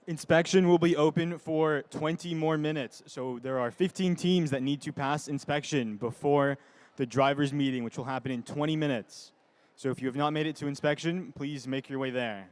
Inspection will be open for 20 more minutes. So there are 15 teams that need to pass inspection before the drivers' meeting, which will happen in 20 minutes. So if you have not made it to inspection, please make your way there.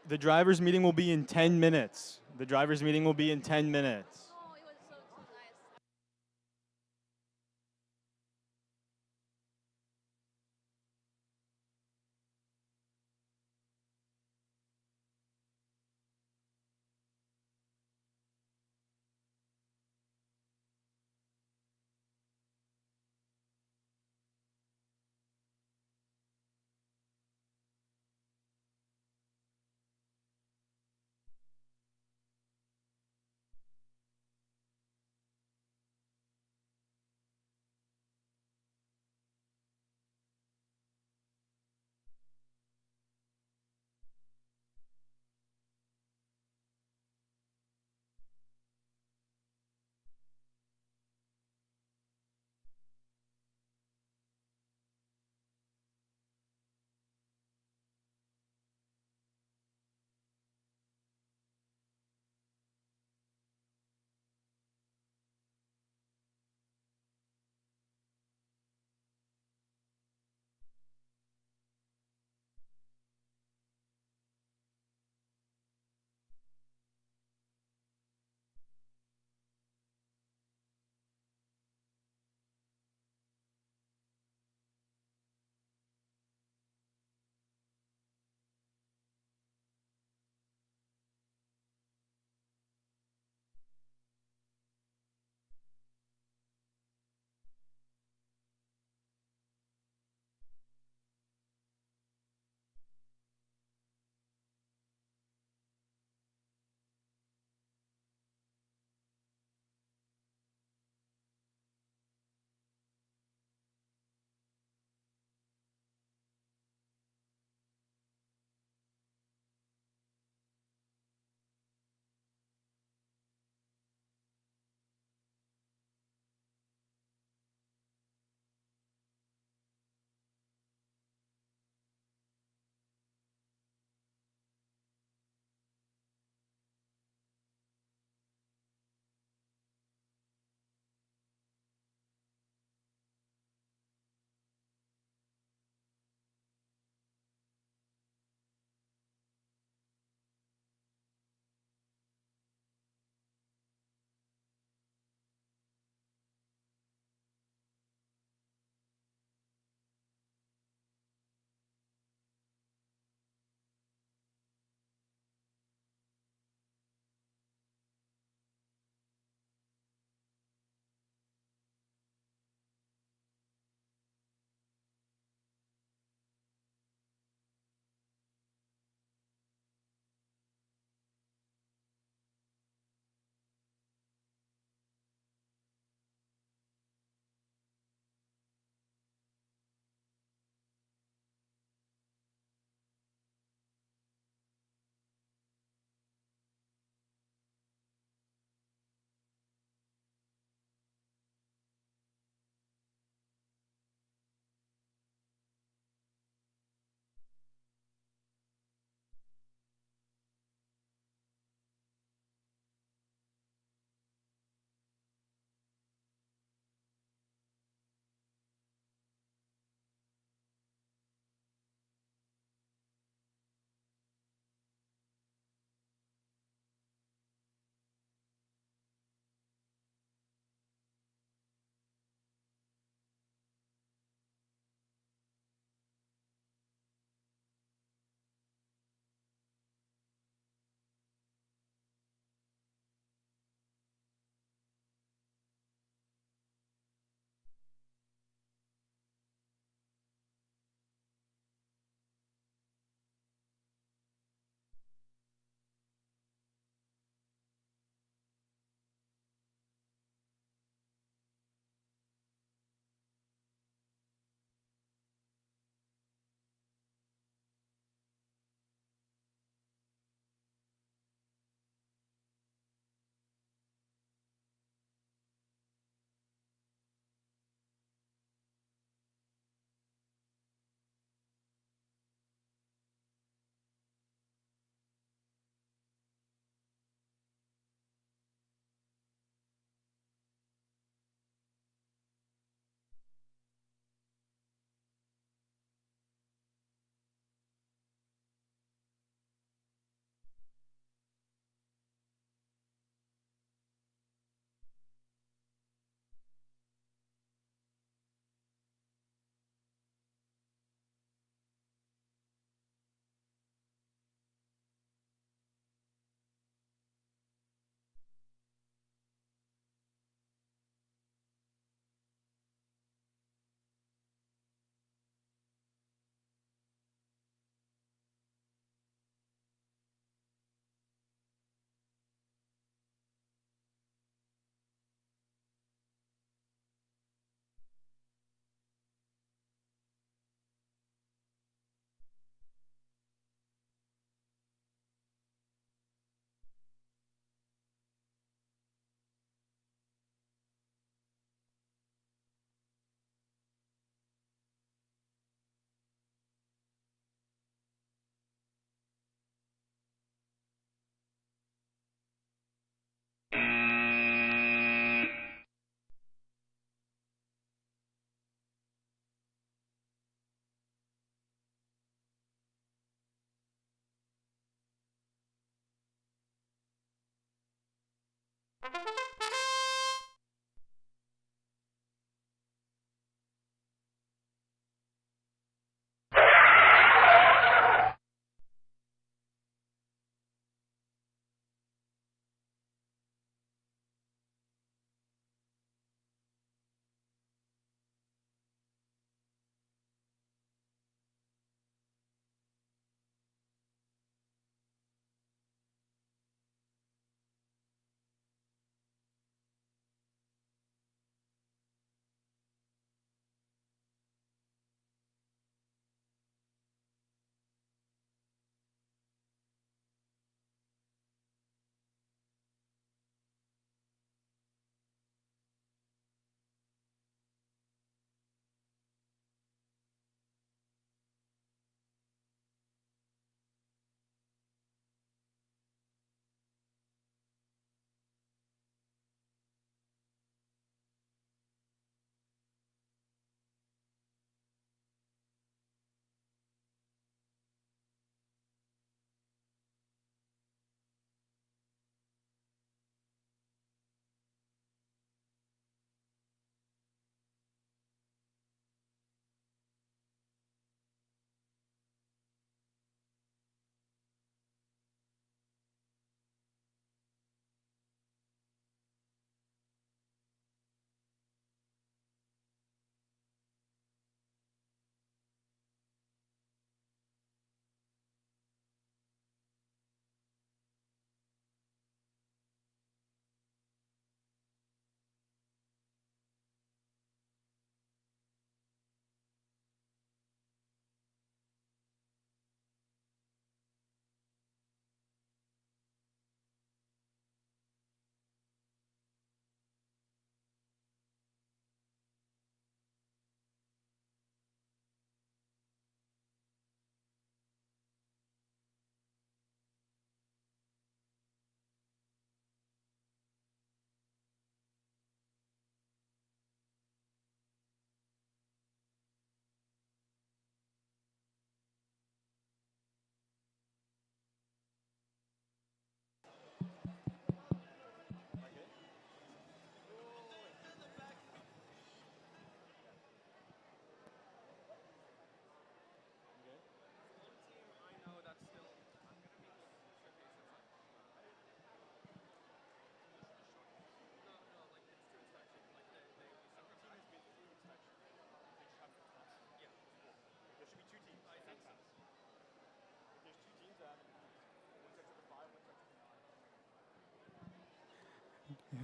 The driver's meeting will be in 10 minutes. The driver's meeting will be in 10 minutes. Oh, it was so nice.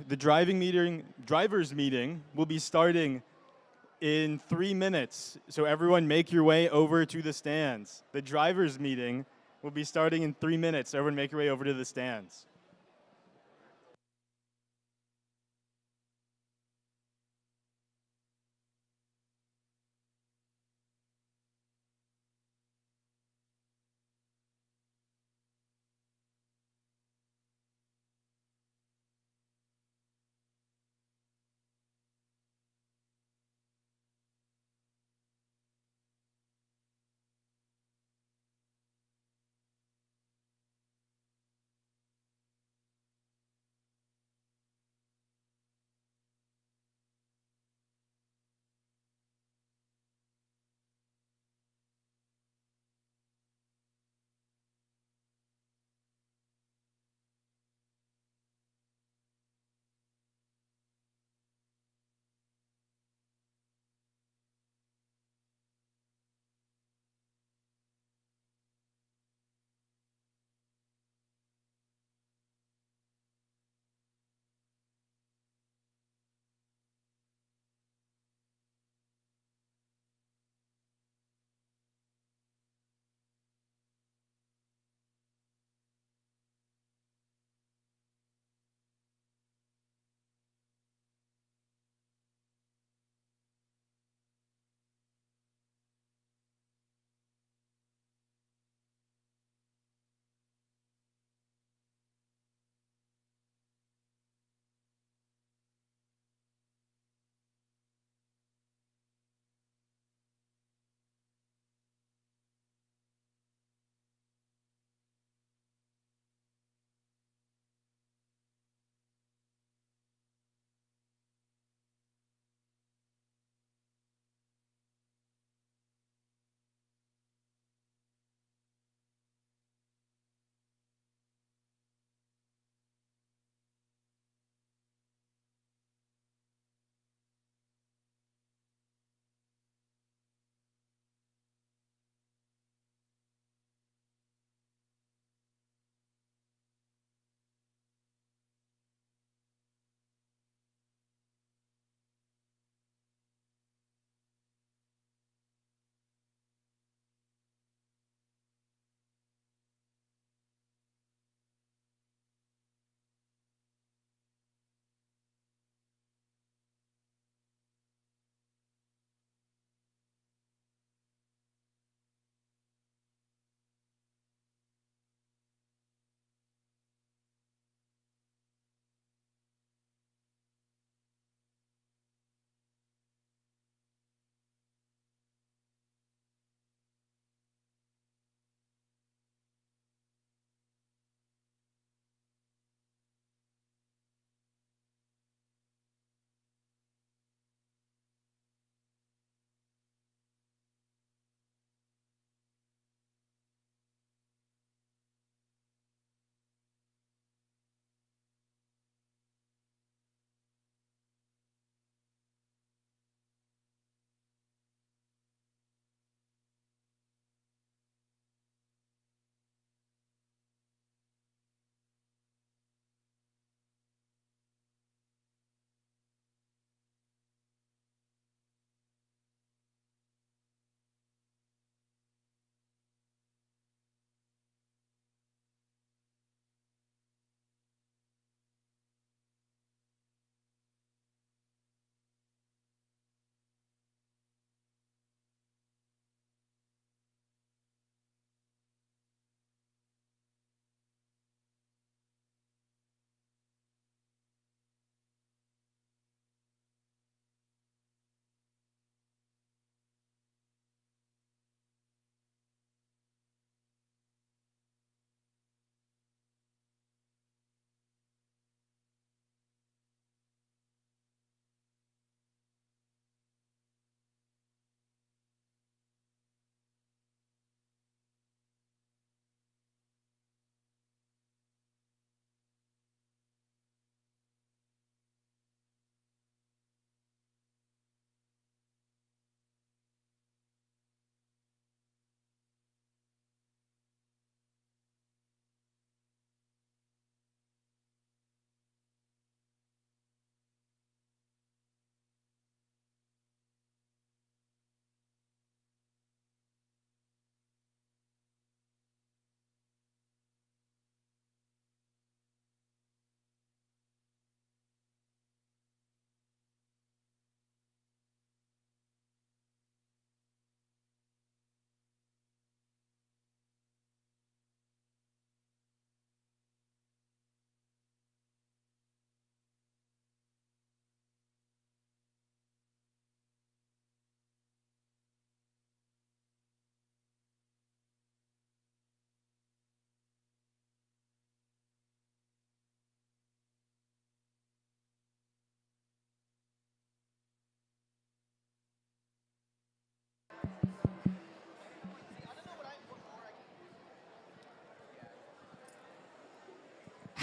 The drivers meeting will be starting in 3 minutes. So everyone make your way over to the stands. The drivers meeting will be starting in 3 minutes. So everyone make your way over to the stands.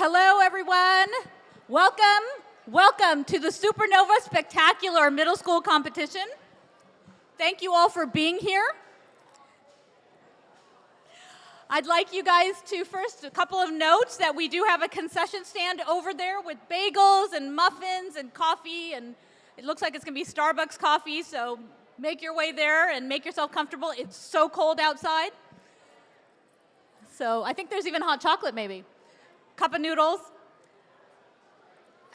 Hello, everyone. Welcome to the Supernova Spectacular Middle School Competition. Thank you all for being here. I'd like you guys to first, a couple of notes that we do have a concession stand over there with bagels and muffins and coffee, and it looks like it's going to be Starbucks coffee, so make your way there and make yourself comfortable. It's so cold outside. So I think there's even hot chocolate maybe. Cup of noodles.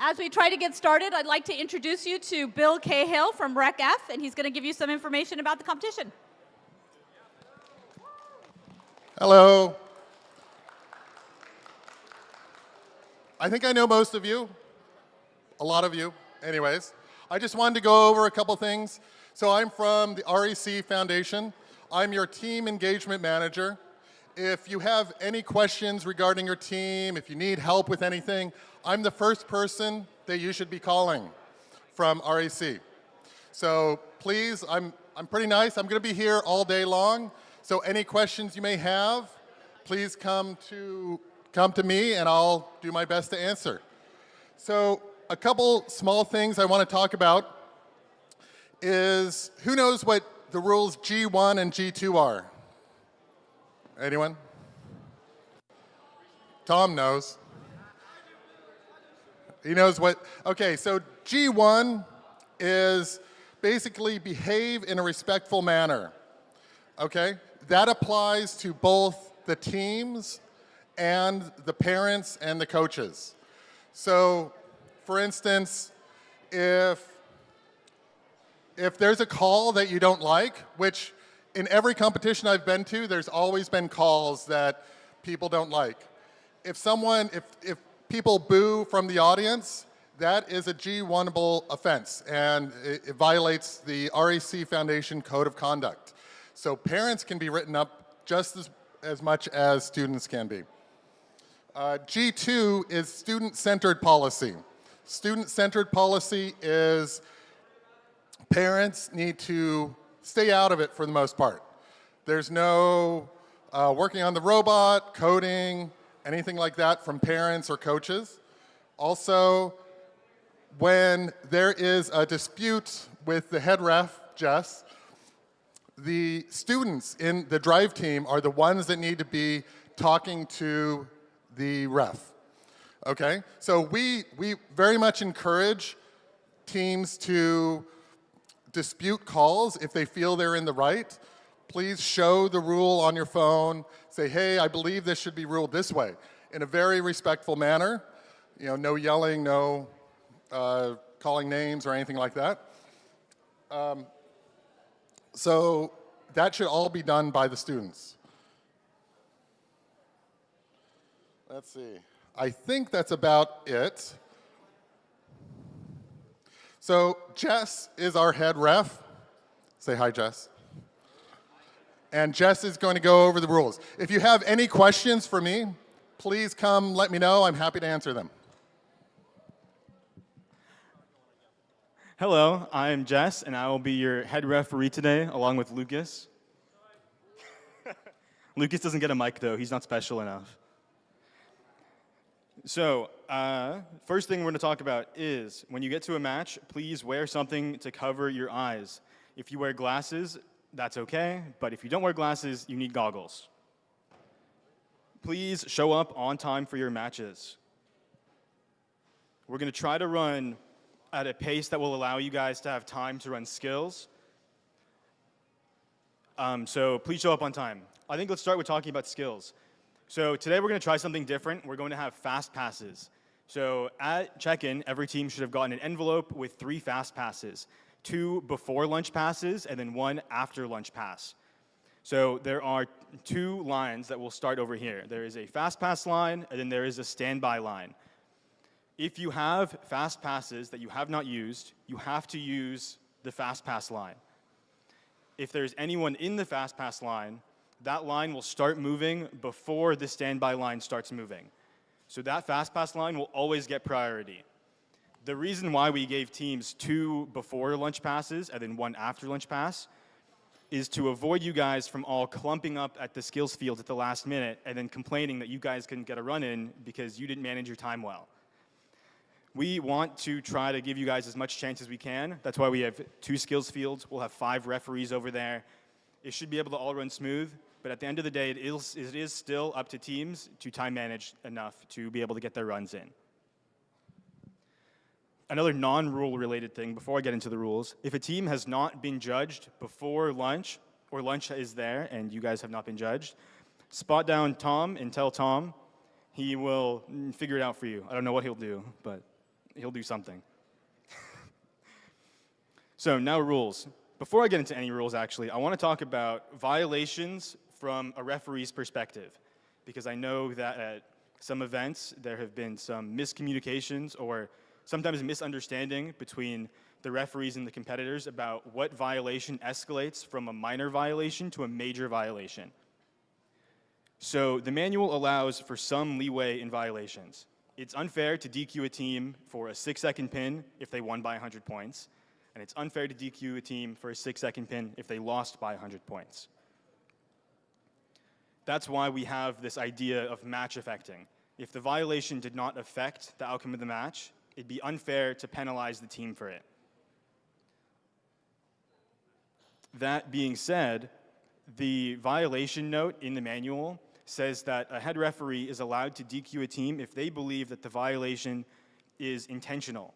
As we try to get started, I'd like to introduce you to Bill Cahill from Rec F, and he's going to give you some information about the competition. Hello. I think I know most of you, a lot of you, anyways. I just wanted to go over a couple things. So I'm from the REC Foundation. I'm your team engagement manager. If you have any questions regarding your team, if you need help with anything, I'm the first person that you should be calling from REC. So please, I'm pretty nice. I'm going to be here all day long. So any questions you may have, please come to me and I'll do my best to answer. So a couple small things I want to talk about is, who knows what the rules G1 and G2 are? Anyone? Tom knows. He knows what, okay, so G1 is basically behave in a respectful manner, okay? That applies to both the teams and the parents and the coaches. So, for instance, if there's a call that you don't like, which in every competition I've been to, there's always been calls that people don't like. If people boo from the audience, that is a G1-able offense, and it violates the REC Foundation Code of Conduct. So parents can be written up just as much as students can be. G2 is student-centered policy. Student-centered policy is parents need to stay out of it for the most part. There's no working on the robot, coding, anything like that from parents or coaches. Also, when there is a dispute with the head ref, Jess, the students in the drive team are the ones that need to be talking to the ref. Okay? So we very much encourage teams to dispute calls if they feel they're in the right. Please show the rule on your phone. Say, hey, I believe this should be ruled this way, in a very respectful manner. You know, no yelling, no calling names or anything like that. So that should all be done by the students. Let's see. I think that's about it. So Jess is our head ref. Say hi, Jess. And Jess is going to go over the rules. If you have any questions for me, please come let me know. I'm happy to answer them. Hello, I'm Jess, and I will be your head referee today, along with Lucas. Lucas doesn't get a mic, though. He's not special enough. So, first thing we're going to talk about is, when you get to a match, please wear something to cover your eyes. If you wear glasses, that's okay, but if you don't wear glasses, you need goggles. Please show up on time for your matches. We're going to try to run at a pace that will allow you guys to have time to run skills. So please show up on time. I think let's start with talking about skills. So today we're going to try something different. We're going to have fast passes. So at check-in, every team should have gotten an envelope with 3 fast passes, 2 before lunch passes, and then 1 after lunch pass. So there are 2 lines that will start over here. There is a fast pass line, and then there is a standby line. If you have fast passes that you have not used, you have to use the fast pass line. If there's anyone in the fast pass line, that line will start moving before the standby line starts moving. So that fast pass line will always get priority. The reason why we gave teams 2 before lunch passes and then 1 after lunch pass is to avoid you guys from all clumping up at the skills field at the last minute and then complaining that you guys couldn't get a run in because you didn't manage your time well. We want to try to give you guys as much chance as we can. That's why we have 2 skills fields. We'll have 5 referees over there. It should be able to all run smooth, but at the end of the day, it is still up to teams to time manage enough to be able to get their runs in. Another non-rule related thing, before I get into the rules, if a team has not been judged before lunch, or lunch is there and you guys have not been judged, spot down Tom and tell Tom. He will figure it out for you. I don't know what he'll do, but he'll do something. So now rules. Before I get into any rules, actually, I want to talk about violations from a referee's perspective, because I know that at some events there have been some miscommunications or sometimes misunderstanding between the referees and the competitors about what violation escalates from a minor violation to a major violation. So the manual allows for some leeway in violations. It's unfair to DQ a team for a 6-second pin if they won by 100 points, and it's unfair to DQ a team for a 6-second pin if they lost by 100 points. That's why we have this idea of match affecting. If the violation did not affect the outcome of the match, it'd be unfair to penalize the team for it. That being said, the violation note in the manual says that a head referee is allowed to DQ a team if they believe that the violation is intentional.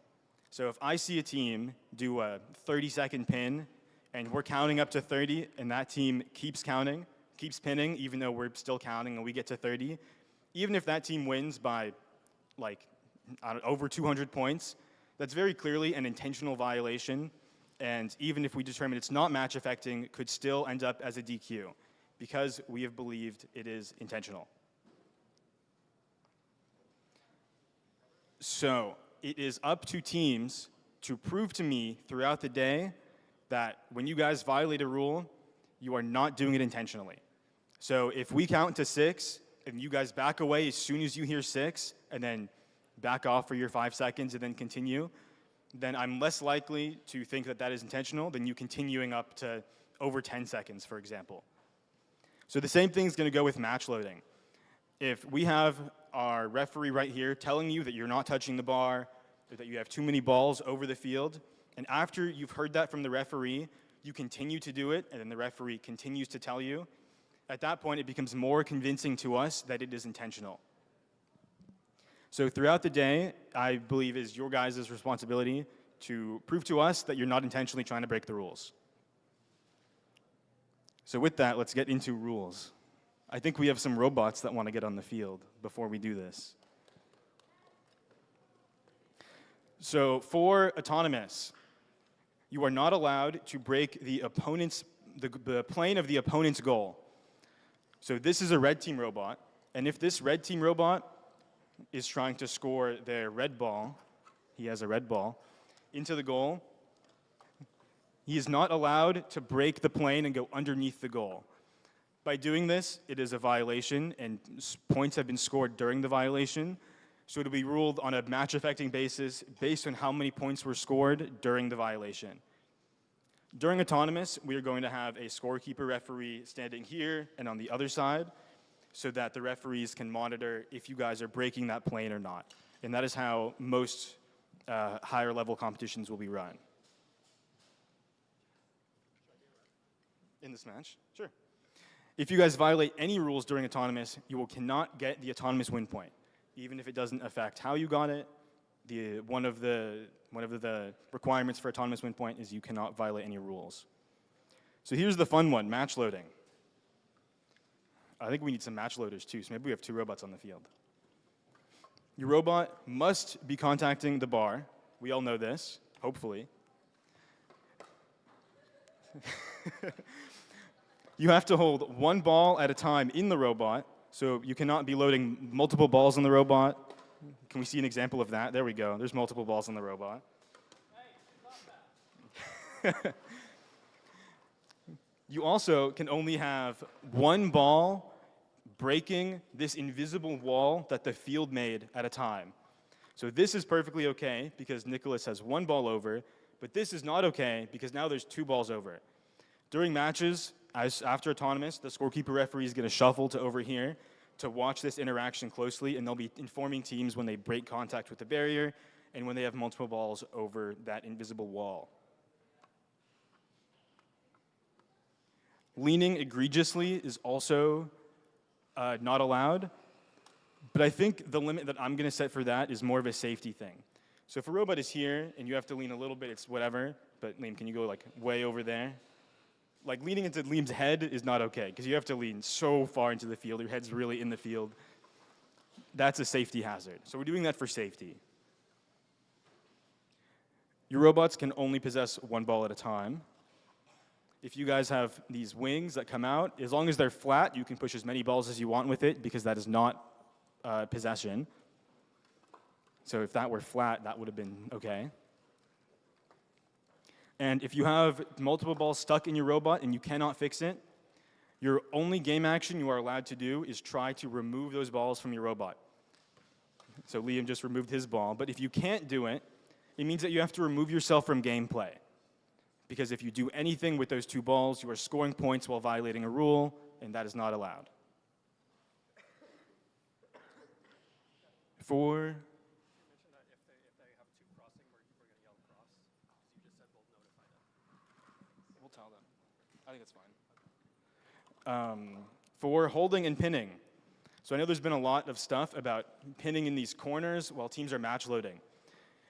So if I see a team do a 30-second pin and we're counting up to 30 and that team keeps counting, keeps pinning even though we're still counting and we get to 30, even if that team wins by like over 200 points, that's very clearly an intentional violation, and even if we determine it's not match affecting, could still end up as a DQ because we have believed it is intentional. So it is up to teams to prove to me throughout the day that when you guys violate a rule, you are not doing it intentionally. So if we count to 6 and you guys back away as soon as you hear 6 and then back off for your 5 seconds and then continue, then I'm less likely to think that that is intentional than you continuing up to over 10 seconds, for example. So the same thing is going to go with match loading. If we have our referee right here telling you that you're not touching the bar, or that you have too many balls over the field, and after you've heard that from the referee, you continue to do it, and then the referee continues to tell you, at that point it becomes more convincing to us that it is intentional. So throughout the day, I believe it is your guys' responsibility to prove to us that you're not intentionally trying to break the rules. So with that, let's get into rules. I think we have some robots that want to get on the field before we do this. So for autonomous, you are not allowed to break the plane of the opponent's goal. So this is a red team robot, and if this red team robot is trying to score their red ball, he has a red ball, into the goal, he is not allowed to break the plane and go underneath the goal. By doing this, it is a violation, and points have been scored during the violation, so it'll be ruled on a match-affecting basis based on how many points were scored during the violation. During autonomous, we are going to have a scorekeeper referee standing here and on the other side, so that the referees can monitor if you guys are breaking that plane or not. And that is how most higher level competitions will be run. In this match? Sure. If you guys violate any rules during autonomous, you cannot get the autonomous win point, even if it doesn't affect how you got it. One of the requirements for autonomous win point is you cannot violate any rules. So here's the fun one, match loading. I think we need some match loaders too, so maybe we have 2 robots on the field. Your robot must be contacting the bar. We all know this, hopefully. You have to hold 1 ball at a time in the robot, so you cannot be loading multiple balls on the robot. Can we see an example of that? There we go. There's multiple balls on the robot. Hey, stop that. You also can only have 1 ball breaking this invisible wall that the field made at a time. So this is perfectly okay because Nicholas has 1 ball over, but this is not okay because now there's 2 balls over. During matches, after autonomous, the scorekeeper referee is going to shuffle to over here to watch this interaction closely, and they'll be informing teams when they break contact with the barrier and when they have multiple balls over that invisible wall. Leaning egregiously is also not allowed, but I think the limit that I'm going to set for that is more of a safety thing. So if a robot is here and you have to lean a little bit, it's whatever, but Liam, can you go like way over there? Like leaning into Liam's head is not okay, because you have to lean so far into the field, your head's really in the field. That's a safety hazard. So we're doing that for safety. Your robots can only possess one ball at a time. If you guys have these wings that come out, as long as they're flat, you can push as many balls as you want with it, because that is not possession. So if that were flat, that would have been okay. And if you have multiple balls stuck in your robot and you cannot fix it, your only game action you are allowed to do is try to remove those balls from your robot. So Liam just removed his ball, but if you can't do it, it means that you have to remove yourself from gameplay. Because if you do anything with those two balls, you are scoring points while violating a rule, and that is not allowed. For I think it's fine. For holding and pinning. So I know there's been a lot of stuff about pinning in these corners while teams are match loading.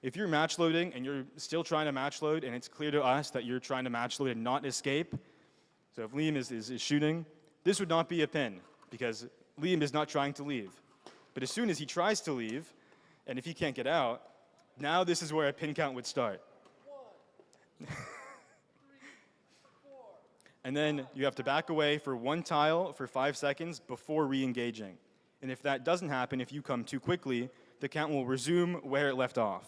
If you're match loading and you're still trying to match load and it's clear to us that you're trying to match load and not escape, so if Liam is shooting, this would not be a pin because Liam is not trying to leave. But as soon as he tries to leave, and if he can't get out, now this is where a pin count would start. And then you have to back away for one tile for 5 seconds before re-engaging. And if that doesn't happen, if you come too quickly, the count will resume where it left off.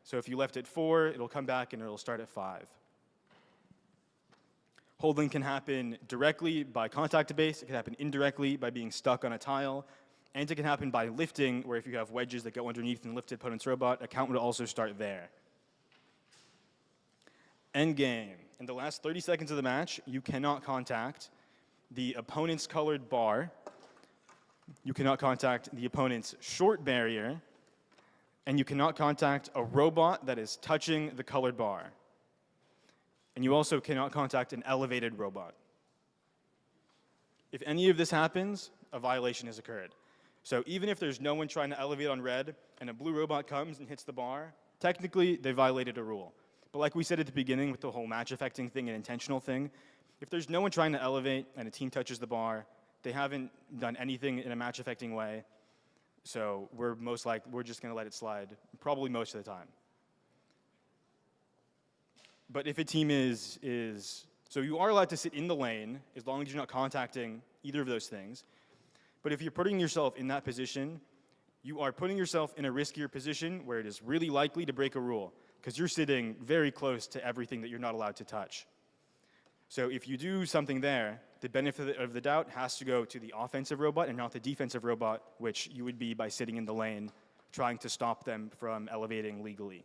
So if you left at 4, it'll come back and it'll start at 5. Holding can happen directly by contact to base. It can happen indirectly by being stuck on a tile. And it can happen by lifting, where if you have wedges that go underneath and lift the opponent's robot, a count would also start there. End game. In the last 30 seconds of the match, you cannot contact the opponent's colored bar. You cannot contact the opponent's short barrier. And you cannot contact a robot that is touching the colored bar. And you also cannot contact an elevated robot. If any of this happens, a violation has occurred. So even if there's no one trying to elevate on red and a blue robot comes and hits the bar, technically they violated a rule. But like we said at the beginning with the whole match affecting thing and intentional thing, if there's no one trying to elevate and a team touches the bar, they haven't done anything in a match affecting way. So we're just going to let it slide, probably most of the time. But if a team so you are allowed to sit in the lane as long as you're not contacting either of those things. But if you're putting yourself in that position, you are putting yourself in a riskier position where it is really likely to break a rule, because you're sitting very close to everything that you're not allowed to touch. So if you do something there, the benefit of the doubt has to go to the offensive robot and not the defensive robot, which you would be by sitting in the lane, trying to stop them from elevating legally.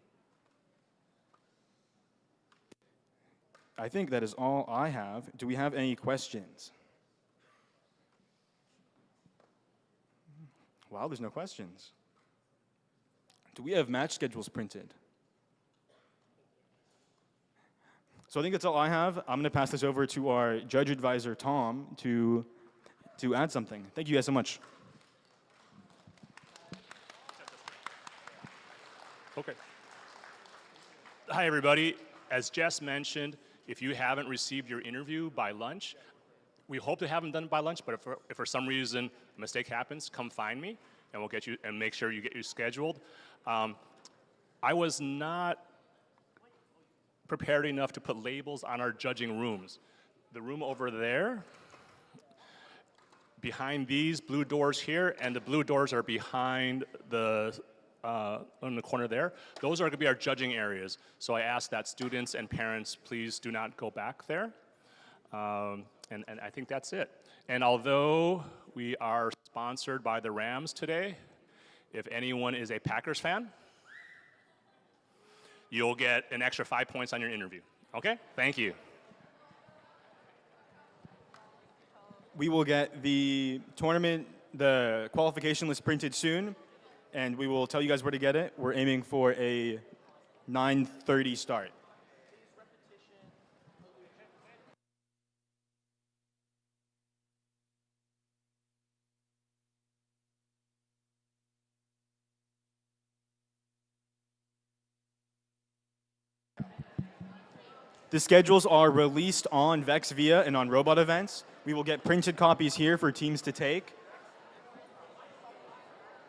I think that is all I have. Do we have any questions? Wow, there's no questions. Do we have match schedules printed? So I think that's all I have. I'm going to pass this over to our judge advisor, Tom, to add something. Thank you guys so much. Okay. Hi, everybody. As Jess mentioned, if you haven't received your interview by lunch, we hope to have them done by lunch, but if for some reason a mistake happens, come find me, and we'll get you and make sure you get you scheduled. I was not prepared enough to put labels on our judging rooms. The room over there, behind these blue doors here, and the blue doors are behind the on the corner there. Those are going to be our judging areas. So I ask that students and parents please do not go back there. And I think that's it. And although we are sponsored by the Rams today, if anyone is a Packers fan, you'll get an extra 5 points on your interview. Okay? Thank you. we will get the qualification list printed soon, and we will tell you guys where to get it. We're aiming for a 9:30 start. The schedules are released on VEX Via and on Robot Events. We will get printed copies here for teams to take.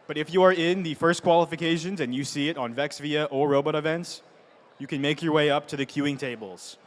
But if you are in the first qualifications and you see it on VEX Via or Robot Events, you can make your way up to the queuing tables.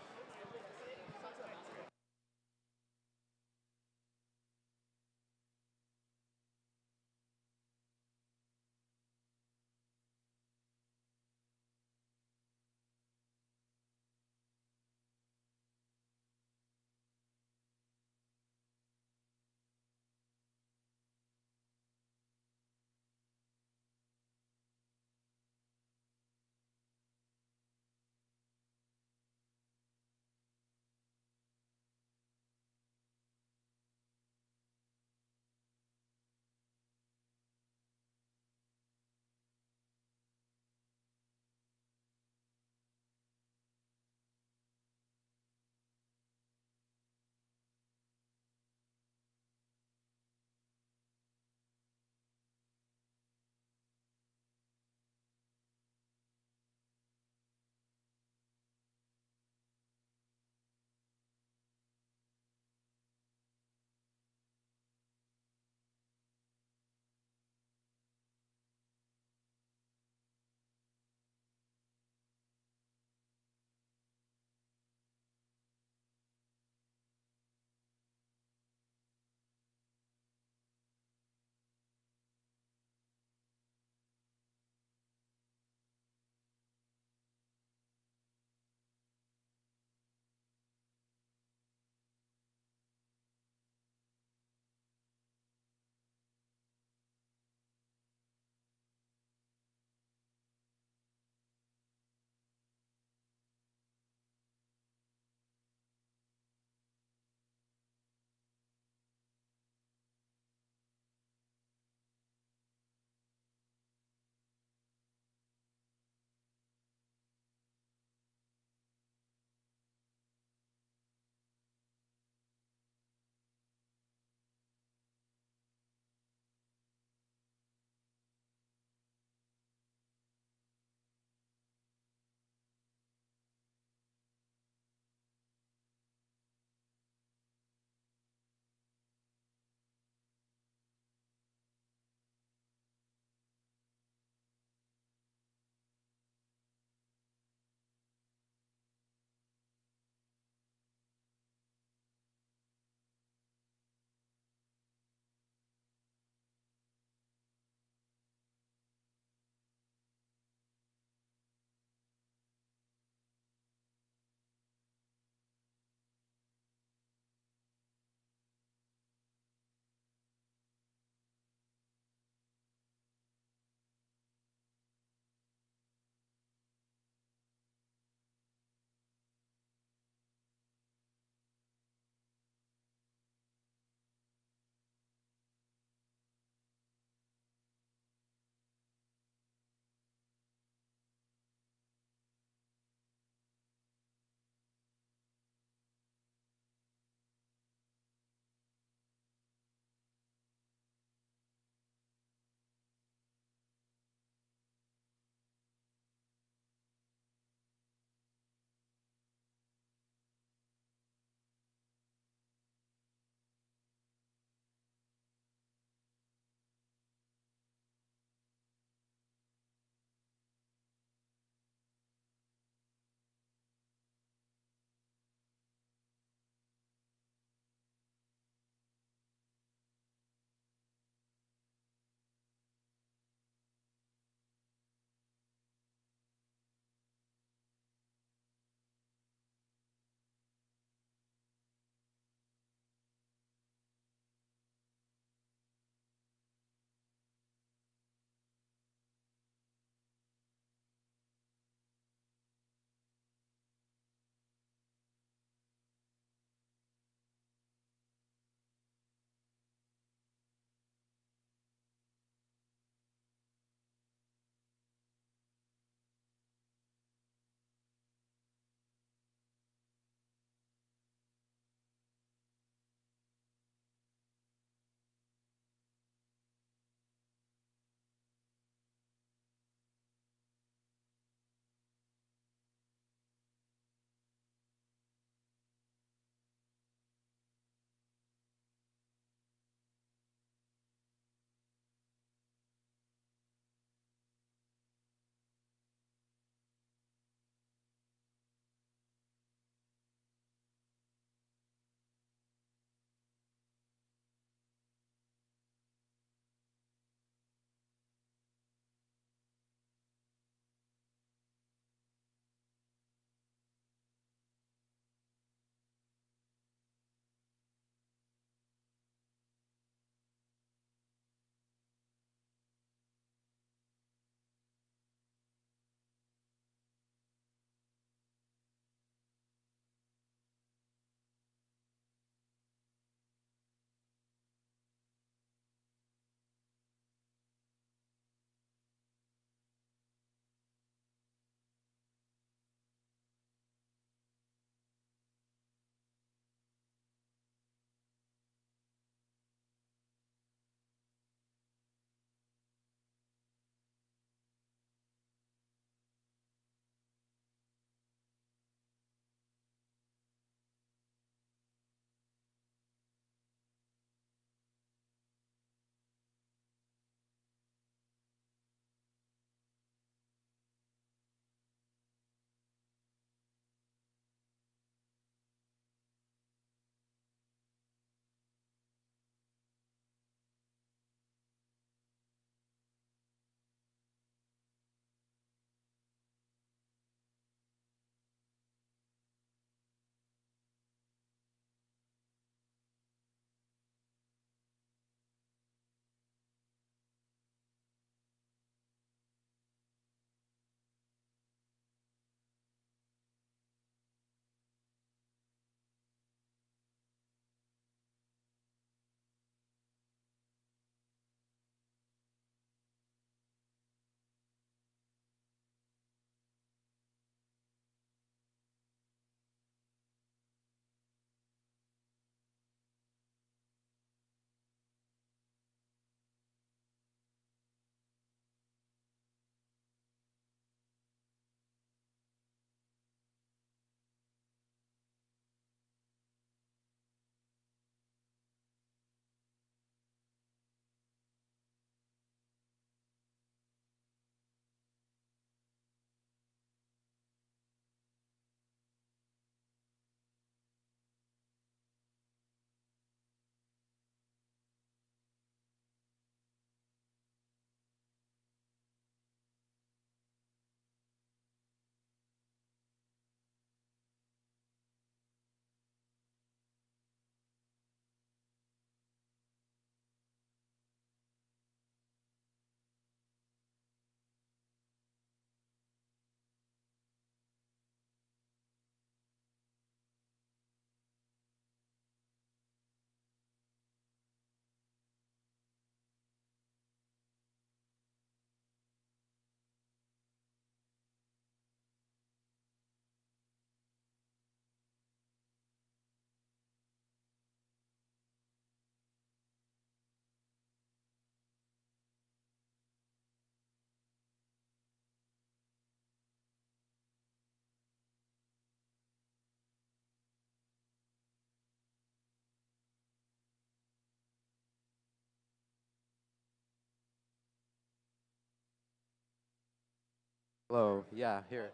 Hello. Yeah, here.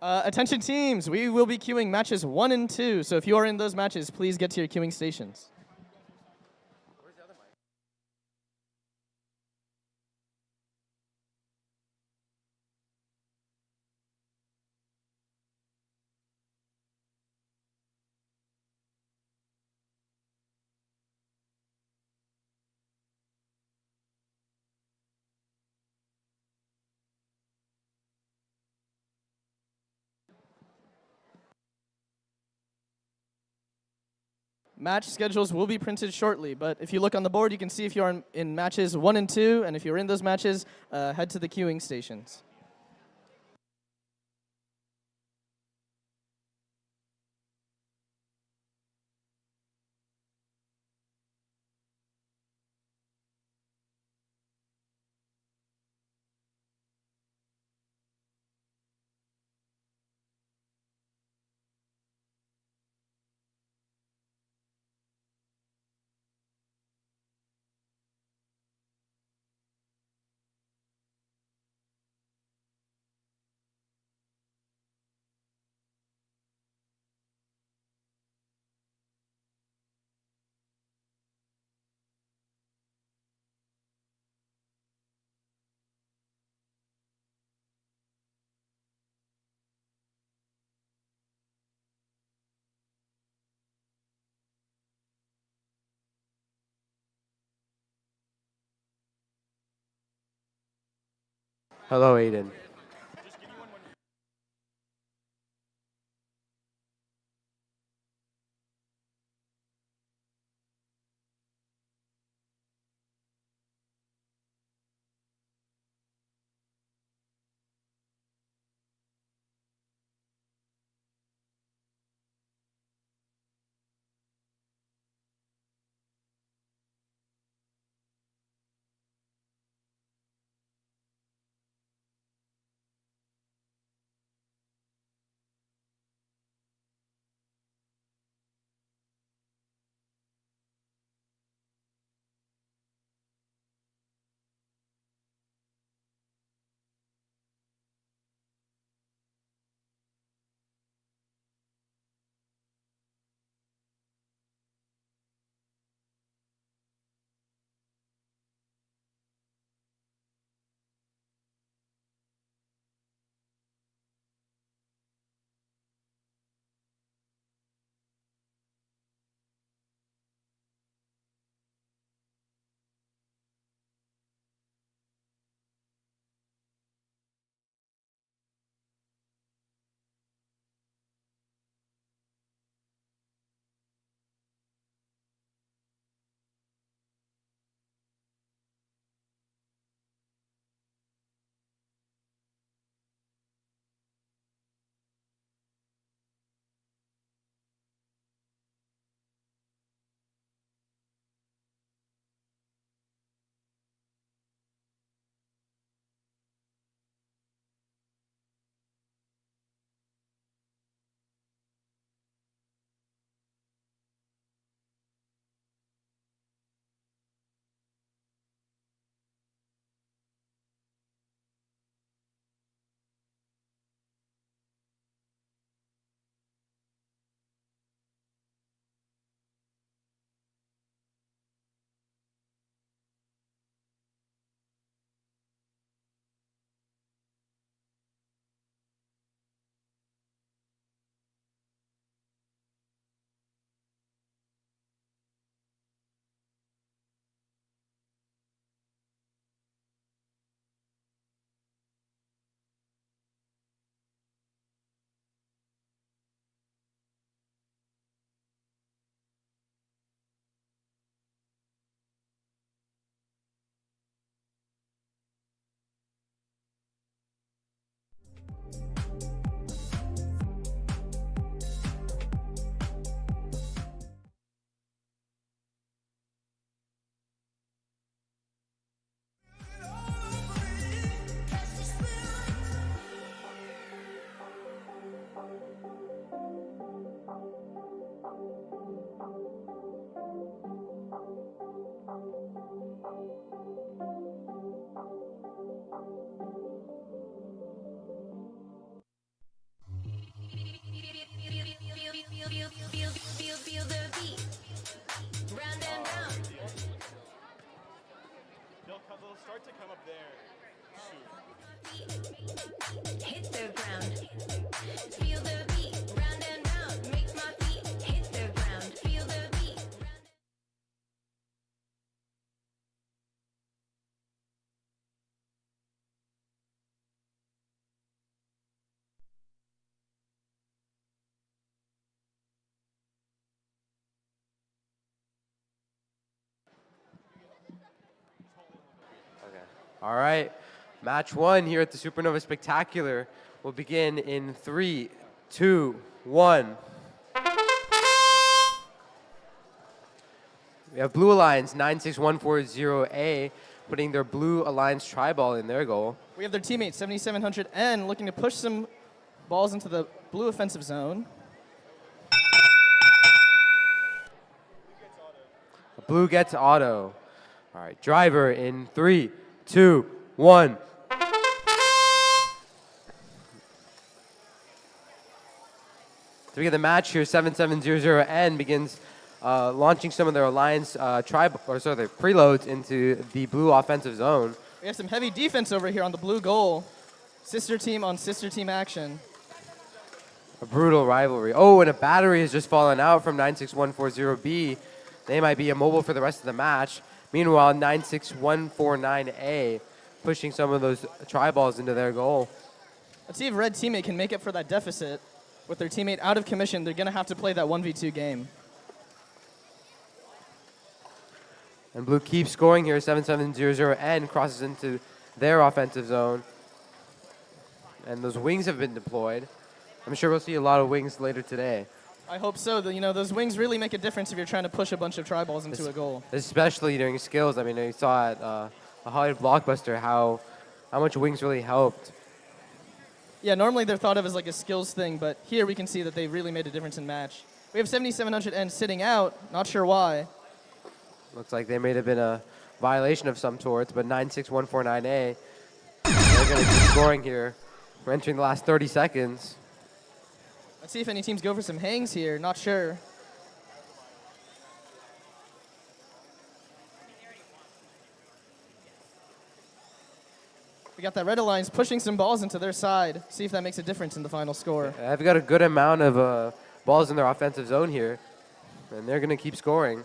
Attention teams, we will be queuing matches 1 and 2. So if you are in those matches, please get to your queuing stations. Match schedules will be printed shortly, but if you look on the board, you can see if you're in matches 1 and 2, and if you're in those matches, head to the queuing stations. Hello, Aiden. hit the ground. Feel the beat, round and round. Make my feet hit the ground. Feel the beat. All right. Match 1 here at the Supernova Spectacular will begin in 3, 2, 1. We have Blue Alliance 96140A putting their Blue Alliance tri-ball in their goal. We have their teammate 7700N looking to push some balls into the blue offensive zone. Blue gets auto. All right, driver in 3, 2, 1. To begin the match here, 7700N begins launching some of their alliance their preloads into the blue offensive zone. We have some heavy defense over here on the blue goal. Sister team on sister team action. A brutal rivalry. Oh, and a battery has just fallen out from 96140B. They might be immobile for the rest of the match. Meanwhile, 96149A pushing some of those tri-balls into their goal. Let's see if red teammate can make up for that deficit. With their teammate out of commission, they're going to have to play that 1v2 game. And blue keeps scoring here. 7700N crosses into their offensive zone. And those wings have been deployed. I'm sure we'll see a lot of wings later today. I hope so. You know, those wings really make a difference if you're trying to push a bunch of tri-balls into a goal. Especially during skills. I mean, you saw at a Hollywood Blockbuster how much wings really helped. Yeah, normally they're thought of as like a skills thing, but here we can see that they really made a difference in match. We have 7700N sitting out, not sure why. Looks like they may have been a violation of some sorts, but 96149A, they're going to keep scoring here. We're entering the last 30 seconds. Let's see if any teams go for some hangs here, not sure. We got that red alliance pushing some balls into their side. See if that makes a difference in the final score. They've got a good amount of balls in their offensive zone here, and they're going to keep scoring.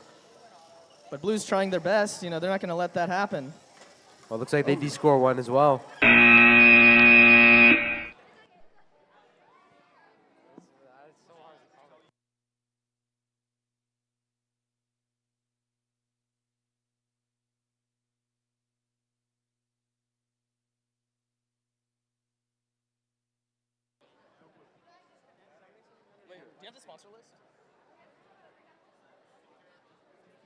But Blue's trying their best. You know, they're not going to let that happen. Well, it looks like they de-score one as well.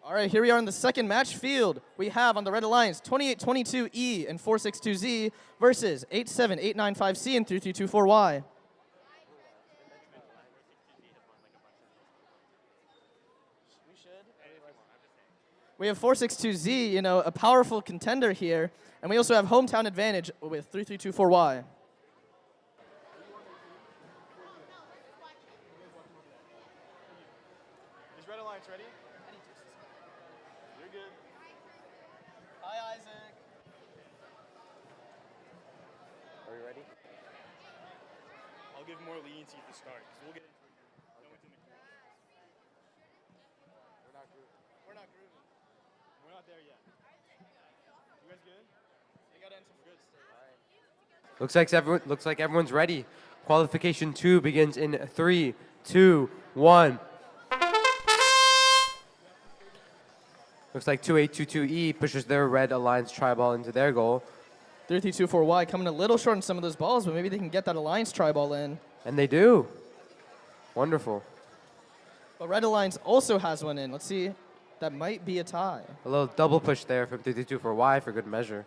All right, here we are in the second match field. We have on the Red Alliance 2822E and 462Z versus 87895C and 3324Y. We have 462Z, you know, a powerful contender here, and we also have hometown advantage with 3324Y. Is Red Alliance ready? You're good. Hi, Isaac. Are we ready? I'll give more leniency at the start, because we'll get into it. No one's in the group. We're not grooving. We're not there yet. You guys good? They got into good. Looks like everyone's ready. Qualification 2 begins in 3, 2, 1. Looks like 2822E pushes their Red Alliance tri-ball into their goal. 3324Y coming a little short on some of those balls, but maybe they can get that Alliance tri-ball in. And they do. Wonderful. But Red Alliance also has one in. Let's see. That might be a tie. A little double push there from 3324Y for good measure.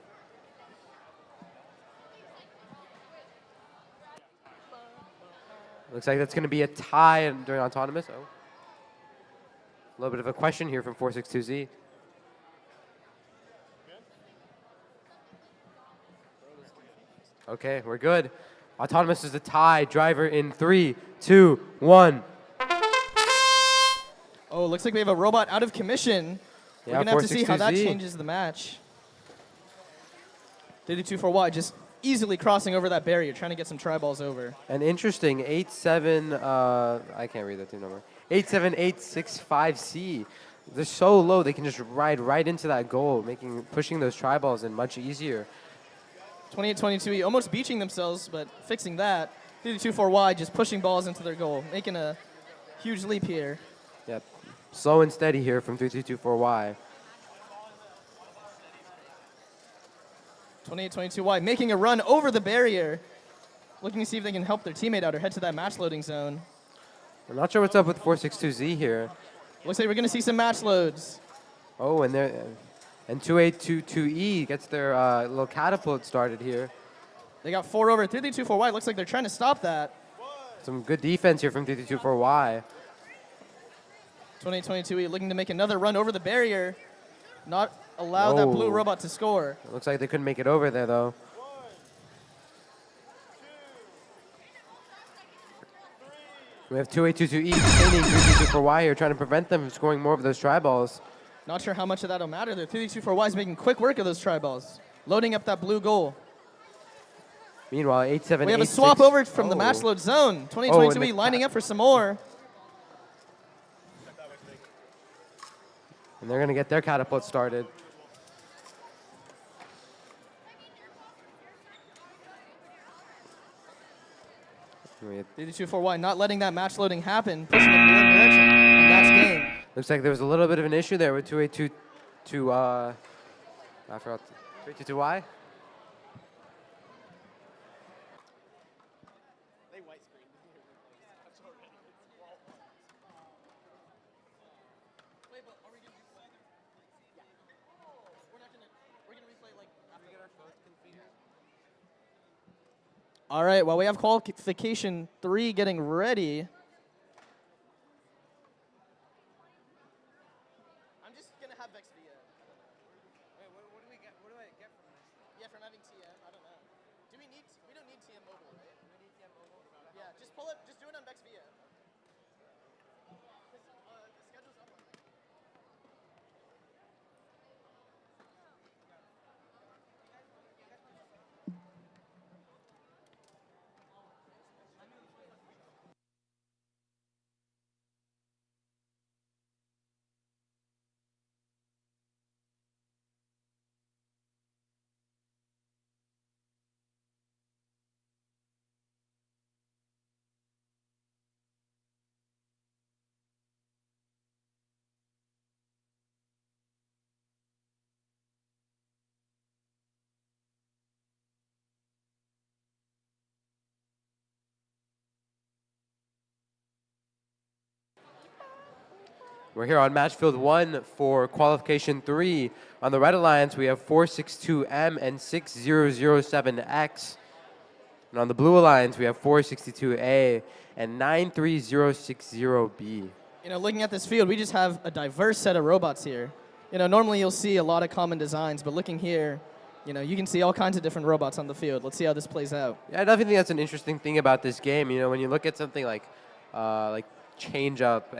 Looks like that's going to be a tie during autonomous. Oh. A little bit of a question here from 462Z. Okay, we're good. Autonomous is a tie. Driver in 3, 2, 1. Oh, looks like we have a robot out of commission. We're Yeah, going to have to see how that 462Z. changes the match. 32 for Y just easily crossing over that barrier, trying to get some tri-balls over. And interesting, 87, I can't read that team number. 87865C. They're so low, they can just ride right into that goal, pushing those tri-balls in much easier. 28-22E almost beaching themselves, but fixing that. 3-2-4Y just pushing balls into their goal, making a huge leap here. Yep. Slow and steady here from 3224Y. 28-22Y making a run over the barrier, looking to see if they can help their teammate out or head to that match loading zone. I'm not sure what's up with 462Z here. Looks like we're going to see some match loads. Oh, and 2822E gets their little catapult started here. They got 4 over 3-2-4Y. Looks like they're trying to stop that. Some good defense here from 3224Y. 28-22E looking to make another run over the barrier. Not allow that blue Oh. robot to score. It looks like they couldn't make it over there, though. We have 2822E containing 3224Y here, trying to prevent them from scoring more of those tri-balls. Not sure how much of that'll matter there. 3-2-4Y is making quick work of those tri-balls. Loading up that blue goal. Meanwhile, 8786. We have a swap over from the Oh. match load zone. Oh, and 2022E the lining up for some more. And they're going to get their catapult started. We have- 3-2-4Y not letting that match loading happen. Pushing it in the other direction. And that's game. Looks like there was a little bit of an issue there with 2822, I forgot, 322Y? All right, well, we have qualification 3 getting ready. I'm just going to have VEX via. Wait, what do we get? What do I get from this? Yeah, from having TM, I don't know. We don't need TM mobile, right? We need TM mobile? Yeah, just pull it, just do it on VEX via. The schedule's up on there. We're here on match field 1 for qualification 3. On the Red Alliance, we have 462M and 6007X. And on the Blue Alliance, we have 462A and 93060B. You know, looking at this field, we just have a diverse set of robots here. You know, normally you'll see a lot of common designs, but looking here, you know, you can see all kinds of different robots on the field. Let's see how this plays out. Yeah, I definitely think that's an interesting thing about this game. You know, when you look at something like Change Up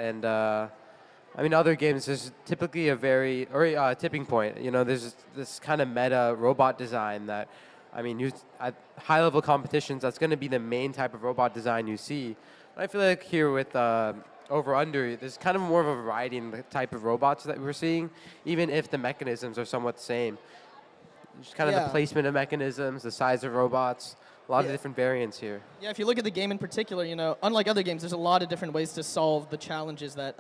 and other games, there's typically a tipping point. You know, there's this kind of meta robot design that, at high-level competitions, that's going to be the main type of robot design you see. And I feel like here with Over/Under, there's kind of more of a variety in the type of robots that we're seeing, even if the mechanisms are somewhat the same. Just kind of the placement of mechanisms, the size of robots, a lot of different variants here. Yeah, if you look at the game in particular, you know, unlike other games, there's a lot of different ways to solve the challenges that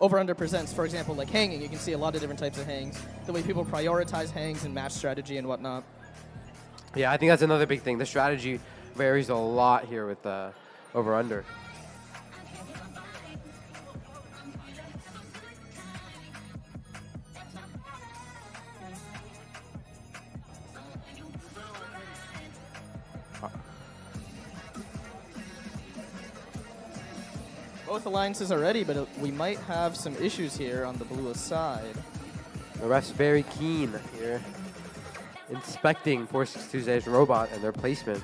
Over/Under presents. For example, like hanging, you can see a lot of different types of hangs, the way people prioritize hangs and match strategy and whatnot. Yeah, I think that's another big thing. The strategy varies a lot here with Over/Under. Both alliances are ready, but we might have some issues here on the blue side. The ref's very keen here, inspecting 462's robot and their placement.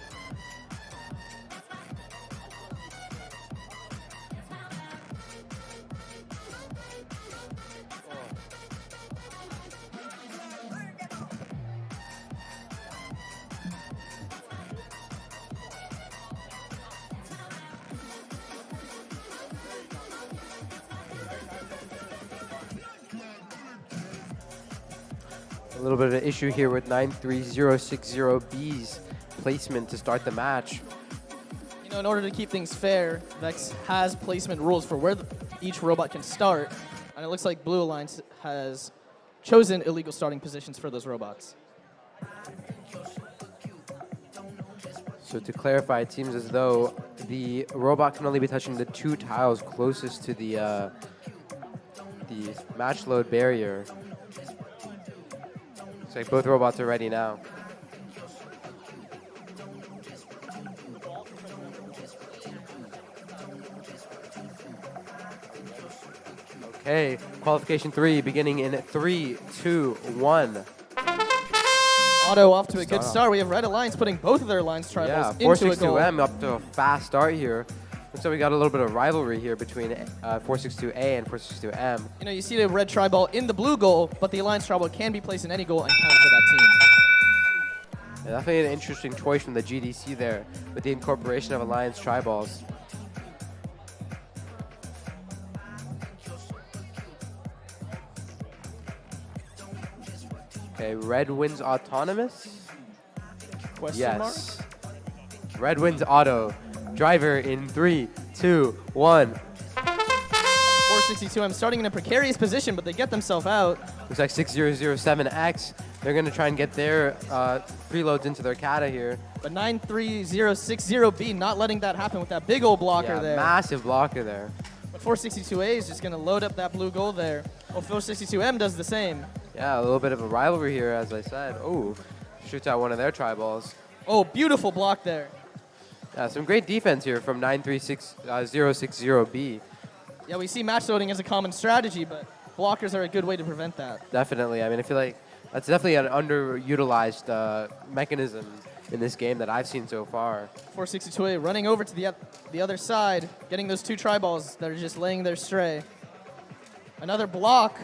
A little bit of an issue here with 93060B's placement to start the match. You know, in order to keep things fair, VEX has placement rules for where each robot can start, and it looks like Blue Alliance has chosen illegal starting positions for those robots. So to clarify, it seems as though the robot can only be touching the 2 tiles closest to the match load barrier. Looks like both robots are ready now. Okay, qualification 3 beginning in 3, 2, 1. Auto off to a good start. We have Red Alliance putting both of their alliance tribals into a goal. 462M up to a fast start here. Looks like we got a little bit of rivalry here between 462A and 462M. You know, you see the red tribal in the blue goal, but the alliance tribal can be placed in any goal and count for that team. Yeah, definitely an interesting choice from the GDC there with the incorporation of alliance triballs. Okay, red wins autonomous. Question mark? Yes. Red wins auto. Driver in 3, 2, 1. 462M starting in a precarious position, but they get themselves out. Looks like 6007X. They're going to try and get their preloads into their kata here. But 93060B not letting that happen with that big old blocker Yeah, there. massive blocker there. But 462A is just going to load up that blue goal there. Well, 462M does the same. Yeah, a little bit of a rivalry here, as I said. Oh, shoots out one of their tri-balls. Oh, beautiful block there. Yeah, some great defense here from 93060B. Yeah, we see match loading as a common strategy, but blockers are a good way to prevent that. Definitely. I mean, I feel like that's definitely an underutilized mechanism in this game that I've seen so far. 462A running over to the other side, getting those 2 tri-balls that are just laying there stray. Another block.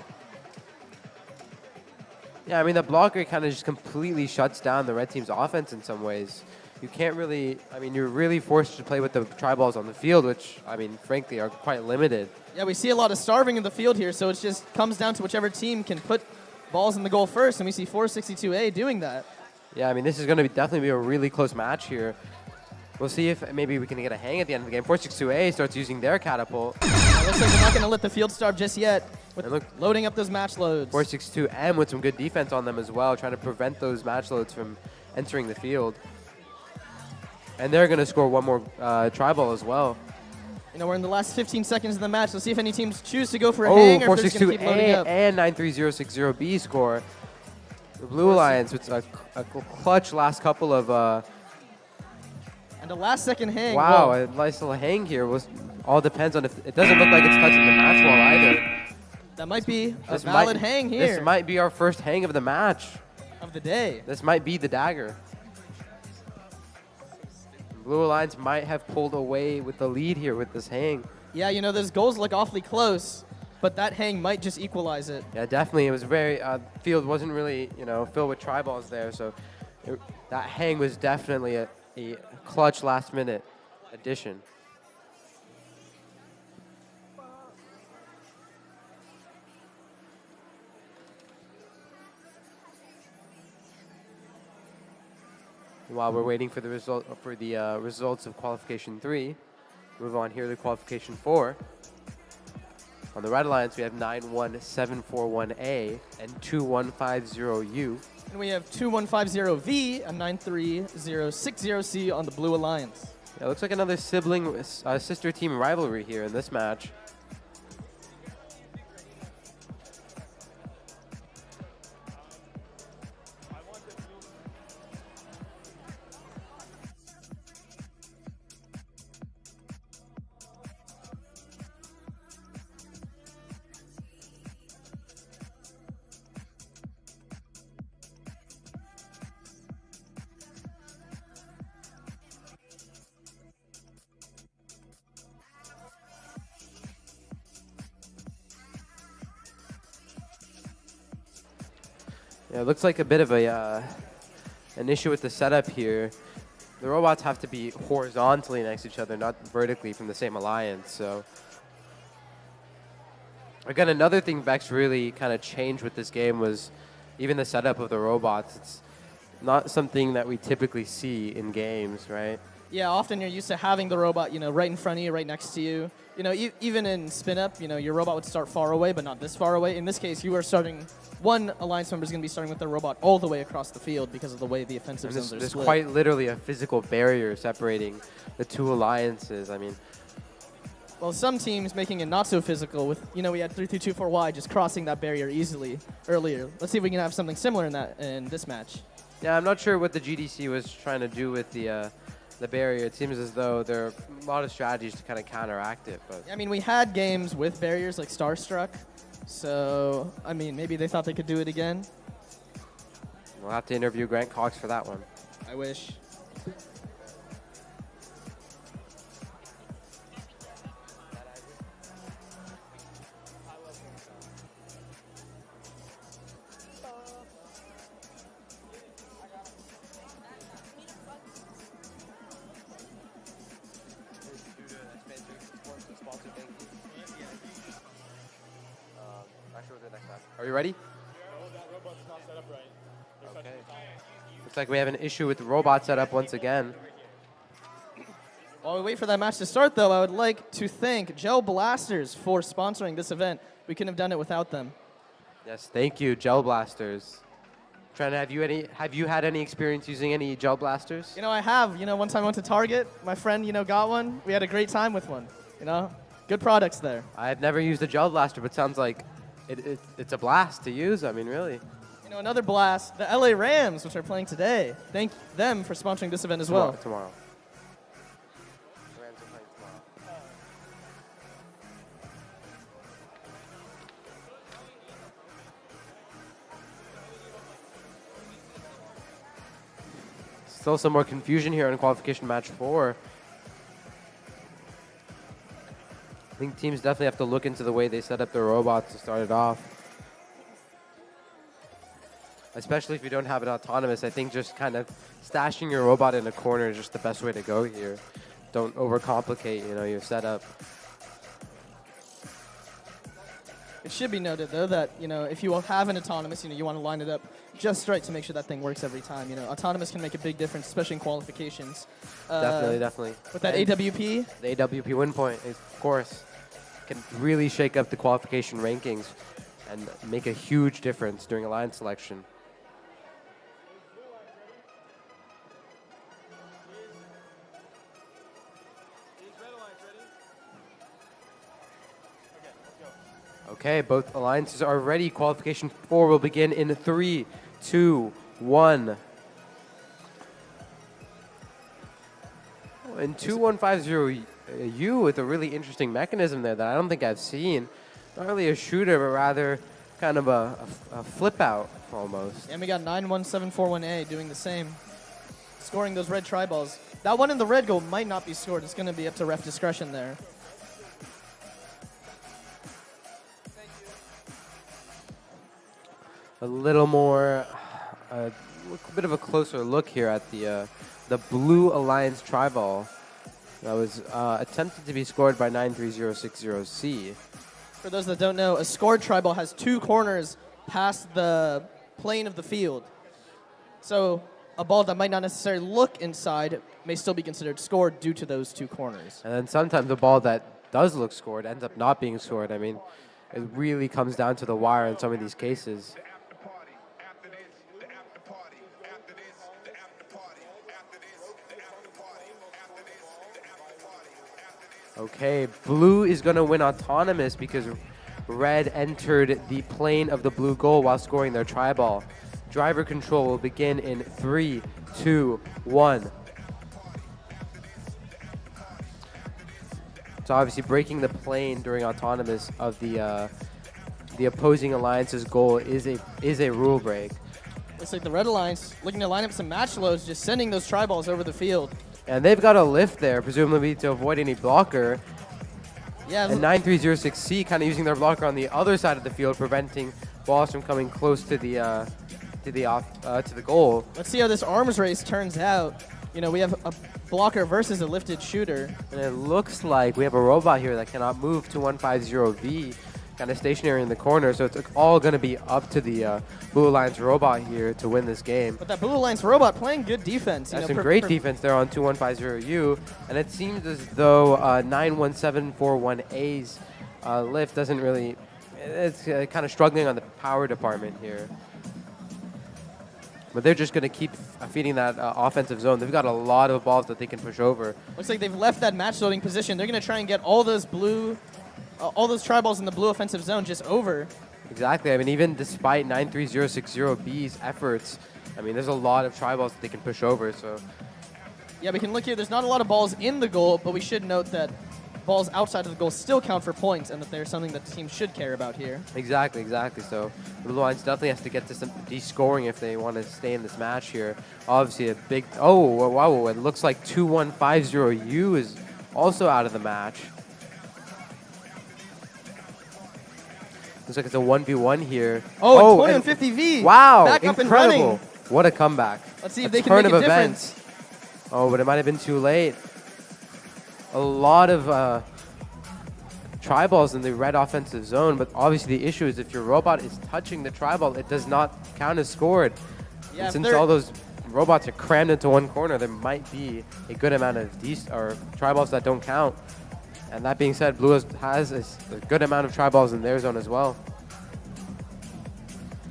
Yeah, I mean, the blocker kind of just completely shuts down the red team's offense in some ways. You can't really, I mean, you're really forced to play with the tri-balls on the field, which, I mean, frankly, are quite limited. Yeah, we see a lot of starving in the field here, so it just comes down to whichever team can put balls in the goal first, and we see 462A doing that. Yeah, I mean, this is going to definitely be a really close match here. We'll see if maybe we can get a hang at the end of the game. 462A starts using their catapult. It looks like they're not going to let the field starve just yet with And look, loading up those match loads. 462M with some good defense on them as well, trying to prevent those match loads from entering the field. And they're going to score one more tri-ball as well. You know, we're in the last 15 seconds of the match. Let's see if any teams choose to go for a hang or if they're just going to keep loading 462A up. and 93060B score. The Blue Alliance with a clutch last couple of... And a last-second hang. wow, Whoa. a nice little hang here. All depends on if... It doesn't look like it's touching the match wall either. That might be a This valid hang here This might be our first hang of the match. of the day. This might be the dagger. Blue Alliance might have pulled away with the lead here with this hang. Yeah, you know, those goals look awfully close, but that hang might just equalize it. Yeah, definitely. It was very... field wasn't really, filled with tri-balls there, so that hang was definitely a clutch last-minute addition. While we're waiting for the results of qualification 3, move on here to qualification 4. On the Red Alliance, we have 91741A and 2150U. And we have 2150V and 93060C on the Blue Alliance. Yeah, it looks like another sibling, sister team rivalry here in this match. Yeah, it looks like a bit of an issue with the setup here. The robots have to be horizontally next to each other, not vertically from the same alliance. So, again, another thing VEX really kind of changed with this game was even the setup of the robots, it's not something that we typically see in games, right? Yeah, often you're used to having the robot, right in front of you, right next to you. Even in spin up, your robot would start far away, but not this far away. In this case, you are starting. One alliance member is going to be starting with their robot all the way across the field because of the way the offensive zones are There's split. quite literally a physical barrier separating the two alliances. I mean, Well, some teams making it not so physical with, we had 3324Y just crossing that barrier easily earlier. Let's see if we can have something similar in this match. yeah, I'm not sure what the GDC was trying to do with the barrier. It seems as though there are a lot of strategies to kind of counteract it, but I mean, we had games with barriers like Starstruck, so, maybe they thought they could do it again. we'll have to interview Grant Cox for that one. I wish. Are you ready? Okay. Looks like we have an issue with the robot setup once again. While we wait for that match to start, though, I would like to thank Gel Blasters for sponsoring this event. We couldn't have done it without them. Yes, thank you, Gel Blasters. Trent, have you had any experience using any Gel Blasters? I have. One time I went to Target. My friend, got one. We had a great time with one. Good products there. I've never used a Gel Blaster, but sounds like it's a blast to use. I mean, really. Another blast, the LA Rams, which are playing today. Thank them for sponsoring this event as well. Tomorrow. Still some more confusion here in qualification match 4. I think teams definitely have to look into the way they set up their robots to start it off. Especially if you don't have an autonomous, I think just kind of stashing your robot in a corner is just the best way to go here. Don't overcomplicate, your setup. It should be noted, though, that, if you have an autonomous, you want to line it up just right to make sure that thing works every time. Autonomous can make a big difference, especially in qualifications. Definitely. With that AWP, The AWP win point, of course, can really shake up the qualification rankings and make a huge difference during alliance selection. Okay, both alliances are ready. Qualification 4 will begin in 3, 2, 1. And 2150U with a really interesting mechanism there that I don't think I've seen. Not really a shooter, but rather kind of a flip out almost. and we got 91741A doing the same, scoring those red tri-balls. That one in the red goal might not be scored. It's going to be up to ref discretion there. A little more, a bit of a closer look here at the blue alliance tri-ball that was attempted to be scored by 93060C. For those that don't know, a scored tri-ball has two corners past the plane of the field. So a ball that might not necessarily look inside may still be considered scored due to those two corners. And then sometimes the ball that does look scored ends up not being scored. I mean, it really comes down to the wire in some of these cases. Okay, blue is going to win autonomous because red entered the plane of the blue goal while scoring their tri-ball. Driver control will begin in 3, 2, 1. So obviously breaking the plane during autonomous of the opposing alliance's goal is a rule break. Looks like the Red Alliance looking to line up some match loads, just sending those tri-balls over the field. And they've got a lift there, presumably to avoid any blocker. Yeah, And 9306C kind of using their blocker on the other side of the field, preventing balls from coming close to the goal. let's see how this arms race turns out. We have a blocker versus a lifted shooter. And it looks like we have a robot here that cannot move to 150V. kind of stationary in the corner. So it's all going to be up to the Blue Alliance robot here to win this game. But that Blue Alliance robot playing good defense. That's some great defense there on 2150U. And it seems as though 91741A's lift doesn't really, it's kind of struggling on the power department here. But they're just going to keep feeding that offensive zone. They've got a lot of balls that they can push over. Looks like they've left that match loading position. They're going to try and get all those tri-balls in the blue offensive zone just over. Exactly. I mean, even despite 93060B's efforts, I mean, there's a lot of tri-balls that they can push over. So Yeah, we can look here. There's not a lot of balls in the goal, but we should note that balls outside of the goal still count for points, and that they're something that the team should care about here. Exactly. So the Blue Alliance definitely has to get to some de-scoring if they want to stay in this match here. Obviously, a big... Oh, wow. It looks like 2150U is also out of the match. Looks like it's a 1v1 here. Oh, and 2150V. Wow, Back up and incredible. running. What a comeback. Let's see if they can make a difference. Oh, but it might have been too late. A lot of tri-balls in the red offensive zone, but obviously the issue is if your robot is touching the tri-ball, it does not count as scored. Yeah, and since all those robots are crammed into one corner, there might be a good amount of tri-balls that don't count. And that being said, Blue has a good amount of tri-balls in their zone as well.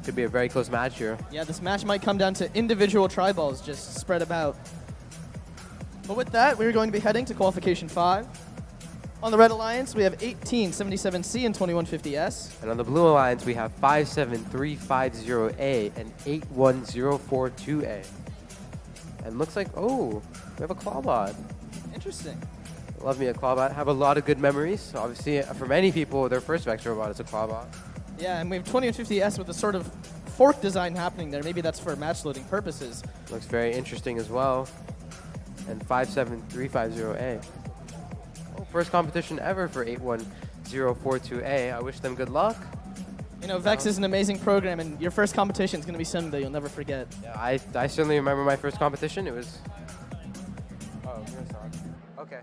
Could be a very close match here. Yeah, this match might come down to individual tri-balls just spread about. But with that, we're going to be heading to qualification 5. On the Red Alliance, we have 1877C and 2150S. And on the Blue Alliance, we have 57350A and 81042A. And looks like, oh, we have a Clawbot. Interesting. Love me a Clawbot. Have a lot of good memories. Obviously, for many people, their first VEX robot is a Clawbot. Yeah, and we have 2150S with a sort of fork design happening there. Maybe that's for match loading purposes. Looks very interesting as well. And 57350A. Oh, first competition ever for 81042A. I wish them good luck. You know, VEX is an amazing program, and your first competition is going to be something that you'll never forget. Yeah, I certainly remember my first competition. It was... Oh, you're sorry. Okay.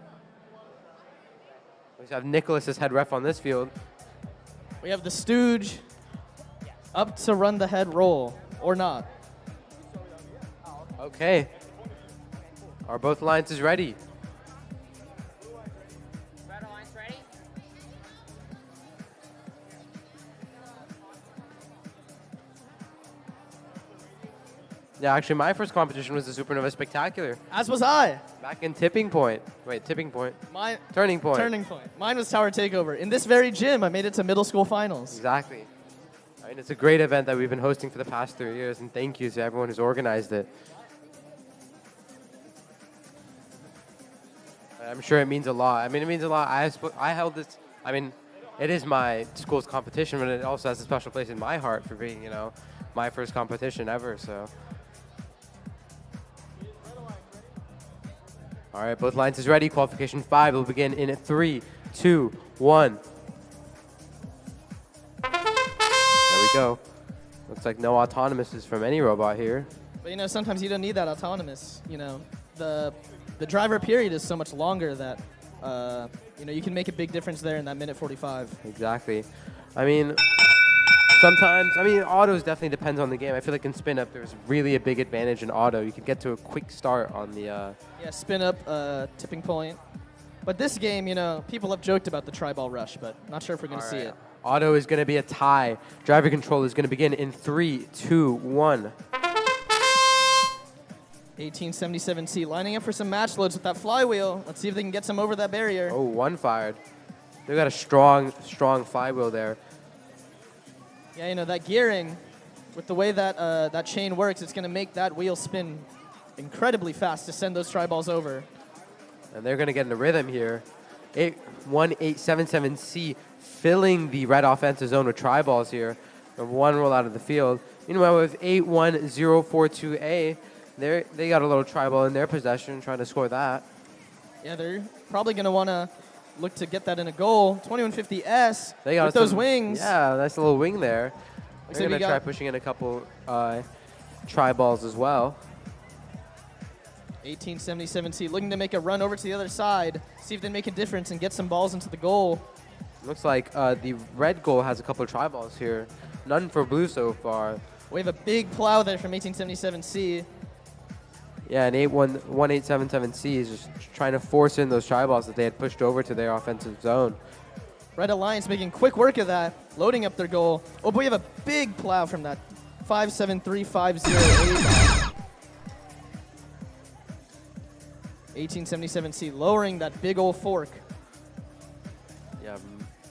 We have Nicholas as head ref on this field. We have the Stooge up to run the head roll, or not. Okay. Are both alliances ready? Red Alliance ready? Yeah, actually, my first competition was the Supernova Spectacular. As was I. Back in Tipping Point. Wait, Tipping Point. Turning Point. Turning Point. Mine was Tower Takeover. In this very gym, I made it to middle school finals. Exactly. I mean, it's a great event that we've been hosting for the past 3 years, and thank you to everyone who's organized it. I'm sure it means a lot. I mean, it means a lot. I held this. I mean, it is my school's competition, but it also has a special place in my heart for being, you know, my first competition ever. So. All right, both lines is ready. Qualification 5 will begin in 3, 2, 1. There we go. Looks like no autonomouses from any robot here. But you know, sometimes you don't need that autonomous. You know, the driver period is so much longer that you know, you can make a big difference there in that minute 45. Exactly. I mean, sometimes, autos definitely depends on the game. I feel like in spin up, there's really a big advantage in auto. You can get to a quick start on the. Yeah, spin up, tipping point. But this game, you know, people have joked about the tri-ball rush, but not sure if we're going to see it. Auto is going to be a tie. Driver control is going to begin in 3, 2, 1. 1877C lining up for some match loads with that flywheel. Let's see if they can get some over that barrier. Oh, one fired. They've got a strong flywheel there. Yeah, you know, that gearing, with the way that that chain works, it's going to make that wheel spin incredibly fast to send those tri-balls over. And they're going to get in a rhythm here. 1877C filling the red offensive zone with tri-balls here. And one roll out of the field. Meanwhile, with 81042A, they got a little tri-ball in their possession, trying to score that. Yeah, they're probably going to want to look to get that in a goal. 2150S They got with those wings. Yeah, nice little wing there. So They're going to try pushing in a couple tri-balls as well. 1877C looking to make a run over to the other side, see if they make a difference and get some balls into the goal. Looks like the red goal has a couple of try balls here. None for blue so far. We have a big plow there from 1877C. Yeah, and 1877C is just trying to force in those try balls that they had pushed over to their offensive zone. Red Alliance making quick work of that, loading up their goal. Oh, but we have a big plow from that 573508. 1877C lowering that big old fork. Yeah,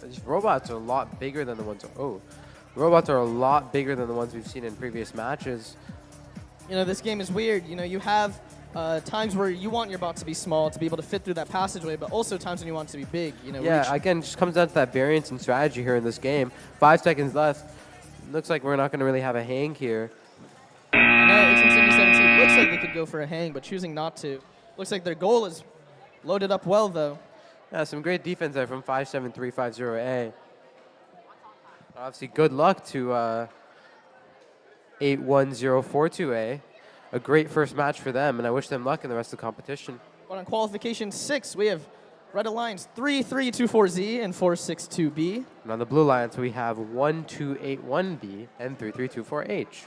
these robots are a lot bigger than the ones. Oh, robots are a lot bigger than the ones we've seen in previous matches. You know, this game is weird. You know, you have times where you want your bot to be small to be able to fit through that passageway, but also times when you want it to be big. You know, Yeah, again, it just comes down to that variance and strategy here in this game. 5 seconds left. Looks like we're not going to really have a hang here. I know 1877C looks like they could go for a hang, but choosing not to. Looks like their goal is loaded up well, though. Yeah, some great defense there from 57350A. Obviously, good luck to 81042A. A great first match for them, and I wish them luck in the rest of the competition. But on qualification 6, we have Red Alliance 3324Z and 462B. And on the blue lines, we have 1281B and 3324H.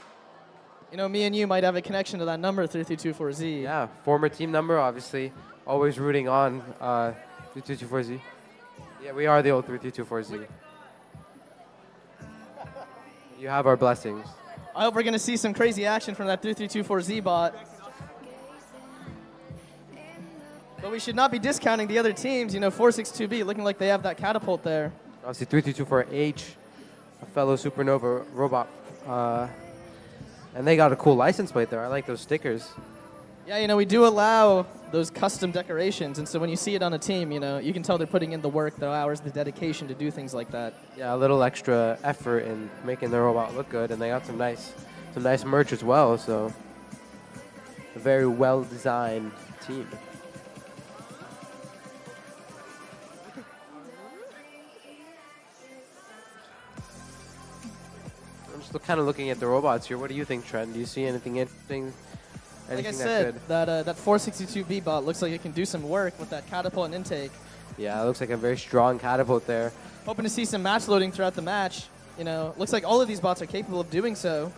You know, me and you might have a connection to that number, 3324Z. Yeah, former team number, obviously. Always rooting on 3324Z. Yeah, we are the old 3324Z. You have our blessings. I hope we're going to see some crazy action from that 3324Z bot. But we should not be discounting the other teams. You know, 462B looking like they have that catapult there. Obviously, 3324H, a fellow Supernova robot. And they got a cool license plate there. I like those stickers. Yeah, you know, we do allow those custom decorations. And so when you see it on a team, you know, you can tell they're putting in the work, the hours, the dedication to do things like that. Yeah, a little extra effort in making the robot look good. And they got some nice merch as well. So a very well-designed team. I'm just kind of looking at the robots here. What do you think, Trent? Do you see anything interesting? Like I Anything said, that that 462B bot looks like it can do some work with that catapult and intake. Yeah, it looks like a very strong catapult there. Hoping to see some match loading throughout the match. You know, looks like all of these bots are capable of doing so.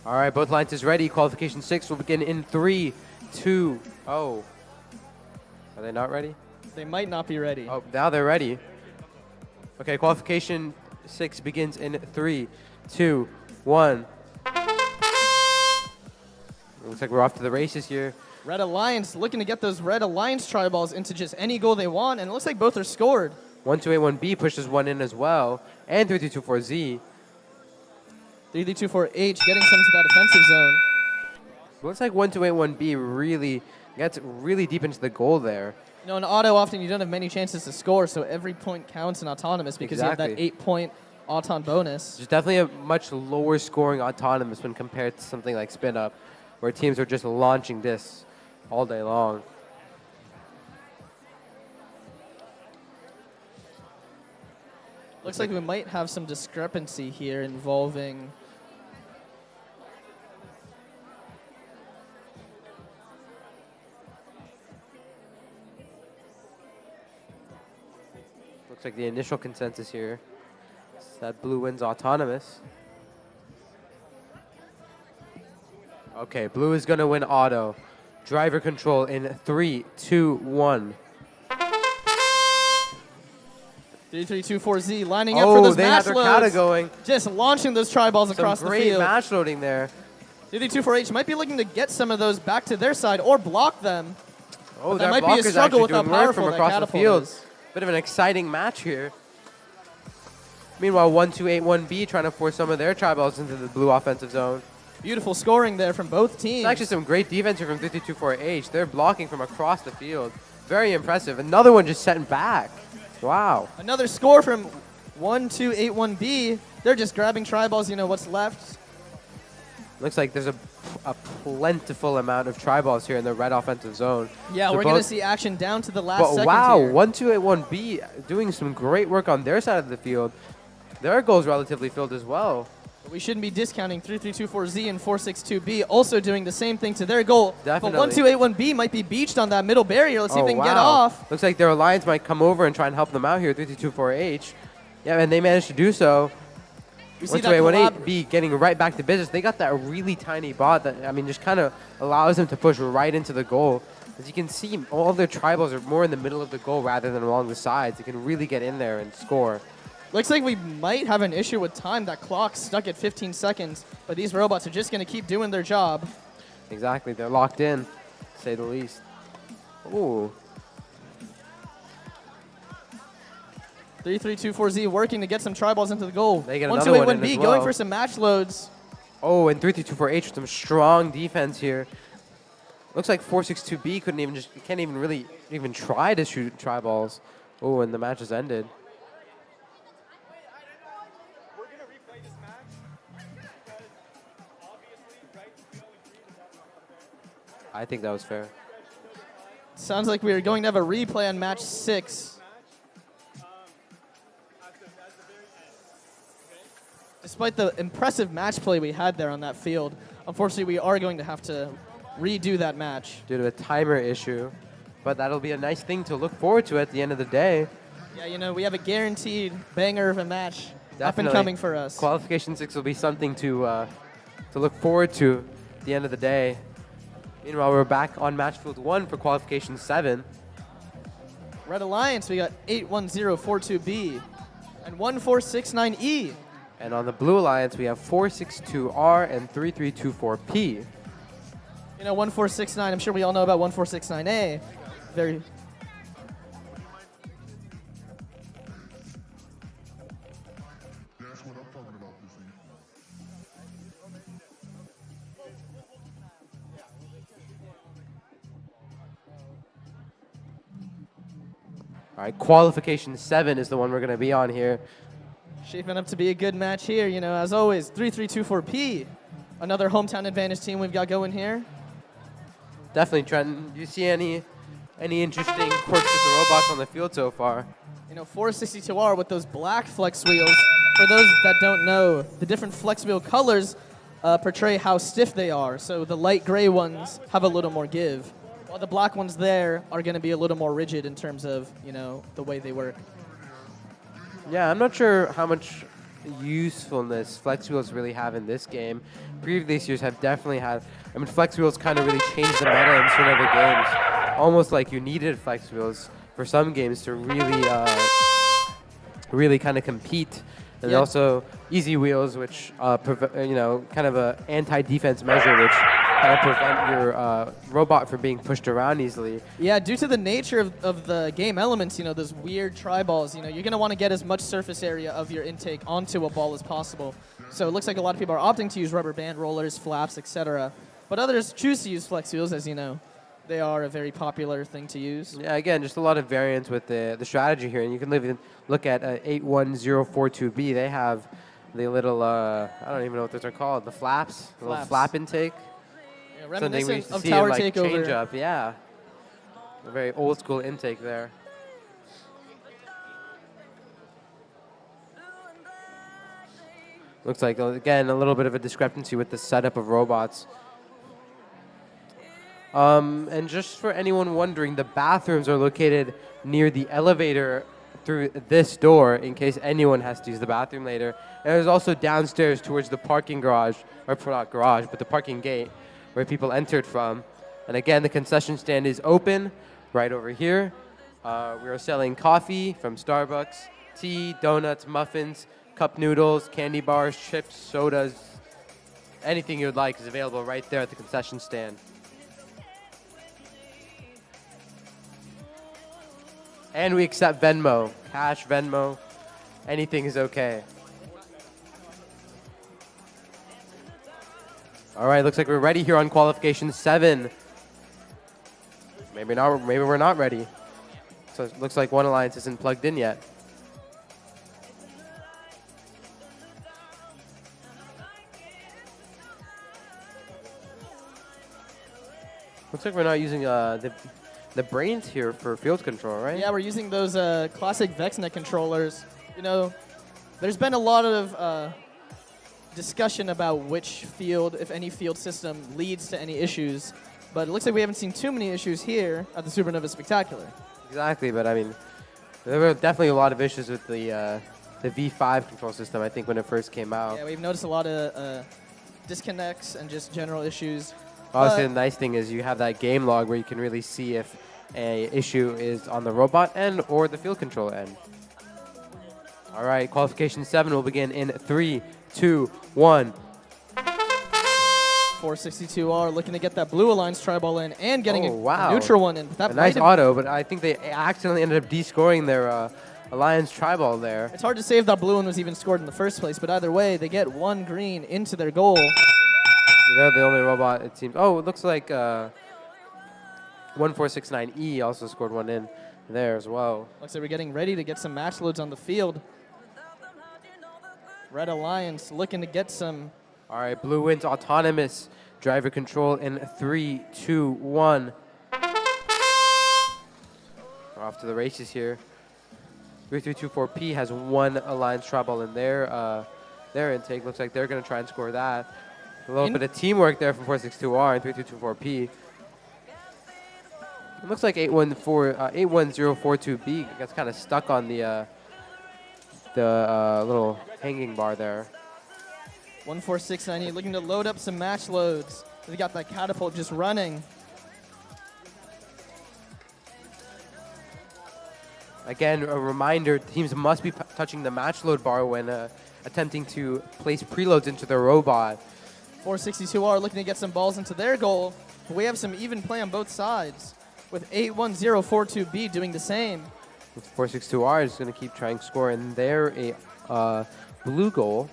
All right, both lines is ready. Qualification 6 will begin in 3, 2, oh. Are they not ready? They might not be ready. Oh, now they're ready. Okay, qualification 6 begins in 3, 2, 1. Looks like we're off to the races here. Red Alliance looking to get those Red Alliance tri-balls into just any goal they want, and it looks like both are scored. 1281B pushes one in as well, and 3224Z. 3324H getting some to that offensive zone. Looks like 1281B really gets really deep into the goal there. You know, in auto, often you don't have many chances to score, so every point counts in autonomous because you have that Exactly. 8-point auton bonus. There's definitely a much lower scoring autonomous when compared to something like Spin Up, where teams are just launching discs all day long. Looks like we might have some discrepancy here involving... Looks like the initial consensus here is that blue wins autonomous. Okay, blue is going to win auto. Driver control in 3, 2, 1. 3324Z lining up for those they match have their kata loads. going. Just launching those tri-balls across Some the great field. match loading there. 3324H might be looking to get some of those back to their side or block them. Oh, But that their might be a blockers struggle actually with how doing work powerful from that across the catapult field. is. Bit of an exciting match here. Meanwhile, 1281B trying to force some of their tri-balls into the blue offensive zone. Beautiful scoring there from both teams. It's actually some great defense here from 3324H. They're blocking from across the field. Very impressive. Another one just setting back. Wow. Another score from 1281B. They're just grabbing tri-balls, you know, what's left. Looks like there's a plentiful amount of tri-balls here in the red offensive zone. Yeah, So we're going to both- see action down to the last But second wow, here. 1281B doing some great work on their side of the field. Their goal's relatively filled as well. We shouldn't be discounting 3324Z and 462B also doing the same thing to their goal. Definitely. But 1281B might be beached on that middle barrier. Let's see if they can get wow. off. Looks like their alliance might come over and try and help them out here, 3324H. Yeah, and they managed to do so. We see that collab. 1281B getting right back to business. They got that really tiny bot that, I mean, just kind of allows them to push right into the goal. As you can see, all of their tribals are more in the middle of the goal rather than along the sides. They can really get in there and score. Looks like we might have an issue with time. That clock's stuck at 15 seconds, but these robots are just going to keep doing their job. Exactly, they're locked in, to say the least. Ooh. 3324Z working to get some tri-balls into the goal. They get another one in 1281B as going well. for some match loads. Oh, and 3324H with some strong defense here. Looks like 462B can't even really even try to shoot tri-balls. Oh, and the match has ended. I think that was fair. Sounds like we are going to have a replay on match 6. Despite the impressive match play we had there on that field, unfortunately we are going to have to redo that match. Due to a timer issue. But that'll be a nice thing to look forward to at the end of the day. Yeah, you know, we have a guaranteed banger of a match up and Definitely. coming for us. Qualification 6 will be something to look forward to at the end of the day. Meanwhile, we're back on match field 1 for qualification 7. Red Alliance, we got 81042B and 1469E. And on the Blue Alliance, we have 462R and 3324P. You know, 1469, I'm sure we all know about 1469A. Very. All right, qualification 7 is the one we're going to be on here. Shaping up to be a good match here, you know, as always, 3324P. Another hometown advantage team we've got going here. Definitely, Trenton. Do you see any interesting quirks with the robots on the field so far? You know, 462R with those black flex wheels. For those that don't know, the different flex wheel colors portray how stiff they are. So the light gray ones have a little more give, while the black ones there are going to be a little more rigid in terms of, you know, the way they work. Yeah, I'm not sure how much usefulness flex wheels really have in this game. Previous years have definitely had, I mean, flex wheels kind of really changed the meta in certain other games. Almost like you needed flex wheels for some games to really kind of compete. And Yeah. also easy wheels, which, you know, kind of a anti-defense measure, which kind of prevent your robot from being pushed around easily. Yeah, due to the nature of the game elements, you know, those weird tri-balls, you know, you're going to want to get as much surface area of your intake onto a ball as possible. So it looks like a lot of people are opting to use rubber band rollers, flaps, etc. But others choose to use flex wheels, as you know. They are a very popular thing to use. Yeah, again, just a lot of variance with the strategy here. And you can even look at 81042B. They have the little, I don't even know what those are called, the flaps, the little Flaps. flap intake. Yeah, Something we reminiscent used to of see tower in, like, takeover. change up, yeah. A very old school intake there. Looks like, again, a little bit of a discrepancy with the setup of robots. And just for anyone wondering, the bathrooms are located near the elevator through this door in case anyone has to use the bathroom later. And there's also downstairs towards the parking garage, or not garage, but the parking gate where people entered from. And again, the concession stand is open right over here. We are selling coffee from Starbucks, tea, donuts, muffins, cup noodles, candy bars, chips, sodas. Anything you'd like is available right there at the concession stand. And we accept Venmo, cash, Venmo, anything is okay. All right, looks like we're ready here on qualification 7. Maybe not. Maybe we're not ready. So it looks like one alliance isn't plugged in yet. Looks like we're not using the brains here for field control, right? Yeah, we're using those classic VEX net controllers. You know, there's been a lot of discussion about which field, if any field system, leads to any issues. But it looks like we haven't seen too many issues here at the Supernova Spectacular. Exactly, but I mean, there were definitely a lot of issues with the V5 control system, I think, when it first came out. Yeah, we've noticed a lot of disconnects and just general issues. Obviously, the nice thing is you have that game log where you can really see if a issue is on the robot end or the field control end. All right, qualification 7 will begin in 3, 2, 1. 462R looking to get that blue Alliance tri-ball in and getting Oh, wow. a neutral one in. That A might nice have- auto, but I think they accidentally ended up descoring their Alliance tri-ball there. It's hard to say if that blue one was even scored in the first place, but either way, they get one green into their goal. They're the only robot, it seems. Oh, it looks like 1469E also scored one in there as well. Looks like we're getting ready to get some match loads on the field. Red Alliance looking to get some. All right, blue wins autonomous driver control in 3, 2, 1. We're off to the races here. 3324P has one Alliance tri-ball in their intake. Looks like they're going to try and score that. A little bit of teamwork there from 462R and 3224P. It looks like 81042B gets kind of stuck on the little hanging bar there. 14690 looking to load up some match loads. They got that catapult just running. Again, a reminder, teams must be touching the match load bar when attempting to place preloads into their robot. 462R looking to get some balls into their goal. We have some even play on both sides with 81042B doing the same. 462R is going to keep trying to score in their blue goal.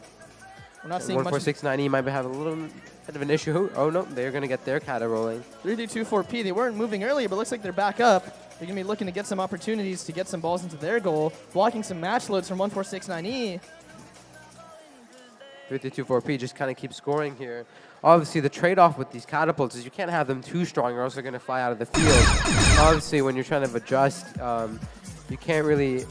We're not seeing much. 1469E might have a little bit of an issue. Oh, no, they're going to get their cata rolling. 3324P, they weren't moving earlier, but looks like they're back up. They're going to be looking to get some opportunities to get some balls into their goal, blocking some match loads from 1469E. 3324P just kind of keeps scoring here. Obviously, the trade-off with these catapults is you can't have them too strong or else they're going to fly out of the field. Obviously, when you're trying to adjust, you can't really...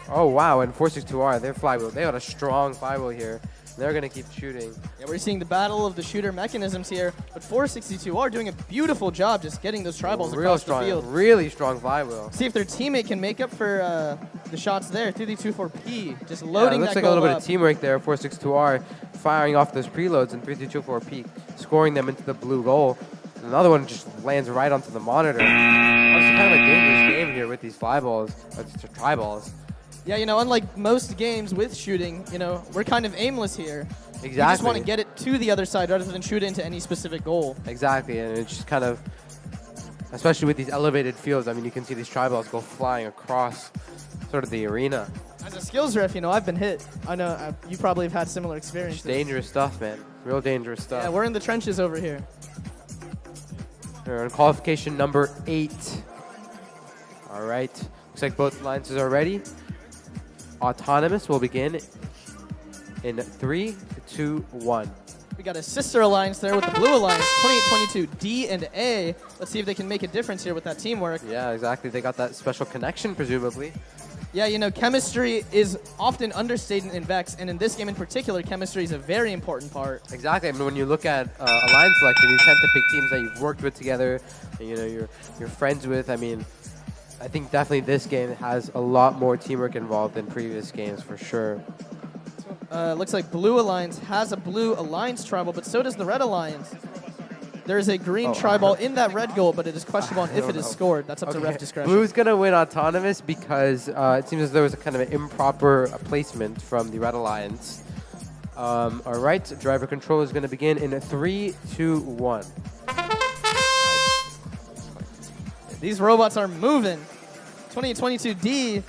Oh, wow, and 462R, their flywheel. They got a strong flywheel here. They're going to keep shooting. Yeah, we're seeing the battle of the shooter mechanisms here, but 462R doing a beautiful job just getting those tri-balls across the field. Really strong flywheel. See if their teammate can make up for the shots there. 3324P just loading looks that like a little goal bit up. of teamwork there. 462R firing off those preloads and 3324P scoring them into the blue goal. Another one just lands right onto the monitor. It's kind of a dangerous game here with these flyballs, tri-balls. Yeah, you know, unlike most games with shooting, you know, we're kind of aimless here. Exactly. You just want to get it to the other side rather than shoot it into any specific goal. Exactly, and it's just kind of, especially with these elevated fields, I mean, you can see these tri-balls go flying across sort of the arena. As a skills ref, you know, I've been hit. I know you probably have had similar It's experiences. dangerous stuff, man. Real dangerous stuff. Yeah, we're in the trenches over here. We're on qualification number 8. All right. Looks like both alliances are ready. Autonomous will begin in 3, 2, 1. We got a sister alliance there with the blue alliance, 2822 D and A. Let's see if they can make a difference here with that teamwork. Yeah, exactly. They got that special connection, presumably. Yeah, you know, chemistry is often understated in VEX, and in this game in particular, chemistry is a very important part. Exactly. I mean, when you look at alliance selection, you tend to pick teams that you've worked with together, and, you know, you're friends with. I mean, I think definitely this game has a lot more teamwork involved than previous games, for sure. Looks like Blue Alliance has a Blue Alliance tri-ball, but so does the Red Alliance. There is a green tri-ball in that red goal, but it is questionable on if it is scored. That's up to ref discretion. Blue's going to win autonomous because it seems as though there was a kind of an improper placement from the Red Alliance. All right, driver control is going to begin in 3, 2, 1. These robots are moving. 2022D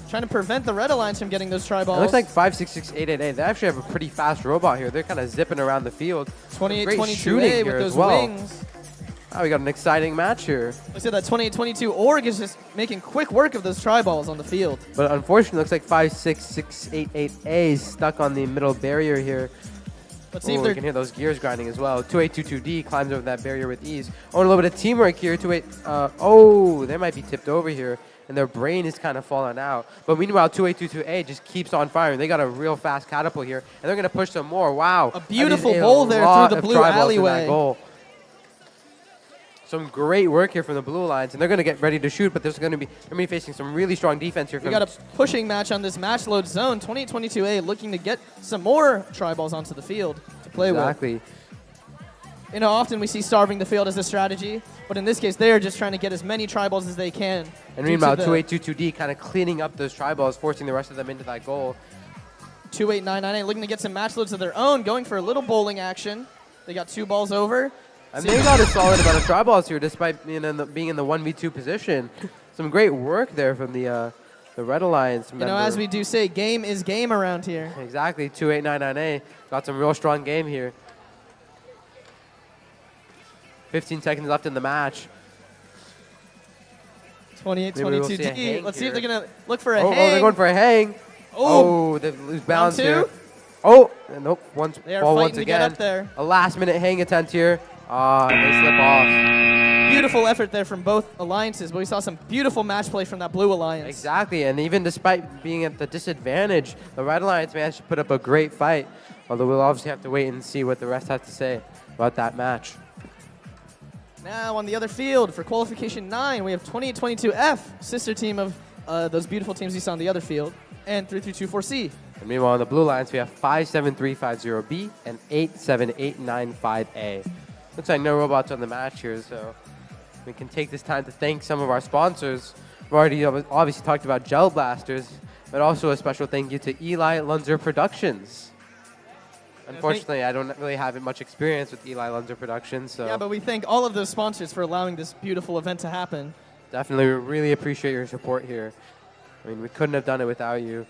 trying to prevent the Red Alliance from getting those tri-balls. It looks like 566888. They actually have a pretty fast robot here. They're kind of zipping around the field. 2822A with those wings. Oh, we got an exciting match here. Looks like that 2822 Org is just making quick work of those tri-balls on the field. But unfortunately, it looks like 56688A is stuck on the middle barrier here. Let's see if they're... You can hear those gears grinding as well. 2822D climbs over that barrier with ease. Oh, and a little bit of teamwork here. Oh, they might be tipped over here. and their brain is kind of falling out. But meanwhile, 2822A just keeps on firing. They got a real fast catapult here, and they're going to push some more. Wow. A beautiful That is bowl there lot through the of blue tri balls in alleyway. that goal. Some great work here from the Blue Alliance, and they're going to get ready to shoot, but there's going to be facing some really strong defense here. We got a pushing match on this match load zone. 2822A looking to get some more tri-balls onto the field to play with. Exactly. You know, often we see starving the field as a strategy, but in this case, they are just trying to get as many tri-balls as they can. And meanwhile, 2822D kind of cleaning up those tri-balls, forcing the rest of them into that goal. 28998 looking to get some match loads of their own, going for a little bowling action. They got 2 balls over. And they got a solid amount of tri-balls here, despite being in the 1v2 position. Some great work there from the Red Alliance member. You know, as we do say, game is game around here. Exactly, 2899A got some real strong game here. 15 seconds left in the match. 2822D. Let's see if they're going to look for a hang. hang. Oh, they're going for a hang. Oh, they lose balance two. here. Oh, nope, They are ball fighting once to get again. up there. A last-minute hang attempt here. And they slip off. Beautiful effort there from both alliances, but we saw some beautiful match play from that blue alliance. Exactly, and even despite being at the disadvantage, the Red Alliance managed to put up a great fight, although we'll obviously have to wait and see what the rest have to say about that match. Now on the other field for qualification 9, we have 2822F, sister team of those beautiful teams you saw on the other field, and 3324C. And meanwhile, on the Blue Alliance, we have 57350B and 87895A. Looks like no robots on the match here, so we can take this time to thank some of our sponsors. We've already obviously talked about Gel Blasters, but also a special thank you to Eli Lunzer Productions. Unfortunately, I don't really have much experience with Eli Lunzer Productions, so Yeah, but we thank all of those sponsors for allowing this beautiful event to happen. definitely we really appreciate your support here. I mean, we couldn't have done it without you.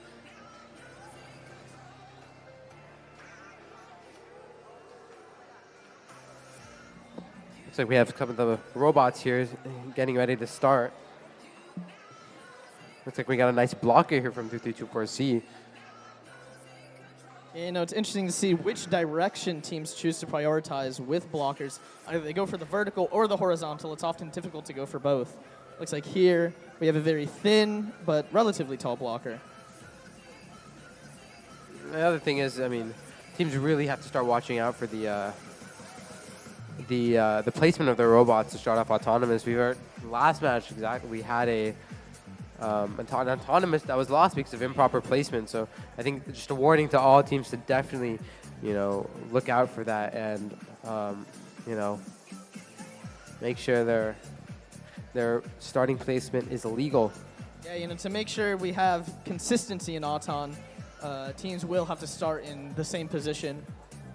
Looks like we have a couple of the robots here getting ready to start. Looks like we got a nice blocker here from 2324C. You know, it's interesting to see which direction teams choose to prioritize with blockers. Either they go for the vertical or the horizontal. It's often difficult to go for both. Looks like here we have a very thin but relatively tall blocker. The other thing is, I mean, teams really have to start watching out for the placement of their robots to start off autonomous. We heard last match exactly we had an autonomous that was lost because of improper placement. So I think just a warning to all teams to definitely, look out for that and make sure their starting placement is illegal. Yeah, to make sure we have consistency in Auton, teams will have to start in the same position.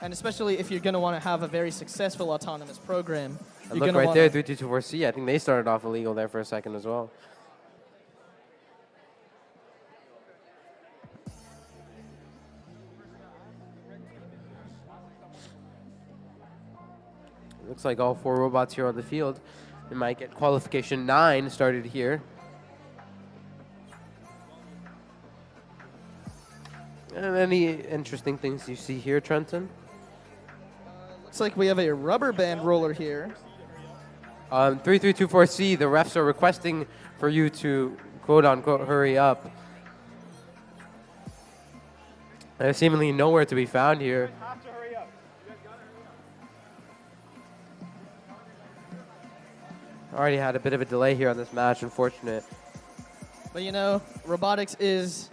And especially if you're going to want to have a very successful autonomous program. And look right there, 3224C. I think they started off illegal there for a second as well. Looks like all 4 robots here on the field. We might get qualification 9 started here. And any interesting things you see here, Trenton? Looks like we have a rubber band roller here. 3324C, the refs are requesting for you to quote-unquote hurry up. There's seemingly nowhere to be found here. Already had a bit of a delay here on this match, unfortunate. But Robotics is,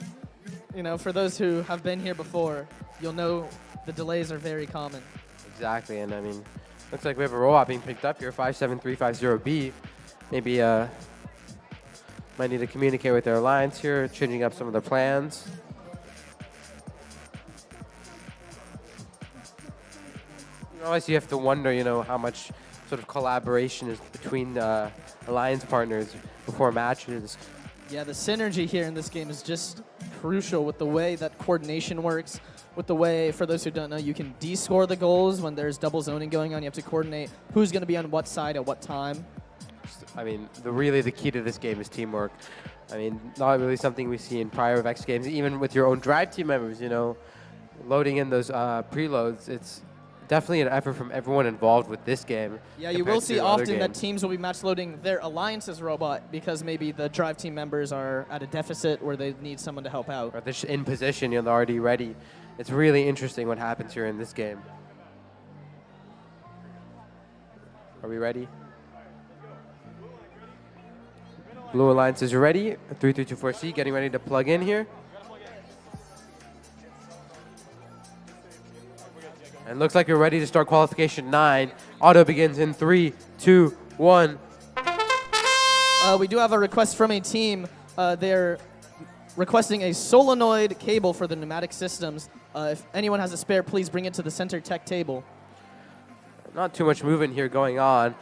for those who have been here before, you'll know the delays are very common. Exactly, and I mean, looks like we have a robot being picked up here, 57350B. Maybe might need to communicate with their alliance here, changing up some of their plans. Always you have to wonder, how much sort of collaboration is between alliance partners before matches. Yeah, the synergy here in this game is just crucial with the way that coordination works, with the way, for those who don't know, you can de-score the goals when there's double zoning going on. You have to coordinate who's going to be on what side at what time. I mean, really the key to this game is teamwork. I mean, not really something we see in prior VEX games, even with your own drive team members, loading in those preloads. It's definitely an effort from everyone involved with this game. Yeah, you compared will to see other often that games. teams will be match loading their alliance's robot because maybe the drive team members are at a deficit or they need someone to help out. Or they're in position, they're already ready. It's really interesting what happens here in this game. Are we ready? Blue Alliance is ready. 3324C getting ready to plug in here. And looks like you're ready to start qualification 9. Auto begins in 3, 2, 1. We do have a request from a team. They're requesting a solenoid cable for the pneumatic systems. If anyone has a spare, please bring it to the center tech table. Not too much movement here going on.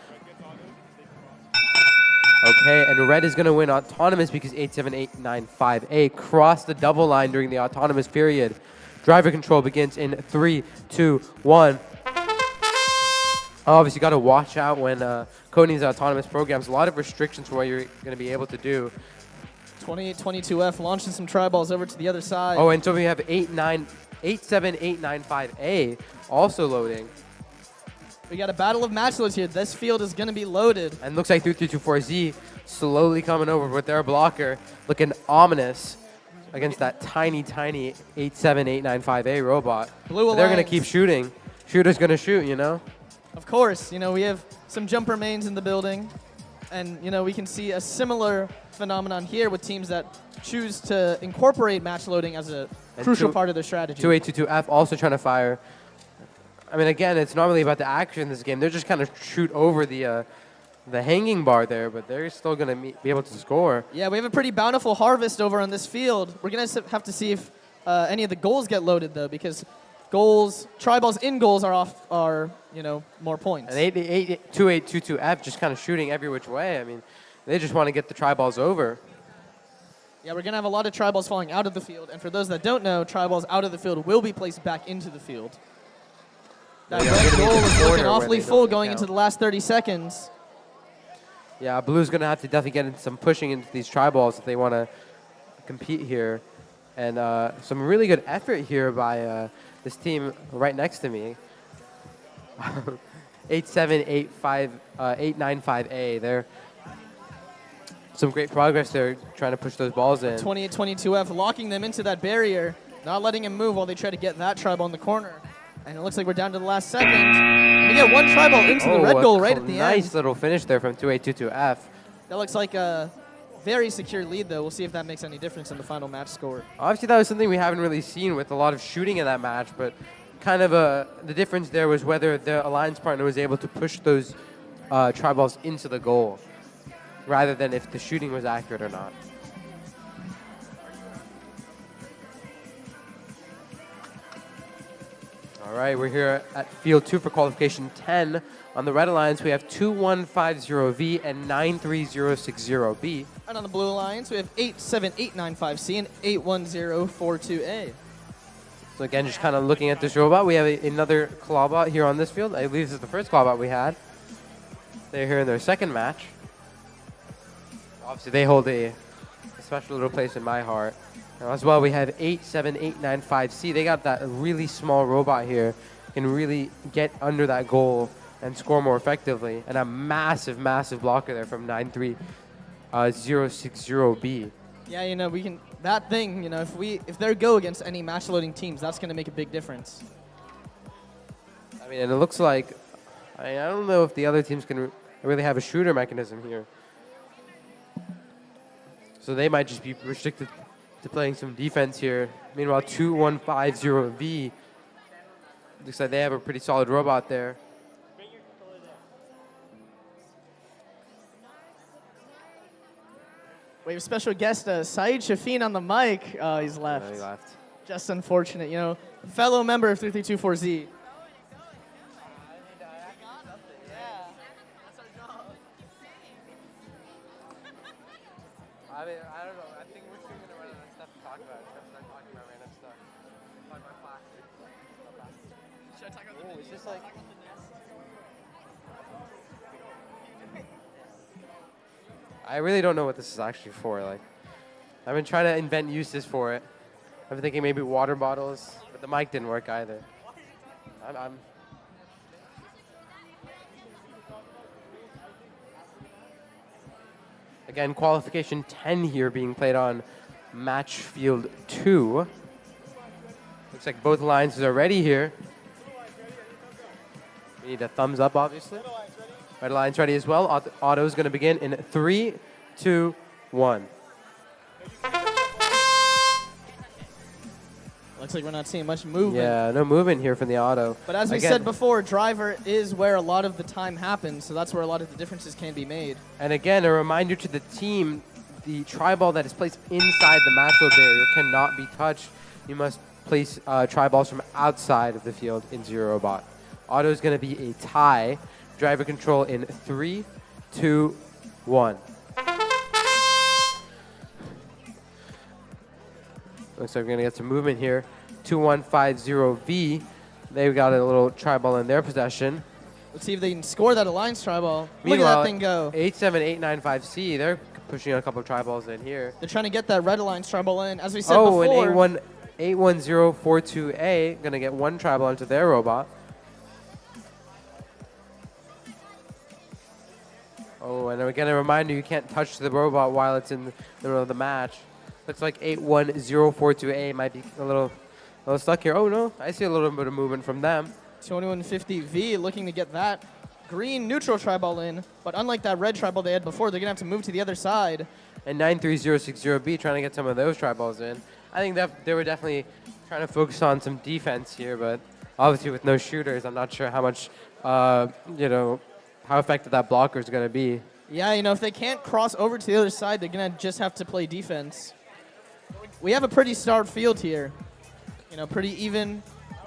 Okay, and red is going to win autonomous because 87895A crossed the double line during the autonomous period. Driver control begins in 3, 2, 1. Obviously, got to watch out when coding these autonomous programs. A lot of restrictions for what you're going to be able to do. 2822F launching some tri-balls over to the other side. Oh, and so we have 87895A also loading. We got a battle of match loads here. This field is going to be loaded. And looks like 3324Z slowly coming over with their blocker, looking ominous against that tiny, tiny 87895A robot. Blue They're going to Alliance. keep shooting. Shooter's going to shoot, you know? Of course, we have some jumper mains in the building. And, we can see a similar phenomenon here with teams that choose to incorporate match loading as a crucial part of their strategy. 2822F also trying to fire. I mean, again, it's not really about the action in this game. They're just kind of shoot over the hanging bar there, but they're still going to be able to score. Yeah, we have a pretty bountiful harvest over on this field. We're going to have to see if any of the goals get loaded, though, because tri-balls in goals are more points. And 2822F just kind of shooting every which way. I mean, they just want to get the tri-balls over. Yeah, we're going to have a lot of tri-balls falling out of the field. And for those that don't know, tri-balls out of the field will be placed back into the field. That Yeah, red we're gonna goal need the is corner looking where awfully they full don't going count. into the last 30 seconds. Yeah, Blue's going to have to definitely get into some pushing into these tri-balls if they want to compete here. And some really good effort here by this team right next to me. 87895A. They're some great progress there trying to push those balls in. 2822F locking them into that barrier, not letting him move while they try to get that tri-ball in the corner. And it looks like we're down to the last second. And we get one tri-ball into the red goal right at the Nice end. little finish there from 2822F. That looks like a very secure lead, though. We'll see if that makes any difference in the final match score. Obviously, that was something we haven't really seen with a lot of shooting in that match, but kind of the difference there was whether the alliance partner was able to push those tri-balls into the goal, rather than if the shooting was accurate or not. All right, we're here at Field 2 for qualification 10. On the Red Alliance, we have 2150V and 93060B. And on the Blue Alliance, we have 87895C and 81042A. So again, just kind of looking at this robot, we have another Clawbot here on this field. I believe this is the first Clawbot we had. They're here in their second match. Obviously, they hold a special little place in my heart. Now, as well, we have 87895C. They got that really small robot here, can really get under that goal and score more effectively. And a massive, massive blocker there from 93060B. Yeah, we can. That thing, if they go against any match loading teams, that's going to make a big difference. I mean, and it looks like, I don't know if the other teams can really have a shooter mechanism here. So they might just be restricted to playing some defense here. Meanwhile, 2150V, looks like they have a pretty solid robot there. We have special guest Saeed Shafin on the mic. Oh, he's left. No, he left. Just unfortunate, fellow member of 3324Z. I mean, I don't know. I think we're soon going to run out of stuff to talk about. Start talking about random stuff. Talk about plastics. Should I talk about the it's just like... I really don't know what this is actually for. Like, I've been trying to invent uses for it. I've been thinking maybe water bottles, but the mic didn't work either. Again, qualification 10 here being played on match field 2. Looks like both lines are ready here. We need a thumbs up, obviously. Red line's ready as well. Auto's going to begin in 3, 2, 1. Looks like we're not seeing much movement. Yeah, no movement here from the auto. But as we Again, said before, driver is where a lot of the time happens, so that's where a lot of the differences can be made. And again, a reminder to the team, the tri-ball that is placed inside the match load barrier cannot be touched. You must place tri-balls from outside of the field in Zero Robot. Auto is going to be a tie. Driver control in 3, 2, 1. Looks like we're going to get some movement here. 2150V. They've got a little tri-ball in their possession. Let's see if they can score that Alliance tri-ball. Look at Meanwhile, that thing go. 87895C, they're pushing a couple of tri-balls in here. They're trying to get that red Alliance tri-ball in. As we said Oh, before. and 81042A going to get one tri-ball into their robot. Oh, and again, a reminder, you can't touch the robot while it's in the middle of the match. Looks like 81042A might be a little stuck here. Oh, no, I see a little bit of movement from them. 2150V looking to get that green neutral tri-ball in, but unlike that red tri-ball they had before, they're going to have to move to the other side. And 93060B trying to get some of those tri-balls in. I think that they were definitely trying to focus on some defense here, but obviously with no shooters, I'm not sure how much, how effective that blocker is going to be. Yeah, if they can't cross over to the other side, they're going to just have to play defense. We have a pretty starved field here. Pretty even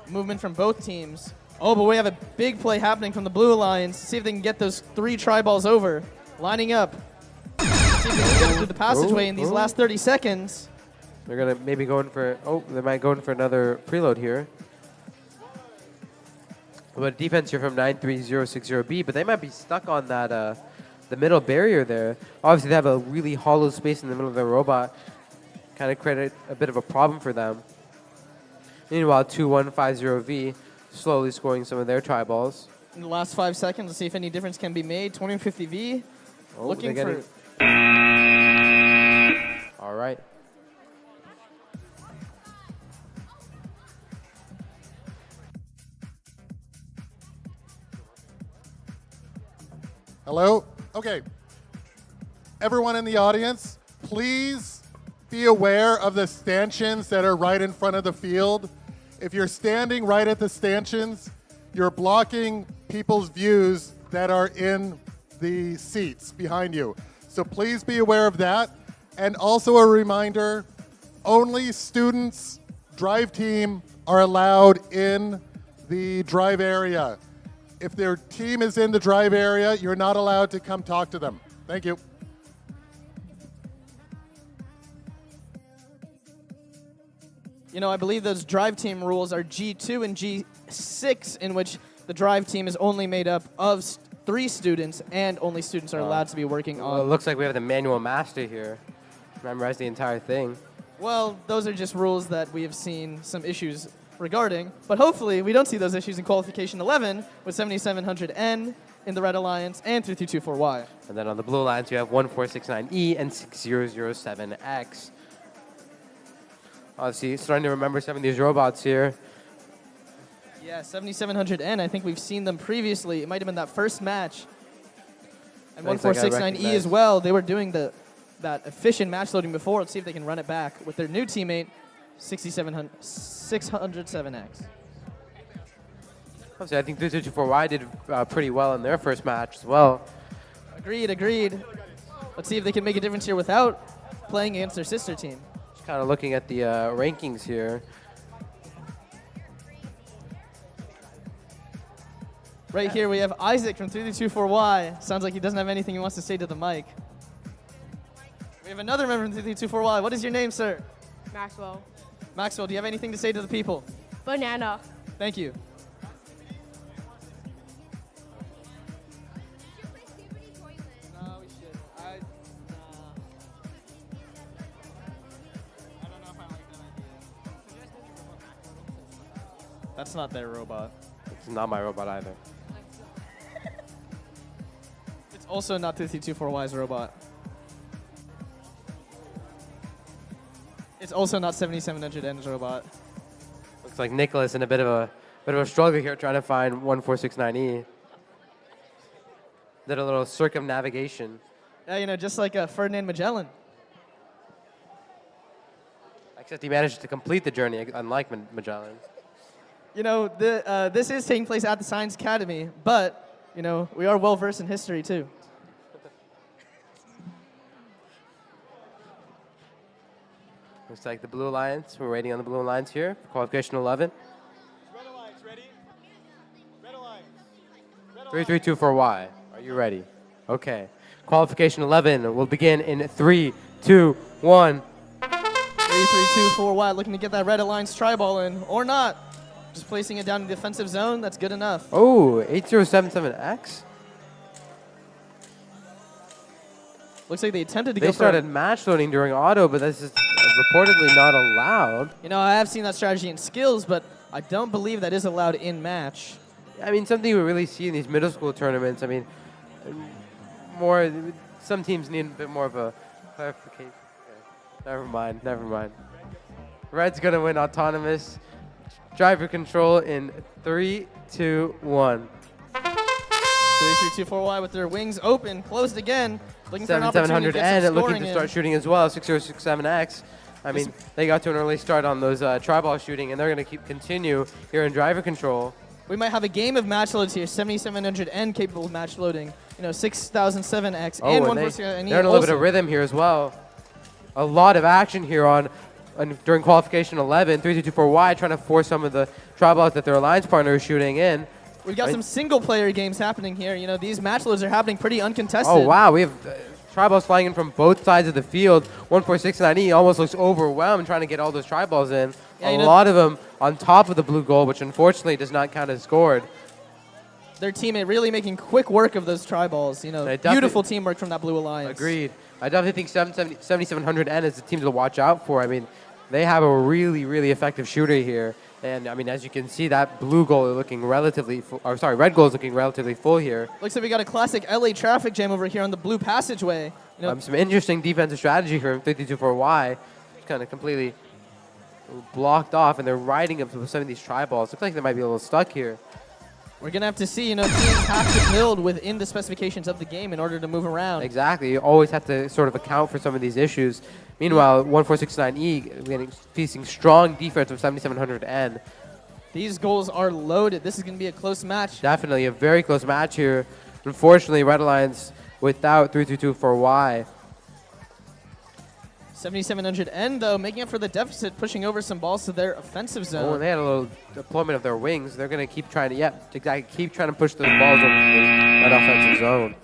movement from both teams. Oh, but we have a big play happening from the Blue Alliance. See if they can get those 3 tri-balls over. Lining up. See if they can get through the passageway in these last 30 seconds. They're going to maybe go in for, they might go in for another preload here. But defense here from 93060B, but they might be stuck on that, the middle barrier there. Obviously, they have a really hollow space in the middle of their robot. Kind of create a bit of a problem for them. Meanwhile, 2150V slowly scoring some of their tri-balls. In the last 5 seconds, let's see if any difference can be made. 2050V looking for... All right. Hello? Okay. Everyone in the audience, please be aware of the stanchions that are right in front of the field. If you're standing right at the stanchions, you're blocking people's views that are in the seats behind you. So please be aware of that. And also a reminder, only students, drive team, are allowed in the drive area. If their team is in the drive area, you're not allowed to come talk to them. Thank you. I believe those drive team rules are G2 and G6, in which the drive team is only made up of 3 students, and only students are allowed to be working on. Well, it looks like we have the manual master here. Memorize the entire thing. Well, those are just rules that we have seen some issues regarding, but hopefully we don't see those issues in qualification 11 with 7700N in the Red Alliance and 3324Y. And then on the Blue Alliance, you have 1469E and 6007X. Obviously, starting to remember some of these robots here. Yeah, 7700N, I think we've seen them previously. It might have been that first match. And Looks like I 1469E recognize. as well. They were doing that efficient match loading before. Let's see if they can run it back with their new teammate, 607X. Obviously, I think 3324Y did pretty well in their first match as well. Agreed. Let's see if they can make a difference here without playing against their sister team. Just kind of looking at the rankings here. Right here we have Isaac from 3324Y. Sounds like he doesn't have anything he wants to say to the mic. We have another member from 3324Y. What is your name, sir? Maxwell. Maxwell, do you have anything to say to the people? Banana. Thank you. No, we should. I don't know if I like that idea. That's not their robot. It's not my robot either. It's also not 3324Y's robot. It's also not 7700N's robot. Looks like Nicholas in a bit of a struggle here trying to find 1469E. Did a little circumnavigation. Yeah, just like Ferdinand Magellan. Except he managed to complete the journey, unlike Magellan. This is taking place at the Science Academy, but, we are well versed in history too. Looks like the Blue Alliance. We're waiting on the Blue Alliance here for qualification 11. Red Alliance, ready? Red Alliance. 3324Y. Are you ready? Okay. Qualification 11 will begin in 3, 2, 1. 3-3-2-4 wide, looking to get that Red Alliance tri-ball in, or not. Just placing it down in the defensive zone, that's good enough. Oh, 8077X? Looks like they attempted to They go started match loading during auto, but this is reportedly not allowed. I have seen that strategy in skills, but I don't believe that is allowed in match. I mean, something we really see in these middle school tournaments. I mean, some teams need a bit more of a clarification. Okay. Never mind. Red's going to win autonomous driver control in 3, 2, 1. 3-3-2-4-Y with their wings open, closed again. Looking for an opportunity to 7700 get and some looking scoring to in. start shooting as well. 6067X. I mean, they got to an early start on those tri-ball shooting, and they're going to continue here in driver control. We might have a game of match loads here. 7700N capable of match loading. 6007X and 146. They're in a little bit of rhythm here as well. A lot of action here during qualification 11. 3-2-2-4Y trying to force some of the tri-balls that their alliance partner is shooting in. We've got some single-player games happening here. These match loads are happening pretty uncontested. Oh, wow. We have tri-balls flying in from both sides of the field. 1469E almost looks overwhelmed trying to get all those tri-balls in. Yeah, a lot of them on top of the blue goal, which unfortunately does not count as scored. Their teammate really making quick work of those tri-balls. Beautiful teamwork from that Blue Alliance. Agreed. I definitely think 7700N is the team to watch out for. I mean, they have a really, really effective shooter here. And, I mean, as you can see, that blue goal is looking relatively full. Or, sorry, red goal is looking relatively full here. Looks like we got a classic LA traffic jam over here on the blue passageway. Some interesting defensive strategy here in 3-2-4-Y. Just kind of completely blocked off, and they're riding up with some of these tri-balls. Looks like they might be a little stuck here. We're going to have to see, teams have to build within the specifications of the game in order to move around. Exactly. You always have to sort of account for some of these issues. Meanwhile, 1469E facing strong defense from 7700N. These goals are loaded. This is going to be a close match. Definitely a very close match here. Unfortunately, Red Alliance without 3-2-2-4-Y. 7700N, though, making up for the deficit, pushing over some balls to their offensive zone. Oh, and they had a little deployment of their wings. They're going to keep trying to, keep trying to push those balls over the red offensive zone.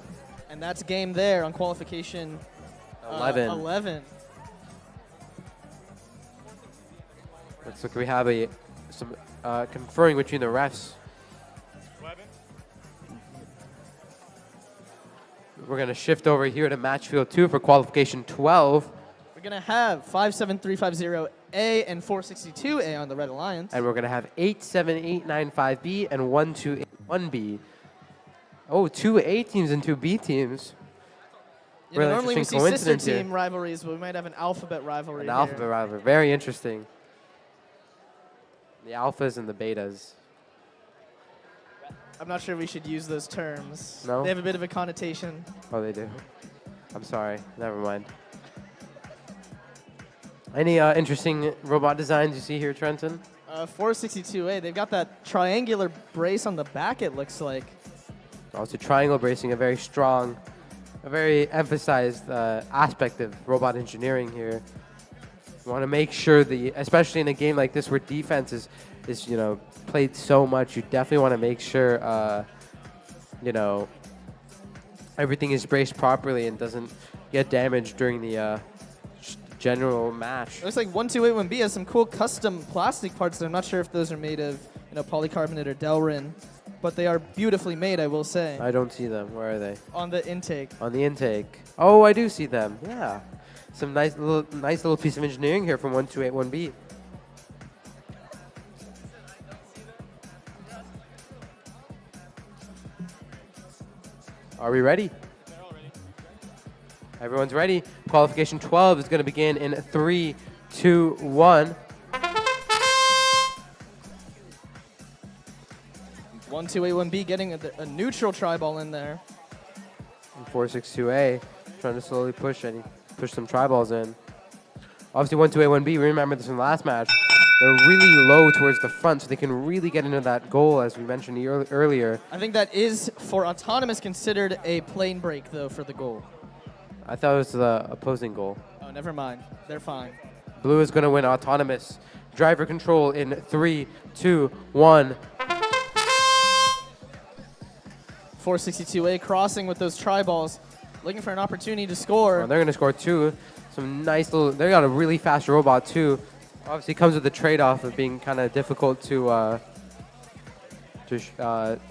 And that's game there on qualification 11. Looks like we have some conferring between the refs. 11. We're going to shift over here to match field 2 for qualification 12. We're going to have 57350A and 462A on the Red Alliance. And we're going to have 87895B and 1281B. Oh, 2 A teams and 2 B teams. Really Normally we interesting see sister coincidence here. team rivalries, but we might have an alphabet rivalry An here. alphabet rivalry. Very interesting. The alphas and the betas. I'm not sure we should use those terms. No? They have a bit of a connotation. Oh, they do. I'm sorry. Never mind. Any interesting robot designs you see here, Trenton? 462A, they've got that triangular brace on the back, it looks like. Also, triangle bracing, a very strong, a very emphasized aspect of robot engineering here. You want to make sure especially in a game like this where defense is played so much, you definitely want to make sure, everything is braced properly and doesn't get damaged during the general match. It looks like 1281B has some cool custom plastic parts. I'm not sure if those are made of polycarbonate or Delrin, but they are beautifully made, I will say. I don't see them. Where are they? On the intake. On the intake. Oh, I do see them. Yeah. Some nice little piece of engineering here from 1281B. Are we ready? Everyone's ready. Qualification 12 is going to begin in 3, 2, 1. 1281B getting a neutral tri-ball in there. And 462A trying to slowly push some tri-balls in. Obviously 1281B, we remember this from the last match. They're really low towards the front, so they can really get into that goal, as we mentioned earlier. I think that is, for Autonomous, considered a plane break, though, for the goal. I thought it was the opposing goal. Oh, never mind. They're fine. Blue is going to win Autonomous. Driver control in 3, 2, 1. 462A crossing with those tri-balls, looking for an opportunity to score. They're going to score 2. Some nice little. They got a really fast robot too. Obviously, comes with the trade-off of being kind of difficult to kind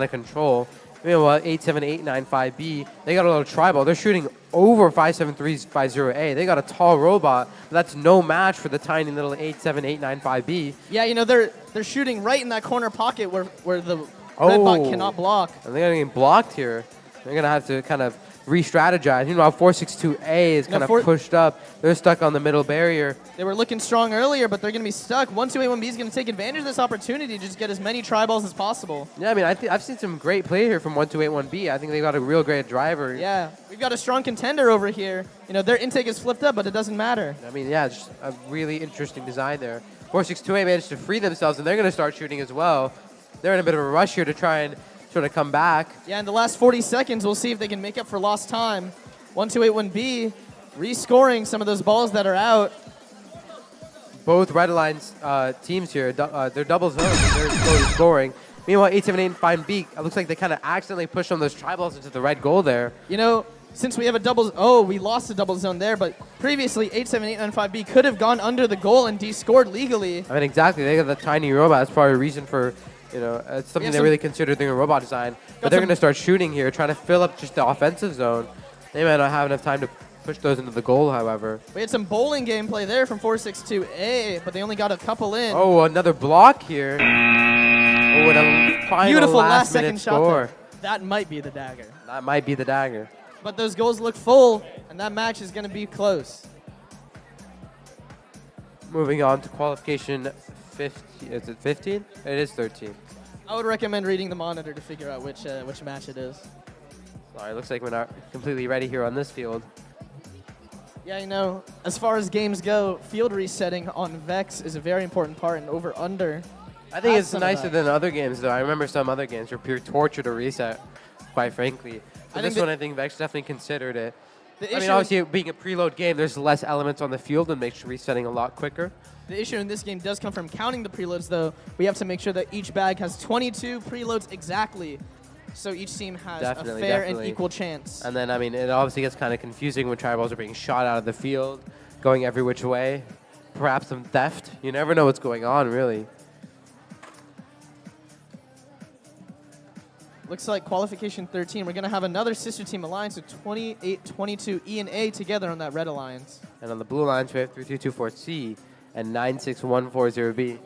of control. Meanwhile, 87895B, they got a little tri-ball. They're shooting over 57350A. They got a tall robot, but that's no match for the tiny little 87895B. Yeah, you know, they're shooting right in that corner pocket where the red bot cannot block. And they're getting blocked here. They're going to have to kind of re-strategize. You know, 462A is kind of pushed up. They're stuck on the middle barrier. They were looking strong earlier, but they're going to be stuck. 1281B is going to take advantage of this opportunity to just get as many tri-balls as possible. Yeah, I mean, I've seen some great play here from 1281B. I think they got a real great driver. Yeah, we've got a strong contender over here. You know, their intake is flipped up, but it doesn't matter. I mean, yeah, just a really interesting design there. 462A managed to free themselves, and they're going to start shooting as well. They're in a bit of a rush here to try and sort of come back. Yeah, in the last 40 seconds, we'll see if they can make up for lost time. 1281B rescoring some of those balls that are out. Both Red Alliance teams here, they're double zones, and they're slowly scoring. Meanwhile, 878 it looks like they kind of accidentally pushed some of those tri-balls into the red goal there. You know, since we have a double, we lost the double zone there, but previously 87895B could have gone under the goal and de-scored legally. I mean, exactly. They got the tiny robot. That's probably a reason for, you know, it's something they really considered doing a robot design. But they're going to start shooting here, trying to fill up just the offensive zone. They might not have enough time to push those into the goal, however. We had some bowling gameplay there from 462A, but they only got a couple in. Oh, another block here. Oh, and a final Beautiful last second minute shot score. there. That might be the dagger. That might be the dagger. But those goals look full, and that match is going to be close. Moving on to qualification 15. Is it 15? It is 13. I would recommend reading the monitor to figure out which match it is. Sorry, looks like we're not completely ready here on this field. Yeah, you know, as far as games go, field resetting on VEX is a very important part, and over-under. I think it's nicer than other games, though. I remember some other games were pure torture to reset, quite frankly. But this one, I think VEX definitely considered it. I mean, obviously, being a preload game, there's less elements on the field and makes resetting a lot quicker. The issue in this game does come from counting the preloads, though. We have to make sure that each bag has 22 preloads exactly, so each team has a fair and equal chance. And then, I mean, it obviously gets kind of confusing when tri-balls are being shot out of the field, going every which way. Perhaps some theft. You never know what's going on, really. Looks like qualification 13. We're going to have another sister team alliance with 28, 22, E and A together on that red alliance. And on the blue alliance, we have 3224C and 96140B.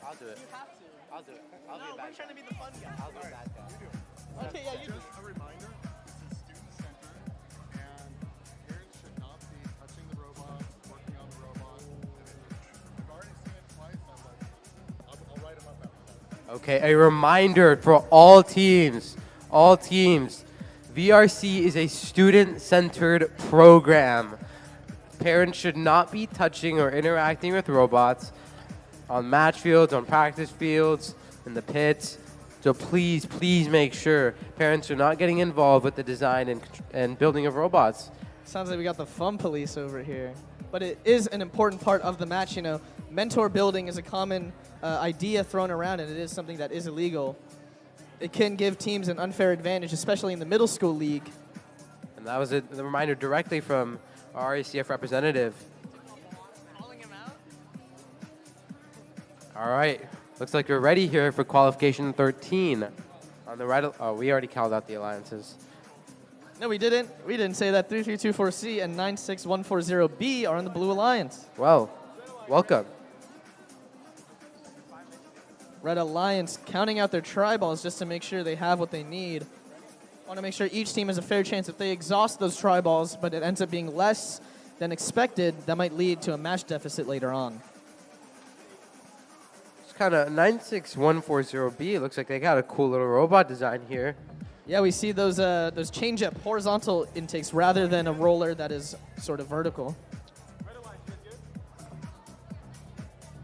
I'll do it. I'll do it. I'll be a bad guy. trying to be the fun guy. I'll be a bad guy. Okay, yeah, you do. Just a reminder, this is student-centered, and parents should not be touching the robot, working on the robot. I've already seen it twice. I'll write them up after that. Okay, a reminder for all teams. All teams. VRC is a student-centered program. Parents should not be touching or interacting with robots on match fields, on practice fields, in the pits. So please, please make sure parents are not getting involved with the design and building of robots. Sounds like we got the fun police over here. But it is an important part of the match, you know. Mentor building is a common idea thrown around, and it is something that is illegal. It can give teams an unfair advantage, especially in the middle school league. And that was the reminder directly from our RACF representative. All right, looks like we're ready here for qualification 13. On the right, we already called out the alliances. No, we didn't. We didn't say that. 3324C and 96140B are on the blue alliance. Well, welcome. Red Alliance counting out their tri-balls just to make sure they have what they need. Want to make sure each team has a fair chance. If they exhaust those tri-balls, but it ends up being less than expected, that might lead to a match deficit later on. It's kind of 96140B. It looks like they got a cool little robot design here. Yeah, we see those change-up horizontal intakes rather than a roller that is sort of vertical.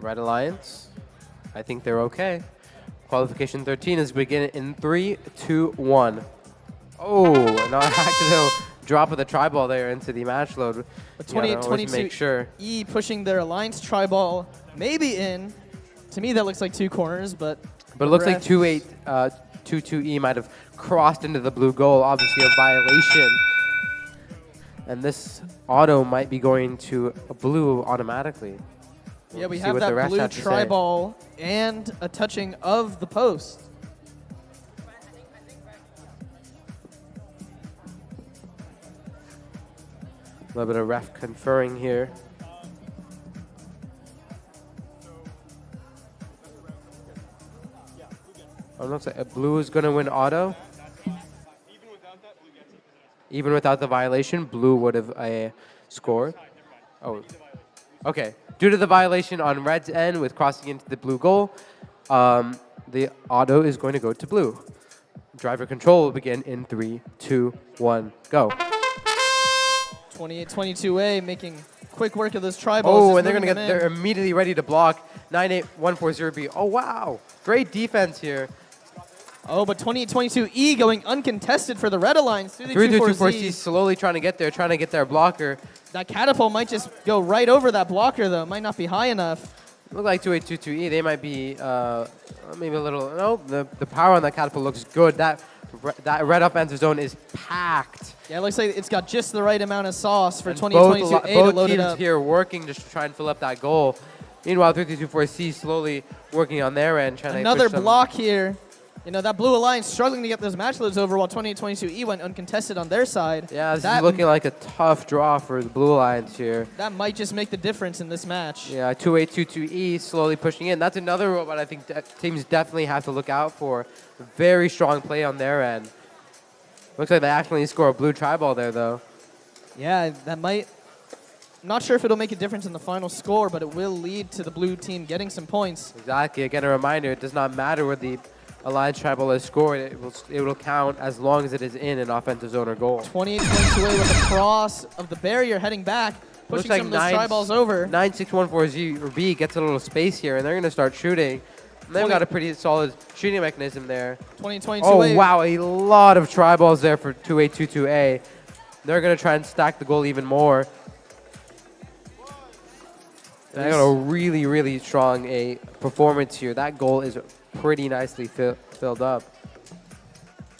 Red Alliance, I think they're okay. Qualification 13 is beginning in 3, 2, 1. Oh, an accidental drop of the tri-ball there into the match load. But You gotta always 28-22 make sure. E pushing their Alliance tri-ball maybe in. To me, that looks like two corners, but But it looks like refs- 22E might have crossed into the blue goal, obviously a violation. And this auto might be going to a blue automatically. Yeah, we see have what the that refs blue have to say. tri-ball and a touching of the post. A little bit of ref conferring here. Oh, it looks like a blue is going to win auto. Even without the violation, blue would have scored. Oh, okay. Due to the violation on red's end with crossing into the blue goal, the auto is going to go to blue. Driver control will begin in 3, 2, 1, go. 28-22A making quick work of those tri-balls. Oh, just and they're moving gonna them they're in. immediately ready to block 98140B. Oh wow, great defense here. Oh, but 28-22E going uncontested for the Red Alliance through the 3-2-4C 2-4Z. slowly trying to get there, trying to get their blocker. That catapult might just go right over that blocker, though. Might not be high enough. Look like 2822E. They might be maybe a little. No, the power on that catapult looks good. That red offensive zone is packed. Yeah, it looks like it's got just the right amount of sauce for And 28-22A to both load it teams up. here working to try and fill up that goal. Meanwhile, 3-2-4C slowly working on their end, trying Another to push some. block here. You know, that Blue Alliance struggling to get those match loads over while 28-22E went uncontested on their side. Yeah, this that, is looking like a tough draw for the Blue Alliance here. that might just make the difference in this match. Yeah, 2-8-2-2-E slowly pushing in. That's another robot I think teams definitely have to look out for. Very strong play on their end. Looks like they actually score a blue tri-ball there, though. Yeah, that might... I'm not sure if it'll make a difference in the final score, but it will lead to the blue team getting some points. Exactly. Again, a reminder, it does not matter where the Alliance tri-ball is scored. It will count as long as it is in an offensive zone or goal. 28-22A with a cross of the barrier heading back, pushing some of those tri-balls over. 9-6-1-4-Z gets a little space here, and they're going to start shooting. And they've got a pretty solid shooting mechanism there. 20-22A. Oh, wow, a lot of tri-balls there for 2-8-2-2-A. They're going to try and stack the goal even more. They got a really, really strong performance here. That goal is pretty nicely filled up.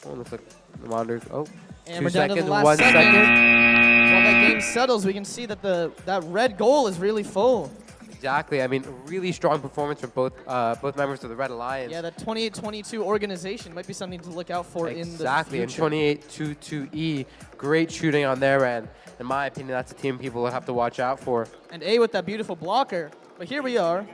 Oh, looks like the monitor. Oh, And 2 we're down to the seconds, last 1 second. second. While that game settles, we can see that that red goal is really full. Exactly. I mean, really strong performance from both members of the Red Alliance. Yeah, that 28-22 organization might be something to look out for in the Exactly, and future. 28-2-2-E, great shooting on their end. In my opinion, that's a team people will have to watch out for. And A with that beautiful blocker. But here we are.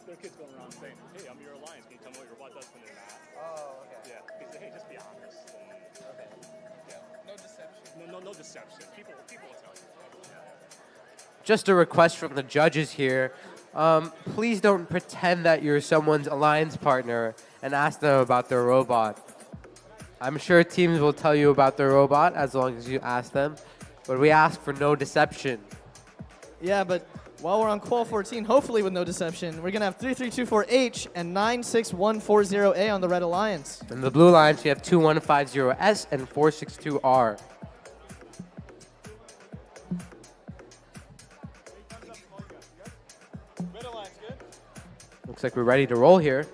There are kids going around saying, hey, I'm your alliance. Can you tell me what your robot does when they're not? Oh, okay. Yeah, because hey, just be honest. Okay. Yeah. No deception. No deception. People will tell you. Yeah. Just a request from the judges here. Please don't pretend that you're someone's alliance partner and ask them about their robot. I'm sure teams will tell you about their robot as long as you ask them, but we ask for no deception. Yeah, but while we're on Qual 14, hopefully with no deception, we're going to have 3324H and 96140A on the Red Alliance. In the Blue Alliance, you have 2150S and 462R. Looks like we're ready to roll here.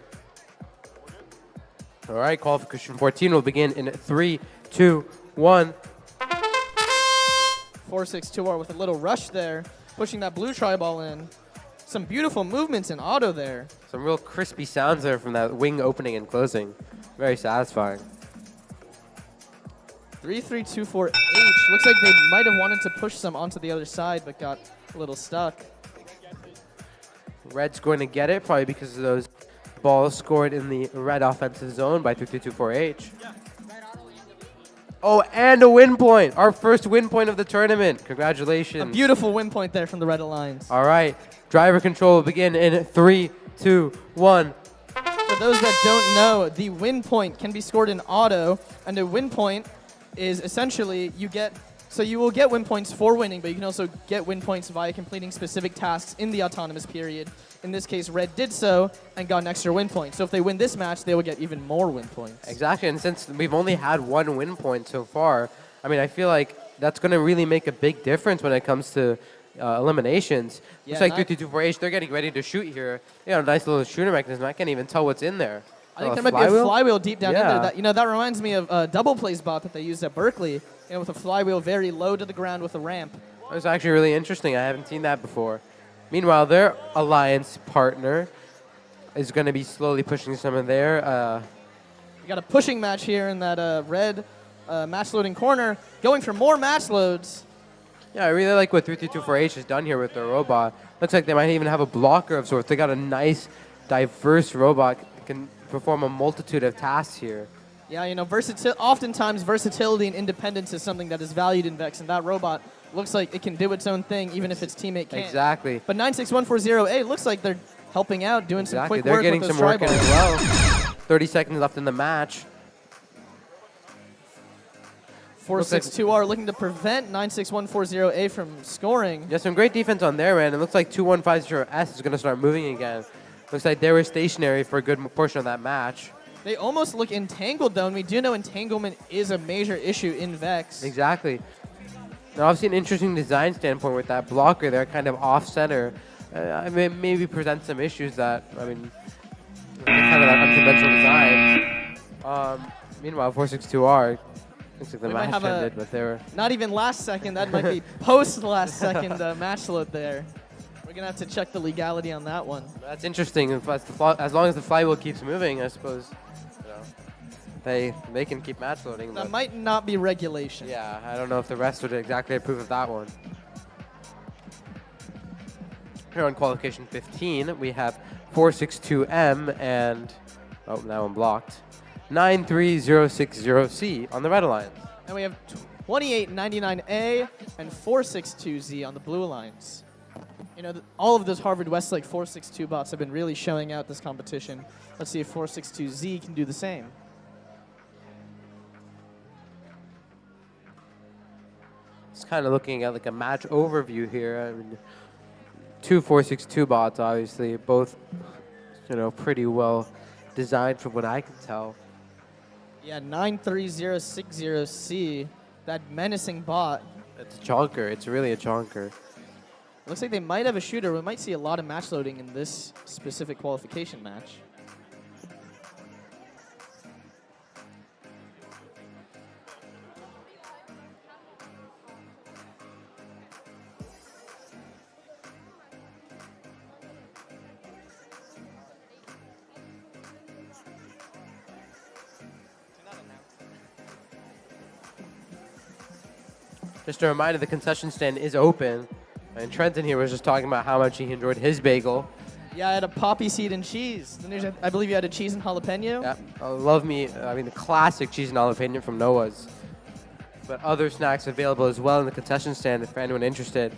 All right, qualification 14 will begin in 3, 2, 1. 462R with a little rush there, pushing that blue tri-ball in. Some beautiful movements in auto there. Some real crispy sounds there from that wing opening and closing. Very satisfying. 3324H. Looks like they might have wanted to push some onto the other side, but got a little stuck. Red's going to get it, probably because of those balls scored in the red offensive zone by 3324H. Oh, and a win point. Our first win point of the tournament. Congratulations. A beautiful win point there from the Red Alliance. All right. Driver control will begin in 3, 2, 1. For those that don't know, the win point can be scored in auto, and a win point is essentially you will get win points for winning, but you can also get win points via completing specific tasks in the autonomous period. In this case, Red did so and got an extra win point. So if they win this match, they will get even more win points. Exactly, and since we've only had one win point so far, I mean, I feel like that's going to really make a big difference when it comes to eliminations. Yeah, Looks like 3324H, they're getting ready to shoot here. Nice little shooter mechanism. I can't even tell what's in there. I think there might be a flywheel deep down in there. That reminds me of a double plays bot that they used at Berkeley, with a flywheel very low to the ground with a ramp. That's actually really interesting. I haven't seen that before. Meanwhile, their alliance partner is going to be slowly pushing some of their... We got a pushing match here in that red match loading corner, going for more match loads. Yeah, I really like what 3324H has done here with their robot. Looks like they might even have a blocker of sorts. They got a nice, diverse robot that can perform a multitude of tasks here. Yeah, oftentimes versatility and independence is something that is valued in VEX, and that robot looks like it can do its own thing even if its teammate can't. Exactly. But 96140A looks like they're helping out, doing some quick They're work getting with those some work in tri-balls. as well. 30 seconds left in the match. 462R looking to prevent 96140A from scoring. Yeah, some great defense on their end. It looks like 2150S is going to start moving again. Looks like they were stationary for a good portion of that match. They almost look entangled, though, and we do know entanglement is a major issue in VEX. Exactly. Now, obviously, an interesting design standpoint with that blocker there, kind of off-center. Maybe present some issues that, kind of that unconventional design. Meanwhile, 462R, looks like the match ended, but they were... Not even last second, that might be post-last second match load there. We're going to have to check the legality on that one. That's interesting. As long as the flywheel keeps moving, I suppose they can keep match loading. That might not be regulation. Yeah, I don't know if the rest would exactly approve of that one. Here on qualification 15, we have 462M and, that one blocked, 93060C on the Red Alliance. And we have 2899A and 462Z on the Blue Alliance. All of those Harvard Westlake 462 bots have been really showing out this competition. Let's see if 462Z can do the same. It's kind of looking at like a match overview here. Two 462 bots, obviously, both, pretty well designed from what I can tell. Yeah, 93060C, that menacing bot. It's a chonker. It's really a chonker. Looks like they might have a shooter. We might see a lot of match loading in this specific qualification match. Just a reminder, the concession stand is open. And Trenton here was just talking about how much he enjoyed his bagel. Yeah, I had a poppy seed and cheese. Then I believe you had a cheese and jalapeno. Yeah, the classic cheese and jalapeno from Noah's. But other snacks available as well in the concession stand for anyone interested.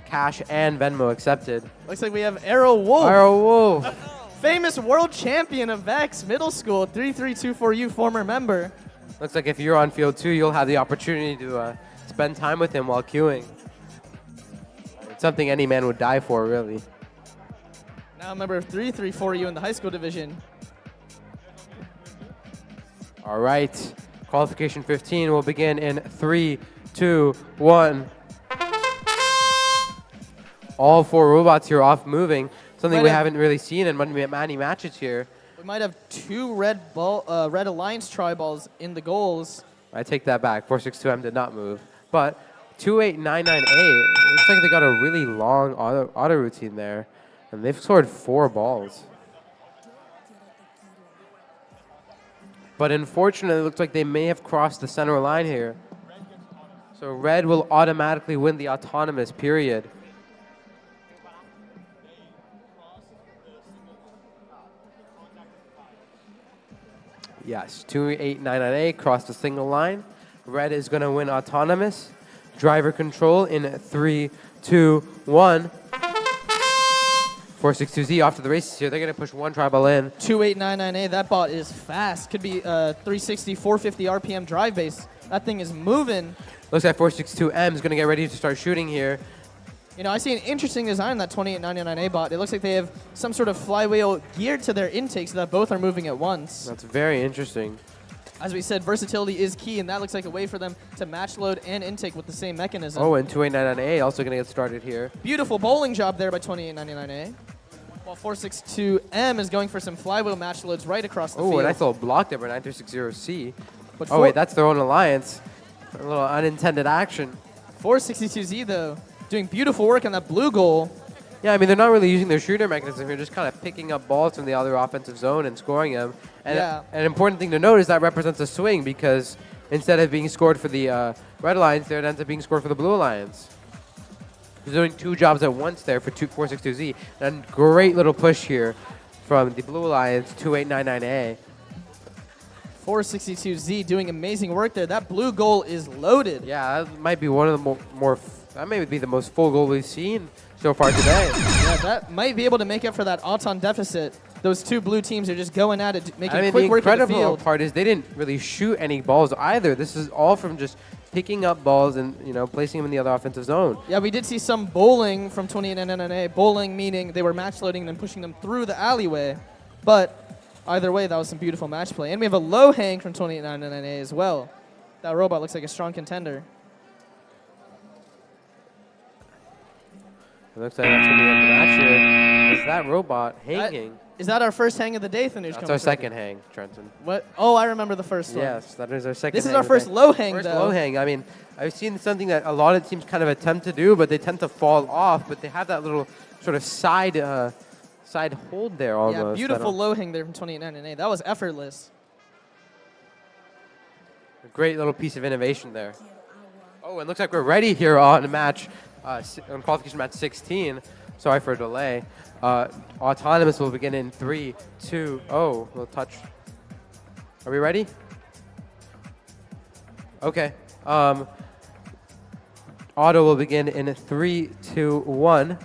Cash and Venmo accepted. Looks like we have Arrow Wolf. Arrow Wolf. Famous world champion of VEX Middle School, 3324U former member. Looks like if you're on field 2, you'll have the opportunity to spend time with him while queuing. It's something any man would die for, really. Now a member of 334U in the high school division. All right. Qualification 15 will begin in 3, 2, 1. All 4 robots here off moving. Something we haven't really seen in many matches here. We might have 2 Red Alliance tri-balls in the goals. I take that back. 462M did not move. But 2899A, looks like they got a really long auto routine there. And they've scored 4 balls. But unfortunately, it looks like they may have crossed the center line here. So red will automatically win the autonomous period. Yes, 2899A crossed the single line. Red is going to win autonomous. Driver control in 3, 2, 1. 462Z off to the races here. They're going to push one tribal in. 2899A, that bot is fast. Could be 360, 450 RPM drive base. That thing is moving. Looks like 462M is going to get ready to start shooting here. You know, I see an interesting design in that 2899A bot. It looks like they have some sort of flywheel geared to their intake so that both are moving at once. That's very interesting. As we said, versatility is key, and that looks like a way for them to match load and intake with the same mechanism. Oh, and 2899A also going to get started here. Beautiful bowling job there by 2899A. While 462M is going for some flywheel match loads right across the field. Oh, and I saw blocked there by 9360C. But Oh, wait, that's their own alliance. A little unintended action. 462Z, though, doing beautiful work on that blue goal. Yeah, I mean, they're not really using their shooter mechanism here, just kind of picking up balls from the other offensive zone and scoring them. And Yeah. an important thing to note is that represents a swing because instead of being scored for the red alliance, there it ends up being scored for the blue alliance. He's doing two jobs at once there for 462Z. And great little push here from the blue alliance, 2899A. 462Z doing amazing work there. That blue goal is loaded. Yeah, that might be one of the that may be the most full goal we've seen so far today. Yeah, that might be able to make up for that Auton deficit. Those two blue teams are just going at it, making I mean, quick the work of the incredible field. part is they didn't really shoot any balls either. This is all from just picking up balls and, you know, placing them in the other offensive zone. Yeah, we did see some bowling from 2899A. Bowling meaning they were match loading and pushing them through the alleyway. But either way, that was some beautiful match play. And we have a low hang from 2899A as well. That robot looks like a strong contender. It looks like that's going to be the end of the match here. It's that robot hanging. Is that our first hang of the day, Thanuj? That's our second hang, Trenton. What? Oh, I remember the first one. Yes, that is our second This is hang our of the first day. low hang, First though. low hang. I mean, I've seen something that a lot of teams kind of attempt to do, but they tend to fall off. But they have that little sort of side hold there almost. Yeah, I beautiful don't- low hang there from 2899A. That was effortless. A great little piece of innovation there. Oh, it looks like we're ready here on match, on qualification match 16. Sorry for a delay. Autonomous will begin in 3, 2, oh, we'll touch. Are we ready? Okay. Auto will begin in 3, 2, 1.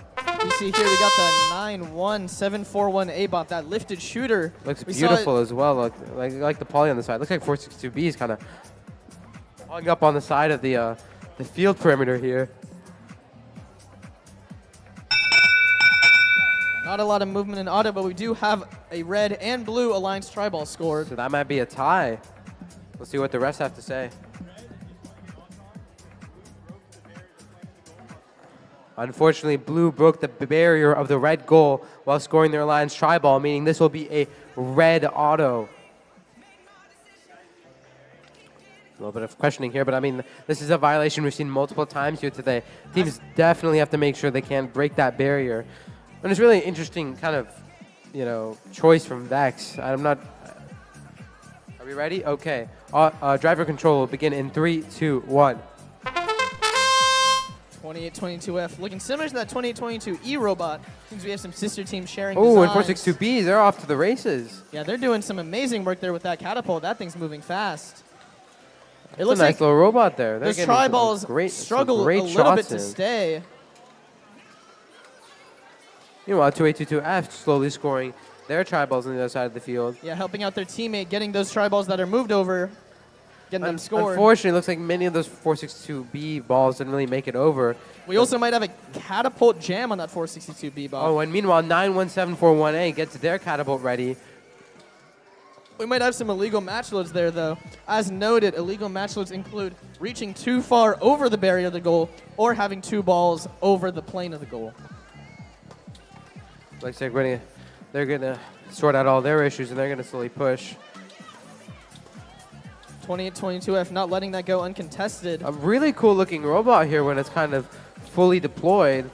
You see here we got the 91741A bot, that lifted shooter. Looks We saw beautiful it- as well. Like the poly on the side. Looks like 462B is kind of hung up on the side of the field perimeter here. Not a lot of movement in auto, but we do have a red and blue alliance tri-ball scored. So that might be a tie. We'll see what the refs have to say. Unfortunately, blue broke the barrier of the red goal while scoring their alliance tri-ball, meaning this will be a red auto. A little bit of questioning here, but I mean, this is a violation we've seen multiple times here today. Teams definitely have to make sure they can't break that barrier. And it's really interesting kind of, you know, choice from VEX. I'm not... Are we ready? Okay. Driver control will begin in 3, 2, 1. 2822F, looking similar to that 2822E robot. Seems we have some sister teams sharing Oh, and designs. 462B, they're off to the races. Yeah, they're doing some amazing work there with that catapult. That thing's moving fast. It It's looks a nice like little robot there. They're those getting some tri-balls great- some struggle great a little bit shots to in. stay. Meanwhile, 2822F slowly scoring their tri-balls on the other side of the field. Yeah, helping out their teammate, getting those tri-balls that are moved over, getting them scored. Unfortunately, it looks like many of those 462B balls didn't really make it over. We also might have a catapult jam on that 462B ball. Oh, and meanwhile, 91741A gets their catapult ready. We might have some illegal match loads there, though. As noted, illegal match loads include reaching too far over the barrier of the goal or having two balls over the plane of the goal. Looks like they're gonna sort out all their issues and they're gonna slowly push. 2822F not letting that go uncontested. A really cool looking robot here when it's kind of fully deployed.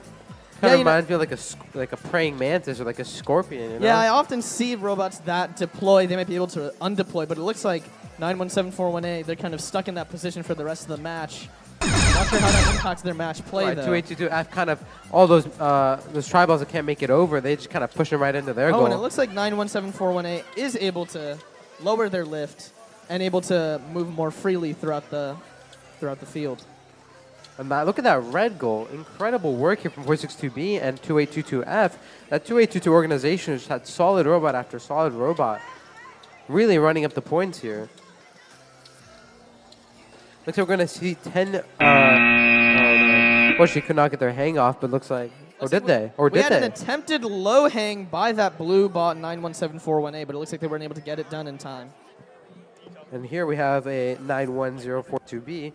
Kind of you know- reminds me of like a praying mantis or like a scorpion. You know? Yeah, I often see robots that deploy. They might be able to undeploy, but it looks like 917418, they're kind of stuck in that position for the rest of the match. Not sure how that impacts their match play, Right, though. 2822F kind of all those triballs that can't make it over, they just kind of push them right into their Oh, goal. and it looks like 917418 is able to lower their lift and able to move more freely throughout the field. And look at that red goal. Incredible work here from 462B and 2822F. That 2822 organization has had solid robot after solid robot. Really running up the points here. Looks like we're going to see 10... oh, no. Well, she could not get their hang off, but looks like... Or did they? Or We did had an they? attempted low hang by that blue bot 917418, but it looks like they weren't able to get it done in time. And here we have a 91042B.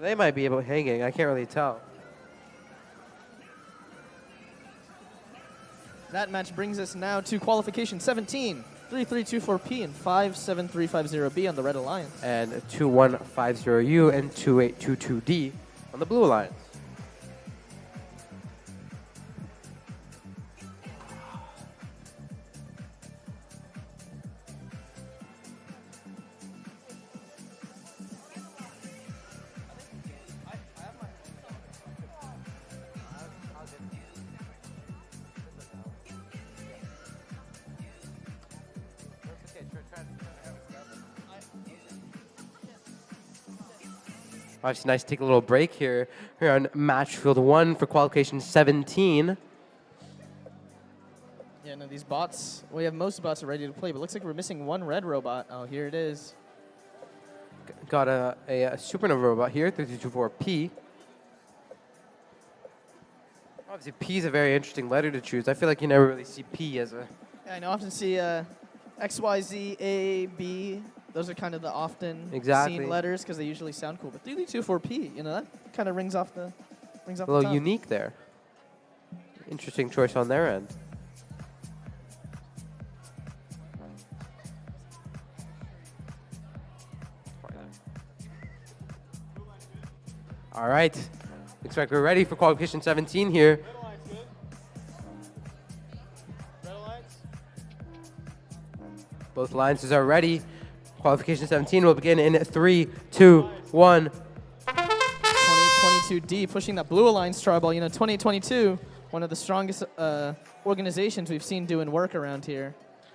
They might be able hanging. I can't really tell. That match brings us now to qualification 17. 3324P and 57350B on the Red Alliance. And 2150U and 2822D on the Blue Alliance. Obviously, nice to take a little break here on match field 1 for qualification 17. Yeah, no, these bots, we have most bots are ready to play, but looks like we're missing one red robot. Oh, here it is. Got a Supernova robot here, 3224P. Obviously, P is a very interesting letter to choose. I feel like you never really see P as a... Yeah, I often see X, Y, Z, A, B. Those are kind of the often Exactly. seen letters because they usually sound cool. But 3324P, you know, that kind of rings off the A the little top. unique there. Interesting choice on their end. All right. Looks like we're ready for qualification 17 here. Both alliances are ready. Qualification 17 will begin in 3, 2, 1. 2022D pushing that Blue Alliance tribal. You know, 2022, one of the strongest organizations we've seen doing work around here.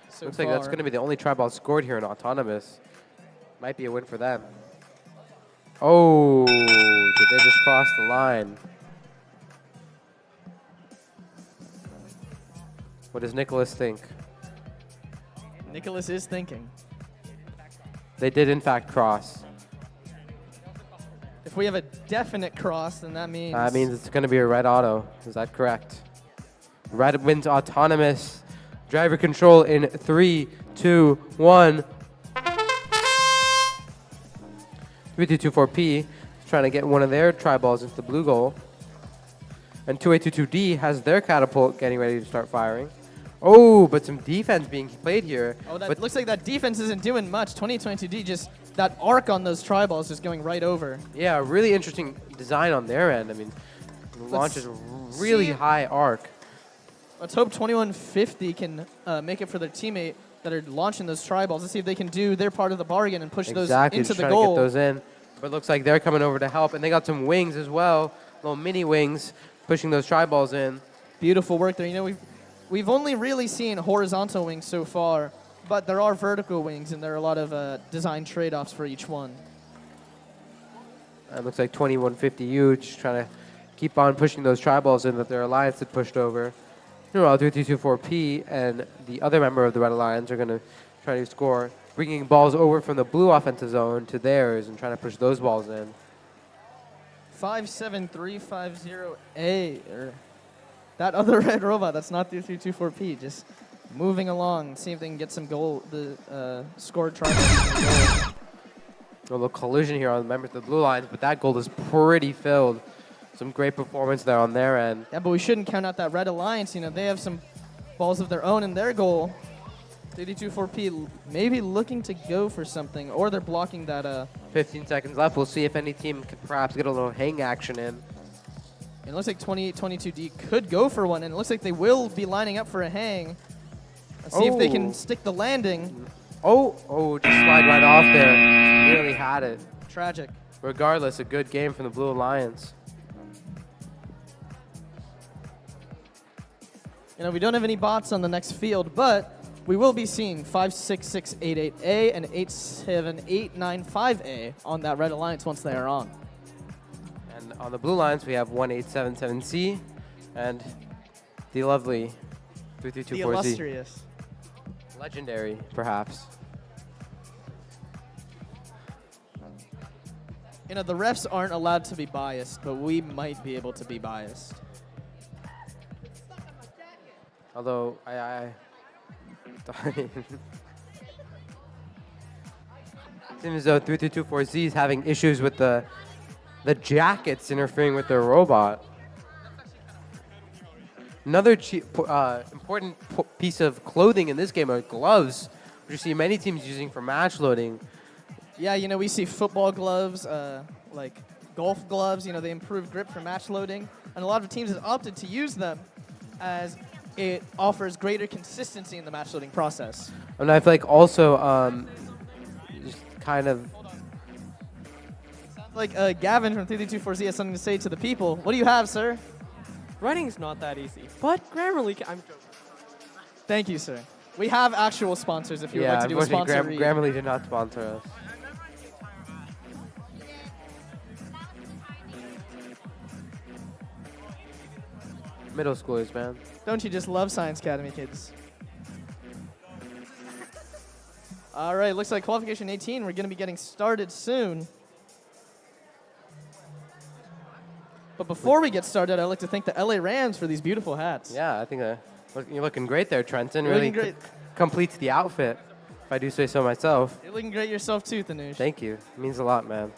So Looks like that's going to be the only tri-ball scored here in Autonomous. Might be a win for them. Oh, did they just cross the line? What does Nicholas think? Nicholas is thinking. They did, in fact, cross. If we have a definite cross, then that means... That means it's going to be a red auto. Is that correct? Red wins Autonomous. Driver control in 3, 2, 1. 3224P is trying to get one of their tri-balls into the blue goal. And 2822D has their catapult getting ready to start firing. Oh, but some defense being played here. Oh, that but looks like that defense isn't doing much. 2022D just, that arc on those tri-balls just going right over. yeah, really interesting design on their end. I mean, launches really see- high arc. Let's hope 2150 can make it for their teammate that are launching those tri-balls. Let's see if they can do their part of the bargain and push Exactly, those just into the trying goal. to get those in. But it looks like they're coming over to help, and they got some wings as well, little mini wings, pushing those tri-balls in. Beautiful work there. You know, we've only really seen horizontal wings so far, but there are vertical wings, and there are a lot of design trade-offs for each one. It looks like 2150U just trying to keep on pushing those tri-balls in that their alliance had pushed over. Meanwhile, 3324P and the other member of the Red Alliance are going to try to score, bringing balls over from the blue offensive zone to theirs and trying to push those balls in. 57350A, or that other red robot, that's not 3324P, just moving along, see if they can get some goal, scored tri-ball. A little collision here on the members of the blue lines, but that goal is pretty filled. Some great performance there on their end. Yeah, but we shouldn't count out that Red Alliance. You know, they have some balls of their own in their goal. 324P maybe looking to go for something, or they're blocking that. 15 seconds left. We'll see if any team can perhaps get a little hang action in. It It looks like 2822D could go for one, and it looks like they will be lining up for a hang. Let's see if they can stick the landing. Oh, just slide right off there. Nearly had it. Tragic. Regardless, a good game from the Blue Alliance. You know, we don't have any bots on the next field, but we will be seeing 56688A and 87895A on that Red Alliance once they are on. And on the Blue Alliance, we have 1877C and the lovely The 3324Z. illustrious. Legendary, perhaps. You know, the refs aren't allowed to be biased, but we might be able to be biased. Although, seems as though 3324Z is having issues with the jackets interfering with their robot. Another important piece of clothing in this game are gloves, which you see many teams using for match loading. Yeah, you know, we see football gloves, like golf gloves, you know, they improve grip for match loading. And a lot of teams have opted to use them as it offers greater consistency in the match loading process. And I feel like also just kind of Like Gavin from 324Z has something to say to the people. What do you have, sir? Writing's not that easy, but Grammarly, I'm joking. Thank you, sir. We have actual sponsors if you would like to do a unfortunately, sponsor read. Grammarly did not sponsor us. Middle schoolers, man. Don't you just love Science Academy kids? All right, looks like qualification 18. We're going to be getting started soon. But before we get started, I'd like to thank the LA Rams for these beautiful hats. Yeah, I think you're looking great there, Trenton. You're Really looking great. Completes the outfit, if I do say so myself. You're looking great yourself too, Thanush. Thank you. It means a lot, man.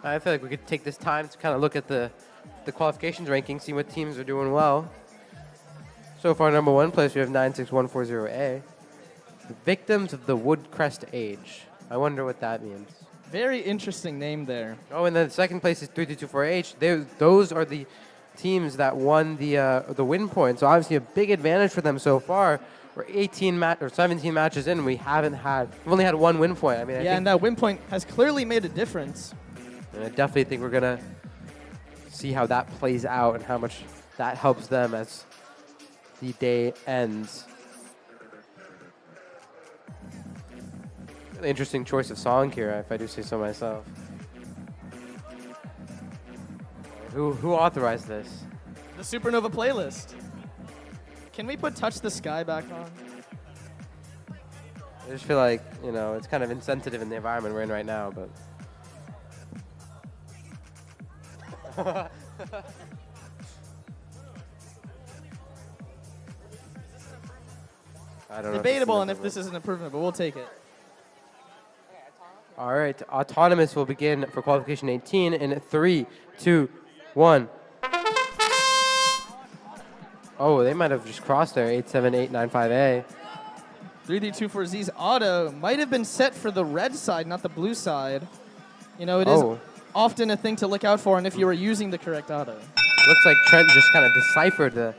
I feel like we could take this time to kind of look at the qualifications ranking, see what teams are doing well. So far, number one place, we have 96140A. The Victims of the Woodcrest Age. I wonder what that means. Very interesting name there. Oh, and then the second place is 3224H. Those are the teams that won the win point. So obviously a big advantage for them so far. We're 17 matches in. We've only had one win point. I mean, And that win point has clearly made a difference. And I definitely think we're gonna see how that plays out and how much that helps them as the day ends. Really interesting choice of song here, if I do say so myself. Who authorized this? The Supernova playlist. Can we put Touch the Sky back on? I just feel like, it's kind of insensitive in the environment we're in right now, but. I don't know. Debatable on if this is an improvement, but we'll take it. All right, Autonomous will begin for qualification 18 in 3, 2, 1. Oh, they might have just crossed there, 87895A. 3324Z's auto might have been set for the red side, not the blue side. You know, it is often a thing to look out for, and if you were using the correct auto. Looks like Trent just kind of deciphered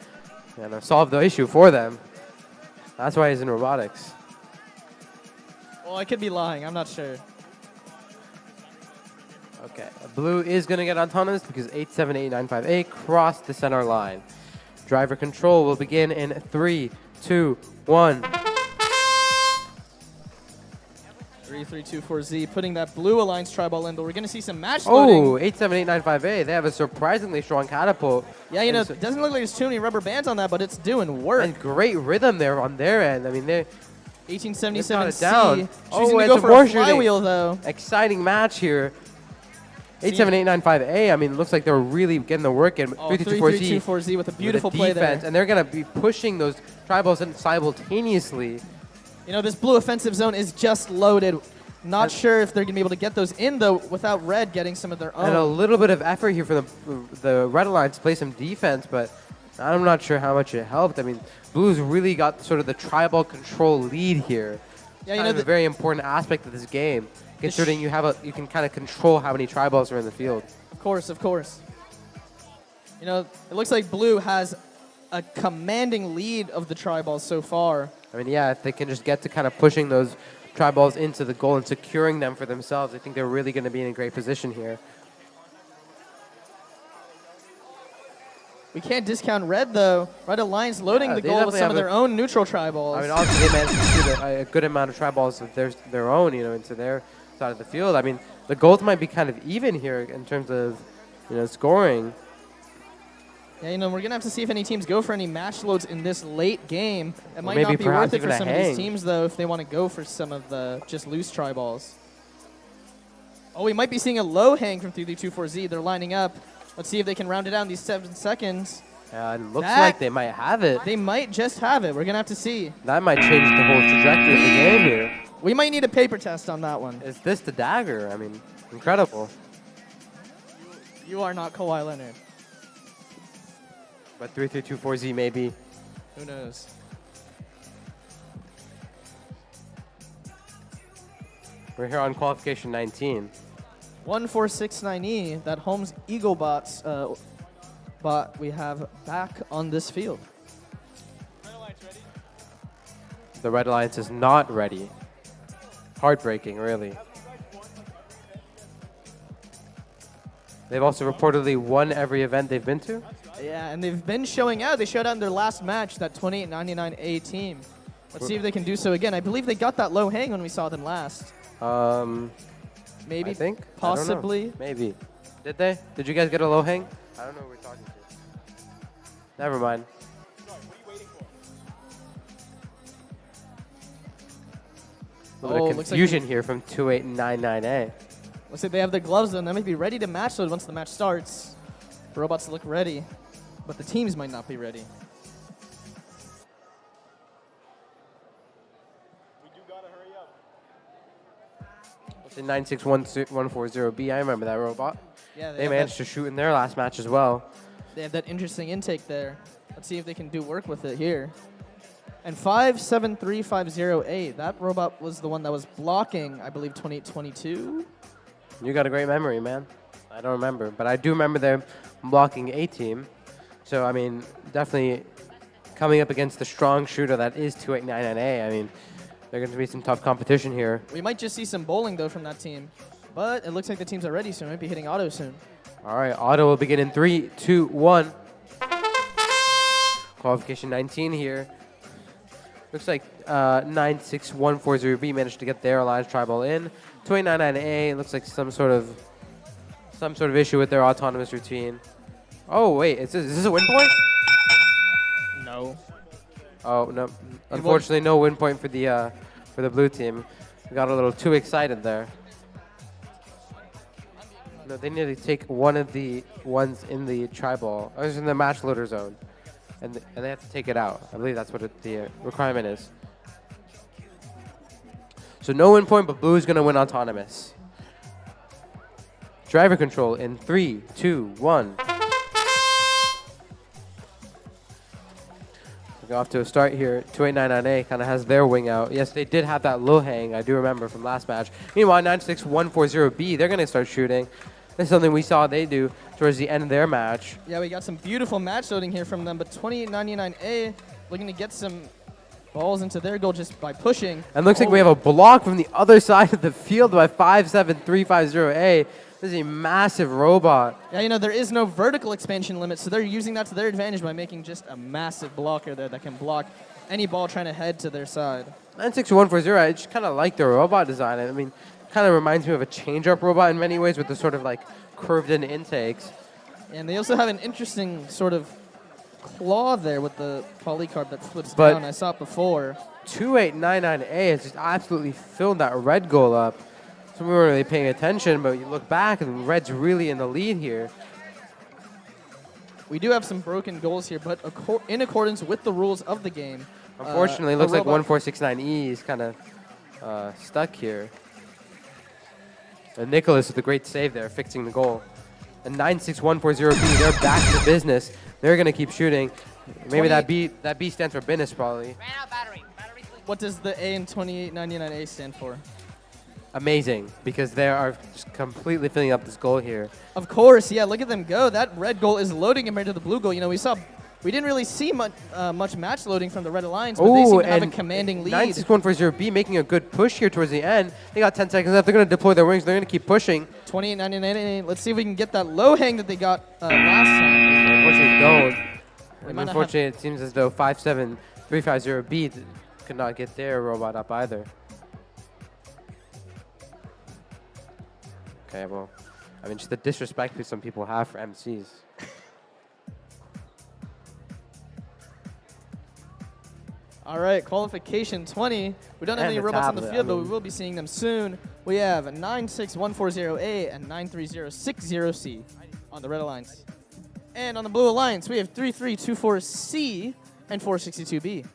solved the issue for them. That's why he's in robotics. Well, I could be lying. I'm not sure. Okay, blue is going to get autonomous because 87895A crossed the center line. Driver control will begin in 3, 2, 1. 3324Z putting that blue Alliance tri-ball in, but we're going to see some match loading. Oh, 87895A, they have a surprisingly strong catapult. Yeah, it doesn't look like there's too many rubber bands on that, but it's doing work. And great rhythm there on their end. I mean, they're 1877C. down. Choosing to It's go a for more a flywheel, shooting. though. Exciting match here. 87895A, I mean, it looks like they're really getting the work in. 3324Z with a beautiful play there. And they're going to be pushing those tri-balls in simultaneously. This blue offensive zone is just loaded. Not sure if they're going to be able to get those in, though, without red getting some of their own. And a little bit of effort here for the Red Alliance to play some defense, but I'm not sure how much it helped. I mean, Blue's really got sort of the tri-ball control lead here. Yeah, Kind of a very important aspect of this game. considering you can kind of control how many tri-balls are in the field. Of course, of course. You know, it looks like blue has a commanding lead of the tri-balls so far. I mean, yeah, if they can just get to kind of pushing those tri-balls into the goal and securing them for themselves, I think they're really going to be in a great position here. We can't discount Red, though. Red Alliance loading the they goal with definitely some of have their own neutral tri-balls. I mean, obviously they managed to shoot a good amount of tri-balls of their own, you know, into their side of the field. I mean, the goals might be kind of even here in terms of, you know, scoring. Yeah, you know, we're going to have to see if any teams go for any match loads in this late game. It might maybe not be perhaps worth it for even a some of hang. these teams, though, if they want to go for some of the just loose tri-balls. Oh, we might be seeing a low hang from 3324Z. They're lining up. Let's see if they can round it down these 7 seconds. It looks like they might have it. They might just have it. We're going to have to see. That might change the whole trajectory of the game here. We might need a paper test on that one. Is this the dagger? I mean, incredible. You are not Kawhi Leonard. But 3324Z maybe. Who knows? We're here on qualification 19. 1469E, that Holmes Eagle bots bot we have back on this field. The Red Alliance is not ready. Heartbreaking, really. They've also reportedly won every event they've been to. Yeah, and they've been showing out. They showed out in their last match, that 2899A team. Let's see if they can do so again. I believe they got that low hang when we saw them last. Maybe, I think. possibly. I don't know. Maybe. Did they? Did you guys get a low hang? I don't know who we're talking to. Never mind. A little bit of looks like confusion here from 2899A. Looks like they have their gloves on. They might be ready to match load once the match starts. The robots look ready, but the teams might not be ready. It's in 961140B. I remember that robot. Yeah, They managed to shoot in their last match as well. They have that interesting intake there. Let's see if they can do work with it here. And 573508, that robot was the one that was blocking, I believe, 2822. You got a great memory, man. I don't remember, but I do remember them blocking a team. So, I mean, definitely coming up against the strong shooter that is 2899A. I mean, there's going to be some tough competition here. We might just see some bowling, though, from that team. But it looks like the teams are ready, so we might be hitting auto soon. All right, auto will begin in 3, 2, 1. Qualification 19 here. Looks like 96140B managed to get their Alliance Tribal in. 289A looks like some sort of issue with their autonomous routine. Oh wait, is this a win point? No. Oh no, unfortunately no win point for the blue team. We got a little too excited there. No, they need to take one of the ones in the tribal, or in the match loader zone. And they have to take it out. I believe that's what the requirement is. So no win point, but blue is going to win autonomous. Driver control in 3, 2, 1. We go off to a start here. 2899A kind of has their wing out. Yes, they did have that low hang, I do remember from last match. Meanwhile, 96140B, they're going to start shooting. This is something we saw they do towards the end of their match. Yeah, we got some beautiful match loading here from them, but 2899A looking to get some balls into their goal just by pushing. And looks like we have a block from the other side of the field by 57350A. This is a massive robot. Yeah, you know, there is no vertical expansion limit, so they're using that to their advantage by making just a massive blocker there that can block any ball trying to head to their side. 96140, I just kind of like the robot design. I mean, kind of reminds me of a change-up robot in many ways with the sort of like curved-in intakes. And they also have an interesting sort of claw there with the polycarb that flips down. I saw it before. 2899A has just absolutely filled that red goal up. So we weren't really paying attention, but you look back and red's really in the lead here. We do have some broken goals here, but in accordance with the rules of the game. Unfortunately, it looks like 1469E is kind of stuck here. And Nicholas with a great save there, fixing the goal. And 96140B, they're back to business. They're going to keep shooting. Maybe that B stands for business, probably. What does the A in 2899A stand for? amazing because they are just completely filling up this goal here. Of course, yeah, look at them go. That red goal is loading compared to the blue goal. You know, we didn't really see much match loading from the Red Alliance, but they seem to have a commanding lead. 96140B making a good push here towards the end. They got 10 seconds left. They're going to deploy their wings. They're going to keep pushing. 28.99. Let's see if we can get that low hang that they got last time. Unfortunately, don't. They might not Unfortunately, it seems as though 57350B could not get their robot up either. Okay, well, I mean, just the disrespect that some people have for MCs. All right, qualification 20. We don't have And any the robots on the tablet, field, I but we mean- will be seeing them soon. We have a 96140A and 93060C on the Red Alliance. And on the Blue Alliance, we have 3324C and 462B.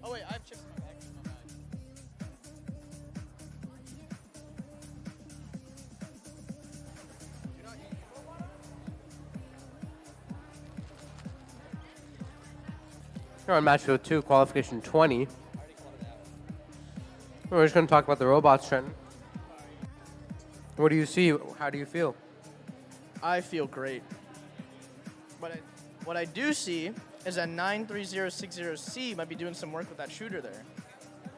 Oh wait, I have chips in my bag. Here on match field 2, qualification 20. We're just going to talk about the robots, Trenton. What do you see? How do you feel? I feel great. What I do see is that 93060C might be doing some work with that shooter there.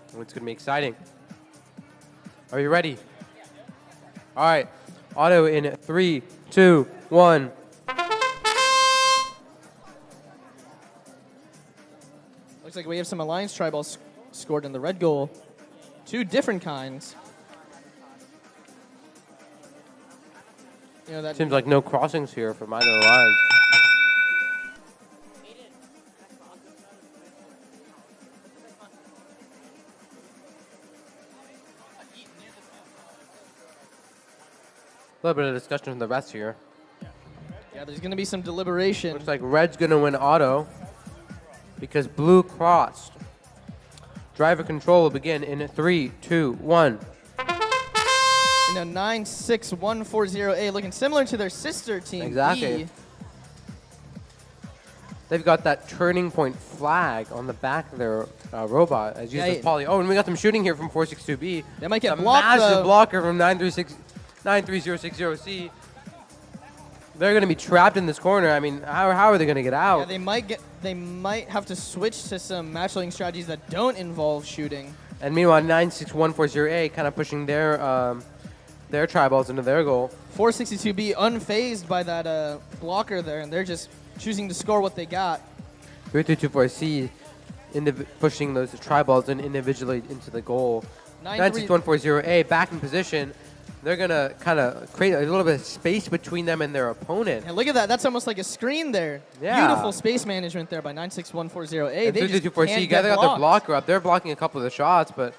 It's going to be exciting. Are you ready? All right. Auto in 3, 2, 1. Looks like we have some Alliance Triballs scored in the red goal. Two different kinds. You know, that Seems like no crossings here from either lines. A little bit of discussion from the rest here. Yeah, there's going to be some deliberation. Looks like red's going to win auto because blue crossed. Driver control will begin in 3, 2, 1. You know, 96140A looking similar to their sister team. Exactly. E. They've got that turning point flag on the back of their robot as used Yeah, as poly. Oh, and we got them shooting here from 462B. They might get a blocked, massive though. blocker from 93060C. They're going to be trapped in this corner. I mean, how are they going to get out? Yeah, they might have to switch to some match loading strategies that don't involve shooting. And meanwhile, 96140A kind of pushing their triballs into their goal. 462B unfazed by that blocker there, and they're just choosing to score what they got. 3324C pushing those triballs in individually into the goal. 96140A back in position. They're going to kind of create a little bit of space between them and their opponent. And look at that. That's almost like a screen there. Yeah. Beautiful space management there by 96140A. And They just 3324C, can't they get got their blocked. blocker up. They're blocking a couple of the shots, but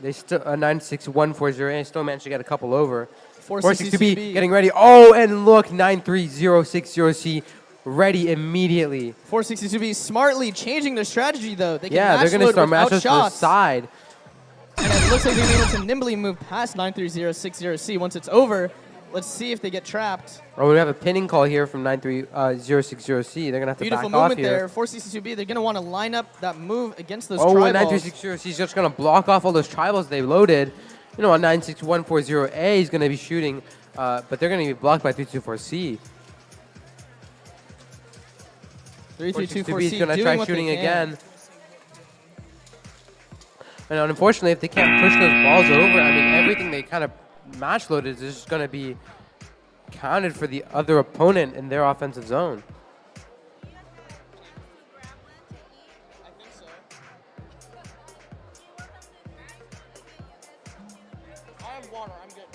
they still 96140A still managed to get a couple over. 462B getting ready. Oh, and look, 93060C ready immediately. 462B smartly changing their strategy, though. They can Yeah, they're match going to load start without matches to the shots. side. And it looks like they're able to nimbly move past 93060C. Once it's over, let's see if they get trapped. Oh, we have a pinning call here from 93060C. They're going to have to Beautiful back off movement here. there. 462B, they're going to want to line up that move against those Oh, and triballs. 93060C is just going to block off all those tribals they loaded. You know, on 96140A, he's going to be shooting, but they're going to be blocked by 324C. 3324C is going to doing try what they shooting can. again. And unfortunately, if they can't push those balls over, I mean, everything they kind of match loaded is just going to be counted for the other opponent in their offensive zone. have water. I'm good.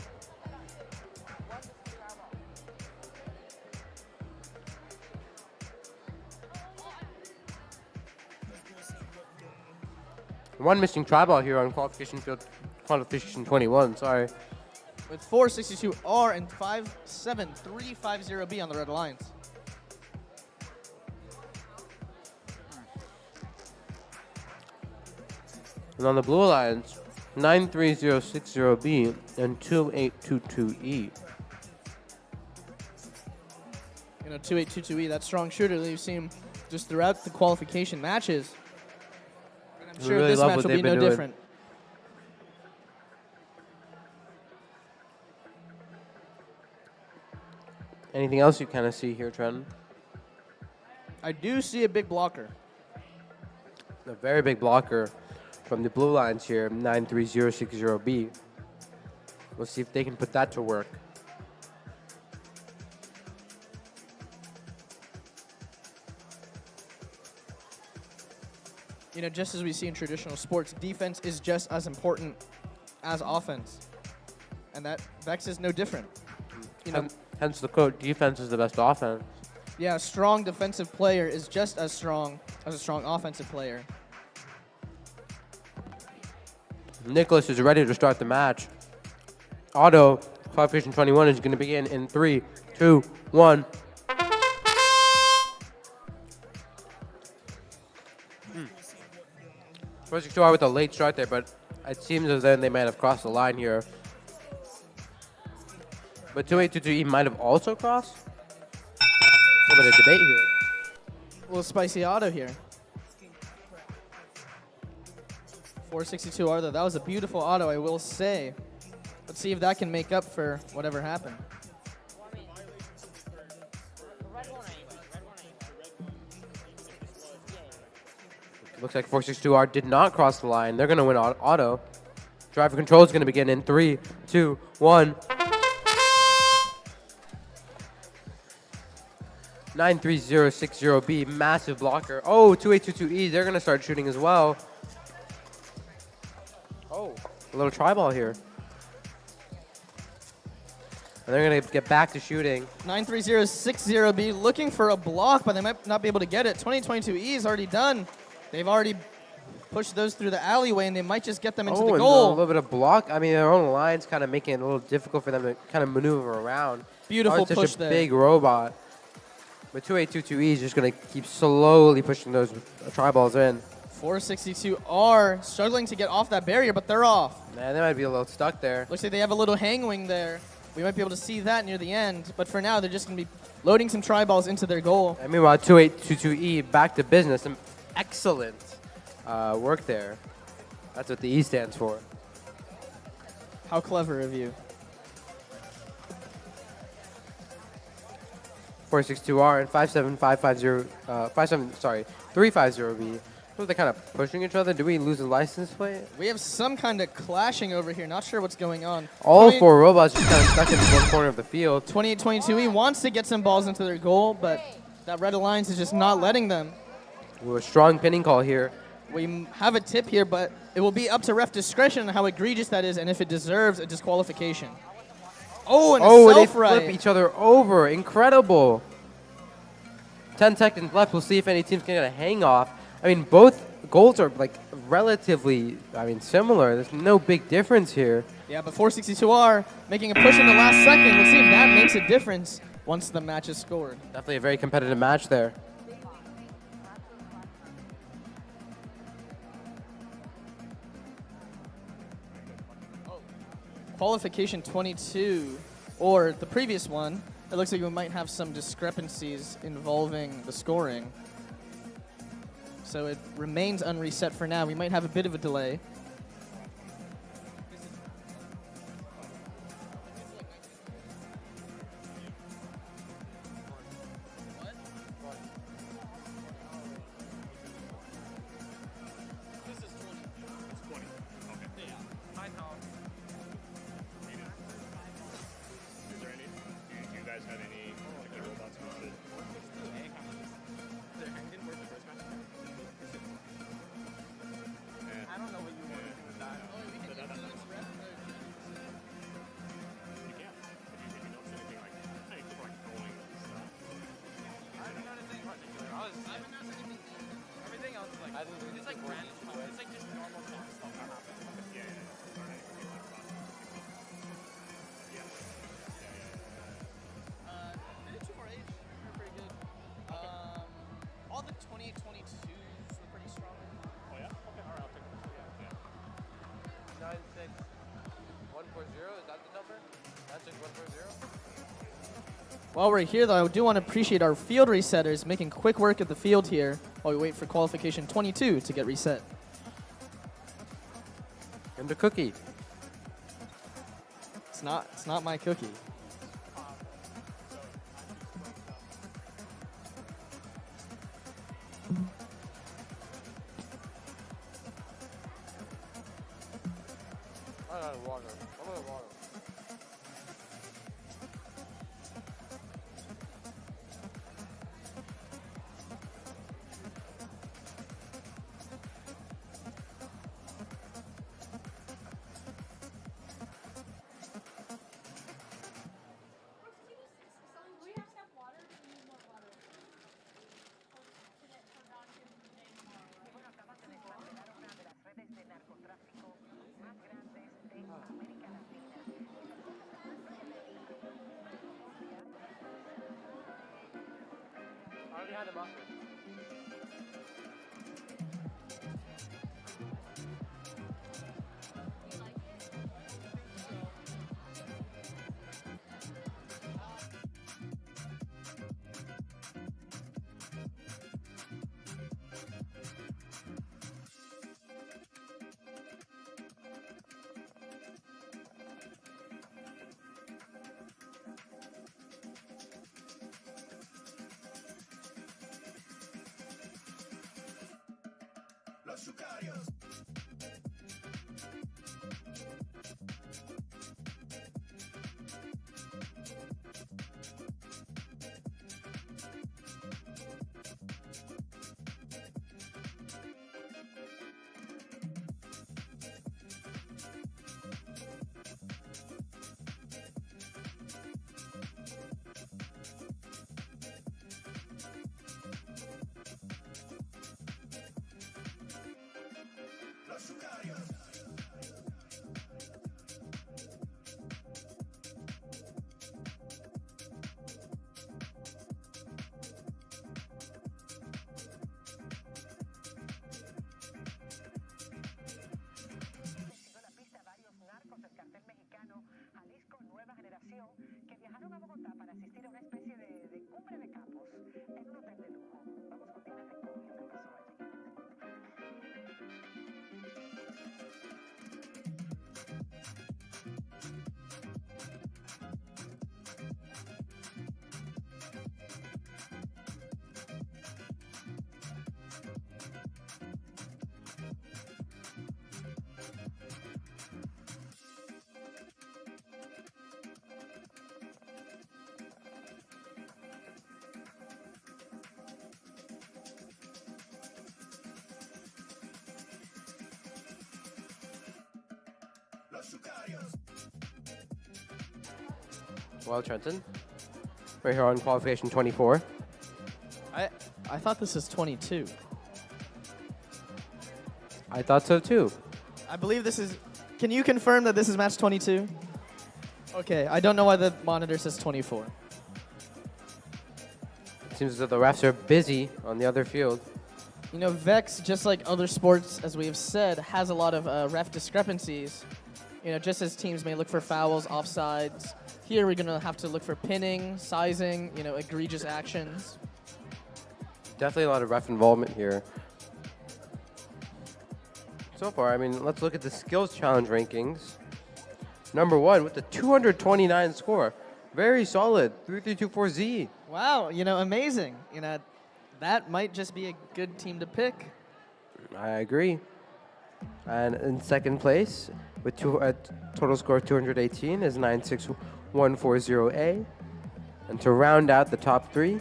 One missing tri-ball here on qualification field, qualification 21, sorry. With 462R and 57350B on the red lines. And on the blue lines, 93060B and 2822E. 2822E, that strong shooter that you've seen just throughout the qualification matches. And I'm We sure really this love match what will be they've been no doing. different. Anything else you kind of see here, Trenton? I do see a big blocker. A very big blocker from the blue lines here, 93060B. We'll see if they can put that to work. Just as we see in traditional sports, defense is just as important as offense. And that VEX is no different. Hence the quote, defense is the best offense. Yeah, a strong defensive player is just as strong as a strong offensive player. Nicholas is ready to start the match. Auto, qualification 21 is going to begin in 3, 2, 1. First 2 with a late start there, but it seems as though they might have crossed the line here. But 2822E might have also crossed. A little bit of debate here. A little spicy auto here. 462R though, that was a beautiful auto, I will say. Let's see if that can make up for whatever happened. Looks like 462R did not cross the line. They're going to win auto. Driver control is going to begin in 3, 2, 1. 93060B, massive blocker. Oh, 2822E, they're going to start shooting as well. Oh, a little tri-ball here. And they're going to get back to shooting. 93060B looking for a block, but they might not be able to get it. 2022E is already done. They've already pushed those through the alleyway, and they might just get them into the and goal. a little bit of block. I mean, their own lines kind of making it a little difficult for them to kind of maneuver around. Beautiful Such push a there. big robot. But 2822E is just going to keep slowly pushing those tri-balls in. 462R struggling to get off that barrier, but they're off. Man, they might be a little stuck there. Looks like they have a little hang wing there. We might be able to see that near the end, but for now, they're just going to be loading some tri-balls into their goal. And meanwhile, 2822E back to business. Some excellent work there. That's what the E stands for. How clever of you. 462R and 350B. So they're kind of pushing each other. Do we lose a license plate? We have some kind of clashing over here. Not sure what's going on. All 4 robots just kind of stuck in one corner of the field. 2822E wants to get some balls into their goal, but that red alliance is just not letting them. Ooh, a strong pinning call here. We have a tip here, but it will be up to ref discretion on how egregious that is and if it deserves a disqualification. Oh, and a they self-right. flip each other over. Incredible. 10 seconds left. We'll see if any teams can get a hang off. I mean, both goals are like relatively, similar. There's no big difference here. Yeah, but 462R making a push in the last second. We'll see if that makes a difference once the match is scored. Definitely a very competitive match there. Qualification 22, or the previous one, it looks like we might have some discrepancies involving the scoring. So it remains unreset for now. We might have a bit of a delay. is that the number? 96140? While we're here, though, I do want to appreciate our field resetters making quick work of the field here while we wait for qualification 22 to get reset. And the cookie. It's not my cookie. I got water. I'm gonna water. I already had them offered. Well, Trenton, we're here on qualification 24. I thought this is 22. I thought so too. I believe this is. Can you confirm that this is match 22? Okay, I don't know why the monitor says 24. It seems as though the refs are busy on the other field. You know, VEX, just like other sports, as we have said, has a lot of ref discrepancies. You know, just as teams may look for fouls, offsides, here we're going to have to look for pinning, sizing, you know, egregious actions. Definitely a lot of ref involvement here. So far, I mean, let's look at the skills challenge rankings. Number one with the 229 score. Very solid, 3324Z. Wow, you know, amazing. You know, that might just be a good team to pick. I agree. And in second place, with a total score of 218, is 96140A. And to round out the top three,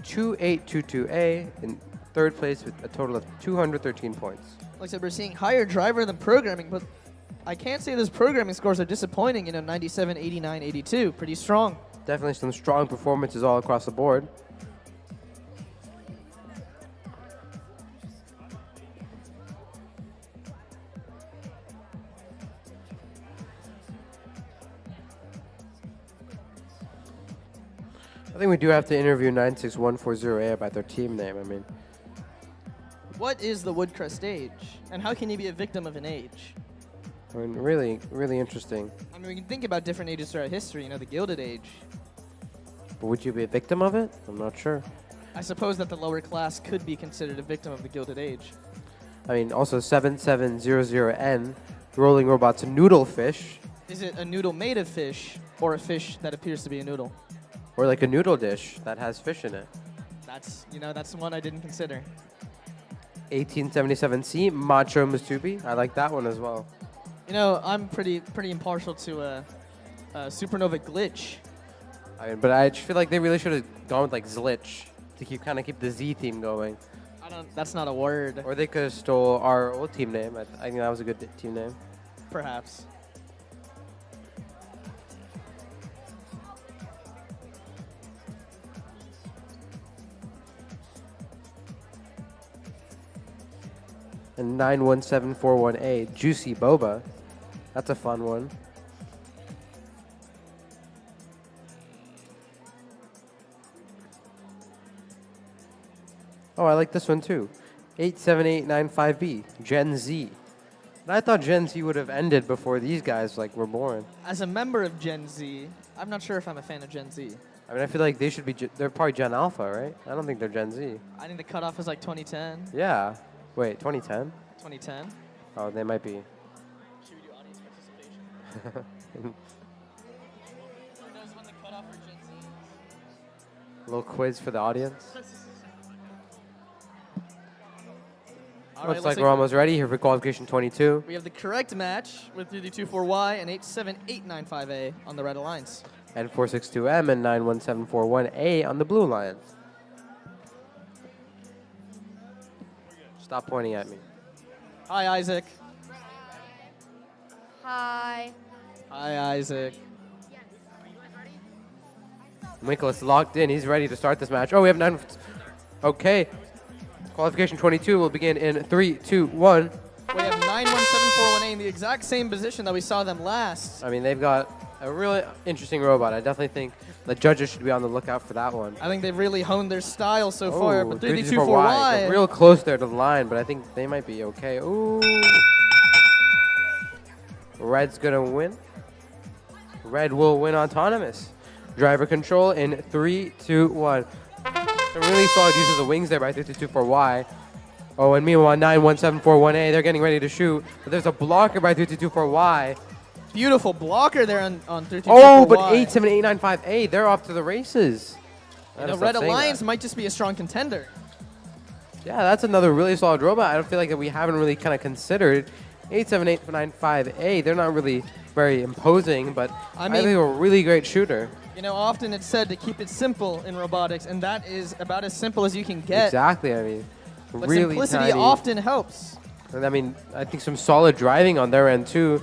2822A in third place with a total of 213 points. Like I said, we're seeing higher driver than programming, but I can't say those programming scores are disappointing. You know, 97, 89, 82, pretty strong. Definitely some strong performances all across the board. I think we do have to interview 96140A about their team name. I mean, What is the Woodcrest age, and how can you be a victim of an age? I mean, really, really interesting. I mean, we can think about different ages throughout history. You know, the Gilded Age. But would you be a victim of it? I'm not sure. I suppose that the lower class could be considered a victim of the Gilded Age. I mean, also 7700N, Rolling Robots Noodle Fish, Is it a noodle made of fish or a fish that appears to be a noodle? or like a noodle dish that has fish in it. That's the one I didn't consider. 1877C, Macho Musubi. I like that one as well. You know, I'm pretty impartial to a Supernova Glitch. I mean, but I just feel like they really should have gone with like Zlich to keep the Z theme going. That's not a word. Or they could have stole our old team name. I think that was a good team name. Perhaps. And 91741A, Juicy Boba. That's a fun one. Oh, I like this one too. 87895B, Gen Z. And I thought Gen Z would have ended before these guys were born. As a member of Gen Z, I'm not sure if I'm a fan of Gen Z. I mean, I feel like they should be. They're probably Gen Alpha, right? I don't think they're Gen Z. I think the cutoff is like 2010. Yeah. Wait, 2010? 2010. Oh, they might be. Should we do audience participation? Who knows when the cutoff for Gen Z is? A little quiz for the audience. All Looks right, like we're almost ready here for qualification 22. We have the correct match with 324Y and 87895A on the Red Alliance. And 462M and 91741A on the Blue Alliance. Stop pointing at me. Hi, Isaac. Hi. Hi, Isaac. Nicholas locked in. He's ready to start this match. Oh, we have 9. Okay. Qualification 22 will begin in 3, 2, 1. We have 91741A in the exact same position that we saw them last. I mean, they've got a really interesting robot. I definitely think the judges should be on the lookout for that one. I think they've really honed their style so far, but 324Y. 324Y. They're real close there to the line, but I think they might be okay. Ooh. Red's gonna win. Red will win autonomous. Driver control in 3, 2, 1. Some really solid use of the wings there by 324Y. Oh, and meanwhile, 91741A, they're getting ready to shoot. But there's a blocker by 324Y. Beautiful blocker there on 324Y. Oh, but 87895A, they're off to the races. The Red Alliance might just be a strong contender. Yeah, that's another really solid robot. I don't feel like that we haven't really kind of considered. 87895A, they're not really very imposing, but I think they're a really great shooter. You know, often it's said to keep it simple in robotics, and that is about as simple as you can get. Exactly, I mean, But really simplicity tiny. often helps. And I mean, I think some solid driving on their end too.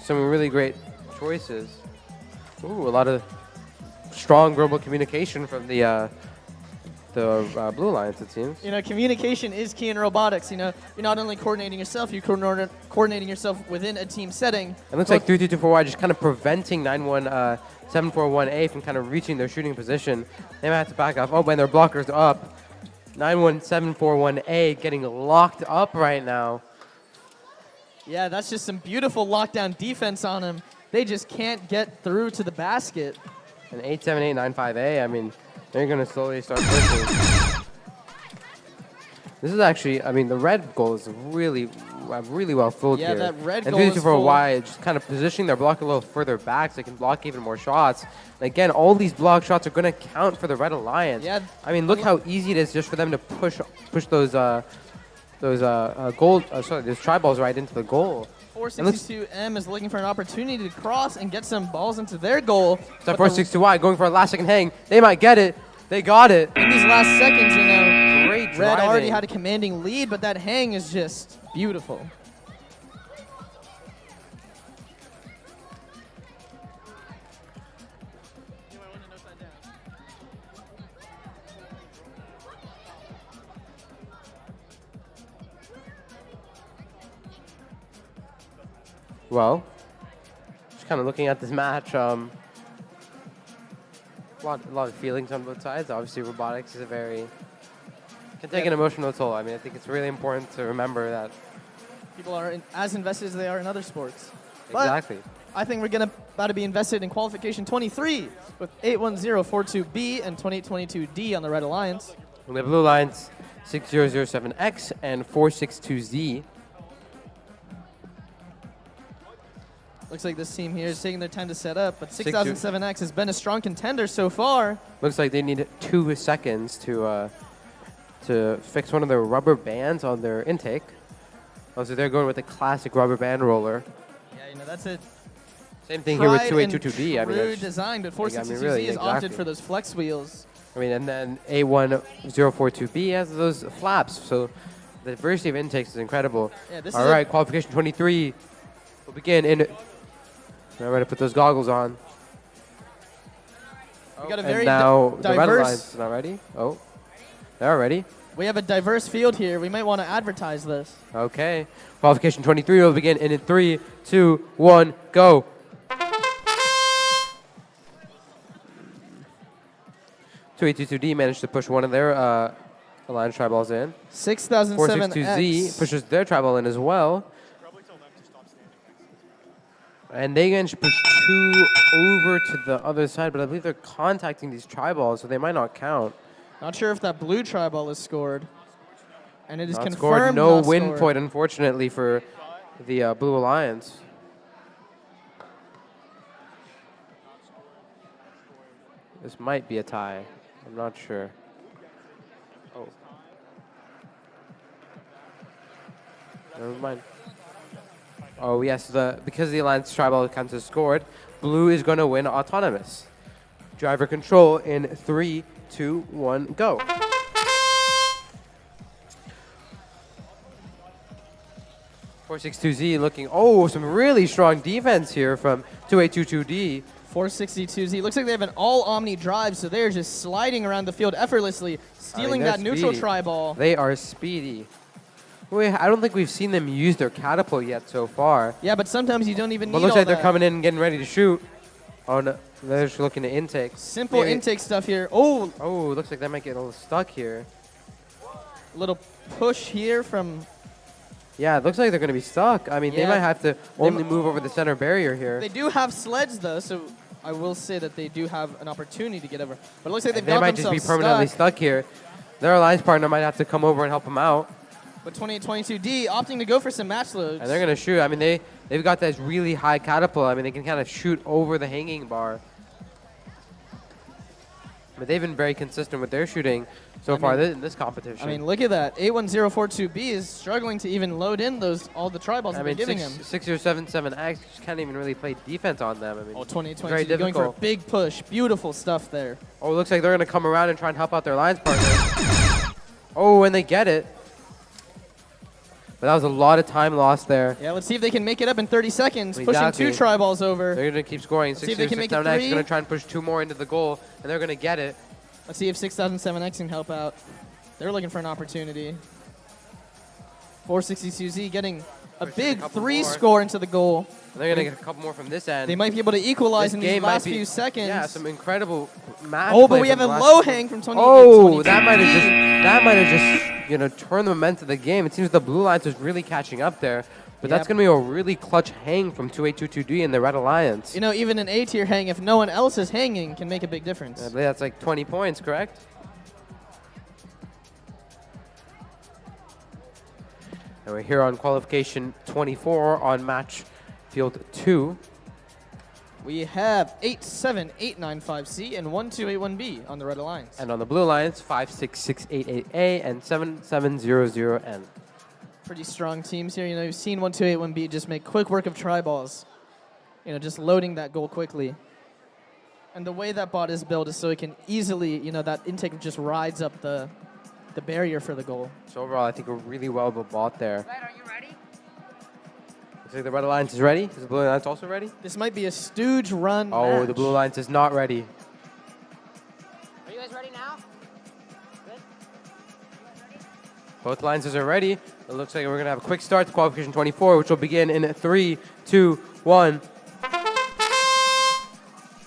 Some really great choices. Ooh, a lot of strong verbal communication from the Blue Alliance, it seems. You know, communication is key in robotics. You know, you're not only coordinating yourself, you're coordinating yourself within a team setting. It looks like 3224Y just kind of preventing 91741A from kind of reaching their shooting position. They might have to back off. Oh, when their blocker's up. 91741A getting locked up right now. Yeah, that's just some beautiful lockdown defense on him. They just can't get through to the basket. And 87895A, I mean, they're going to slowly start pushing. This is actually, I mean, the red goal is really well filled Yeah, here. that red and goal is full. 324Y just kind of positioning their block a little further back so they can block even more shots. And again, all these block shots are going to count for the Red Alliance. Yeah. I mean, look how easy it is just for them to push those tri-balls right into the goal. 462M is looking for an opportunity to cross and get some balls into their goal. So 462Y going for a last second hang. They might get it. They got it. In these last seconds, you know, Great Red already driving. had a commanding lead, but that hang is just beautiful. Well, just kind of looking at this match, a lot of feelings on both sides. Obviously, robotics is can take an emotional toll. I mean, I think it's really important to remember that. People are as invested as they are in other sports. But Exactly. I think we're about to be invested in qualification 23 with 81042B and 2822D on the Red Alliance. On the blue lines, 6007X and 462Z. Looks like this team here is taking their time to set up, but 6007X has been a strong contender so far. Looks like they need 2 seconds to fix one of their rubber bands on their intake. Oh, so they're going with the classic rubber band roller. Yeah, you know, that's it. Same thing here with Tried and 282D. I mean, true that's- design, but 462Z really, has opted exactly. for those flex wheels. I mean, and then A1042B has those flaps. So the diversity of intakes is incredible. Yeah, this All is right, qualification 23 will begin in. All right, to put those goggles on. We got a And very now the red diverse. line's not ready. Oh, they're ready. We have a diverse field here. We might want to advertise this. Okay. Qualification 23 will begin in 3, 2, 1, go. D managed to push one of their Alliance tri-balls in. 6007X. 462Z pushes their tri-ball in as well. And they managed to push 2 over to the other side, but I believe they're contacting these tri-balls, so they might not count. Not sure if that blue tri-ball is scored. And it is Not confirmed scored. No not win scored. point, unfortunately, for the Blue Alliance. This might be a tie. I'm not sure. Oh. Never mind. Oh, yes, because the Alliance tribal counts as scored, Blue is going to win autonomous. Driver control in 3, 2, 1, go. .462Z looking, some really strong defense here from 2822D. 462Z. Looks like they have an all-omni drive, so they're just sliding around the field effortlessly, stealing they're that neutral speedy. tri-ball. They are speedy. I don't think we've seen them use their catapult yet so far. Yeah, but sometimes you don't even But need looks all like they're that. coming in and getting ready to shoot. Oh, no. They're just looking to intake. Simple Maybe- intake stuff here. Oh, Oh, looks like they might get a little stuck here. little push here from... Yeah, it looks like they're going to be stuck. I mean, they Yeah. might have to only move over the center barrier here. They do have sleds, though, so I will say that they do have an opportunity to get over. But it looks like they've They got might just themselves be permanently stuck here. Their alliance partner might have to come over and help them out. But 2822D opting to go for some match loads. And they're going to shoot. I mean, they've got this really high catapult. I mean, they can kind of shoot over the hanging bar. But they've been very consistent with their shooting so far in this competition. I mean, look at that. 81042B is struggling to even load in all the tri-balls that they're giving him. 6077X just can't even really play defense on them. I mean, Oh, very 2022 going for a difficult. big push. Beautiful stuff there. Oh, it looks like they're going to come around and try and help out their alliance partner. Oh, and they get it. But that was a lot of time lost there. Yeah, let's see if they can make it up in 30 seconds. Exactly. Pushing 2 tri-balls over. They're going to keep scoring. Let's see if they can make it 6077X is 3. going to try and push 2 more into the goal, and they're going to get it. Let's see if 6007X can help out. They're looking for an opportunity. 462Z getting a Pushing a big couple 3 more. score into the goal. And they're going to get a couple more from this end. They might be able to equalize This in these game might last be- few seconds. Yeah, some incredible match. Oh, but play we from have a the last low couple- hang from 20. Oh, that might have just turned the momentum of the game. It seems the blue lines was really catching up there. But that's Yep. going to be a really clutch hang from 2822D in the Red Alliance. You know, even an A-tier hang, if no one else is hanging, can make a big difference. I believe that's like 20 points, correct? And we're here on qualification 24 on match field 2. We have 87895C and 1281B on the Red Alliance. And on the blue alliance, 56688A and 7700N. Pretty strong teams here. You know, you've seen 1281B just make quick work of tri-balls. You know, just loading that goal quickly. And the way that bot is built is so it can easily, you know, that intake just rides up the barrier for the goal. So overall, I think a really well bought there. Red, are you ready? Looks like the Red Alliance is ready. Is the Blue Alliance also ready? This might be a stooge run Oh, match. the Blue Alliance is not ready. Are you guys ready now? Good? Both alliances are ready. It looks like we're going to have a quick start to qualification 24, which will begin in 3, 2, 1.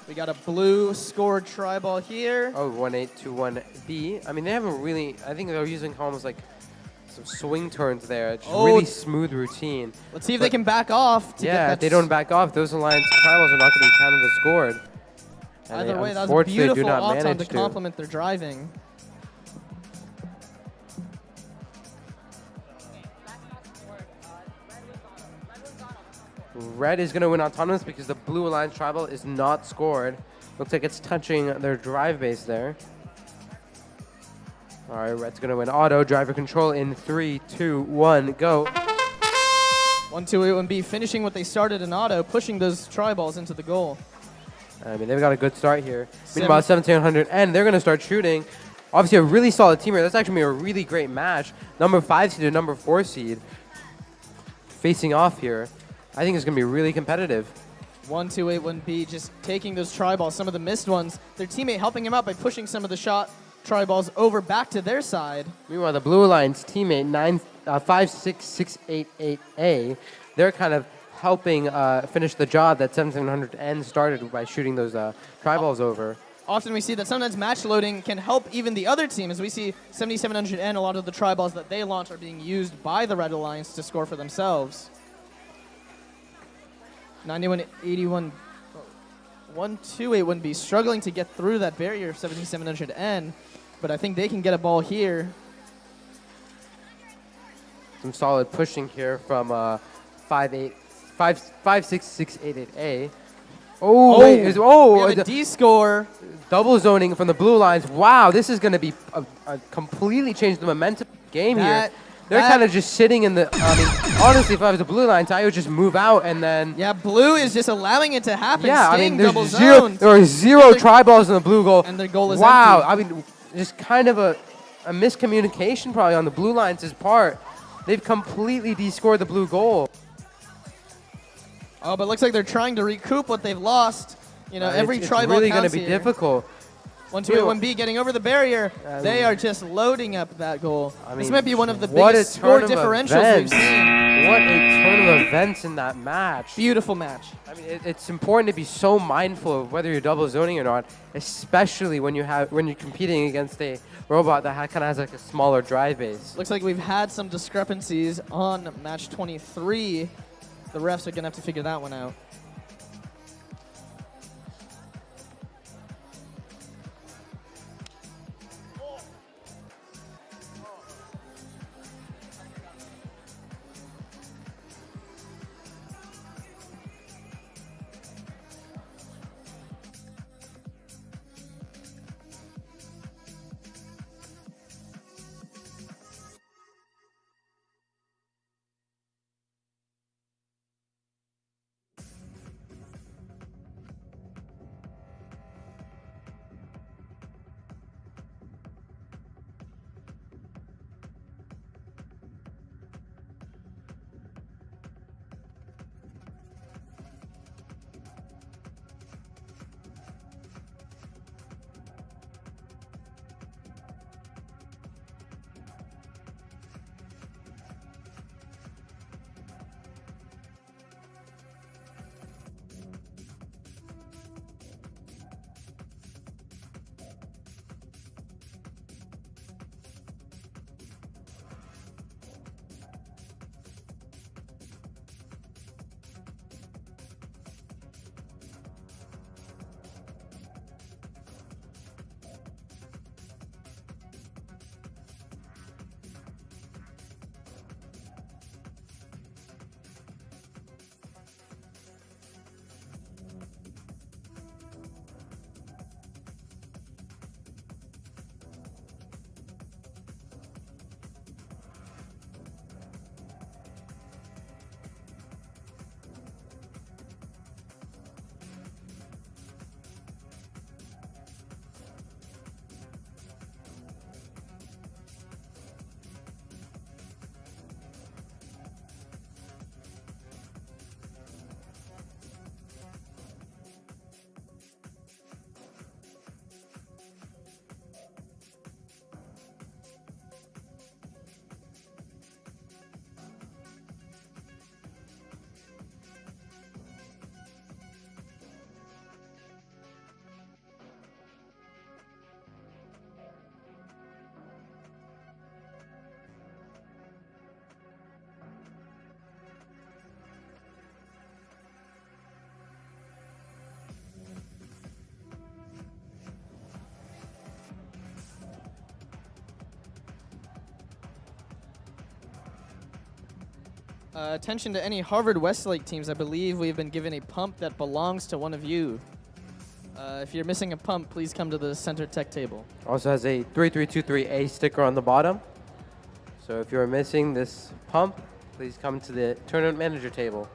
We got a blue scored tri-ball here. Oh, 1821B. I mean, they haven't really, I think they're using almost like some swing turns there. Just Oh. really smooth routine. Let's see if they can back off. To Yeah, get if that they don't back off, those alliance trials are not going to be counted as scored. And Either they way, that was a unfortunately do beautiful not Auton manage to complement their driving. Red is going to win autonomous because the blue alliance tribal is not scored. Looks like it's touching their drive base there. All right, Red's going to win auto. Driver control in 3, 2, 1, go. 1-2-8-1-B finishing what they started in auto, pushing those tri-balls into the goal. I mean, they've got a good start here. Meanwhile, 1700, and they're going to start shooting. Obviously, a really solid team here. That's actually going to be a really great match. Number 5 seed and number 4 seed facing off here. I think it's going to be really competitive. 1-2-8-1-B just taking those tri-balls, some of the missed ones. Their teammate helping him out by pushing some of the shot tri-balls over back to their side. Meanwhile, the Blue Alliance teammate, 56688A, they're kind of helping finish the job that 7700N started by shooting those tri-balls over. Often we see that sometimes match loading can help even the other team, as we see 7700N, a lot of the tri-balls that they launch are being used by the Red Alliance to score for themselves. 9181, 1281B struggling to get through that barrier of 7700N, but I think they can get a ball here. Some solid pushing here from 56688A. Oh, wait, we have a the D score. double zoning from the blue lines. Wow, this is going to be a completely change the momentum game here. They're kind of just sitting in the. I mean, honestly, if I was the blue lines, I would just move out and then. Yeah, blue is just allowing it to happen. Yeah, I staying mean, double there's zero. zoned. There are zero tri-balls in the blue goal. And their goal is wow, empty. I mean, just kind of a miscommunication probably on the blue lines' part. They've completely descored the blue goal. Oh, but it looks like they're trying to recoup what they've lost. You know, every it's tri-ball really going to counts be here. difficult. 1-2-8-1-B getting over the barrier. They are just loading up that goal. I This mean, might be one of the what biggest a score turn of differentials we've events. seen. What a turn of events in that match. Beautiful match. I mean, it's important to be so mindful of whether you're double zoning or not, especially when you're competing against a robot that kind of has like a smaller drive base. Looks like we've had some discrepancies on match 23. The refs are going to have to figure that one out. Attention to any Harvard Westlake teams. I believe we've been given a pump that belongs to one of you. If you're missing a pump, please come to the center tech table. Also has a 3323A sticker on the bottom. So if you're missing this pump, please come to the tournament manager table.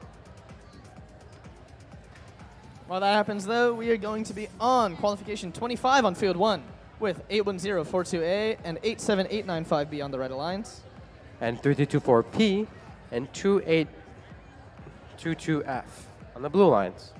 While that happens, though, we are going to be on qualification 25 on field 1 with 81042A and 87895B on the red alliance. And 3324P and 2822F on the blue lines.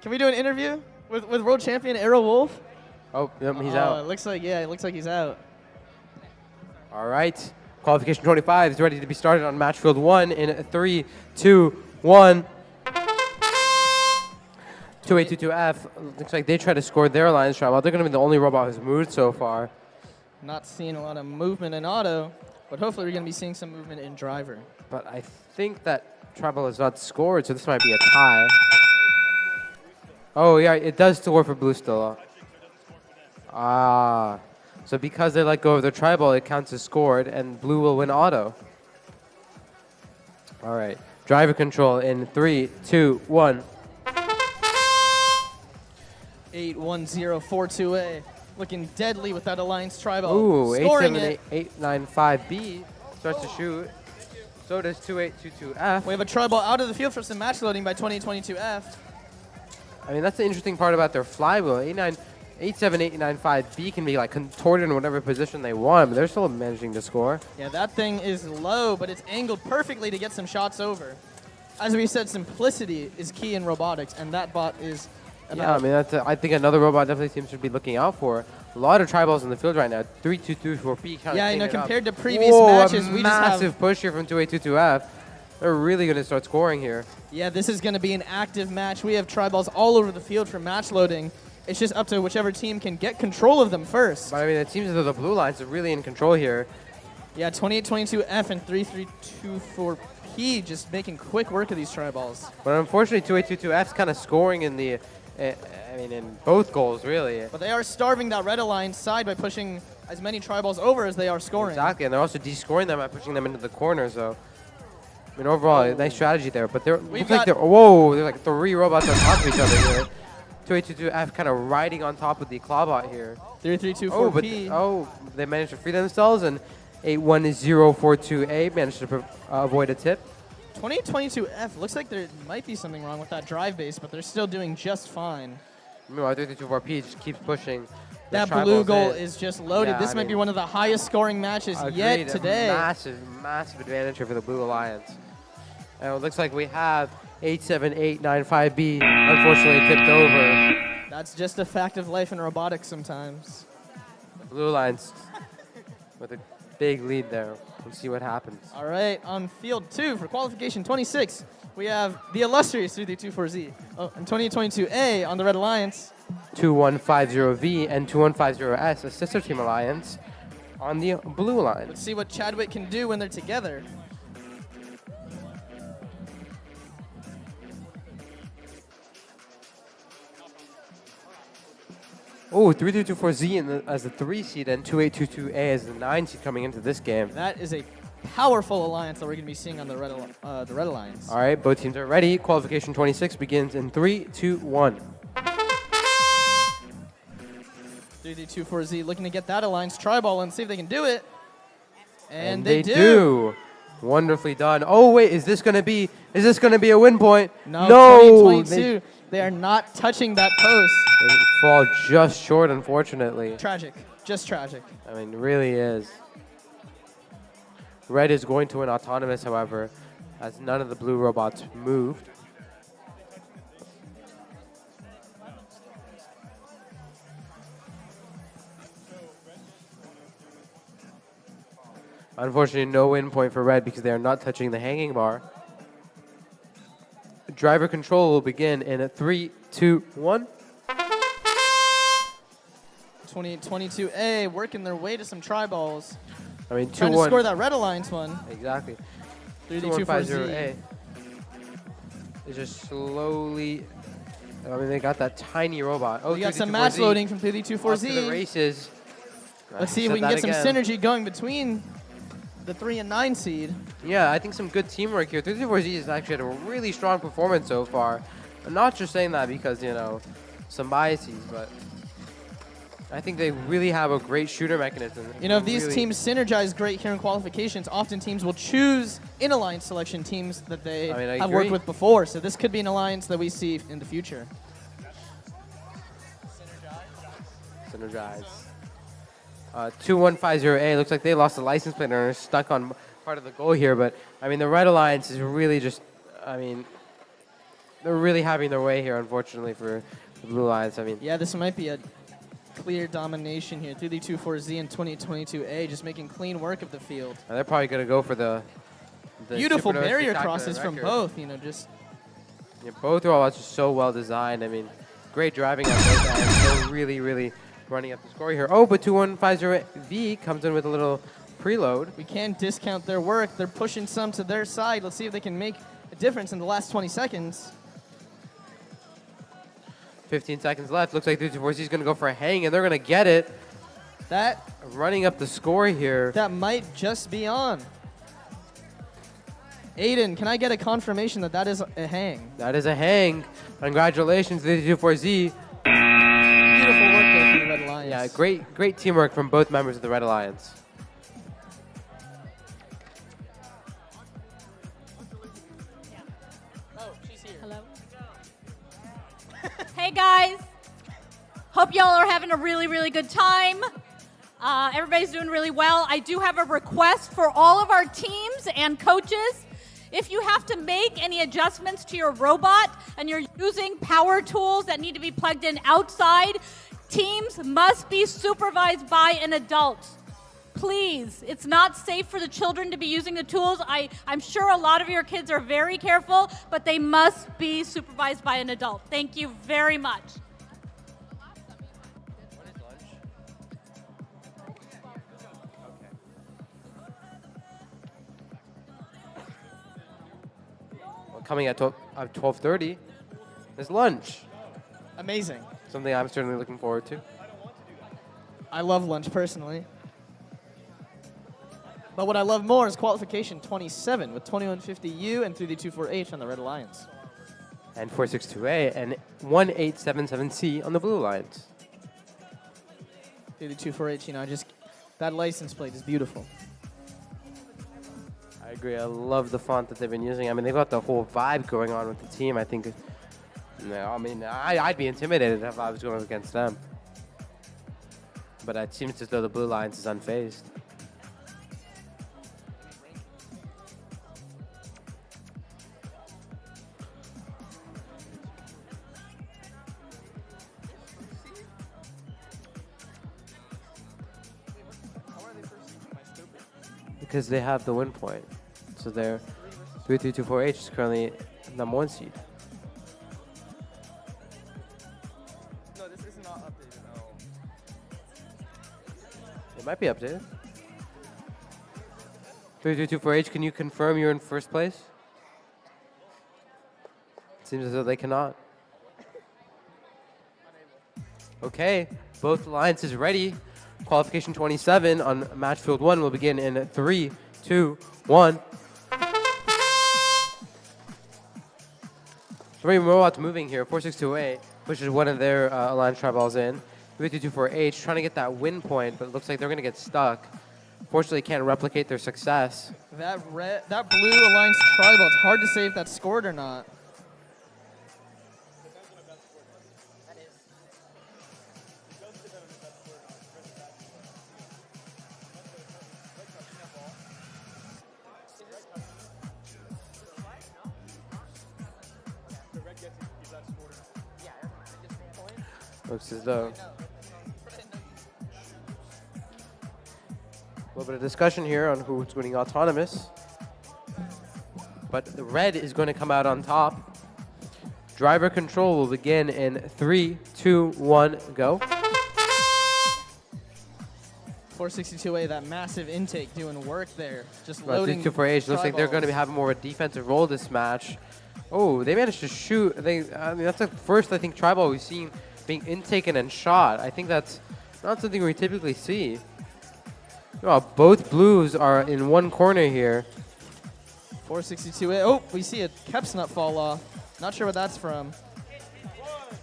Can we do an interview with world champion Arrow Wolf? Oh, yep, he's It out. looks like, yeah, it looks like he's out. All right. Qualification 25 is ready to be started on match field 1 in 3, 2, 1. 2822F. Looks like they try to score their alliance tribal. They're going to be the only robot who's moved so far. Not seeing a lot of movement in auto, but hopefully we're going to be seeing some movement in driver. But I think that tribal is not scored, so this might be a tie. Oh, yeah, it does score for blue still. Ah. So because they let go of their tribal, it counts as scored, and blue will win auto. All right. Driver control in 3, 2, 1. 81042A. Looking deadly with that alliance tribal. Ooh, Scoring it. 87895B starts to shoot. So does 2822F. We have a tribal out of the field for some match loading by 2022F. I mean, that's the interesting part about their flywheel. 87895B can be like contorted in whatever position they want, but they're still managing to score. Yeah, that thing is low, but it's angled perfectly to get some shots over. As we said, simplicity is key in robotics, and that bot is about. Yeah, I mean, I think another robot definitely team should be looking out for. A lot of tribals in the field right now. 3224B kind of. Yeah, you know, cleaning it up. compared to previous Whoa, matches, a we just have. massive push here from 2822F. They're really going to start scoring here. Yeah, this is going to be an active match. We have triballs all over the field for match loading. It's just up to whichever team can get control of them first. But I mean, it seems as though the blue lines are really in control here. Yeah, 2822F and 3324P just making quick work of these triballs. But unfortunately, 2822F's kind of scoring in the, in both goals, really. But they are starving that red alliance side by pushing as many triballs over as they are scoring. Exactly, and they're also descoring them by pushing them into the corner, so. I mean, overall, a nice strategy there. But they're looks like whoa, there's like 3 robots on top of each other here. 2822F kind of riding on top of the clawbot here. 3324P. They managed to free themselves, and 81042A managed to avoid a tip. 2022F looks like there might be something wrong with that drive base, but they're still doing just fine. Meanwhile, 3324P just keeps pushing. That blue goal is just loaded. Yeah, this might be one of the highest scoring matches yet today. Massive, massive advantage here for the Blue Alliance. And it looks like we have 87895B unfortunately tipped over. That's just a fact of life in robotics sometimes. Blue Alliance with a big lead there. We'll see what happens. All right, on field 2 for qualification 26, we have the illustrious 3324Z. Oh, and 2022A on the Red Alliance. 2150V and 2150S, a sister team alliance, on the blue line. Let's see what Chadwick can do when they're together. Oh, 3324Z as the 3 seed and 2822A as the 9 seed coming into this game. That is a powerful alliance that we're going to be seeing on the Red Alliance. All right, both teams are ready. Qualification 26 begins in 3, 2, 1. 3324Z looking to get that alliance tri-ball and see if they can do it. And they do. do. Wonderfully done. Oh wait, is this gonna be a win point? No, No, 2022. They are not touching that post. They fall just short, unfortunately. Tragic. Just tragic. I mean, really is. Red is going to win autonomous, however, as none of the blue robots moved. Unfortunately, no win point for red because they are not touching the hanging bar. Driver control will begin in a 3, 2, 1. 2822A working their way to some tri-balls. I mean, 2-1. Trying to score that red alliance one. Exactly. 3324Z. Is just slowly. I mean, they got that tiny robot. Oh, We got some 32-4Z. match loading from Off to the 3324Z. races. Let's see if Said we can that get some again. synergy going between the 3 and 9 seed. Yeah, I think some good teamwork here. 34Z has actually had a really strong performance so far. I'm not just saying that because, you know, some biases, but I think they really have a great shooter mechanism. You know, if these Really- teams synergize great here in qualifications, often teams will choose in alliance selection teams that they I mean, I have worked agree. with before. So this could be an alliance that we see in the future. Synergize. 2150A looks like they lost the license plate and are stuck on part of the goal here. But I mean, the Red Alliance is really just, I mean, they're really having their way here, unfortunately, for the Blue Alliance. I mean, Yeah, this might be a clear domination here. 3224Z and 2022A just making clean work of the field. they're probably going to go for the Beautiful Supernova barrier Spectacular crosses from record. both. You know, just Yeah, both robots are so well designed. I mean, great driving on both ends. They're really, really running up the score here. Oh, but 2150V comes in with a little preload. we can't discount their work. They're pushing some to their side. Let's see if they can make a difference in the last 20 seconds. 15 seconds left. Looks like 3240 is going to go for a hang, and they're going to get it. That Running up the score here. that might just be on. Aiden, can I get a confirmation that that is a hang? That is a hang. Congratulations, 3240Z. Beautiful work there from the Red Alliance. Yeah, great teamwork from both members of the Red Alliance. Hello. Hey guys. Hope y'all are having a really, really good time. Everybody's doing really well. I do have a request for all of our teams and coaches. If you have to make any adjustments to your robot and you're using power tools that need to be plugged in outside, teams must be supervised by an adult. Please, it's not safe for the children to be using the tools. I'm sure a lot of your kids are very careful, but they must be supervised by an adult. Thank you very much. Well, coming at 12:30 is lunch. Amazing. Something I'm certainly looking forward to. I love lunch personally. But what I love more is qualification 27 with 2150U and 3224H on the Red Alliance. And 462A and 1877C on the Blue Alliance. 3224H, you know, that license plate is beautiful. I agree. I love the font that they've been using. I mean, they've got the whole vibe going on with the team. I think, I mean, I'd be intimidated if I was going against them. But it seems as though the Blue Alliance is unfazed. Because they have the win point. So their 3324H is currently number 1 seed. No, this is not updated at all. It might be updated. 3324H, can you confirm you're in first place? Seems as though they cannot. Okay, both alliances ready. Qualification 27 on match field 1 will begin in 3, 2, 1. 3 robots moving here. 462A pushes one of their alliance tri-balls in. 322-4H trying to get that win point, but it looks like they're going to get stuck. Fortunately, can't replicate their success. That blue Alliance tribal, it's hard to say if that's scored or not. Looks as though. A little bit of discussion here on who's winning autonomous. But the red is going to come out on top. Driver control will begin in 3, 2, 1, go. 462A, that massive intake doing work there. Just loading. 324H looks like they're going to be triballs. having more of a defensive role this match. Oh, they managed to shoot. I mean, that's the first, I think, tribal we've seen being intaken and shot. I think that's not something we typically see. Oh, both blues are in one corner here. 462A. Oh, we see a Keps nut fall off. Not sure what that's from.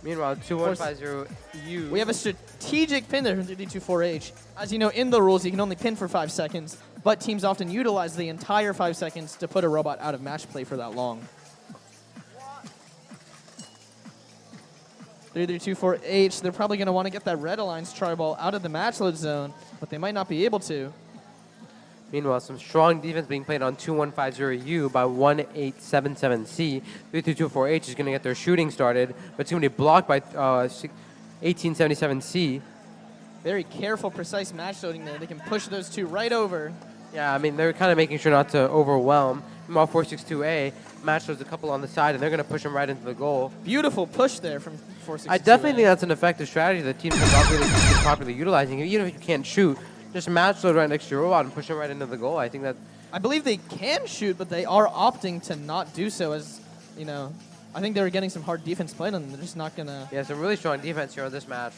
Meanwhile, 2150U. We have a strategic pin there from 324H. As you know, in the rules, you can only pin for 5 seconds, but teams often utilize the entire 5 seconds to put a robot out of match play for that long. 324H, they're probably going to want to get that red Alliance tri-ball out of the match load zone, but they might not be able to. Meanwhile, some strong defense being played on 2150U by 1877C. 3224H is going to get their shooting started, but it's going to be blocked by 1877C. Very careful, precise match loading there. They can push those two right over. Yeah, I mean, they're kind of making sure not to overwhelm. Meanwhile, 462A match loads a couple on the side, and they're going to push them right into the goal. Beautiful push there from 462A. I definitely think that's an effective strategy that teams are not really properly utilizing. Even if you can't shoot, just match load right next to your robot and push them right into the goal. I think that... I believe they can shoot, but they are opting to not do so as, you know, I think they were getting some hard defense played on them. They're just not going to... Yeah, some really strong defense here on this match.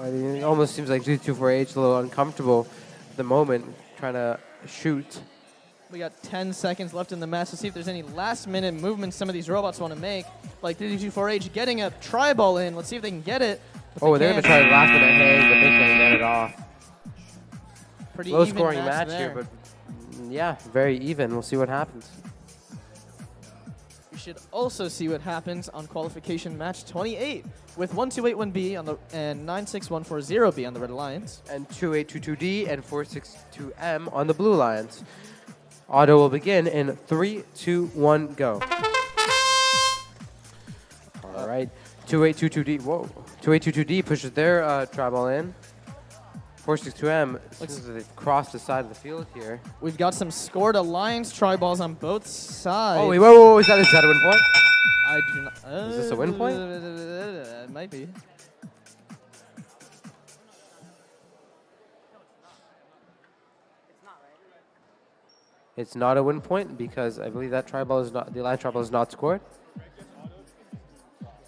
It almost seems like 224H a little uncomfortable at the moment, trying to shoot. We got 10 seconds left in the match to see if there's any last-minute movements some of these robots want to make. Like 324H getting a tri-ball in. Let's see if they can get it. Oh, they're going to try the last-minute hang, but they can't get it off. Pretty Low-scoring even match here, but yeah, very even. We'll see what happens. We should also see what happens on qualification match 28 with 1281B on the and 96140B on the Red Alliance. And 2822D and 462M on the Blue Alliance. Auto will begin in 3, 2, 1, go. All right. 2822D. Whoa. 2822D pushes their tri-ball in. 462M, looks as they've crossed the side of the field here. We've got some scored Alliance tri-balls on both sides. Oh, wait, whoa, is that a win point? I do not. Is this a win point? It might be. It's not a win point because I believe that tri-ball is not, the Alliance tri-ball is not scored.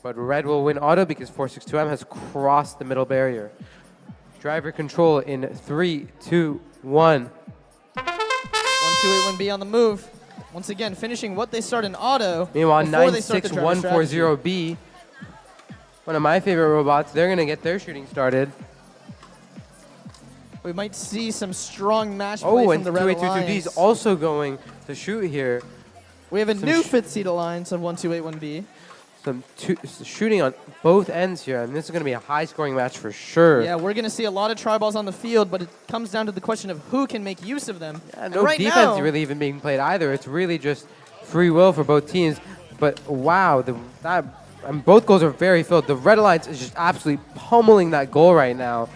But red will win auto because 462M has crossed the middle barrier. Driver control in 3, 2, 1. 1281B on the move. Once again, finishing what they start in auto. Meanwhile, before they start the driver strategy. 96140B, one of my favorite robots, they're going to get their shooting started. We might see some strong match play Oh, from and the Red 2822D Alliance. is also going to shoot here. We have a some new 5th seed alliance of 1281B. Some shooting on both ends here. I mean, this is going to be a high-scoring match for sure. Yeah, we're going to see a lot of tri-balls on the field, but it comes down to the question of who can make use of them. Yeah, And no right defense now, really even being played either. It's really just free will for both teams. But wow, both goals are very filled. The Red Alliance is just absolutely pummeling that goal right now.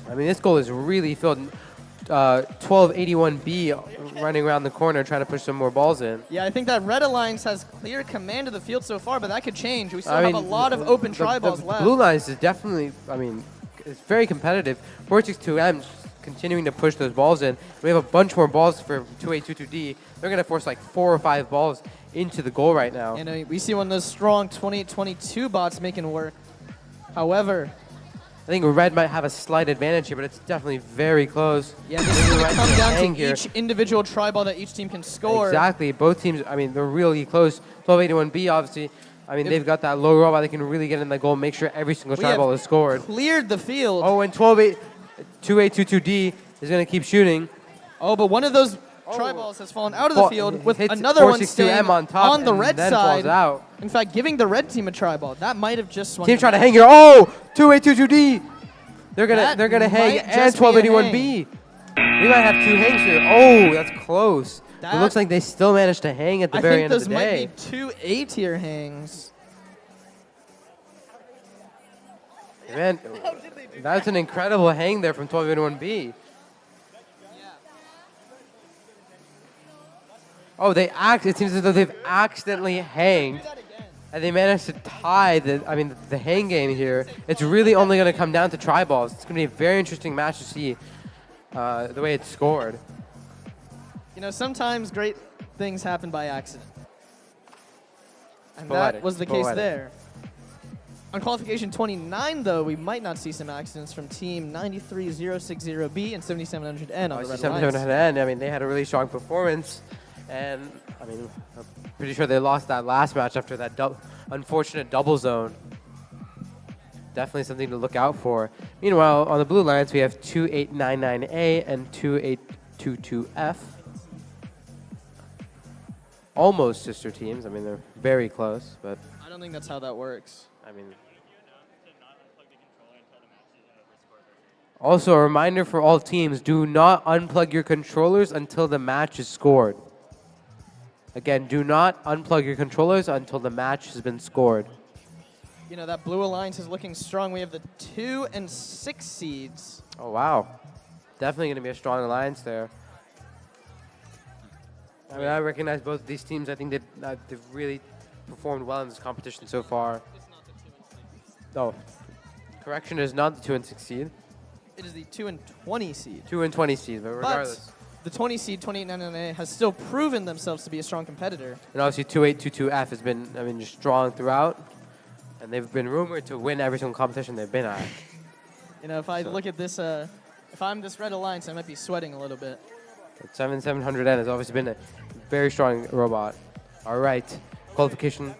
I mean, this goal is really filled. 1281B running around the corner trying to push some more balls in. Yeah, I think that Red Alliance has clear command of the field so far, but that could change. We still have a lot of open tri-balls left. Blue Alliance is definitely, I mean, it's very competitive. 462M continuing to push those balls in. We have a bunch more balls for 2822D. They're going to force like 4 or 5 balls into the goal right now. And we see one of those strong 2822 bots making work. However, I think red might have a slight advantage here, but it's definitely very close. yeah, this is going to come down to here. each individual tri-ball that each team can score. Exactly. Both teams, I mean, they're really close. 1281B, obviously, I mean, they've got that low robot. They can really get in the goal, make sure every single We try have ball is scored. Cleared the field. Oh, and 2822D is going to keep shooting. Oh, but one of those try balls has fallen out of the Fall- field with hits another one 462M staying on top on the and red then side. falls out. In fact, giving the red team a try ball. That might have just swung. Team the trying to match. hang here. Oh, 2822D. They're That gonna hang, might and just be a 1281B. We might have 2 hangs here. Oh, that's close. It That- looks like they still managed to hang at the I very think end of those the might day. be 2 A-tier hangs. Man, that's an incredible hang there from 1281B. Oh, it seems as though they've accidentally hanged, and they managed to tie the hang game here. It's really only going to come down to try balls. It's going to be a very interesting match to see the way it's scored. You know, sometimes great things happen by accident. And Poetic, that was the case poetic. there. On qualification 29, though, we might not see some accidents from team 93060B and 7700N on the Red Alliance. 7700N, I mean, they had a really strong performance, and I mean, I'm pretty sure they lost that last match after that unfortunate double zone. Definitely something to look out for. Meanwhile, on the Blue Alliance, we have 2899A and 2822F. Almost sister teams. I mean, they're very close, but I don't think that's how that works. I mean. Also, a reminder for all teams, do not unplug your controllers until the match is scored. Again, do not unplug your controllers until the match has been scored. You know, that Blue Alliance is looking strong. We have the 2 and 6 seeds. Oh, wow. Definitely going to be a strong alliance there. I mean, I recognize both of these teams. I think they've really performed well in this competition so far. No. Correction, is not the 2 and 6 seed. It is the 2 and 20 seed. 2 and 20 seed, but regardless. But the 20 seed, 2899A, has still proven themselves to be a strong competitor. And obviously 2822F has been, I mean, just strong throughout. And they've been rumored to win every single competition they've been at. You know, if I look at this, if I'm this Red Alliance, I might be sweating a little bit. But 7700N has obviously been a very strong robot. All right, qualification.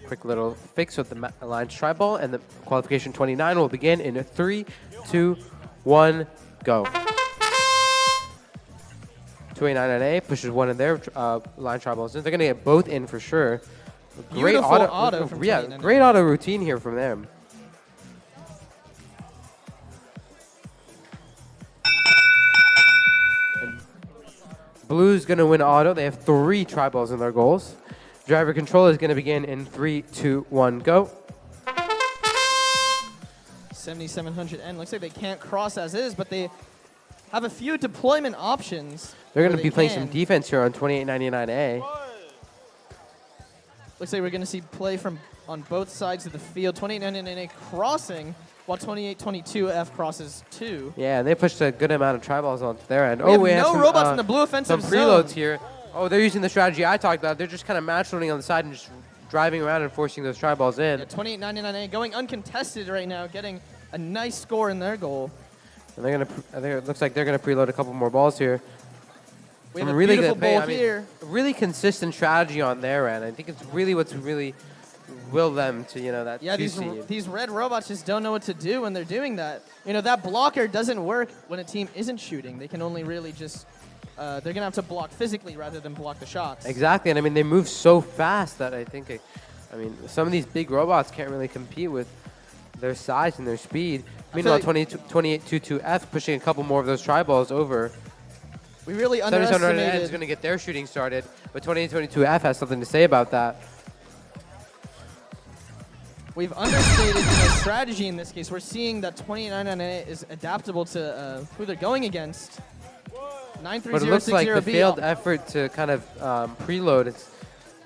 Quick little fix with the alliance tri-ball, and the qualification 29 will begin in 3, 2, 1, go. 289A pushes one of their line tri-balls in. They're gonna get both in for sure. Great Beautiful auto from yeah, 289A. great auto routine here from them. And Blue's gonna win auto. They have 3 tri-balls in their goals. Driver control is gonna begin in 3, 2, 1, go. 7700N. Looks like they can't cross as is, but they have a few deployment options. They're where gonna they be playing some can. defense here on 2899A. Looks like we're going to see play from on both sides of the field. 2899A crossing, while 2822F crosses 2. Yeah, and they pushed a good amount of tri-balls onto their end. We have we no some, robots in the blue offensive some preloads zone. here. Oh, they're using the strategy I talked about. They're just kind of match loading on the side and just driving around and forcing those tri-balls in. Yeah, 2899A going uncontested right now, getting a nice score in their goal. And they're gonna. I think it looks like they're gonna preload a couple more balls here. We have Some a really beautiful good play. ball I mean, here. really consistent strategy on their end. I think it's really what's really will them to that Yeah, 2 seed. these red robots just don't know what to do when they're doing that. You know, that blocker doesn't work when a team isn't shooting. They can only really just, they're going to have to block physically rather than block the shots. Exactly, and I mean they move so fast that I think, some of these big robots can't really compete with their size and their speed. Meanwhile, like 2822F pushing a couple more of those tri-balls over. We really 7700N is underestimated. going to get their shooting started, but 2822F has something to say about that. We've understated strategy in this case. We're seeing that 2998 is adaptable to who they're going against. But it looks like the 93060B. failed effort to kind of preload has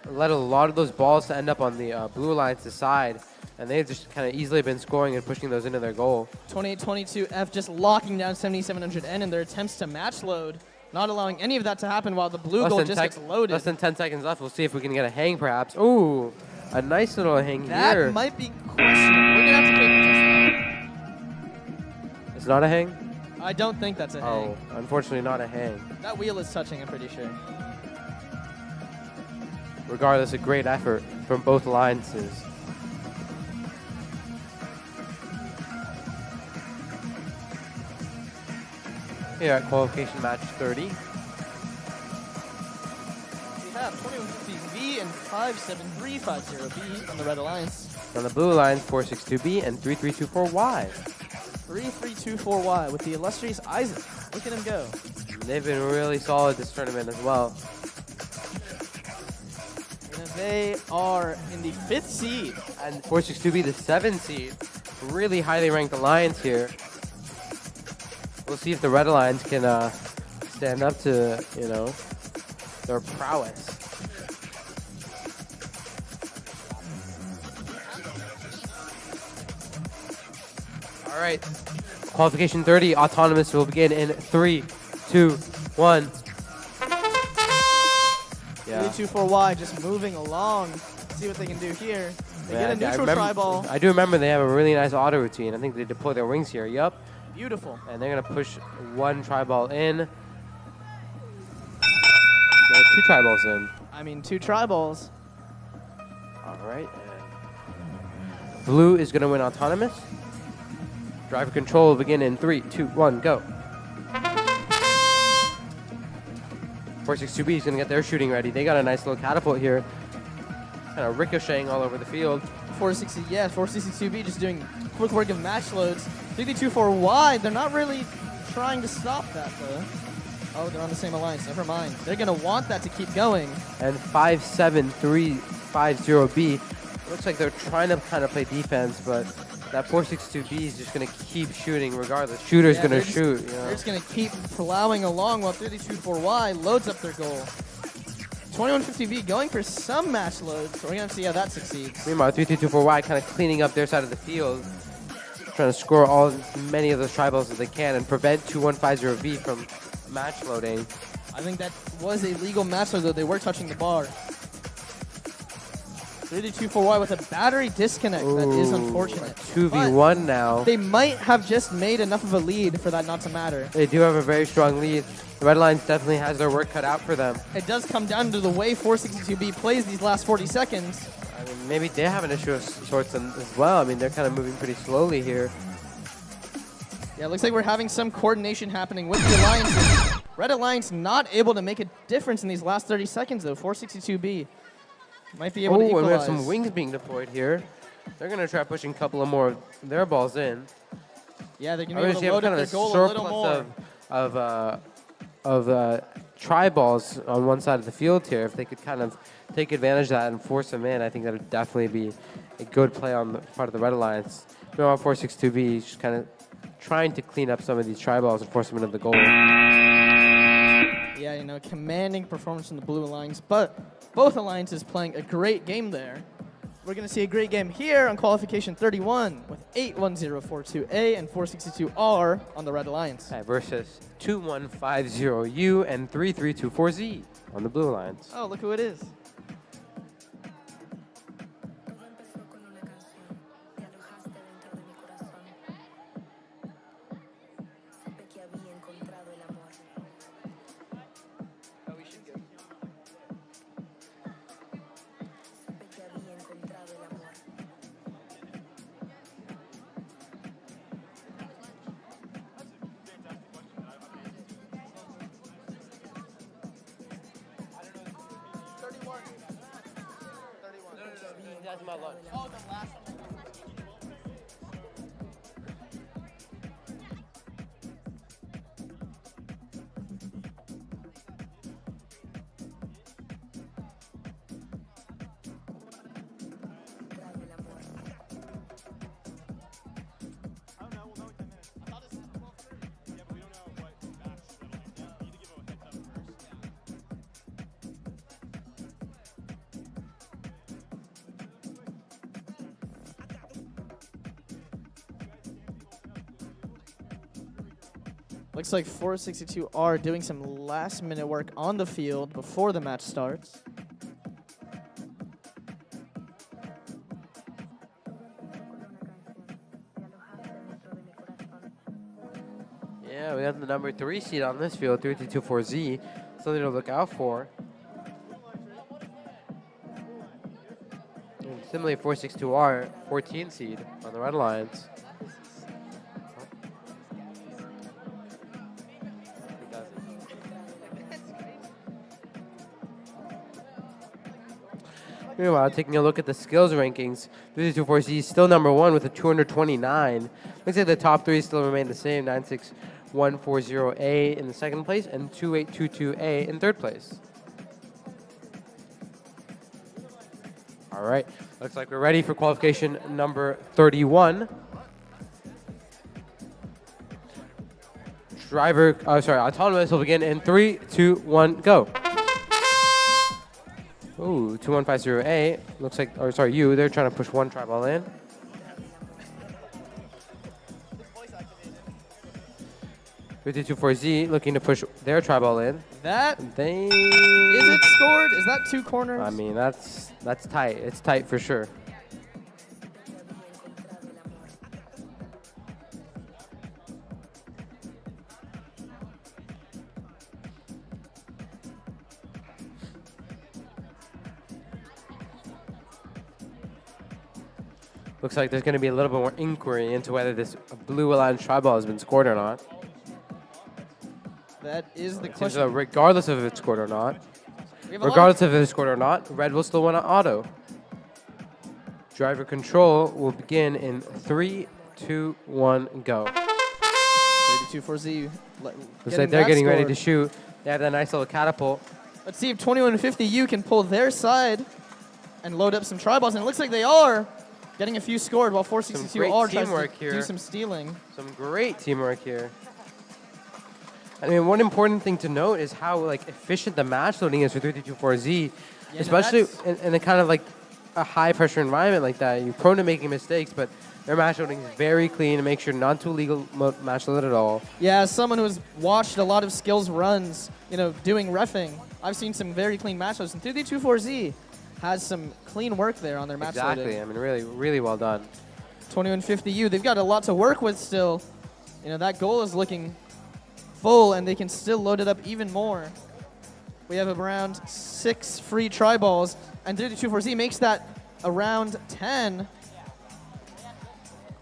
led a lot of those balls to end up on the Blue Alliance's side, and they've just kind of easily been scoring and pushing those into their goal. 2822F just locking down 7700N in their attempts to match load, not allowing any of that to happen while the blue goal just gets loaded. Less than 10 seconds left. We'll see if we can get a hang, perhaps. Ooh, a nice little hang That here. might be questionable. We're going to have to paper test It's not a hang? that. I don't think that's a hang. Oh, unfortunately not a hang. That wheel is touching, I'm pretty sure. Regardless, a great effort from both alliances. Here at qualification match 30. We have 2150V and 57350B on the Red Alliance. On the blue alliance, 462B and 3324Y. 3324Y with the illustrious Isaac. Look at him go. They've been really solid this tournament as well. And they are in the 5th seed. And 462B, the 7th seed. Really highly ranked alliance here. We'll see if the Red Alliance can stand up to, you know, their prowess. All right. Qualification 30, autonomous will begin in 3, 2, 1. Yeah. 324Y just moving along. See what they can do here. They get a neutral tri-ball. I do remember they have a really nice auto routine. I think they deploy their wings here. Yup. Beautiful. And they're going to push one tri-ball in. No, 2 tri-balls in. I mean, 2 tri-balls. All right. And blue is going to win autonomous. Driver control will begin in 3, 2, 1, go. 462B is going to get their shooting ready. They got a nice little catapult here. Kind of ricocheting all over the field. 462B just doing quick work of match loads. 324Y, they're not really trying to stop that though. Oh, they're on the same alliance, never mind. They're gonna want that to keep going. And 57350B, looks like they're trying to kind of play defense, but that 462B is just gonna keep shooting regardless. Shooter's gonna shoot. You know? They're just gonna keep plowing along while 324Y loads up their goal. 2150V going for some match loads. We're gonna see how that succeeds. Meanwhile, 3324Y kind of cleaning up their side of the field, trying to score as many of those tri-balls as they can and prevent 2150V from match loading. I think that was a legal match load, though they were touching the bar. 324Y with a battery disconnect. That is unfortunate. 2v1 now. They might have just made enough of a lead for that not to matter. They do have a very strong lead. The Red Alliance definitely has their work cut out for them. It does come down to the way 462B plays these last 40 seconds. I mean, maybe they have an issue of sorts as well. I mean, they're kind of moving pretty slowly here. Yeah, it looks like we're having some coordination happening with the alliances. Red Alliance not able to make a difference in these last 30 seconds, though. 462B might be able to equalize. And we have some wings being deployed here. They're going to try pushing a couple of more of their balls in. Yeah, they're going to be able to load up their goal a little more. Of tri-balls on one side of the field here. If they could kind of take advantage of that and force them in, I think that would definitely be a good play on the part of the Red Alliance. Meanwhile, 462B is just kind of trying to clean up some of these tri-balls and force them into the goal. Yeah, you know, commanding performance from the Blue Alliance, but both alliances playing a great game there. We're going to see a great game here on qualification 31 with 81042A and 462R on the Red Alliance. Versus 2150U and 3324Z on the Blue Alliance. Oh, look who it is. Looks like 462 are doing some last-minute work on the field before the match starts. Yeah, we have the number 3 seed on this field, 3224Z. Something to look out for. And similarly, 462R, 14 seed on the Red Lions. Meanwhile, taking a look at the skills rankings, 3224Z is still number 1 with a 229. Looks like the top 3 still remain the same, 96140A in the second place and 2822A in third place. All right, looks like we're ready for qualification number 31. Autonomous will begin in 3, 2, 1, go. Ooh, 2150A. Looks like, they're trying to push one tri-ball in. Z looking to push their tri-ball in. That is it scored? Is that 2 corners? I mean, that's tight. It's tight for sure. Looks like there's going to be a little bit more inquiry into whether this blue aligned tri-ball has been scored or not. That is the Seems question. regardless of if it's scored or not. Regardless of if it's scored or not, red will still want to auto. Driver control will begin in 3, 2, 1, go. 3224Z. Looks like they're getting ready to shoot. They have that nice little catapult. Let's see if 2150U can pull their side and load up some tri-balls. And it looks like they are. Getting a few scored while 462R tries to do some stealing. Some great teamwork here. I mean, one important thing to note is how efficient the match loading is for 3224Z, especially in a kind of a high pressure environment like that. You're prone to making mistakes, but their match loading is very clean and make sure not to illegal match load at all. Yeah, as someone who's watched a lot of skills runs, doing reffing, I've seen some very clean match loads. And 3224Z has some clean work there on their match loading. Exactly. I mean, really, really well done. 2150U, they've got a lot to work with still. That goal is looking full, and they can still load it up even more. We have around 6 free tri-balls, and 3224Z makes that around 10.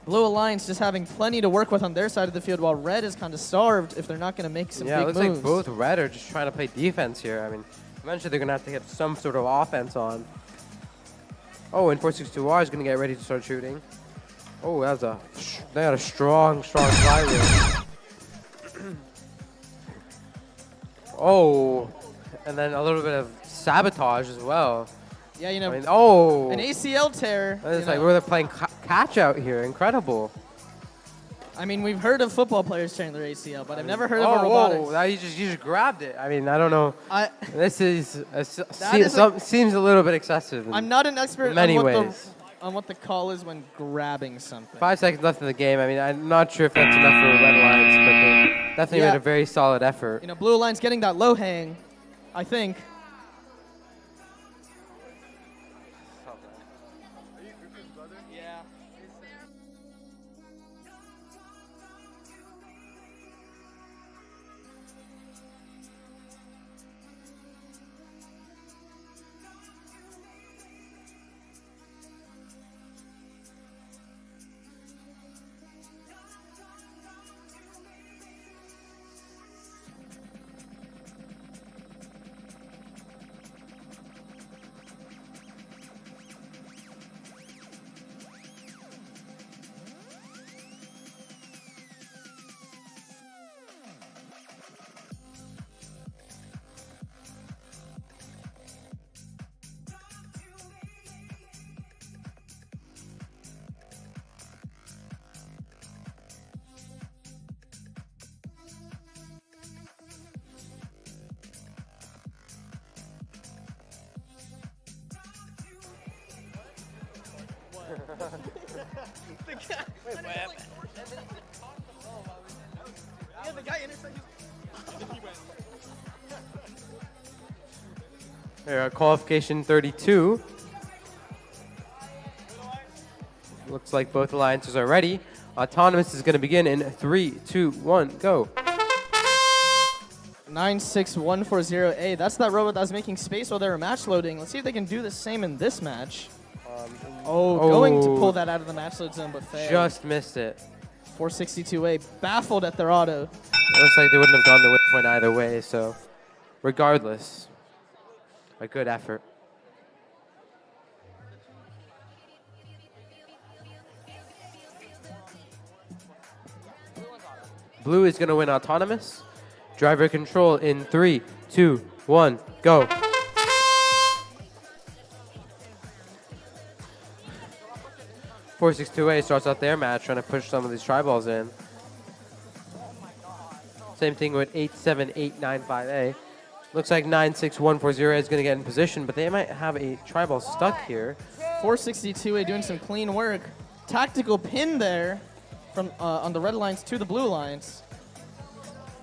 Blue Alliance just having plenty to work with on their side of the field, while Red is kind of starved if they're not going to make some big moves. Yeah, it looks like both Red are just trying to play defense here. I mean, eventually they're going to have to get some sort of offense on. Oh, and 462R is going to get ready to start shooting. Oh, they got a strong fly wheel. Oh, and then a little bit of sabotage as well. Yeah, I mean, an ACL tear. It's like we're playing catch out here. Incredible. I mean, we've heard of football players tearing their ACL, but I've never heard of a robotics. Whoa, you just grabbed it. I mean, I don't know. This seems a little bit excessive. I'm not an expert in many ways. On what the call is when grabbing something. 5 seconds left in the game. I mean, I'm not sure if that's enough for Red Alliance, but they definitely made a very solid effort. Blue Alliance getting that low hang, I think. Here, qualification 32. Looks like both alliances are ready. Autonomous is going to begin in 3, 2, 1, go. 96140A. That's that robot that's making space while they were match loading. Let's see if they can do the same in this match. Going to pull that out of the match load zone, but failed. Just missed it. 462A baffled at their auto. It looks like they wouldn't have gone the win point either way, so regardless, a good effort. Blue is going to win autonomous. Driver control in 3, 2, 1, go. (462A) starts out their match trying to push some of these tri-balls in. Same thing with 87895A. Looks like 96140 is going to get in position, but they might have a tri-ball stuck here. 462A doing some clean work. Tactical pin there from on the red lines to the blue lines.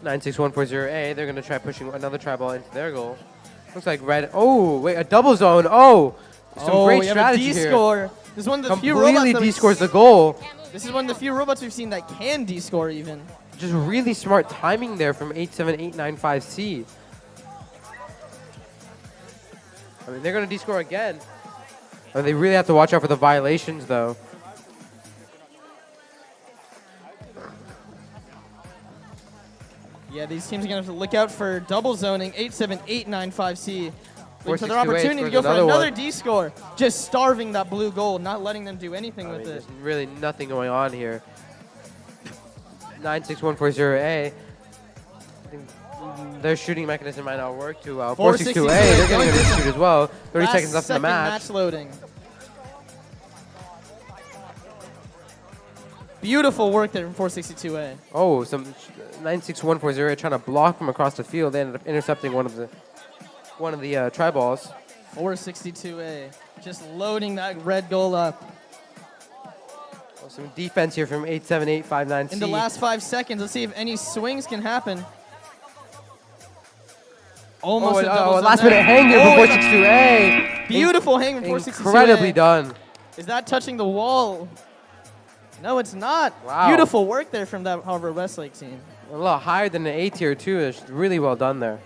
96140A, they're going to try pushing another tri-ball into their goal. Looks like red. Oh, wait, a double zone. Oh, some great we have a strategy here. D-score. This is one of the few robots Completely that we've D-scores the goal. This is one of the few robots we've seen that can D-score even. Just really smart timing there from 87895C. I mean, they're going to D-score again. I mean, they really have to watch out for the violations, though. Yeah, these teams are going to have to look out for double zoning. 87895C. Looking for their 462A opportunity to scores go for another another one. D-score. Just starving that blue goal, not letting them do anything with it. There's really nothing going on here. 96140A. I think their shooting mechanism might not work too well. 462A, they're getting ready to shoot as well. 30 Last seconds left in the second match. loading. Beautiful work there from 462A. Oh, some 96140 trying to block from across the field. They ended up intercepting one of the tri-balls. 462A just loading that red goal up. Oh, some defense here from 87859C. In the last 5 seconds, let's see if any swings can happen. Almost a double zone last there. minute hang here from 462A. Beautiful hang from 462A. Incredibly done. Is that touching the wall? No, it's not. Wow. Beautiful work there from that Harvard Westlake team. A lot higher than an A tier too. It's really well done there.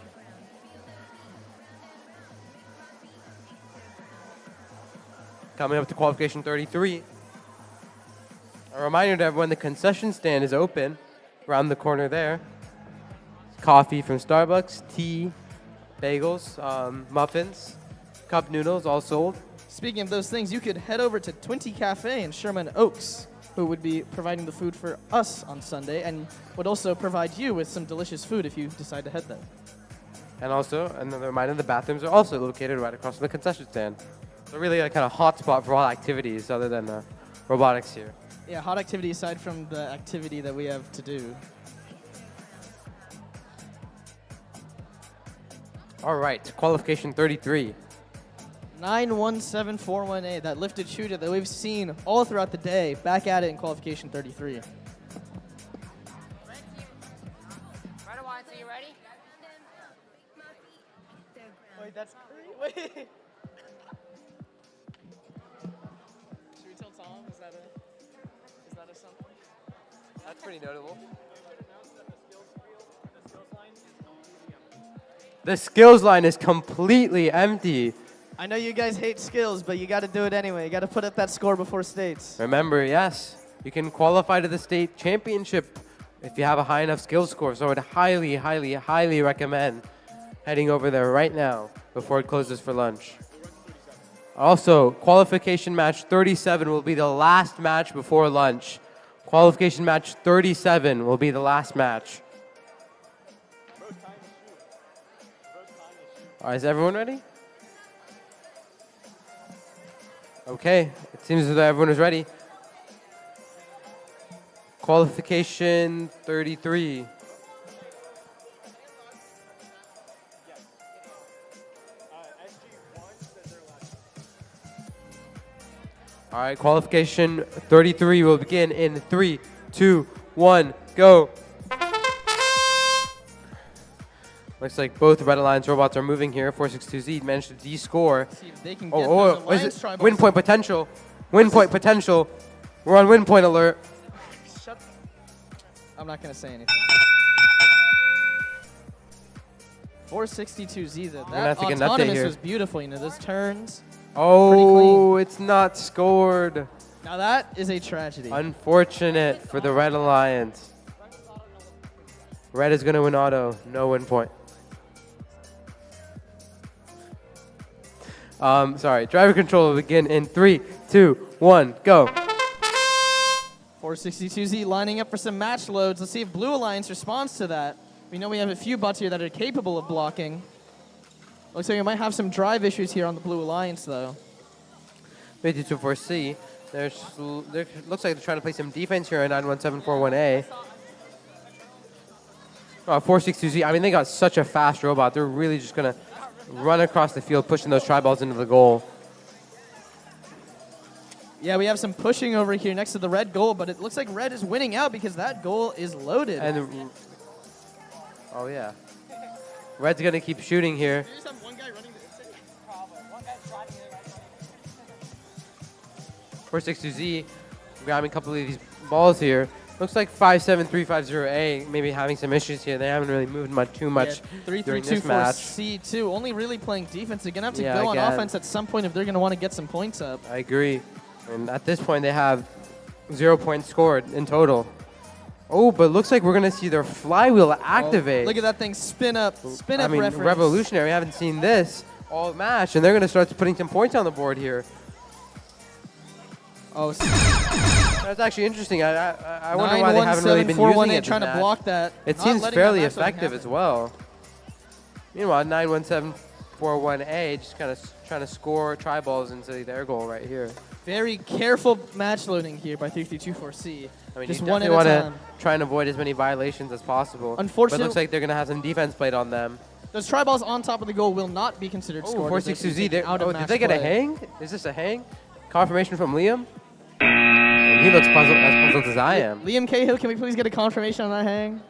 Coming up to qualification 33. A reminder to everyone, the concession stand is open around the corner there. Coffee from Starbucks, tea, bagels, muffins, cup noodles, all sold. Speaking of those things, you could head over to 20 Cafe in Sherman Oaks, who would be providing the food for us on Sunday and would also provide you with some delicious food if you decide to head there. And also, another reminder, the bathrooms are also located right across from the concession stand. So really a kind of hot spot for all activities other than robotics here. Yeah, hot activity aside from the activity that we have to do. All right, qualification 33. 91741A, that lifted shooter that we've seen all throughout the day, back at it in qualification 33. Wait, that's great. Wait. Should we tell Tom? Is that a something? That's pretty notable. The skills line is completely empty. I know you guys hate skills, but you got to do it anyway. You got to put up that score before states. Remember, yes, you can qualify to the state championship if you have a high enough skills score. So I would highly, highly, highly recommend heading over there right now before it closes for lunch. Also, qualification match 37 will be the last match before lunch. Qualification match 37 will be the last match. All right, is everyone ready? Okay, it seems as though everyone is ready. Qualification 33. All right, qualification 33 will begin in 3, 2, 1, go. Looks like both Red Alliance robots are moving here. 462Z managed to D-score. See if they can get those Alliance tri-balls. Win point potential. Win point potential. We're on win point alert. I'm not going to say anything. 462Z. gonna That have to get an update autonomous here. was beautiful. You know, those turns. Oh, it's not scored. Now that is a tragedy. Unfortunate for the Red Alliance. Red is going to win auto. No win point. Sorry. Driver control will begin in 3, 2, 1, go. 462Z lining up for some match loads. Let's see if Blue Alliance responds to that. We know we have a few bots here that are capable of blocking. Looks like we might have some drive issues here on the Blue Alliance, though. 52-4C. There looks like they're trying to play some defense here on 91741A. 462Z. I mean, they got such a fast robot. They're really just going to run across the field, pushing those tri-balls into the goal. Yeah, we have some pushing over here next to the red goal, but it looks like red is winning out because that goal is loaded. And oh, yeah. Red's going to keep shooting here. 462Z grabbing a couple of these balls here. Looks like 57350A maybe having some issues here. They haven't really moved too much during this match. 3-3-2-4-C2, only really playing defense. They're going to have to Yeah, go on again. offense at some point if they're going to want to get some points up. I agree. And at this point, they have 0 points scored in total. Oh, but looks like we're going to see their flywheel activate. Oh, look at that thing spin up I mean, reference. revolutionary. I haven't seen this all match, and they're going to start putting some points on the board here. Oh, That's actually interesting. I wonder why they haven't really been using it. Trying to block that. It not seems letting fairly that match loading effective happen. as well. Meanwhile, 91741A just kind of trying to score tri-balls into their goal right here. Very careful match loading here by 3-3-2-4-C. I mean, Just you one at definitely a want time. to try and avoid as many violations as possible. Unfortunately- But it looks like they're going to have some defense played on them. Those try balls on top of the goal will not be considered Oh, scored. as they're 462Z. taken out of Did match they get a play. hang? Is this a hang? Confirmation from Liam? And he looks as puzzled as I am. Liam Cahill, can we please get a confirmation on that hang?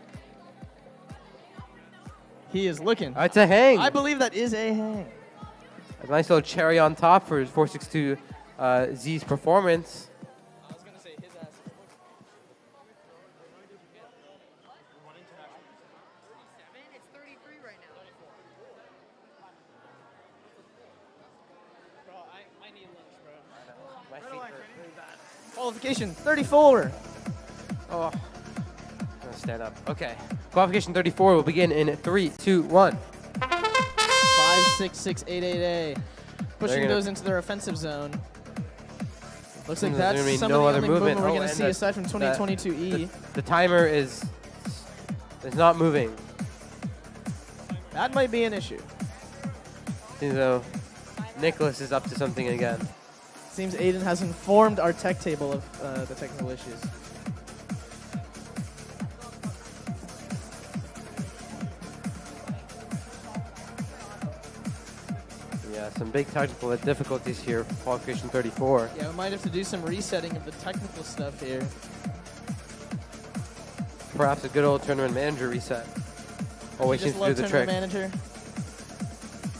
He is looking. It's a hang. I believe that is a hang. A nice little cherry on top for 462Z's performance. Qualification 34. Oh, I'm gonna stand up. Okay. Qualification 34 will begin in 3, 2, 1. 5-6-6-8-8-A. Pushing gonna- those into their offensive zone. Looks like There's that's gonna be some no of the other only movement movement. we're Oh, going to and see the- aside from 2022E. The timer is not moving. That might be an issue. Seems though Nicholas is up to something again. Seems Aiden has informed our tech table of the technical issues. Yeah, some big technical difficulties here for qualification 34. Yeah, we might have to do some resetting of the technical stuff here. Perhaps a good old tournament manager reset. Always You seems just to do love the trick. Tournament Manager.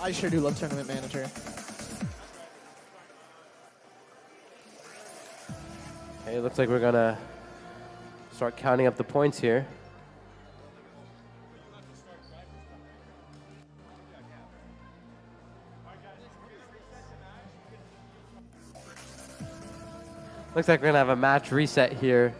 I sure do love Tournament Manager. Okay, it looks like we're gonna start counting up the points here. Looks like we're gonna have a match reset here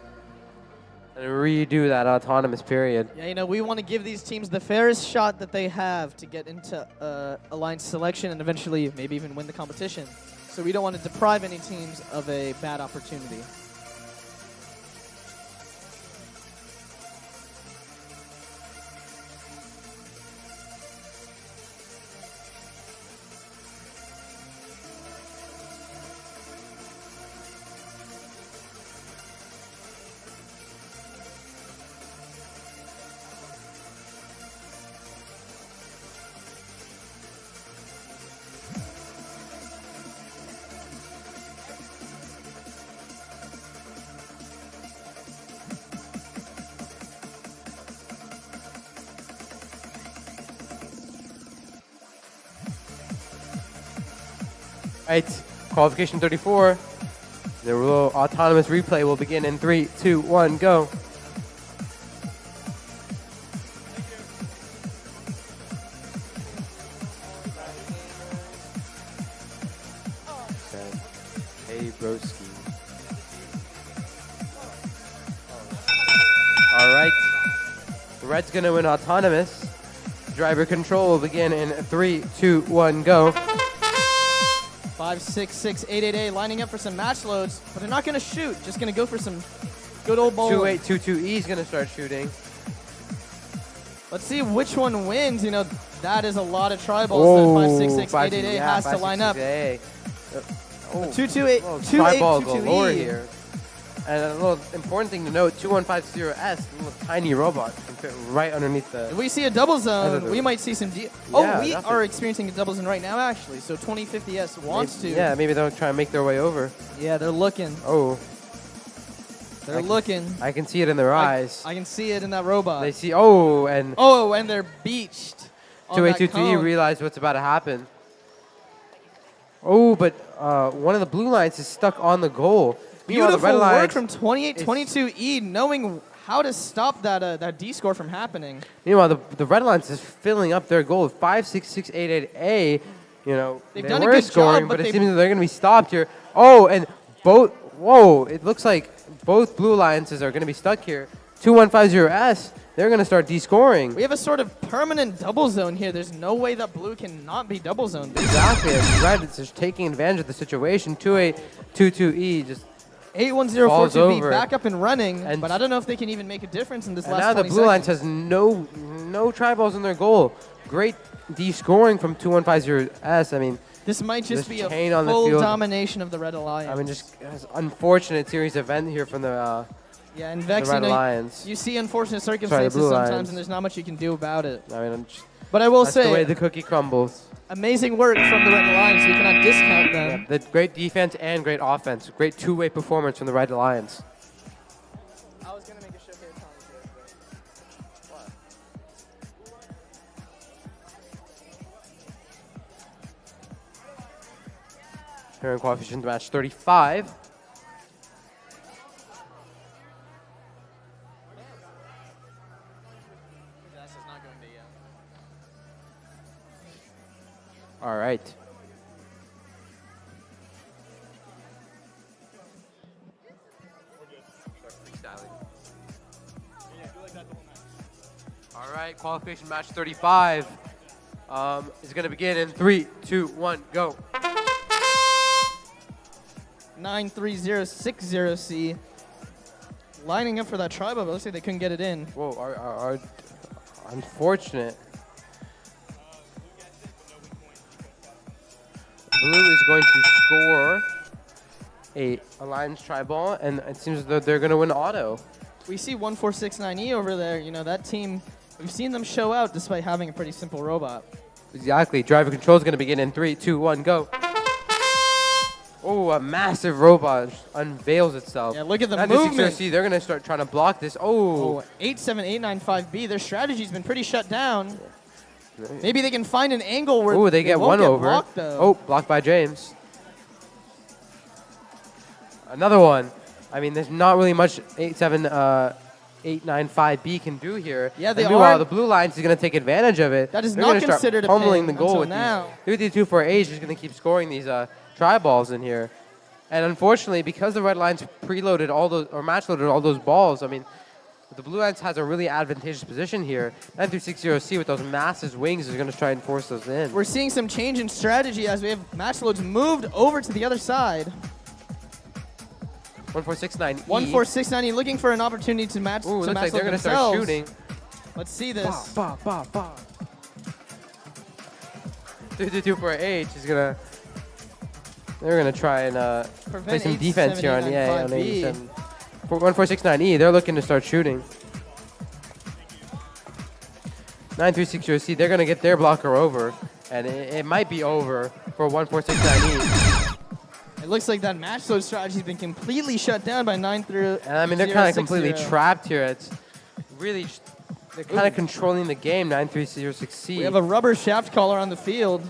and redo that autonomous period. Yeah, you know, we want to give these teams the fairest shot that they have to get into alliance selection and eventually maybe even win the competition. So we don't want to deprive any teams of a bad opportunity. Right, qualification 34. The autonomous replay will begin in 3, 2, 1, go. Hey, broski. All right. The red's going to win autonomous. Driver control will begin in 3, 2, 1, go. 56688A lining up for some match loads, but they're not going to shoot. Just going to go for some good old bowling. 2822E is going to start shooting. Let's see which one wins. You know, that is a lot of tri-balls that 56688A has to line up. 228, tri-ball go 2822E. lower here. And a little important thing to note, 2150S, a little tiny robot, can fit right underneath the... If we see a double zone, we might see some... we definitely. are experiencing a double zone right now, actually. So 2050S wants to. Yeah, maybe they'll try and make their way over. Yeah, they're looking. Oh. They're looking. I can see it in their eyes. I can see it in that robot. They see... Oh, and... Oh, and they're beached. 2822E realized what's about to happen. Oh, but one of the blue lines is stuck on the goal. Beautiful the red work from 2822E, knowing how to stop that D score from happening. Meanwhile, the red lines is filling up their goal. 56688A, you know, They've they done a were good scoring, job, but but it seems that they're going to be stopped here. Oh, and both, whoa, it looks like both blue alliances are going to be stuck here. 2150S, they're going to start descoring. We have a sort of permanent double zone here. There's no way that blue cannot be double zoned. Exactly, and red is just taking advantage of the situation. 2822E just 8104B back up and running, but I don't know if they can even make a difference in this last 20 seconds. Now the blue lines has no tri-balls in their goal. Great de-scoring from 2150S. I mean, this might just be a on full the field. domination of the Red Alliance. I mean, just unfortunate series event here from the yeah, and VEX, Red Alliance. You see unfortunate circumstances sometimes, and there's not much you can do about it. I mean, but I will that's say, the way the cookie crumbles. Amazing work from the Red Alliance. We cannot discount them. Yeah, the great defense and great offense. Great two-way performance from the Red Alliance. I was going to make a show here. Here in qualification to match 35. All right. All right, qualification match 35 is going to begin in 3, 2, 1, go. 93060C lining up for that tri, but looks like they couldn't get it in. Whoa, our unfortunate. Blue is going to score a Alliance tri-ball, and it seems as though they're going to win auto. We see 1469E over there. You know, that team, we've seen them show out despite having a pretty simple robot. Exactly. Driver control is going to begin in 3, 2, 1, go. Oh, a massive robot unveils itself. Yeah, look at the Now movement. See, they're going to start trying to block this. Oh. 87895B. Their strategy's been pretty shut down. Maybe they can find an angle where they get won't one get over. blocked, though. Oh, blocked by James. Another one. I mean, there's not really much 87895B can do here. Yeah, they meanwhile, are. the blue lines is going to take advantage of it. That is They're not gonna start considered a pummeling pin the goal until with now. these 3-2-4 is just going to keep scoring these tri-balls in here. And unfortunately, because the red lines preloaded all those, or match-loaded all those balls, I mean, the blue lines has a really advantageous position here. 9360C with those massive wings is going to try and force those in. We're seeing some change in strategy as we have match loads moved over to the other side. 1469E. 1469E looking for an opportunity to match. Ooh, to looks match like they're load going to start themselves. shooting. Let's see this. 3-2-4H is going to... They're going to try and play some defense here on 87. For 1469E, they're looking to start shooting. 9360C, they're going to get their blocker over. And it might be over for 1469E. It looks like that match load strategy has been completely shut down by 93060. And I mean, they're kind of completely trapped here. It's really... They're kind of controlling the game, 9306C. We have a rubber shaft collar on the field.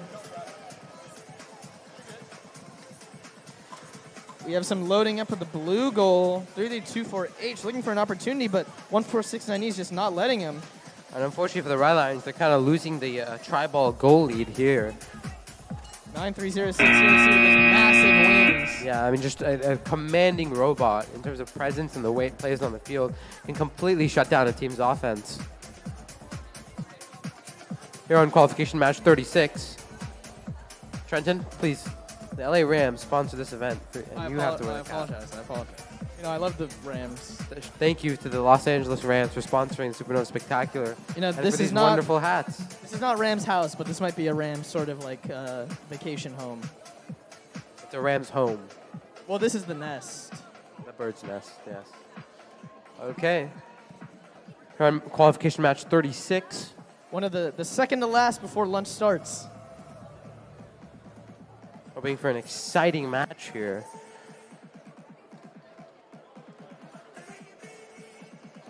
We have some loading up of the blue goal. 3-2-4H looking for an opportunity, but 1469E is just not letting him. And unfortunately for the Red Lions, they're kind of losing the tri-ball goal lead here. 93060C with those massive wings. Yeah, I mean, just a commanding robot in terms of presence and the way it plays on the field can completely shut down a team's offense. Here on qualification match 36. Trenton, please. The LA Rams sponsor this event, and you have to win a cap. I apologize. You know, I love the Rams. Thank you to the Los Angeles Rams for sponsoring the Supernova Spectacular. You know, and this for is these not wonderful hats. This is not Rams house, but this might be a Rams sort of like vacation home. It's a Rams home. Well, this is the nest. The bird's nest, yes. Okay. Here on qualification match 36. One of the second to last before lunch starts. Hoping for an exciting match here.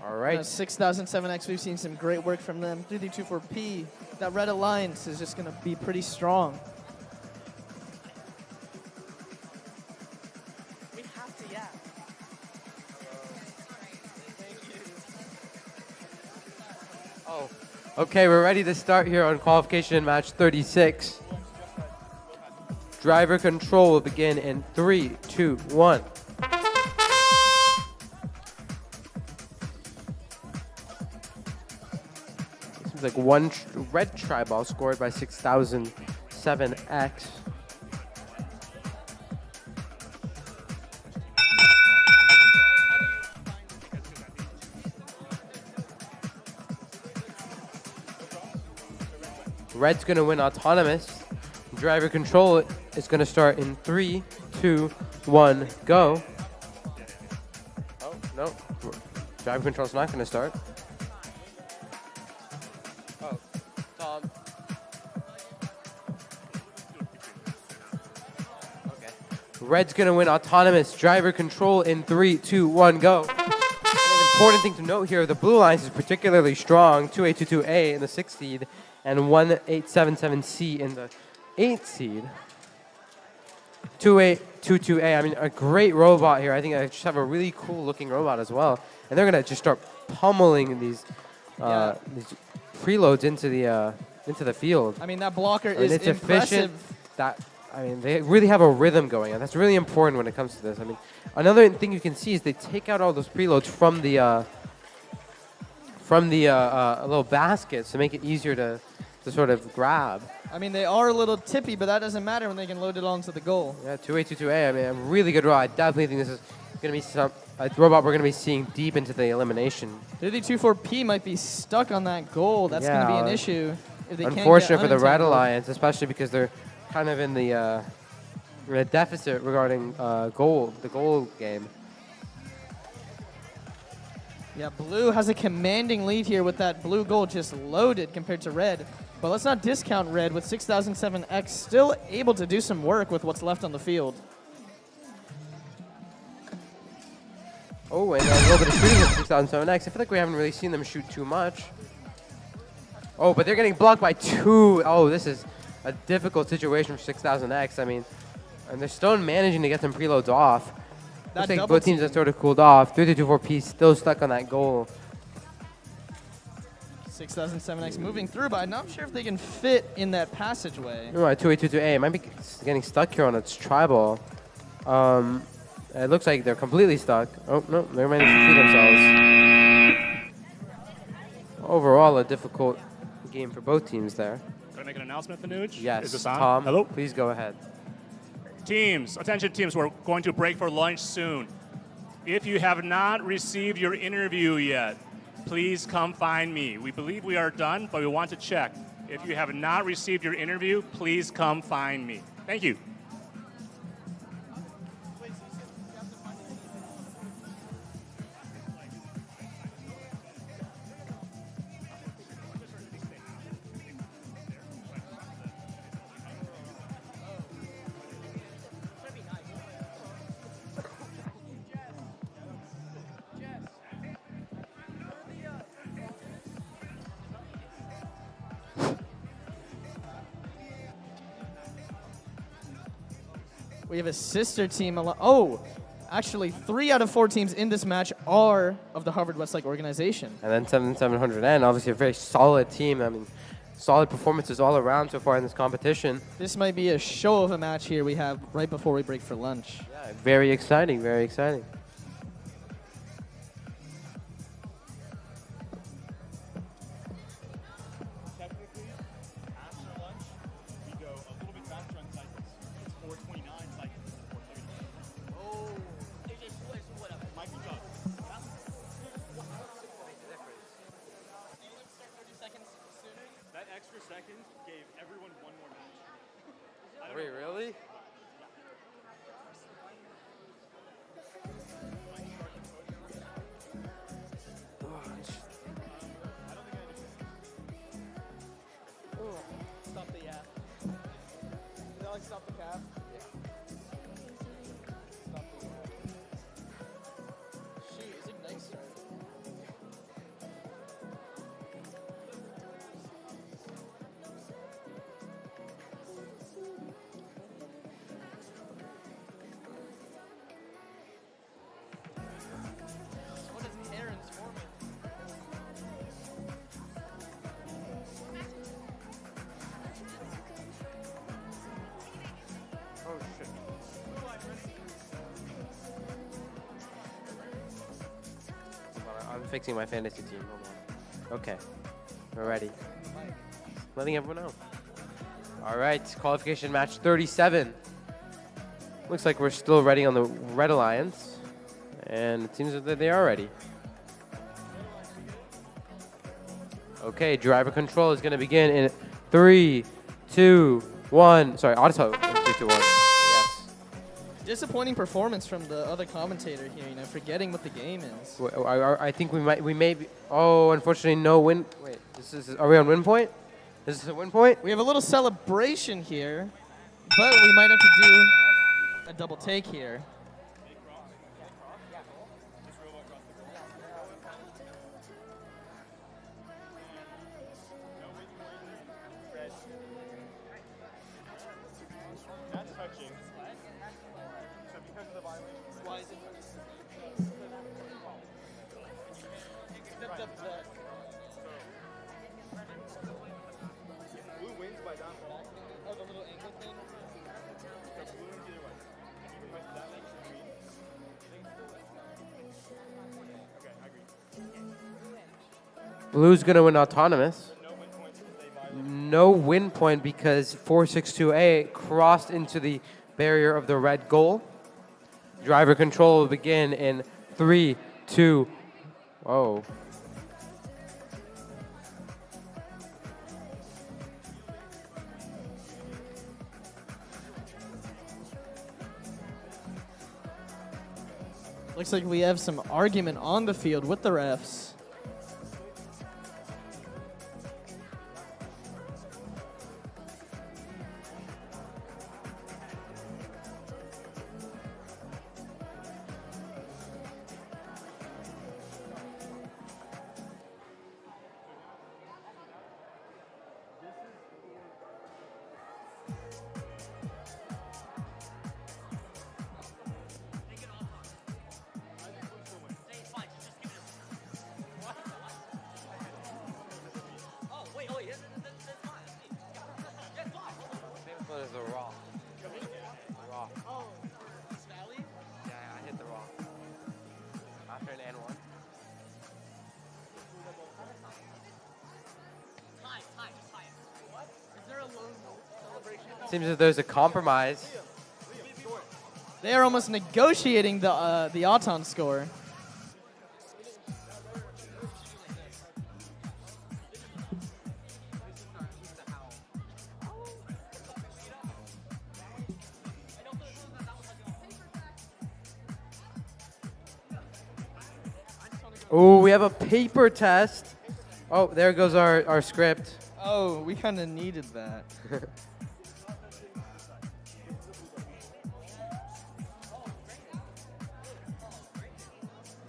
All right. 6007X, we've seen some great work from them. 3D24P, that red alliance is just going to be pretty strong. We have to, yeah. Oh. Okay, we're ready to start here on qualification match 36. Driver control will begin in 3, 2, 1. Seems like one red tri-ball scored by 6007X. Red's going to win autonomous. Driver control is going to start in 3, 2, 1, go. Oh, no. Driver control's not going to start. Oh, Tom. Okay. Red's going to win autonomous. Driver control in 3, 2, 1, go. An important thing to note here, the blue alliance is particularly strong. 2822A in the 6th seed and 1877C in the 8th seed. 2822A, I mean, a great robot here. I think I just have a really cool looking robot as well. And they're going to just start pummeling these preloads into the field. I mean, that blocker And is it's impressive. efficient. I mean, they really have a rhythm going, and that's really important when it comes to this. I mean, another thing you can see is they take out all those preloads from the little baskets to make it easier to sort of grab. I mean, they are a little tippy, but that doesn't matter when they can load it onto the goal. Yeah, 2822A, I mean, a really good robot. I definitely think this is going to be a robot we're going to be seeing deep into the elimination. 3D24P might be stuck on that goal. That's going to be an issue if they can't get Unfortunate for the Red unentangled. Alliance, especially because they're kind of in the deficit regarding the goal game. Yeah, blue has a commanding lead here with that blue goal just loaded compared to red. But let's not discount red with 6007X still able to do some work with what's left on the field. Oh, and a little bit of shooting with 6007X. I feel like we haven't really seen them shoot too much. Oh, but they're getting blocked by 2. Oh, this is a difficult situation for 6000X. I mean, and they're still managing to get some preloads off. Looks like both teams have sort of cooled off. 3-2-4P still stuck on that goal. 6007X moving through, but I'm not sure if they can fit in that passageway. You're right, 2822A might be getting stuck here on its tri-ball. It looks like they're completely stuck. Oh, no, they're managing to free themselves. Overall, a difficult game for both teams there. Can I make an announcement, Fanuj? Yes, Is this on? Tom, Hello? please go ahead. Teams, attention teams, we're going to break for lunch soon. If you have not received your interview yet, please come find me. We believe we are done, but we want to check. If you have not received your interview, please come find me. Thank you. We have a sister team. Oh, actually, 3 out of 4 teams in this match are of the Harvard Westlake organization. And then 7700N, obviously a very solid team. I mean, Solid performances all around so far in this competition. This might be a show of a match here we have right before we break for lunch. Yeah, very exciting, very exciting. Technically, after lunch, we go a little bit faster on cycles. It's 429 cycles. 430. Oh, might be tough. That extra second gave everyone one more match. Wait, really? Stop the app. Stop the cap. Stop the app. Shoot, is Ignite started? What is Aaron's forming? Oh, shit. Hold on, I'm fixing my fantasy team. Hold on. Okay. We're ready. Letting everyone know. All right. Qualification match 37. Looks like we're still ready on the Red Alliance. And it seems that they are ready. Okay. Driver control is going to begin in 3, 2, 1. Sorry, auto. 3, 2, 1. Yes. Disappointing performance from the other commentator here, you know, forgetting what the game is. I think we may be. Oh, unfortunately, no win. Wait, are we on win point? Is this a win point? We have a little celebration here, but we might have to do a double take here. That's touching. So because of the violation. Why is it? Blue wins by downfall. Oh, the little angle thing? So blue wins either way. Even with that makes it green. Okay, I agree. Blue's gonna win autonomous. No win points because they violated. No win point because 462A crossed into the barrier of the red goal. Driver control will begin in 3, 2. Whoa. Looks like we have some argument on the field with the refs. The raw. Raw. Oh, Valley? Yeah, I hit the raw. After an N1. Seems that there's a compromise. They are almost negotiating the Auton score. Oh, we have a paper test. Oh, there goes our script. Oh, we kind of needed that.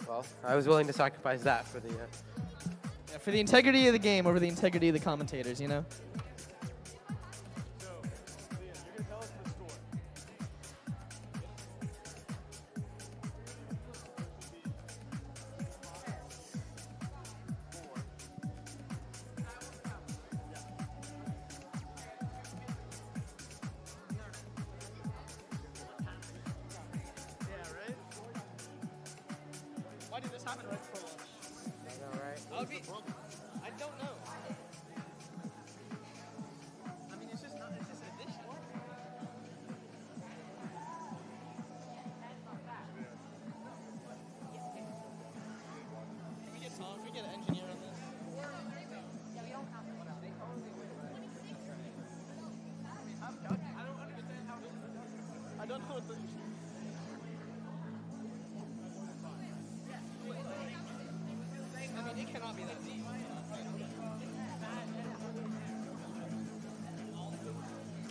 Well, I was willing to sacrifice that for the. Yeah, for the integrity of the game over the integrity of the commentators, you know? So, Leon, you're going to tell us the score. happened right before lunch. I don't know. I mean, it's just not. It's just an addition. Can we get Tom? Can we get an engineer on this? I don't know what the. I mean, it cannot be that deep.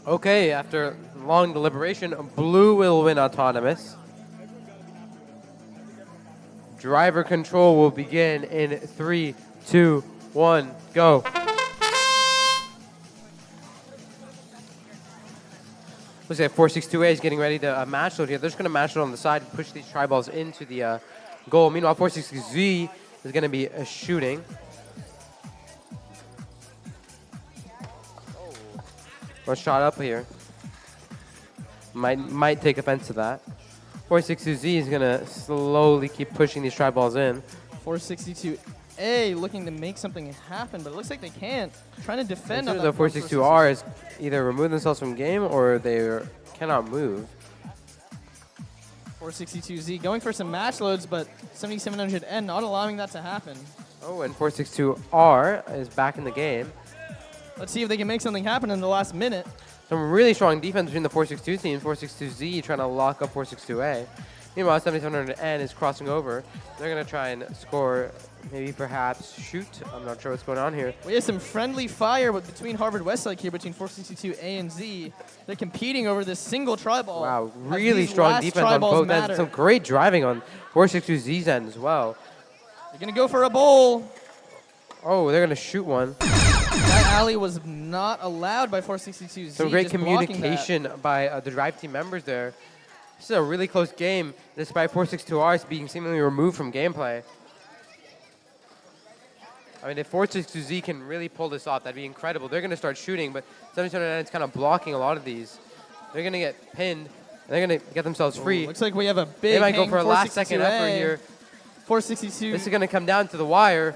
Okay, after long deliberation, blue will win autonomous. Driver control will begin in 3, 2, 1, go. Looks like 462A is getting ready to match load here. They're just going to match it on the side and push these tri-balls into the goal. Meanwhile, 460Z is going to be shooting. One shot up here. Might take offense to that. 462Z is going to slowly keep pushing these tri-balls in. 462A looking to make something happen, but it looks like they can't. Trying to defend on The that 462R is either remove themselves from game or they cannot move. 462Z going for some match loads, but 7700N not allowing that to happen. Oh, and 462R is back in the game. Let's see if they can make something happen in the last minute. Some really strong defense between the 462 teams. 462Z trying to lock up 462A. Meanwhile, 7700N is crossing over. They're going to try and score, maybe perhaps shoot. I'm not sure what's going on here. We have some friendly fire between Harvard Westlake here, between 462A and Z. They're competing over this single tri-ball. Wow, really strong defense on both ends. Some great driving on 462Z's end as well. They're going to go for a bowl. Oh, they're going to shoot one. That alley was not allowed by 462Z. Some great just blocking communication by the drive team members there. This is a really close game, despite 462R being seemingly removed from gameplay. I mean, if 462Z can really pull this off, that'd be incredible. They're going to start shooting, but 7709 is kind of blocking a lot of these. They're going to get pinned. They're going to get themselves free. Looks like we have a big They might go hang for a last-second effort here. 462. This is going to come down to the wire.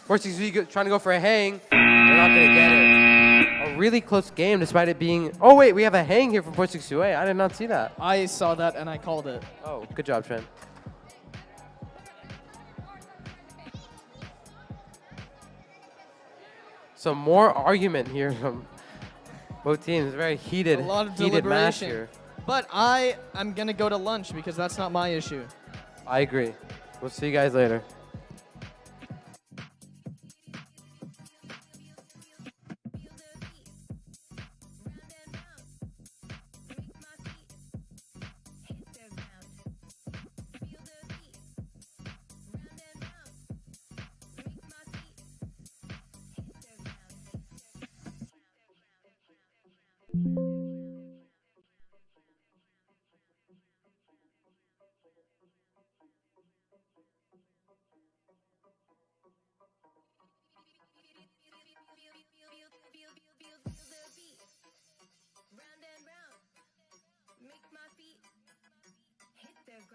462Z trying to go for a hang. They're not going to get it. A really close game, despite it being... Oh, wait, we have a hang here from 462A. I did not see that. I saw that, and I called it. Oh, good job, Trent. Some more argument here from both teams. Very heated, A lot of heated match deliberation. here. But I am going to go to lunch because that's not my issue. I agree. We'll see you guys later.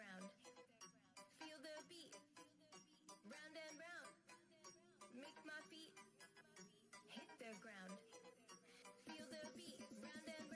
Ground. Feel the beat, round and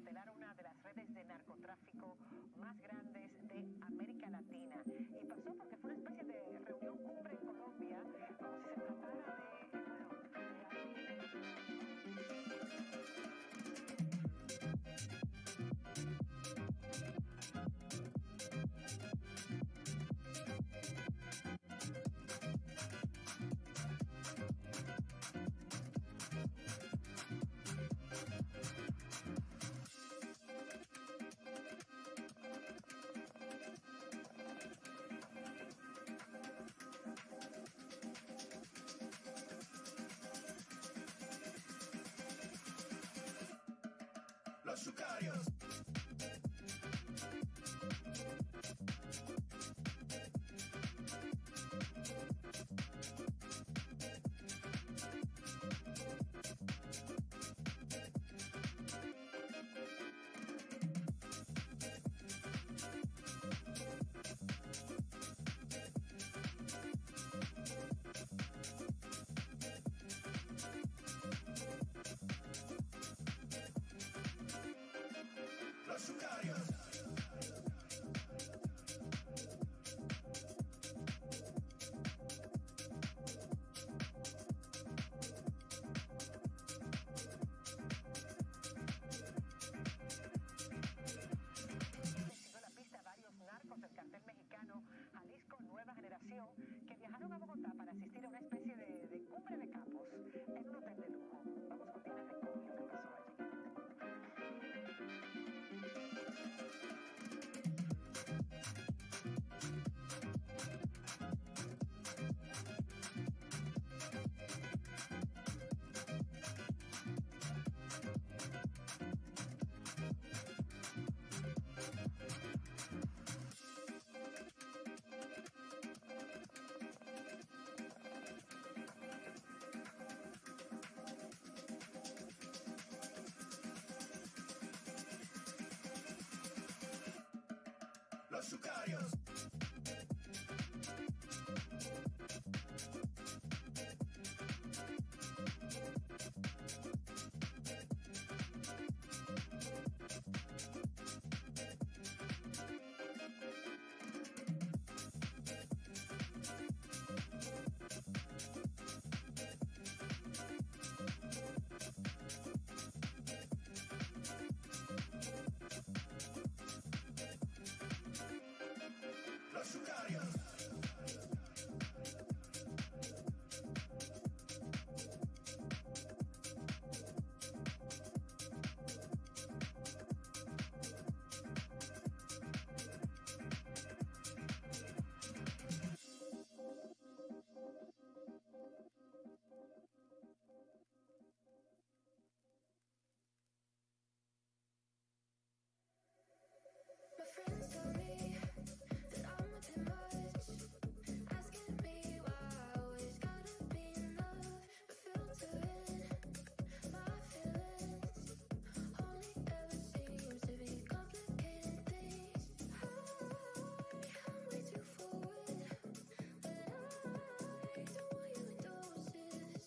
desmantelar una de las redes de narcotráfico más grandes de América Latina. Y pasó porque fue una especie de reunión cumbre en Colombia, como si se tratara de, Los Sicarios. Los Sicarios. siguió la pista a varios narcos del cartel mexicano Jalisco Nueva Generación que viajaron a Bogotá para asistir a una especie de cumbre de capos en un hotel de lujo. Vamos con Diana Recón y lo que pasó allí. Los Sicarios. Los Sicarios. My friends tell me that I'm a bit much, asking me why I always gotta be enough, but filtering my feelings only ever seems to be complicating things. I'm way too forward, but I don't want you in doses.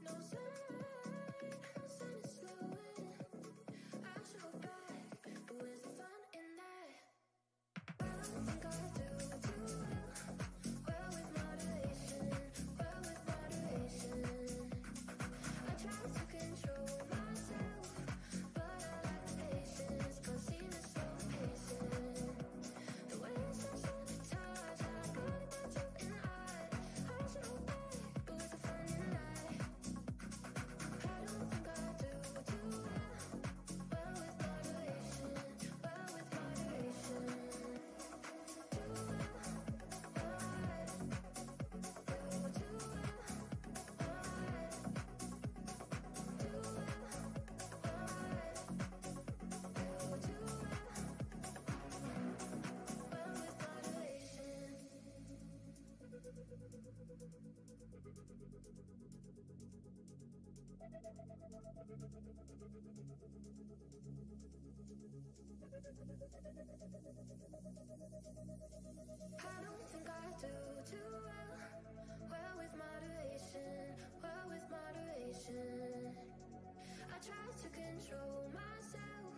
No sign is slowing. I should go back, but where's the fun in that? I don't think I do too well with moderation, well with moderation. I try to control myself, but I lack the patience, can't seem to slow the pacing. The way it starts on the touch, I gotta get you in I should hold back, but where's the fun in that? I don't think I do too well with moderation, well with moderation. I don't think I do too well with moderation, well with moderation. I try to control myself,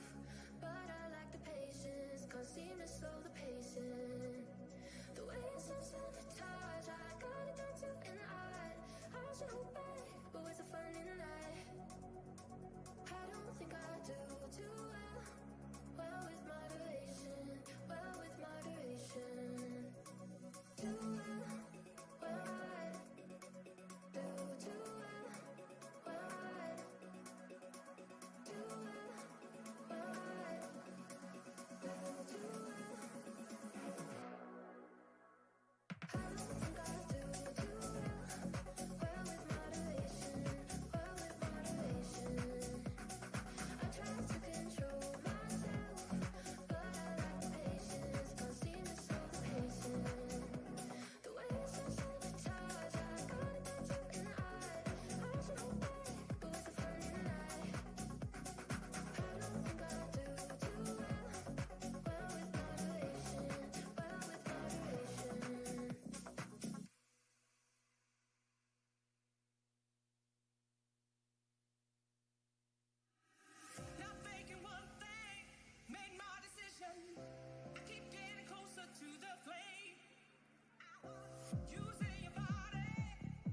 Using your body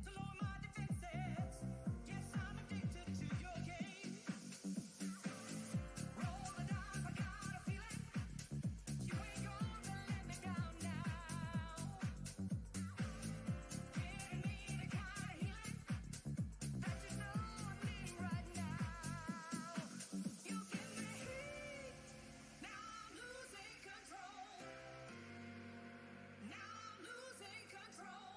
to lower my defenses. Yes, I'm addicted to your game. Roll the dice, I got a feeling you ain't gonna let me down now. Giving me the kind of healing that you know I need right now. You give me heat, now I'm losing control. Now I'm losing control.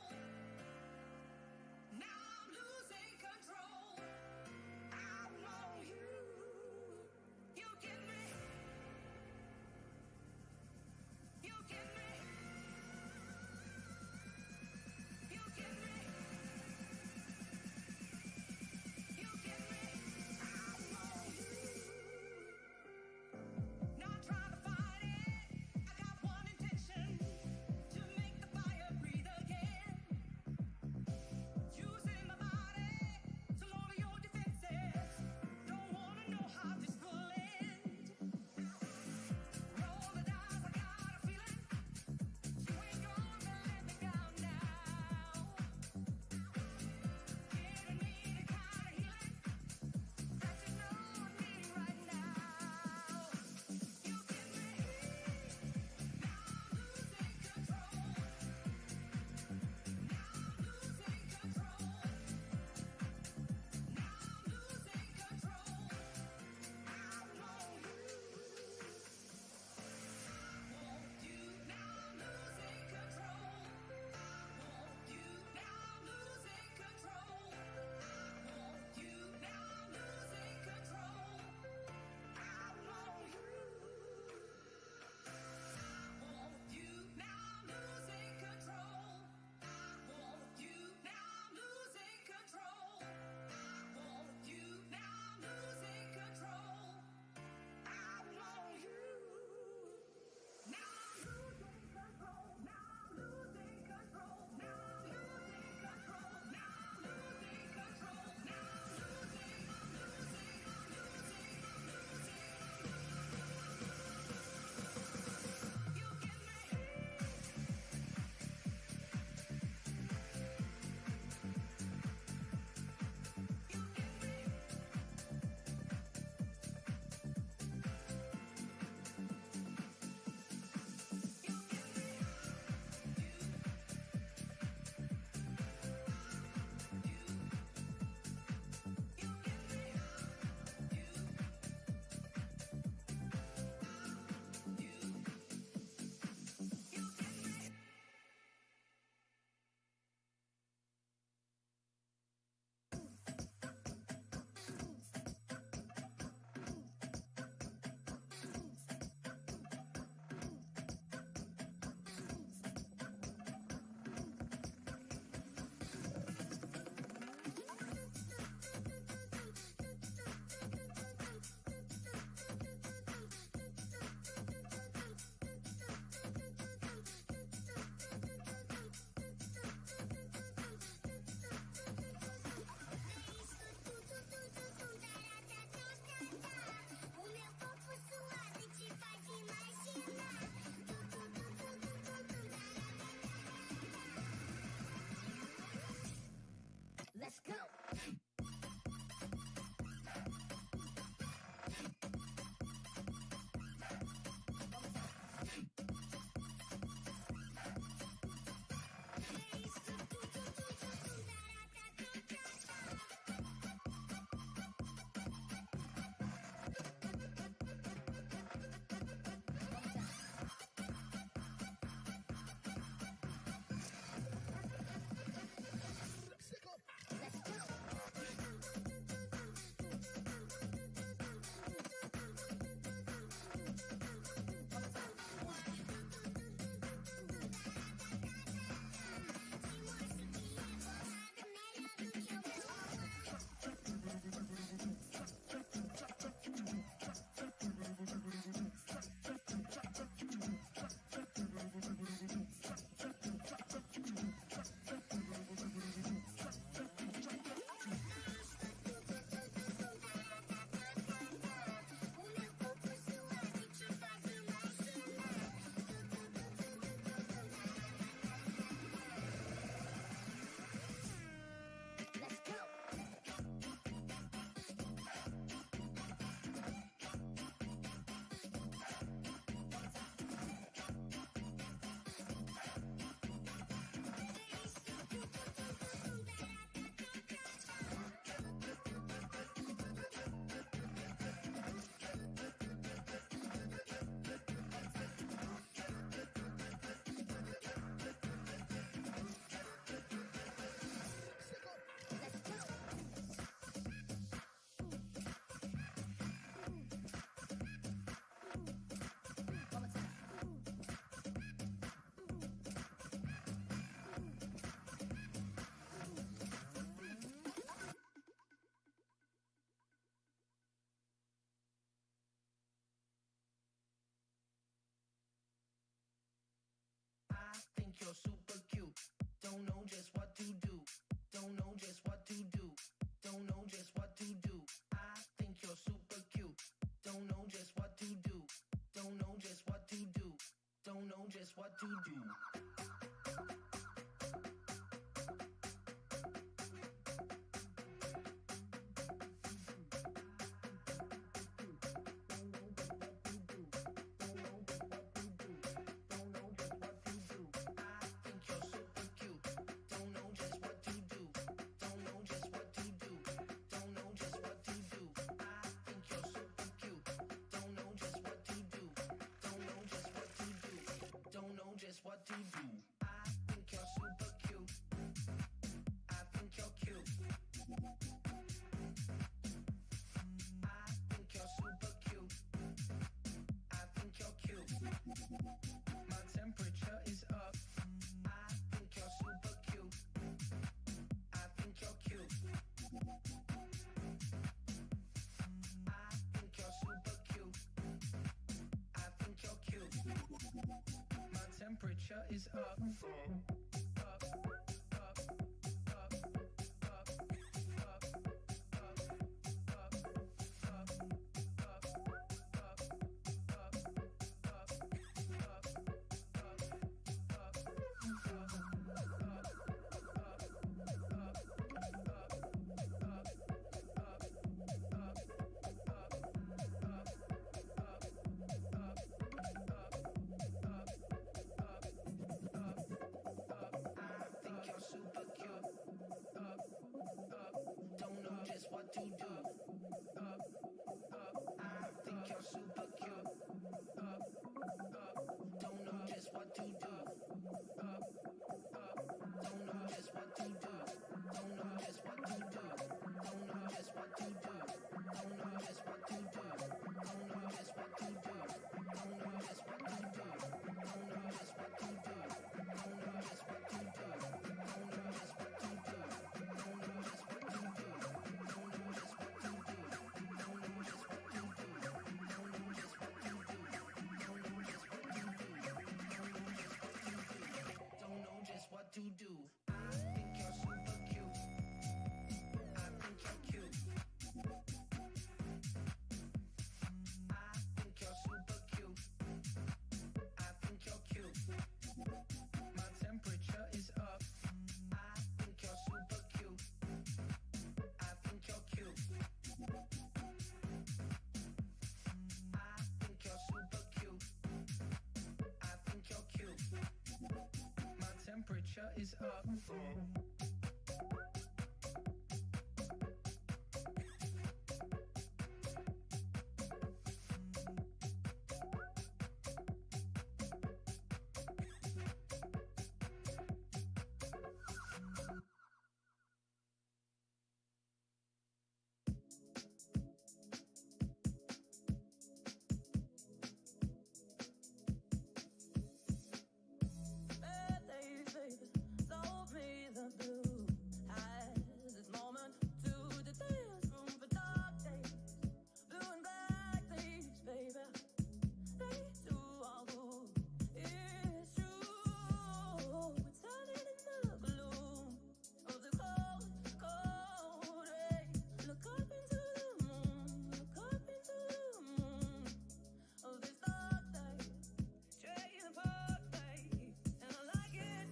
what to do. Don't know just what to do. I think you're super cute. I think you're cute. I think you're super cute. I think you're cute. My temperature is up. I think you're super cute. I think you're cute. I think you're super cute. I think you're cute. My temperature is up. Up, up, up, up, up, up, super cute. Don't know just what to do. I think you're super cute. Don't know just what to do. Don't know just what to do. Don't know just what to do. Don't know just what to do. Don't know just what to do. Don't know just what to do. Don't know just what to do. Don't know just what to do. Don't know just what to do. Don't know just what to do. Don't know just what to do. Don't know just what to do. Don't know just what to do. Don't know just what to do. Don't know just what to do. Don't know just what to do. I think you're super cute. I think you're cute. I think you're super cute. I think you're cute. My temperature is up. I think you're super cute. I think you're cute. I think you're super cute. I think you're cute. My temperature is up. Bad days, baby, sold me the blue. Had this moment to the dance room for dark days. Blue and black days, baby, they too are good. It's true. It's turning in the gloom of the cold, cold rain. Look up into the moon, look up into the moon of this dark day. Straight apart day, and I like it.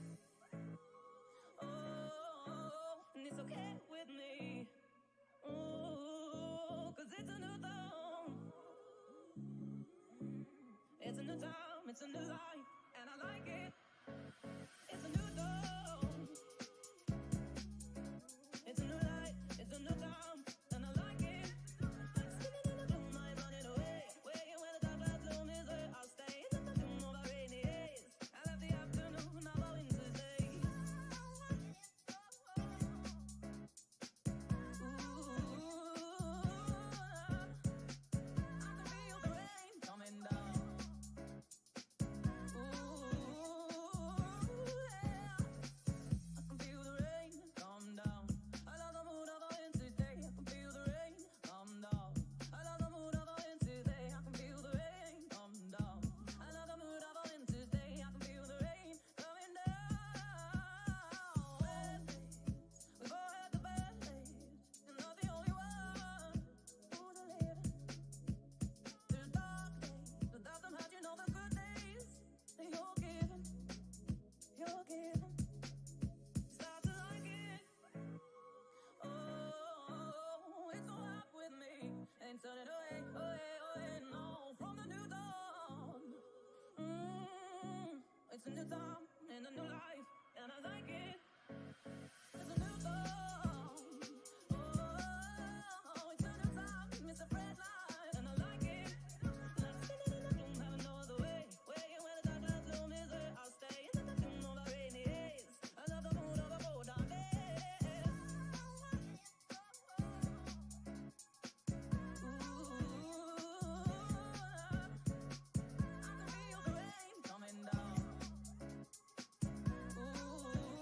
Oh, and it's okay with me. Oh, 'cause it's a new dawn. It's a new time, it's a new life, and I like it. It's a new dawn. It's a new light, it's a new time, and I like it. Spinning in the gloom, I'm running away. Waiting where the dark clouds loom is where I'll stay. In the doom of our rainy days. I love the afternoon, I'll go into the day. Ooh, I can feel the rain coming down. in a new life, and I like it. It's a new dawn. Oh, it's a new time, it's a fresh life, and I like it. Let's spin it in the gloom, have no other way. Waiting where the darkness loom is where I'll stay. In the perfume of a rainy haze. I love the mood of a cold dark day. Ooh, I can feel the rain coming down. Ooh.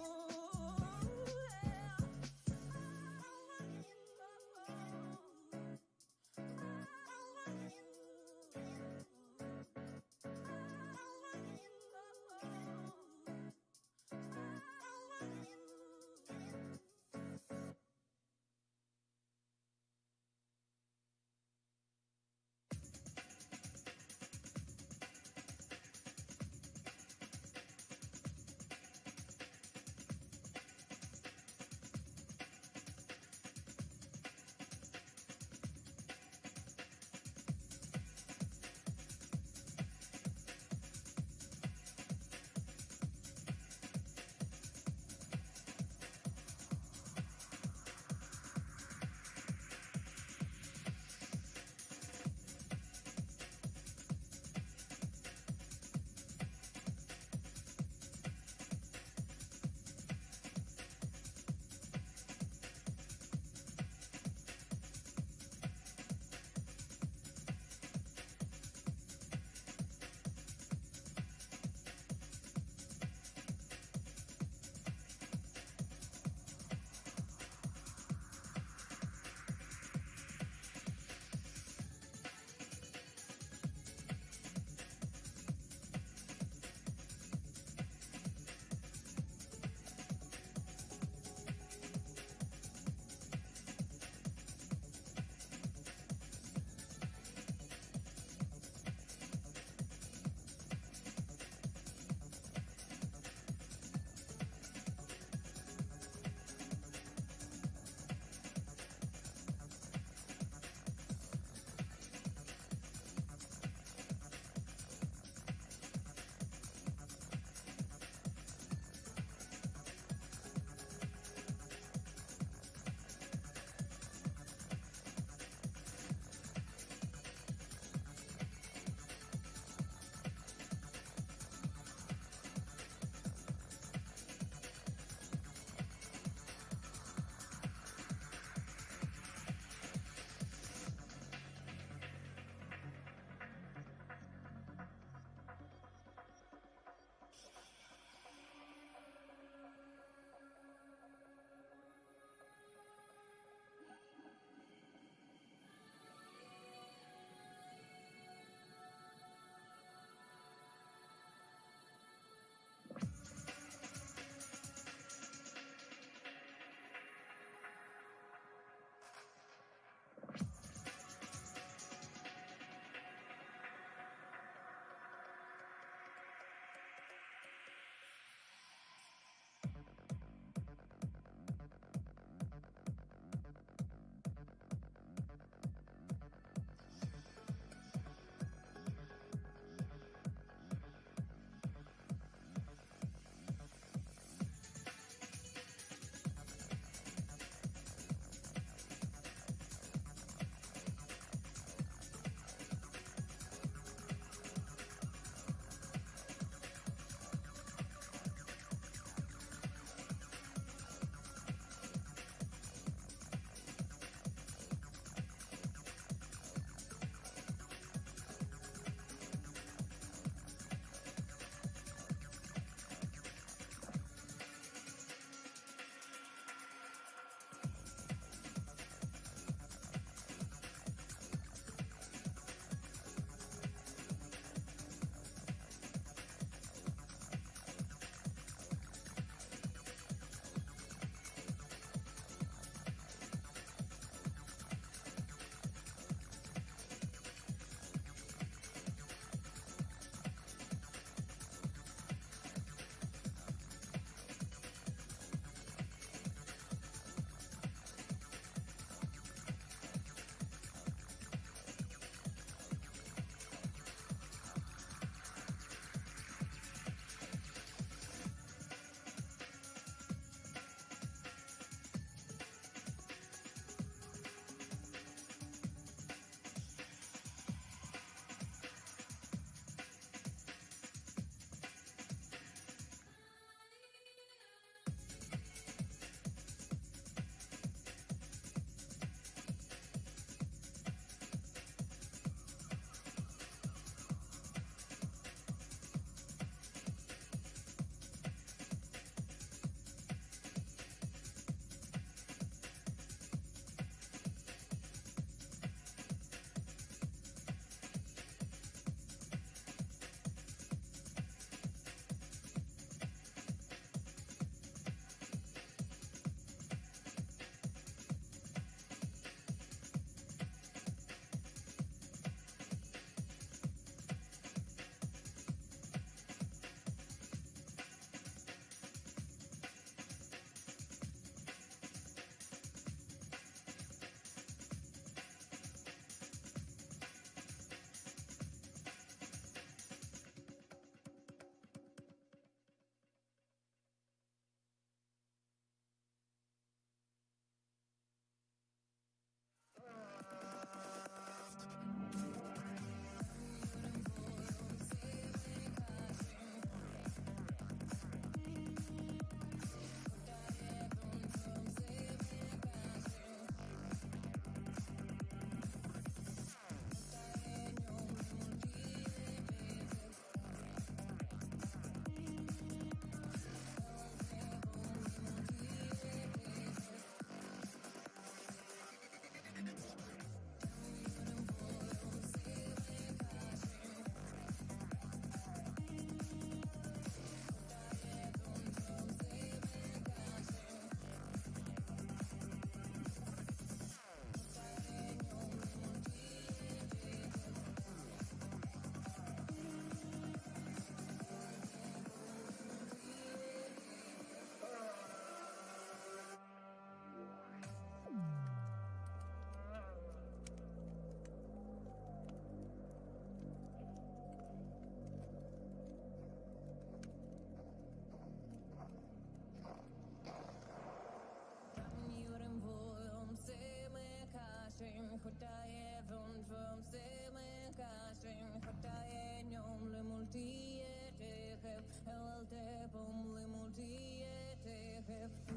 Helte pomle multiete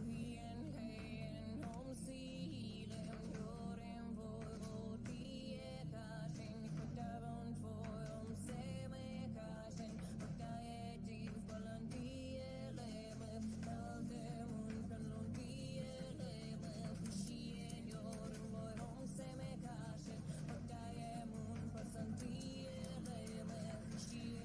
Hien heien hom silem Jorem voi tie kashin Kutavon forum seme kashin Kutaetiv balantie leme Helte mun kanluntie leme Fishien jorem voi hom seme kashin Kutae mun pasantie leme Fishien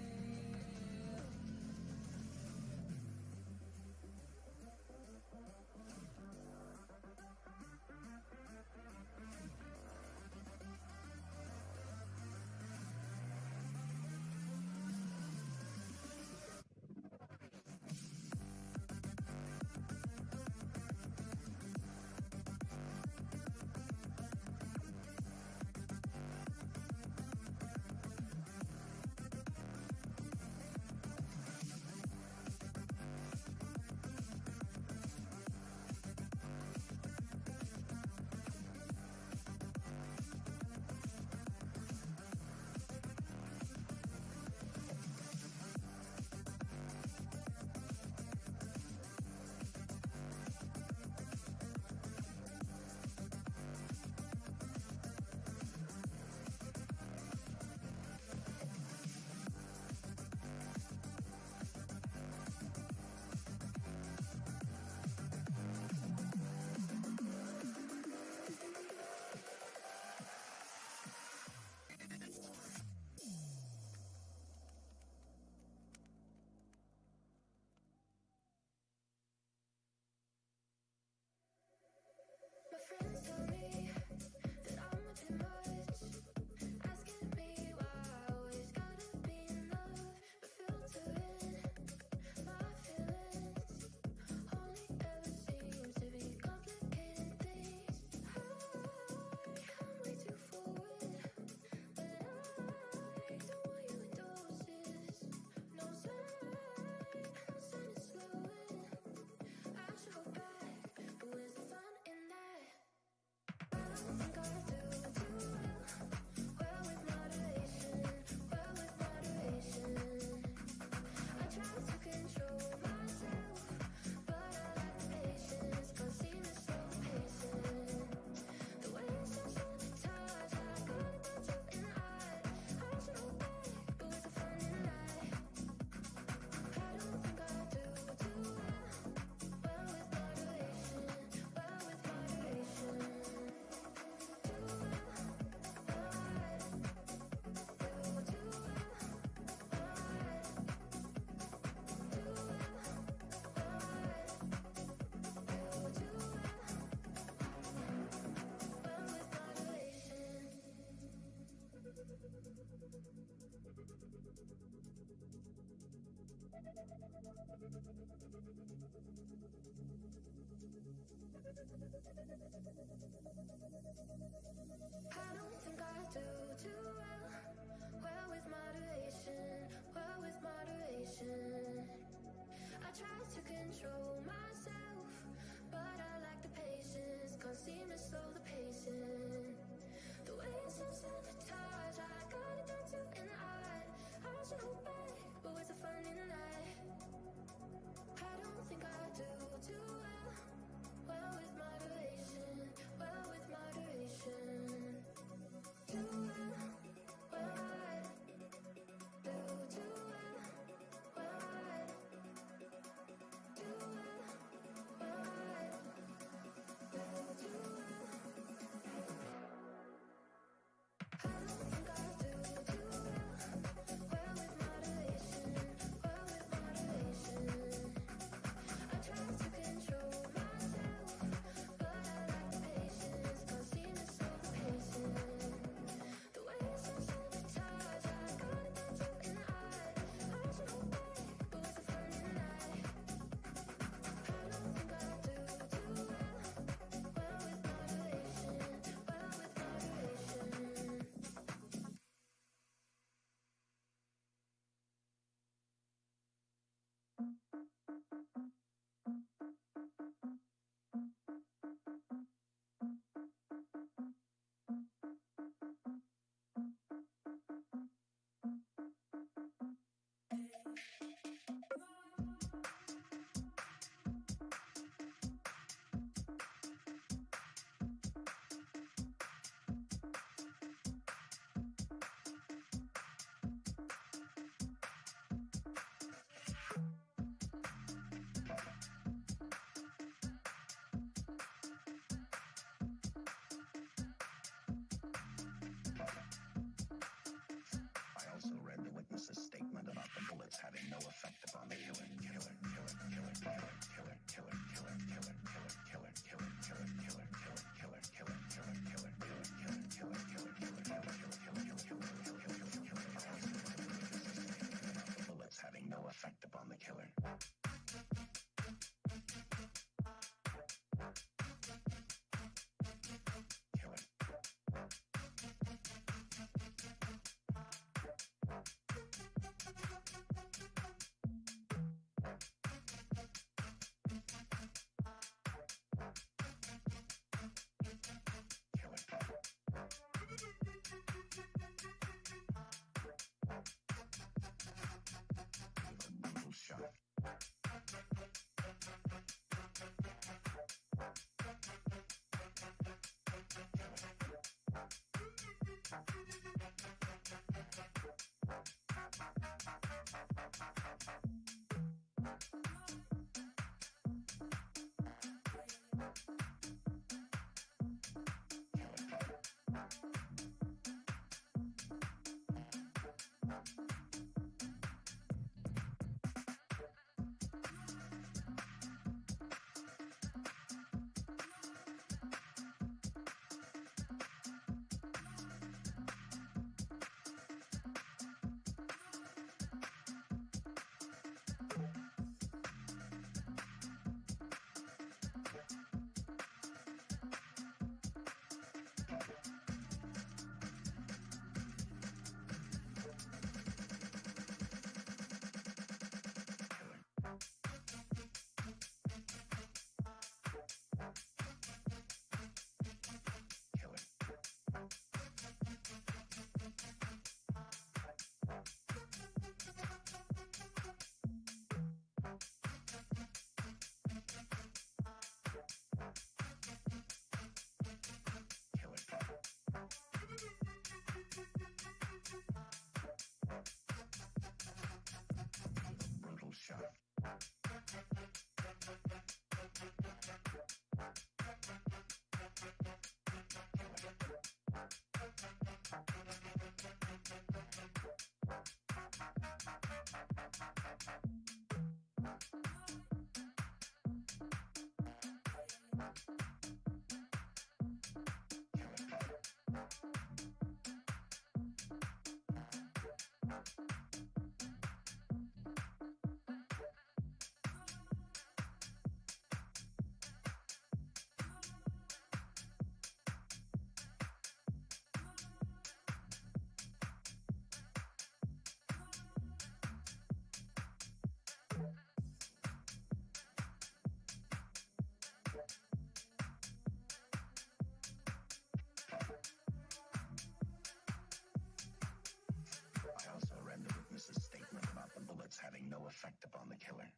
effect upon the killer.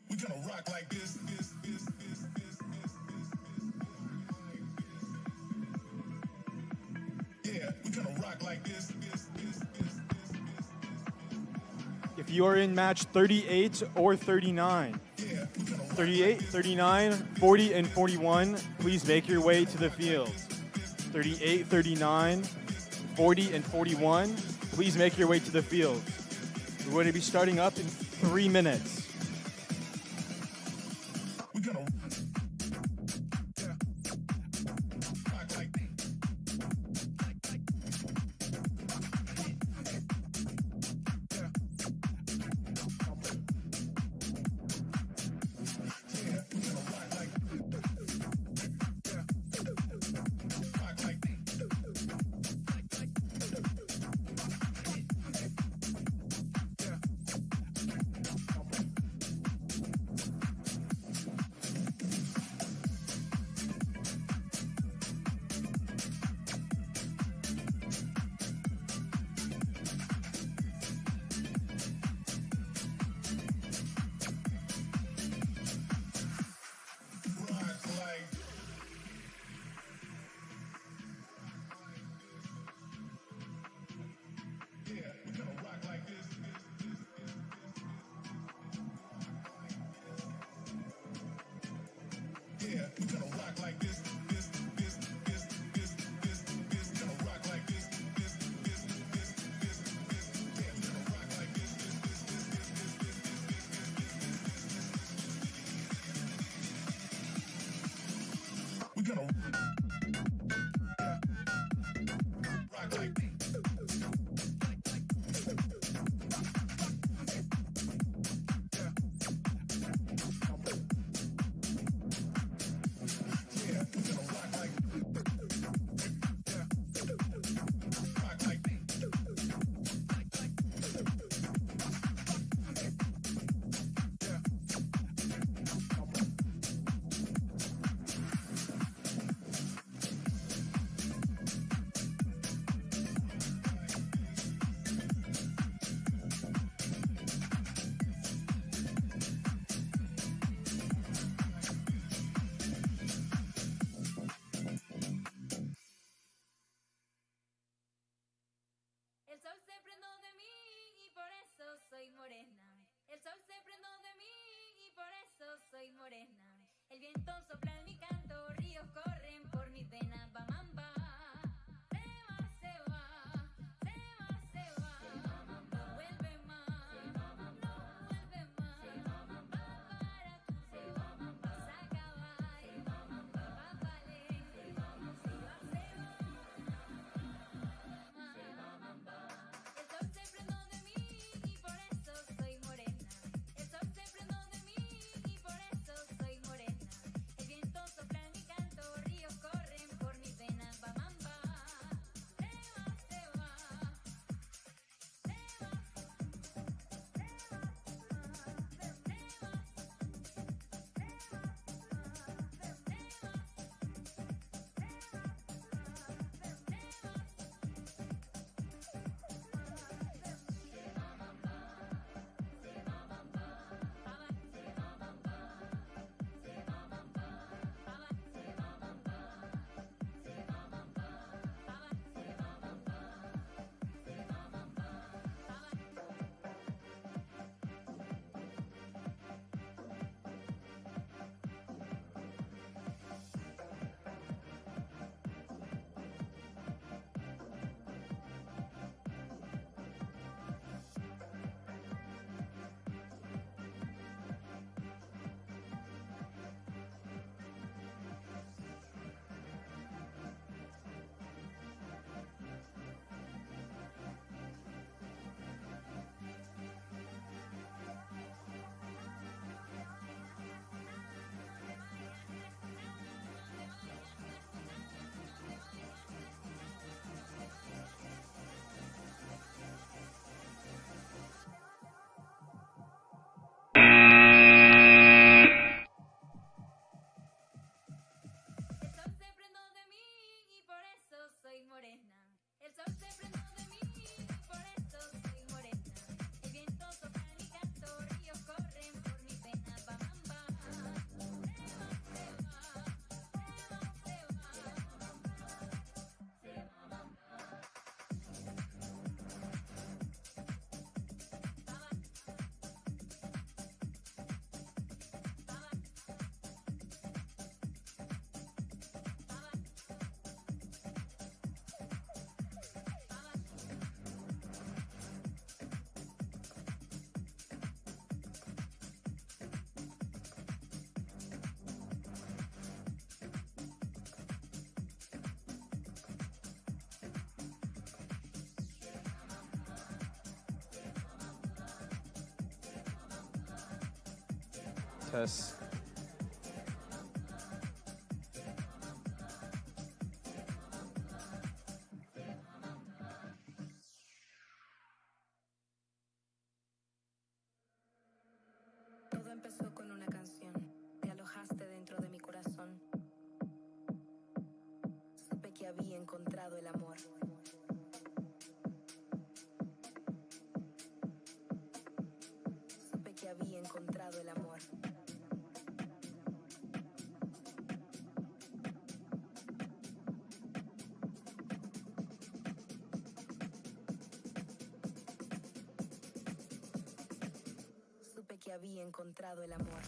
We're gonna rock like this. Yeah, we're gonna rock like this. If you are in match 38 or 39, 38, 39, 40, and 41, please make your way to the field. 38, 39, 40, and 41, please make your way to the field. We're going to be starting up in 3 minutes. We're gonna Test. Todo empezó con una canción. Te alojaste dentro de mi corazón. Supe que había encontrado el amor. Supe que había encontrado el amor. Supe que había encontrado el amor.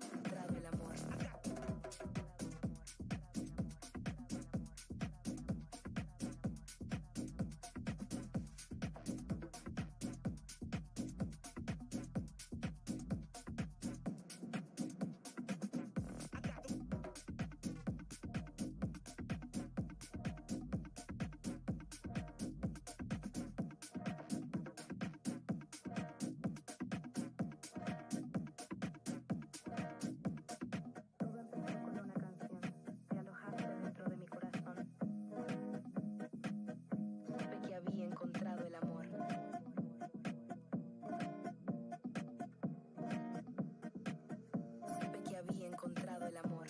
Encontrado el amor. Todo empezó con una canción. Te alojaste dentro de mi corazón. Supe que había encontrado el amor. Supe que había encontrado el amor.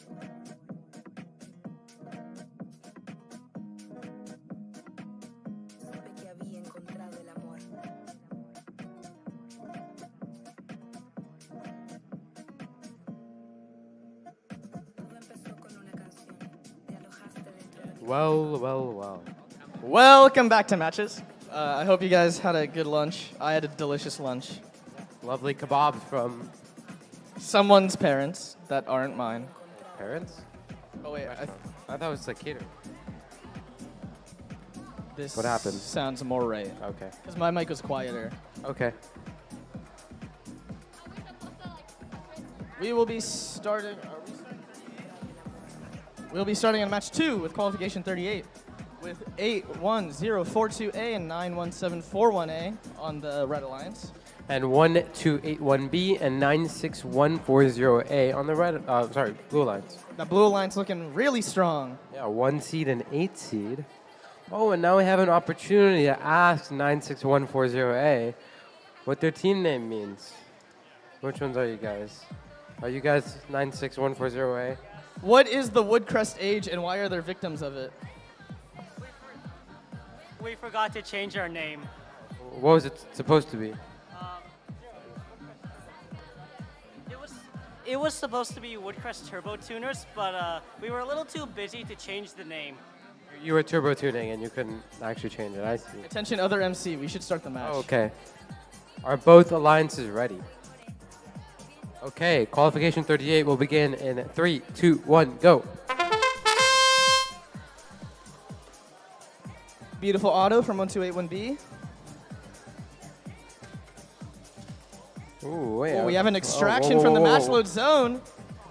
Supe que había encontrado el amor. Todo empezó con una canción. Te alojaste dentro de mi Well. Welcome back to matches. I hope you guys had a good lunch. I had a delicious lunch. Lovely kebabs from Someone's parents that aren't mine. parents. Oh wait, I thought it was like catering. this What happened? sounds more right. Okay. Because my mic was quieter. Okay. We will be starting. We'll be starting on match 2 with qualification 38 with 81042A and 91741A on the Red Alliance. And 1281B and 96140A on the Blue Alliance. The Blue Alliance looking really strong. Yeah, 1 seed and 8 seed. Oh, and now we have an opportunity to ask 96140A what their team name means. Which ones are you guys? Are you guys 96140A? What is the Woodcrest age and why are there victims of it? We forgot to change our name. What was it supposed to be? It was supposed to be Woodcrest Turbo Tuners, but we were a little too busy to change the name. You were turbo tuning and you couldn't actually change it. I see. Attention, other MC. We should start the match. Oh, okay. Are both alliances ready? Okay, qualification 38 will begin in 3, 2, 1, go. Beautiful auto from 1281B. Ooh, wait. Oh, we have an whoa, extraction whoa, from the whoa, match whoa. load zone.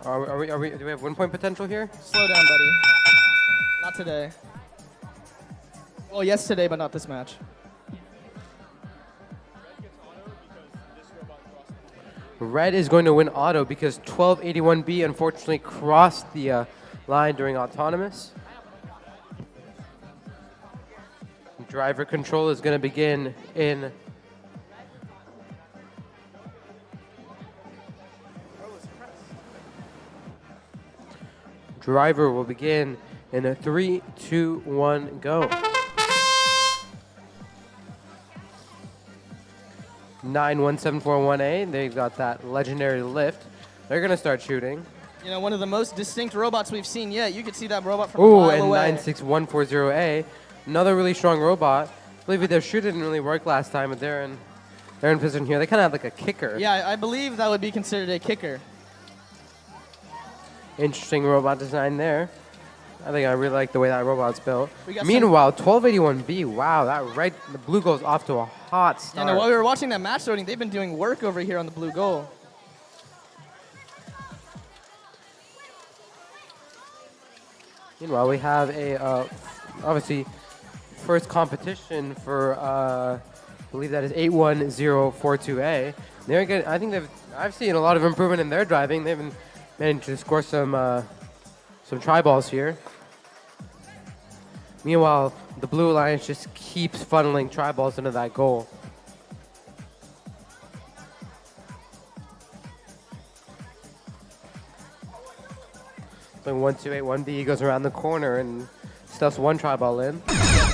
Do we have 1 point potential here? Slow down, buddy. Not today. Well, yes, today, but not this match. Red is going to win auto because 1281B unfortunately crossed the line during autonomous. Driver control is going to begin in driver will begin in a 3, 2, 1, go. 91741A, they've got that legendary lift. They're going to start shooting. You know, one of the most distinct robots we've seen yet. You could see that robot from a Ooh, mile and away. 96140A, another really strong robot. I believe their shoot didn't really work last time, but they're in position here. They kind of have like a kicker. Yeah, I believe that would be considered a kicker. Interesting robot design there. I think I really like the way that robot's built. We got Meanwhile, 1281B, wow, the blue goes off to a hot start. You know, while we were watching that match loading, they've been doing work over here on the blue goal. Meanwhile, we have a obviously first competition for I believe that is 81042A. They're getting, I think I've seen a lot of improvement in their driving. They've been managing to score some tri-balls here. Meanwhile, the Blue Alliance just keeps funneling tri-balls into that goal. So 1-2-8-1B goes around the corner and stuffs one tri-ball in.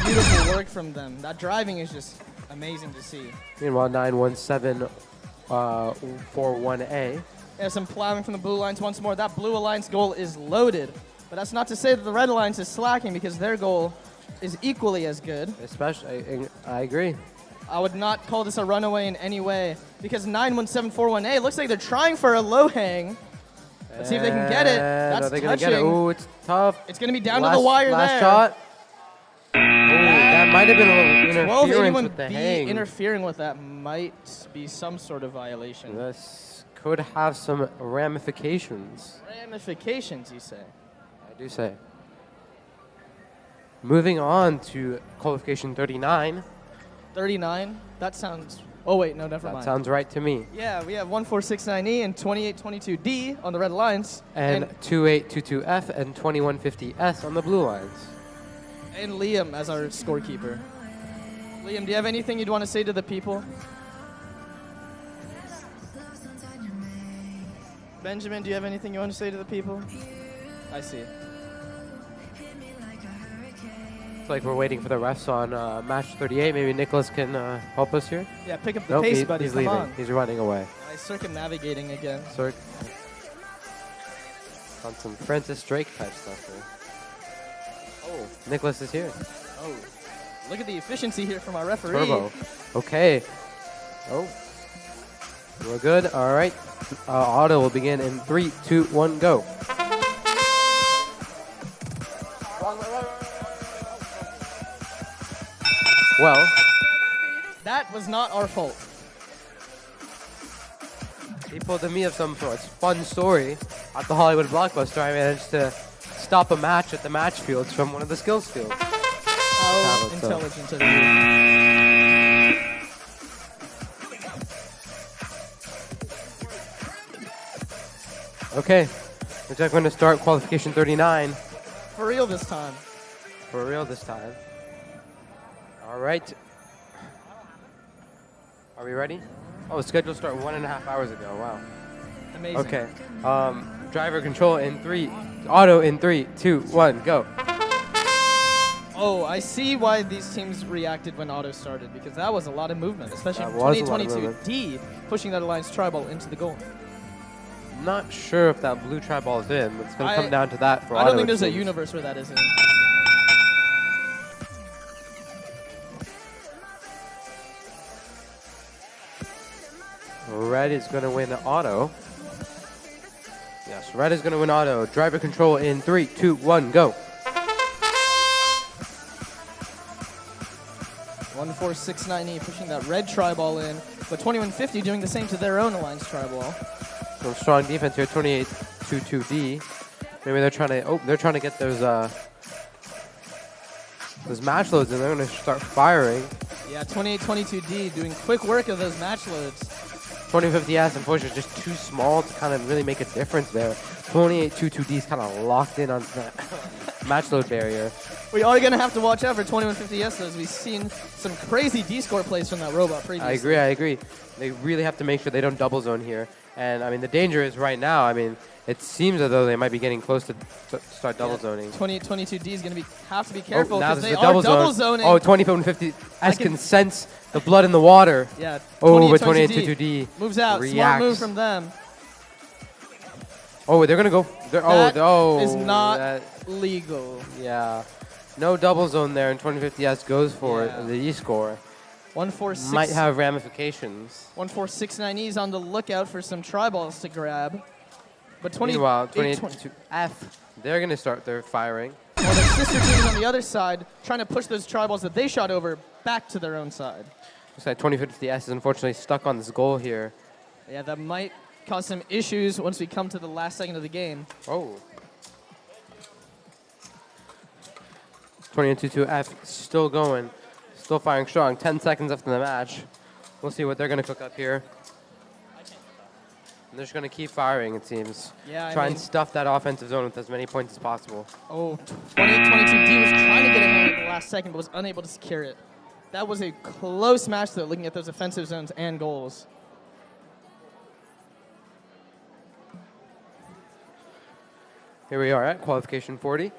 Beautiful work from them. That driving is just amazing to see. Meanwhile, 91741A. Yeah, some plowing from the Blue Alliance once more. That Blue Alliance goal is loaded. But that's not to say that the Red Alliance is slacking, because their goal is equally as good. Especially, I agree. I would not call this a runaway in any way, because 91741A looks like they're trying for a low hang. Let's see if they can get it. That's Are they touching. gonna get it? Ooh, it's tough. It's going to be down to the wire last there. Shot. Ooh, that might have been a little interference with the 1281B hang. interfering with that might be some sort of violation. This could have some ramifications. Ramifications, you say? I do say. Moving on to qualification 39. 39? That sounds... Oh, wait, no, never That mind. sounds right to me. Yeah, we have 1469E and 2822D on the Red Alliance. And 2822F and 2150S on the Blue Lines. And Liam as our scorekeeper. Liam, do you have anything you'd want to say to the people? Benjamin, do you have anything you want to say to the people? I see. It's like we're waiting for the refs on match 38. Maybe Nicholas can help us here. Yeah, pick up the Nope, pace, buddy. he's Come leaving. on. He's running away. Nice circumnavigating again. On some Francis Drake type stuff here. Oh, Nicholas is here. Oh, look at the efficiency here from our referee. Turbo. Okay. Oh. We're good. All right. Auto will begin in 3, 2, 1, go. Well, that was not our fault. People to me of some sort of fun story at the Hollywood Blockbuster. I managed to stop a match at the match fields from one of the skills fields. How intelligent of you. Okay, looks like we're going to start qualification 39. For real this time. For real this time. All right. Are we ready? Oh, the schedule started 1.5 hours ago. Wow. Amazing. Okay. Driver control in 3. Auto in 3, 2, 1, go. Oh, I see why these teams reacted when auto started, because that was a lot of movement, especially That was a lot of 2022D pushing that Alliance tri-ball into the goal. Not sure if that blue tri-ball is in, but it's going to come down to that for I auto. don't think there's a seems. universe where that is in. Red is going to win auto. Yes, red is going to win auto. Driver control in 3, 2, 1, go. 1469E pushing that red tri-ball in, but 2150 doing the same to their own Alliance tri-ball. Some strong defense here, 28-2-2D. Maybe they're trying to get those match loads, and they're going to start firing. Yeah, 2822D doing quick work of those match loads. 2050S, unfortunately, is just too small to kind of really make a difference there. 28-2-2D is kind of locked in on that match load barrier. We are going to have to watch out for 2150S, though, as we've seen some crazy D-score plays from that robot previously. I agree. They really have to make sure they don't double zone here. And, I mean, the danger is right now, I mean, it seems as though they might be getting close to start double zoning. 2822D is going to have to be careful, now because this they is a are double double zone. zoning. Oh, 2050S can sense the blood in the water. Yeah, Oh, but 2822D moves out. reacts. Smart move from them. Oh, they're going to go. That oh, is not that- legal. Yeah. No double zone there, and 2050S goes for it. The E-score 146 might have ramifications. 1469E is on the lookout for some tri-balls to grab. But Meanwhile, 28-2F, they're going to start their firing. While their sister team is on the other side, trying to push those tri-balls that they shot over back to their own side. Looks like 2050S is unfortunately stuck on this goal here. Yeah, that might cause some issues once we come to the last second of the game. Oh. 22-2F still going. Still firing strong. 10 seconds left in the match. We'll see what they're going to cook up here. And they're just going to keep firing, it seems. Yeah, Try and stuff that offensive zone with as many points as possible. Oh, 22D was trying to get a hang at the last second, but was unable to secure it. That was a close match, though, looking at those offensive zones and goals. Here we are at qualification 40.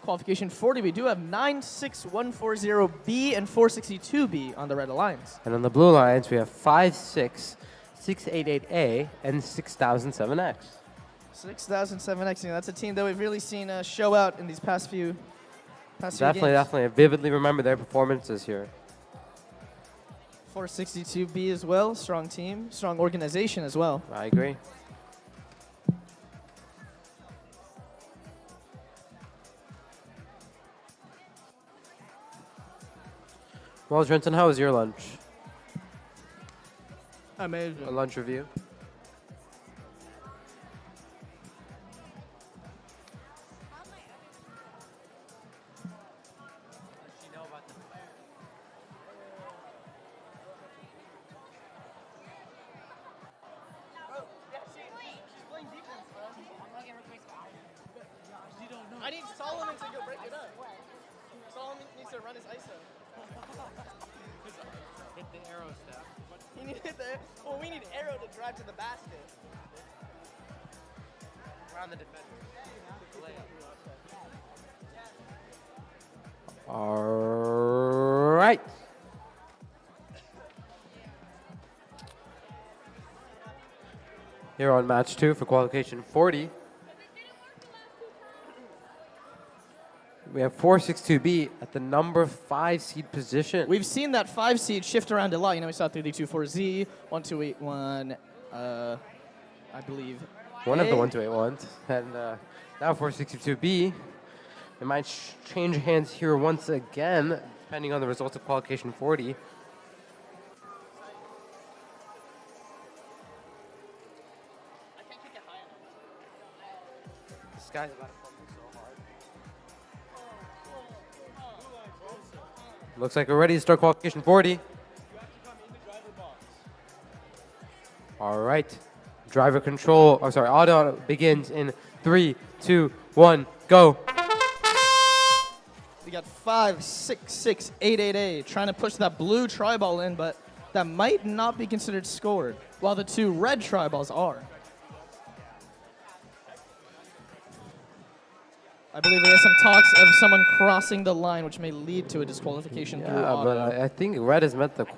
Qualification 40, we do have 96140B and 462B on the Red Alliance. And on the Blue Alliance, we have 56688A and 6007X. 6007X, that's a team that we've really seen show out in these past few games. Definitely. I vividly remember their performances here. 462B as well, strong team, strong organization as well. I agree. Well, Trenton, how was your lunch? Amazing. A lunch review? I need Solomon to go break it up. Solomon needs to run his ISO. Hit the arrow step. He needed well, we need Arrow to drive to the basket. Around the defender. All right. Here on match 2 for qualification 40. We have 462B at the number 5 seed position. We've seen that 5 seed shift around a lot. You know, we saw 3224Z, 1281, I believe. One of the 1281s. And now 462B. It might change hands here once again, depending on the results of qualification 40. This guy's about to fumble so hard. Looks like we're ready to start qualification 40. All right. Driver control, auto begins in 3, 2, 1, go. We got 56688A trying to push that blue tri-ball in, but that might not be considered scored, while the 2 red tri-balls are. I believe we have some talks of someone crossing the line, which may lead to a disqualification through auto. But I think red has met the... I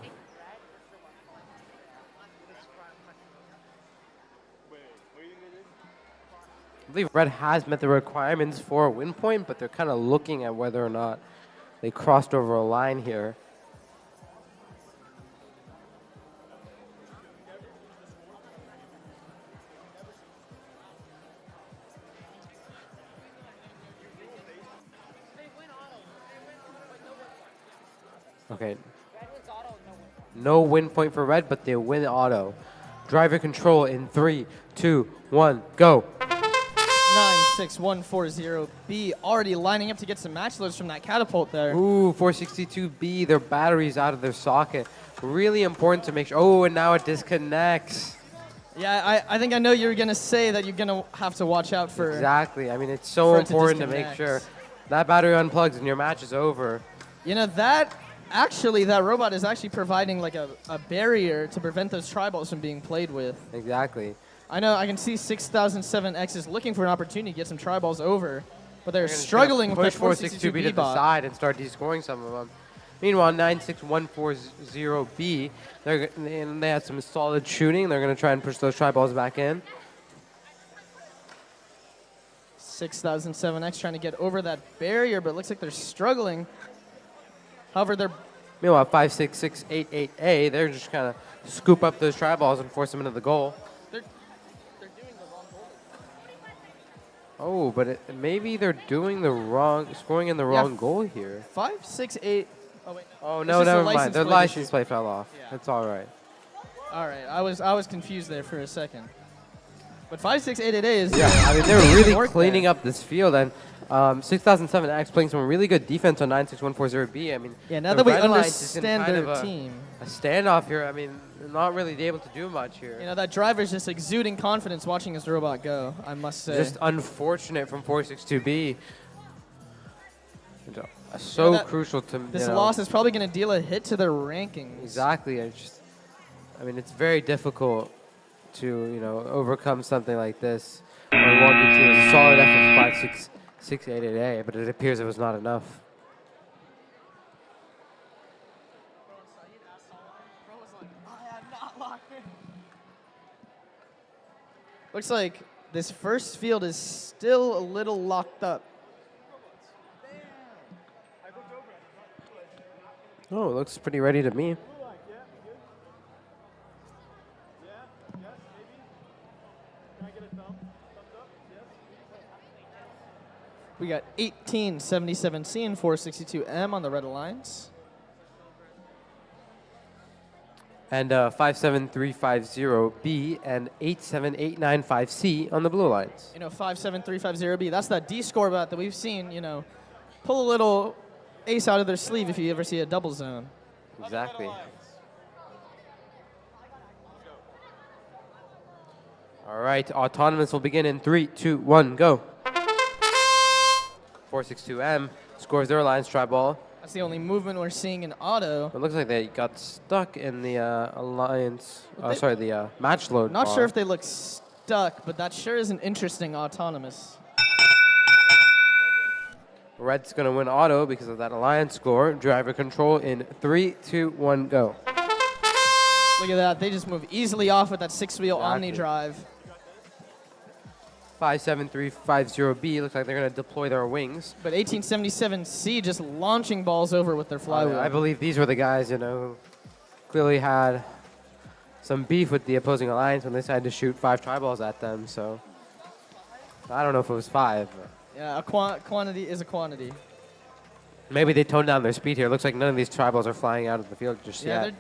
believe red has met the requirements for a win point, but they're kind of looking at whether or not they crossed over a line here. Okay. No win point for red, but they win auto. Driver control in 3, 2, 1, go. 96140B already lining up to get some match loads from that catapult there. Ooh, 462B, their battery's out of their socket. Really important to make sure. Oh, and now it disconnects. Yeah, I think I know you're going to say that you're going to have to watch out for... Exactly. I mean, it's so important to make sure that battery unplugs and your match is over. You know, that robot is actually providing like a barrier to prevent those tri-balls from being played with. Exactly. I know, I can see 6007X is looking for an opportunity to get some tri-balls over, but they're struggling with push that 462B to the side and start descoring some of them. Meanwhile, 96140B, they had some solid shooting. They're going to try and push those tri-balls back in. 6007X trying to get over that barrier, but it looks like they're struggling. However, they're... Meanwhile, 56688A, they're just kind of scoop up those tri-balls and force them into the goal. They're doing the wrong goal. Oh, but maybe they're doing the wrong, scoring in the wrong goal here. 568... Oh, wait. Oh, no, never mind. Their license plate fell off. Yeah. That's all right. All right, I was confused there for a second. But 56888 is Yeah, I mean, they're amazing really work cleaning there. up this field, and 6007X playing some really good defense on 96140B. I mean, Yeah, now the that we Red Alliance is in understand kind their of team. a standoff here. I mean, they're not really able to do much here. You know, that driver's just exuding confidence watching his robot go, I must say. Just unfortunate from 462B. So that- crucial to This loss is probably going to deal a hit to their rankings. Exactly. I mean, it's very difficult to overcome something like this. Or 1v2 is a solid effort for 56888A, but it appears it was not enough. Looks like this first field is still a little locked up. Oh, it looks pretty ready to me. We got 1877C and 462M on the Red Alliance. And 57350B and 87895C on the Blue Alliance. You know, 57350B, that's that D score bot that we've seen, pull a little ace out of their sleeve if you ever see a double zone. Exactly. All right, Autonomous will begin in 3, 2, 1, go. 462M scores their Alliance tri-ball. That's the only movement we're seeing in auto. It looks like they got stuck in the Alliance, the match load. Not bar. sure if they look stuck, but that sure is an interesting autonomous. Red's going to win auto because of that Alliance score. Driver control in 3, 2, 1, go. Look at that. They just move easily off with that six-wheel Omni Exactly. drive. 57350B looks like they're going to deploy their wings. But 1877C just launching balls over with their flywheel. I believe these were the guys, who clearly had some beef with the opposing alliance when they decided to shoot 5 tri-balls at them. So I don't know if it was 5. But Yeah, a quantity is a quantity. maybe they toned down their speed here. It looks like none of these tri-balls are flying out of the field just Yeah, yet.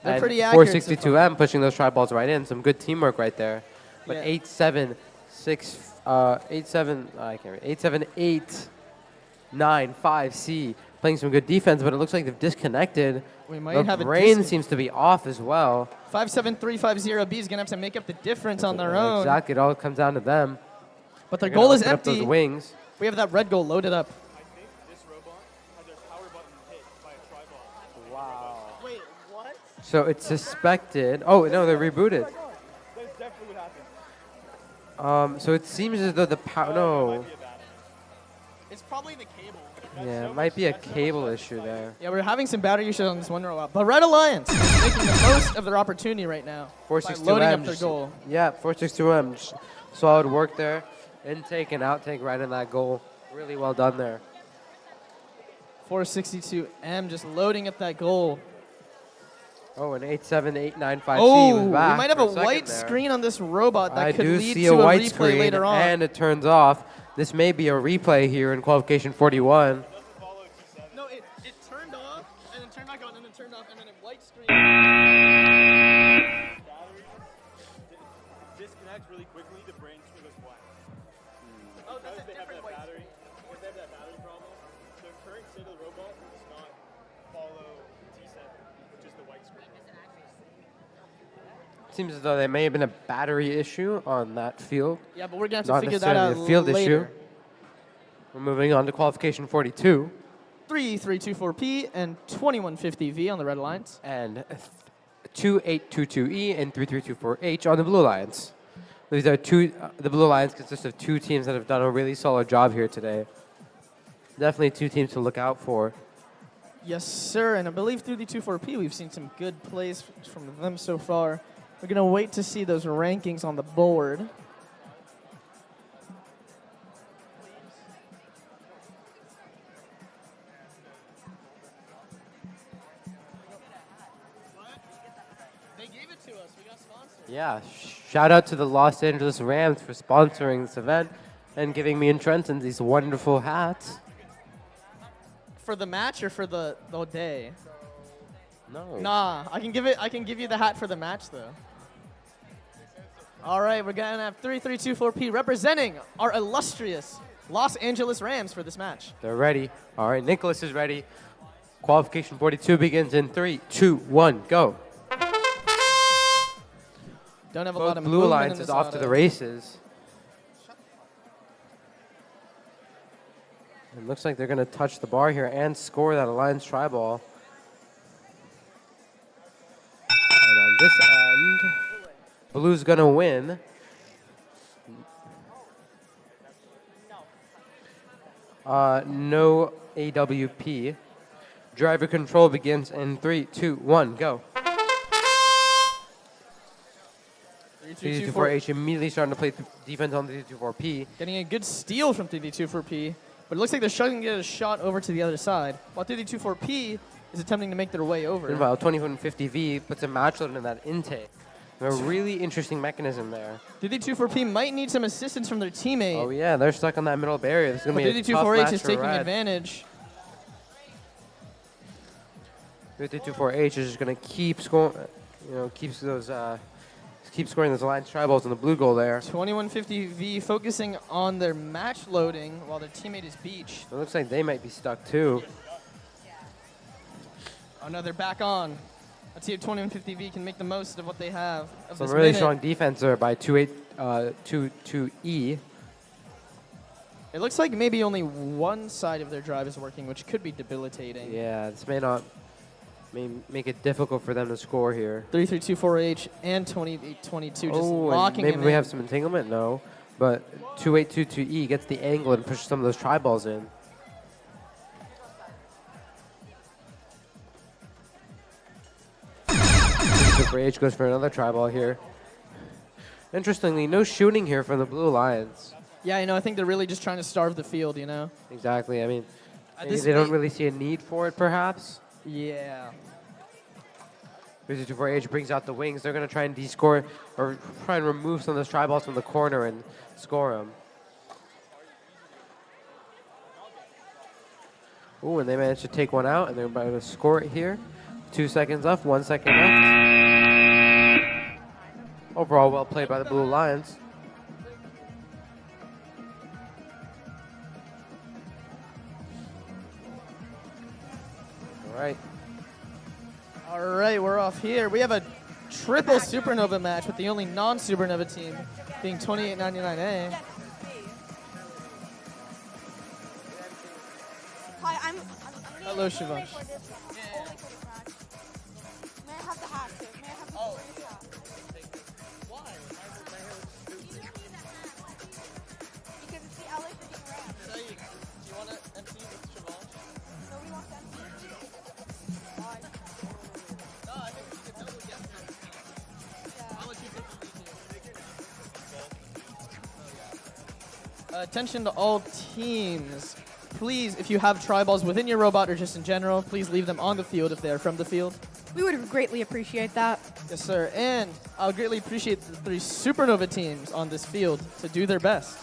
they're pretty accurate. 462M pushing those tri-balls right in. Some good teamwork right there. But Yeah. 87895C playing some good defense, but it looks like they've disconnected. We might the have a brain seems to be off as well. 57350B is going to have to make up the difference on their own. Exactly. It all comes down to them. But their They're gonna goal is open up empty. those wings. We have that red goal loaded up. Wait, what? So it's suspected. Oh, no, they're rebooted. That's definitely what happened. So it seems as though the power. No. It's probably the cable. Yeah, it might be a cable issue there. Yeah, we're having some battery issues on this one robot. But Red Alliance is making the most of their opportunity right now by 462M. loading up their goal. Yeah, 462M. Just solid work there. Intake and outtake right in that goal. Really well done there. 462M just loading up that goal. Oh, and 87895C Oh, was we back might have for a second white there. screen on this robot that I could do lead see to a white replay screen, later on. and it turns off. This may be a replay here in qualification 41. No, it turned off, and then turned back on, and then turned off, and then a white screen. Disconnects really quickly, the brain goes black. Oh, that's a different white battery, because they have that battery problem, the current state of the robot does not follow T7, which is the white screen. Seems as though there may have been a battery issue on that field. Yeah, but we're going to Not have to figure that out necessarily a field later. issue. We're moving on to qualification 42. 3324P and 2150V on the Red Alliance. And 2822E and 3324H on the Blue Alliance. These are the Blue Alliance consists of 2 teams that have done a really solid job here today. Definitely 2 teams to look out for. Yes, sir. And I believe through the 24P, we've seen some good plays from them so far. We're going to wait to see those rankings on the board. They gave it to us. We got sponsored. Yeah, shout out to the Los Angeles Rams for sponsoring this event and giving me and Trenton these wonderful hats. For the match or for the day? No. Nah, I can give you the hat for the match though. All right, we're going to have 3324P representing our illustrious Los Angeles Rams for this match. They're ready. All right, Nicholas is ready. Qualification 42 begins in 3, 2, 1, go. Don't have a Both lot of Blue movement in Alliance this is off to auto. the races. It looks like they're going to touch the bar here and score that Alliance tri-ball. And on this end, Blue's going to win. No AWP. Driver control begins in 3, 2, 1, go. 324H immediately starting to play defense on 324P. Getting a good steal from 3324P, but it looks like they're struggling to get a shot over to the other side, while 3324P is attempting to make their way over. Meanwhile, 2150V puts a match load in that intake. A really interesting mechanism there. 3324P might need some assistance from their teammate. Oh yeah, they're stuck on that middle barrier. This is going to be a tough 324H match is for taking Red. advantage. 324H is just going to keep scoring, keep scoring those Alliance tri-balls in the blue goal there. 2150V focusing on their match loading while their teammate is beached. It looks like they might be stuck too. Oh no, they're back on. Let's see if 2150V can make the most of what they have. Of Some this really minute. strong defense there by 2822E. It looks like maybe only one side of their drive is working, which could be debilitating. Yeah, this may make it difficult for them to score here. 3324H and 2822 just Oh, and locking maybe him we in. have some entanglement. No, but 2822E gets the angle and pushes some of those tri-balls in. For H goes for another tri-ball here. Interestingly, no shooting here from the Blue Alliance. Yeah, I think they're really just trying to starve the field, Exactly. I mean, maybe this they don't rate- really see a need for it, perhaps. Yeah. 3248H brings out the wings. They're going to try and de-score or try and remove some of those tri-balls from the corner and score them. Ooh, and they managed to take one out, and they're about to score it here. 2 seconds left, 1 second left. Overall, well played by the Blue Alliance. All right. All right, we're off here. We have a triple Supernova match with the only non-Supernova team being 2899A. Hi, I'm Hello, Shivansh. May I have the hat too? May I have the hat? Why? Because it's the LA freaking Rams. Do you want to MC with Shivansh? Nobody wants to MC with you? Why? No, I think we should totally get him. I'll let you pick the team. Attention to all teams. Please, if you have tri-balls within your robot or just in general, please leave them on the field if they are from the field. We would greatly appreciate that. Yes, sir. And I would greatly appreciate the 3 Supernova teams on this field to do their best.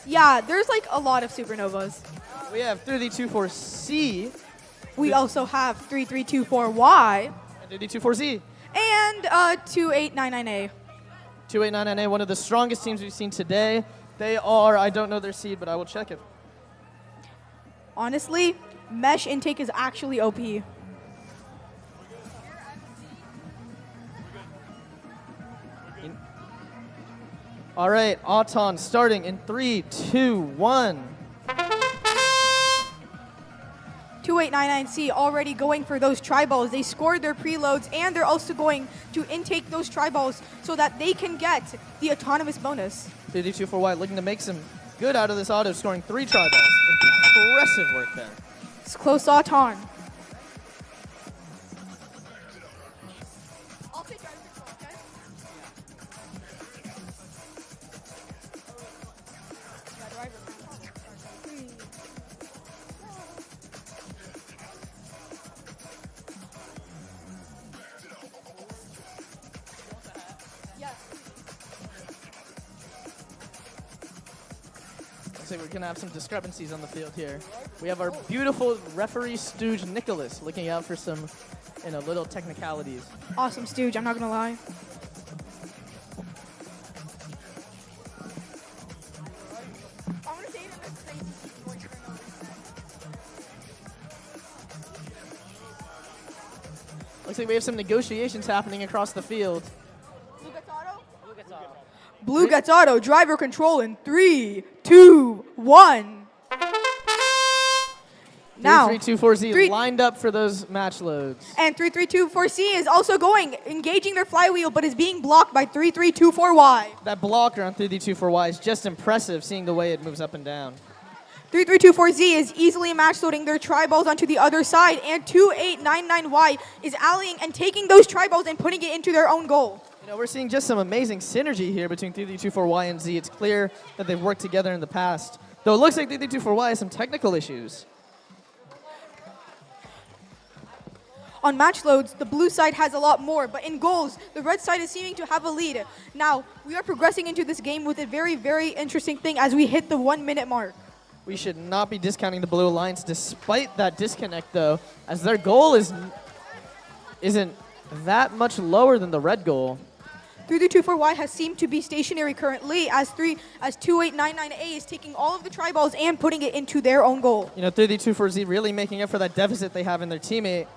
Yeah, there's like a lot of supernovas. We have 3324C We also have 3324Y and 3324Z. and 2899A. 2899A, one of the strongest teams we've seen today. They are, I don't know their seed, but I will check it. Honestly, mesh intake is actually OP. All right, Auton starting in 3, 2, 1. 2899C already going for those tri-balls. They scored their preloads, and they're also going to intake those tri-balls so that they can get the autonomous bonus. 3224Y looking to make some good out of this auto, scoring 3 tri-balls. Impressive work there. It's close Auton. I'll take driver control, okay? Yeah, driver control. Yes. Looks like we're going to have some discrepancies on the field here. We have our beautiful referee stooge Nicholas looking out for some, little technicalities. Awesome stooge, I'm not gonna lie. Looks like we have some negotiations happening across the field. Blue gets auto. Driver control in 3, 2, 1. Now, 3324Z lined up for those match loads. And 3324C is also going, engaging their flywheel, but is being blocked by 3324Y. That blocker on 3324Y is just impressive, seeing the way it moves up and down. 3324Z is easily match loading their tri-balls onto the other side, and 2899Y is allying and taking those tri-balls and putting it into their own goal. You know, we're seeing just some amazing synergy here between 3324Y and Z. It's clear that they've worked together in the past. Though it looks like 3324Y has some technical issues. On match loads, the blue side has a lot more, but in goals, the red side is seeming to have a lead. Now, we are progressing into this game with a very, very interesting thing as we hit the 1 minute mark. We should not be discounting the Blue Alliance despite that disconnect, though, as their goal isn't that much lower than the red goal. 3324Y has seemed to be stationary currently as 2899A is taking all of the tri-balls and putting it into their own goal. You know, 3324Z really making up for that deficit they have in their teammate.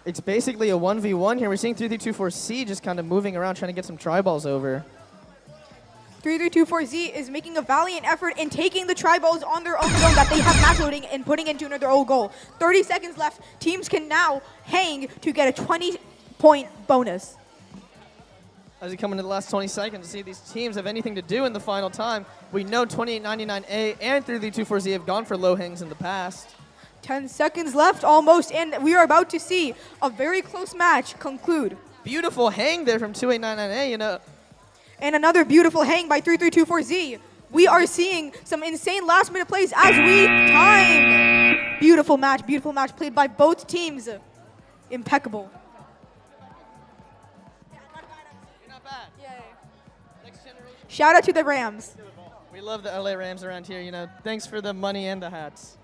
It's basically a 1v1 here. We're seeing 3324C just kind of moving around trying to get some tri-balls over. 3324Z is making a valiant effort in taking the tri-balls on their own zone that they have match loading and putting into their own goal. 30 seconds left. Teams can now hang to get a 20-point bonus. As we come into the last 20 seconds to see if these teams have anything to do in the final time. We know 2899A and 3324Z have gone for low hangs in the past. 10 seconds left almost, and we are about to see a very close match conclude. Beautiful hang there from 2899A, you know. And another beautiful hang by 3324Z. We are seeing some insane last-minute plays as we time. Beautiful match played by both teams. Impeccable. Not bad. Shout out to the Rams. We love the LA Rams around here, you know. Thanks for the money and the hats.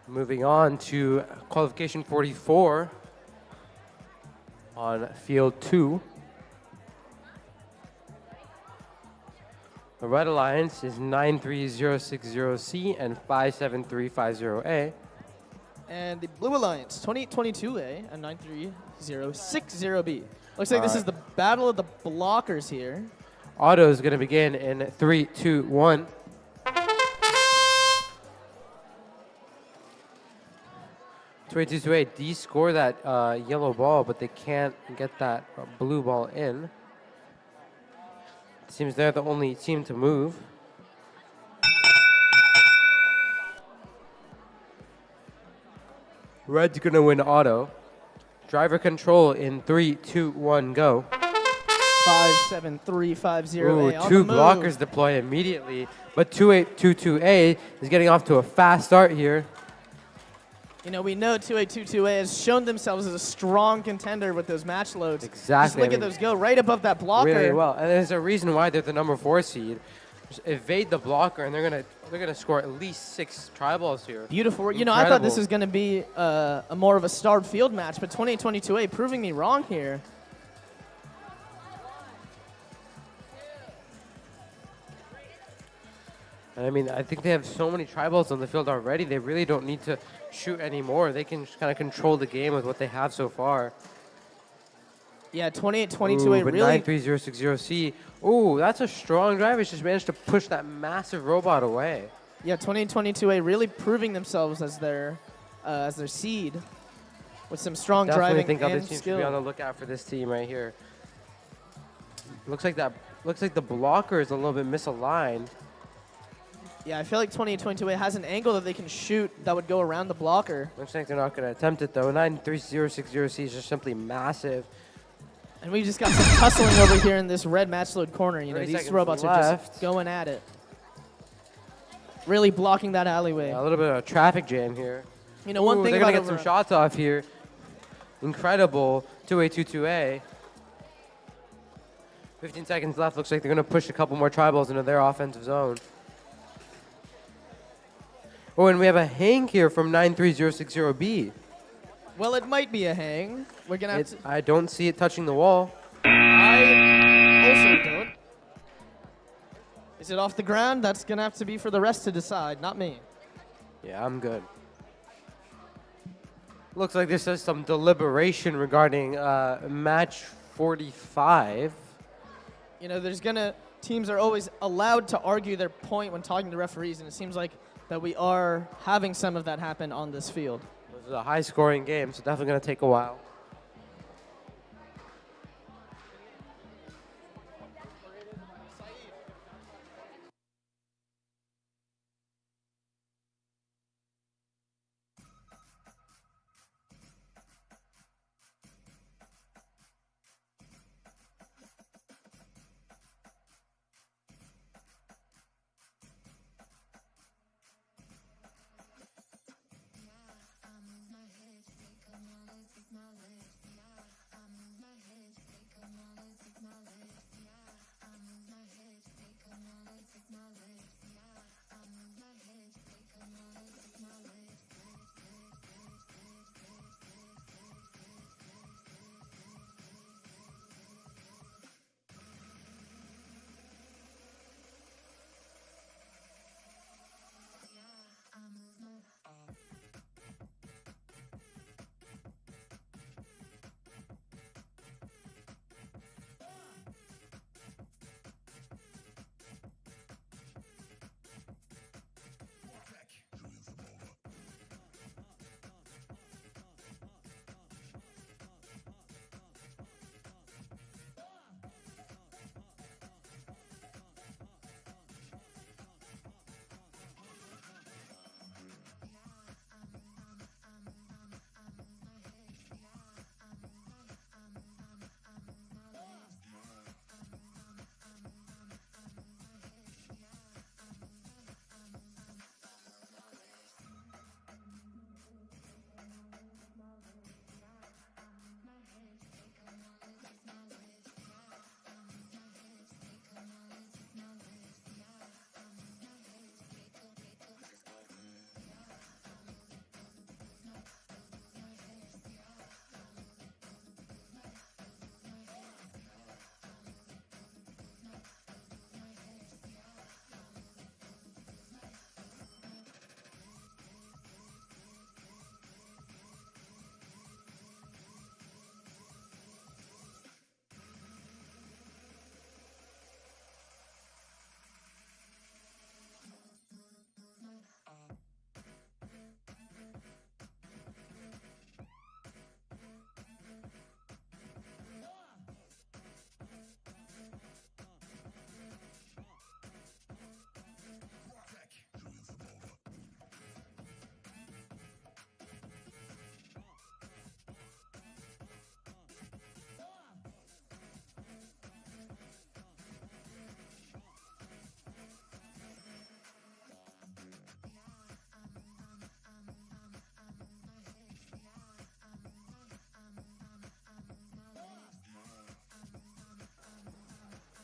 Moving on to qualification 44 on field 2. The Red Alliance is 93060C and 57350A. And the Blue Alliance, 2822A and 93060B. Looks like this is the battle of the blockers here. Auto is going to begin in 3, 2, 1. D score that yellow ball, but they can't get that blue ball in. It seems they're the only team to move. Red's gonna win auto. Driver control in 3, 2, 1, go. 57350A. Ooh, two blockers deploy immediately, but 2822A is getting off to a fast start here. You know, we know 2822A has shown themselves as a strong contender with those match loads. Exactly. Just look at those go right above that blocker. Really well, and there's a reason why they're the number 4 seed. Just evade the blocker, and they're gonna score at least 6 tri-balls here. Beautiful. You know, I thought this was gonna be a more of a starred field match, but 2822A proving me wrong here. I mean, I think they have so many tri-balls on the field already. They really don't need to shoot anymore. They can just kind of control the game with what they have so far. Yeah, 2822A but really. 93060C. Ooh, that's a strong drive. He's just managed to push that massive robot away. Yeah, 2822A really proving themselves as their seed with some strong Definitely driving think other and teams skill. should be on the lookout for this team right here. Looks like the blocker is a little bit misaligned. Yeah, I feel like 2822A has an angle that they can shoot that would go around the blocker. Looks like they're not going to attempt it, though. 93060C is just simply massive. And we just got some tussling over here in this red match load corner. You know, 30 these seconds robots are just going at it. Really blocking that alleyway. Yeah, a little bit of a traffic jam here. You know, one thing they're about going to get some shots off here. Incredible 2822A. 15 seconds left. Looks like they're going to push a couple more tri-balls into their offensive zone. Oh, and we have a hang here from 93060B. Well, it might be a hang. We're going to have to... I don't see it touching the wall. I also don't. Is it off the ground? That's going to have to be for the rest to decide, not me. Yeah, I'm good. Looks like this is some deliberation regarding match 45. You know, teams are always allowed to argue their point when talking to referees, and it seems like that we are having some of that happen on this field. This is a high-scoring game, so definitely going to take a while.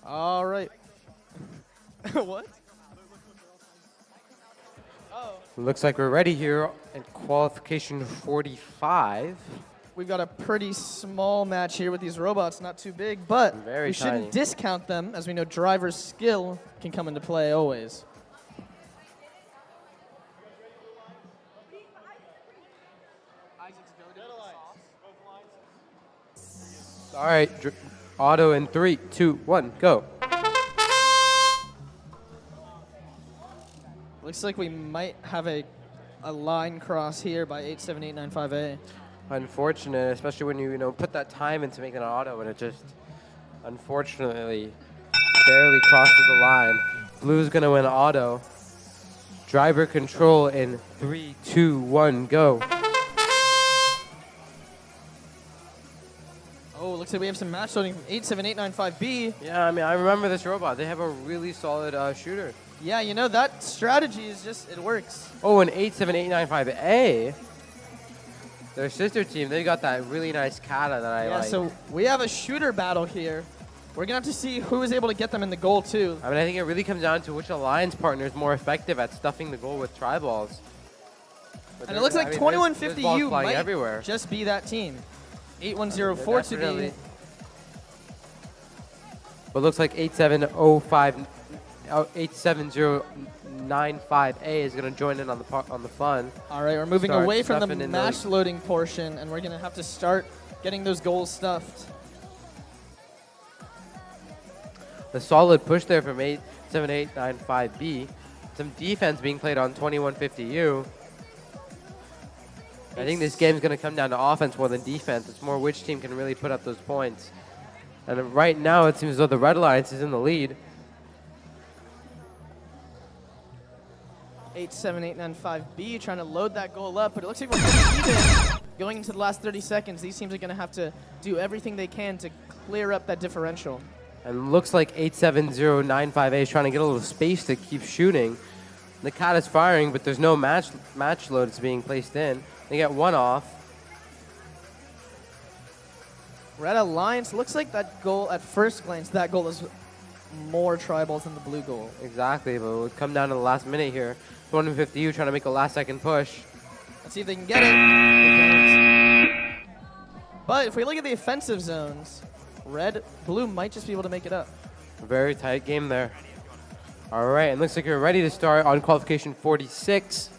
All right. What? Looks like we're ready here in qualification 45. We've got a pretty small match here with these robots, not too big, but Very we shouldn't tiny. discount them, as we know driver's skill can come into play always. All right, auto in 3, 2, 1, go. Looks like we might have a line cross here by 87895A. Unfortunate, especially when you put that time into making an auto and it just unfortunately barely crosses the line. Blue's gonna win auto. Driver control in 3, 2, 1, go. Oh, looks like we have some match loading from 87895B. Yeah, I mean, I remember this robot. They have a really solid shooter. Yeah, you know, that strategy is just, it works. Oh, and 87895A, their sister team, they got that really nice kata that I like. Yeah, so we have a shooter battle here. We're going to have to see who is able to get them in the goal, too. I mean, I think it really comes down to which alliance partner is more effective at stuffing the goal with tri-balls. And it looks like 2150U might everywhere. just be that team. 8104 to be. But looks like 8705 87095A is going to join in on the fun. All right, we're moving Start away from the stuffing in match those. loading portion, and we're going to have to start getting those goals stuffed. A solid push there from 87895B. Some defense being played on 2150U. I think this game's going to come down to offense more than defense. It's more which team can really put up those points. And right now, it seems as though the Red Alliance is in the lead. 87895B trying to load that goal up, but it looks like we're pretty even going into the last 30 seconds. These teams are going to have to do everything they can to clear up that differential. And looks like 87095A is trying to get a little space to keep shooting. The cat is firing, but there's no match load that's being placed in. They get one off. Red Alliance looks like that goal, at first glance, that goal is more tribals than the blue goal. Exactly, but it would come down to the last minute here. 2150U trying to make a last-second push. Let's see if they can get it. They don't. But if we look at the offensive zones, blue might just be able to make it up. Very tight game there. All right, and looks like you're ready to start on qualification 46.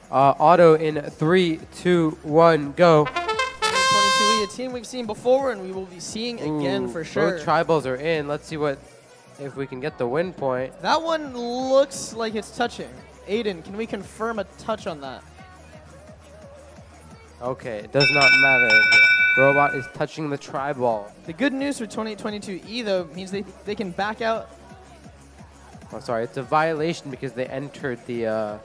Auto in 3, 2, 1, go. 22E, a team we've seen before and we will be seeing again for sure. Both tribals are in. Let's see if we can get the win point. That one looks like it's touching. Aiden, can we confirm a touch on that? Okay, it does not matter. The robot is touching the tribal. The good news for 2022E though means they can back out. Oh, sorry, it's a violation because they entered the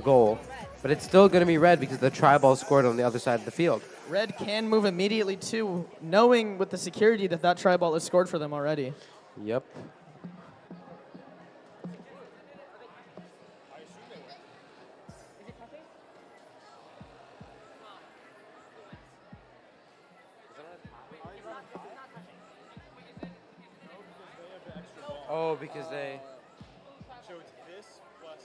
goal. But it's still going to be red because the tribal scored on the other side of the field. Red can move immediately too, knowing with the security that tribal is scored for them already. Yep. Oh, because they... So it's this plus...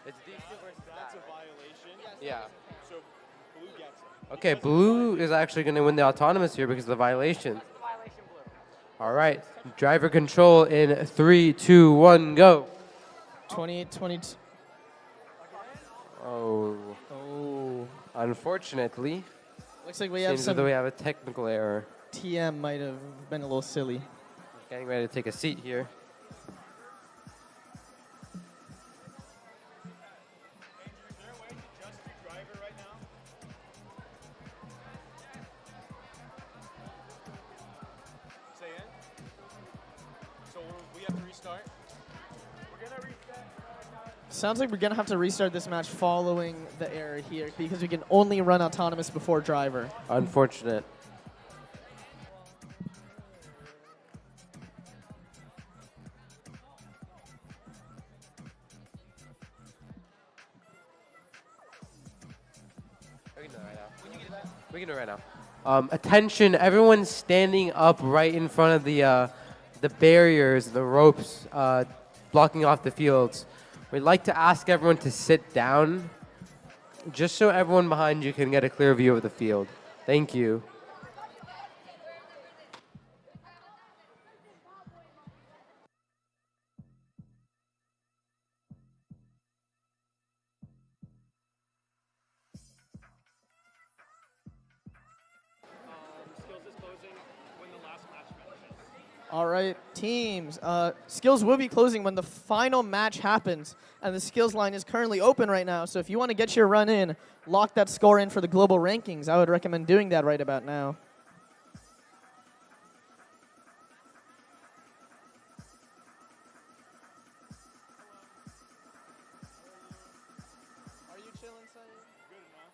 It's these two versus That's a violation. Yeah. So blue gets it. Okay, blue is actually going to win the autonomous here because of the violation. All right, driver control in 3, 2, 1, go. 22. Oh. Oh. Unfortunately, Looks like we have seems as some... though we have a technical error. TM might have been a little silly. Getting ready to take a seat here. Say in. So we have to restart. We're gonna reset. Sounds like we're going to have to restart this match following the error here because we can only run autonomous before driver. Unfortunate. We can do it right now. Attention, everyone standing up right in front of the barriers, the ropes blocking off the fields. We'd like to ask everyone to sit down just so everyone behind you can get a clear view of the field. Thank you. All right, teams. Skills will be closing when the final match happens, and the skills line is currently open right now. So if you want to get your run in, lock that score in for the global rankings. I would recommend doing that right about now. Are you chilling, Sonny? Good enough.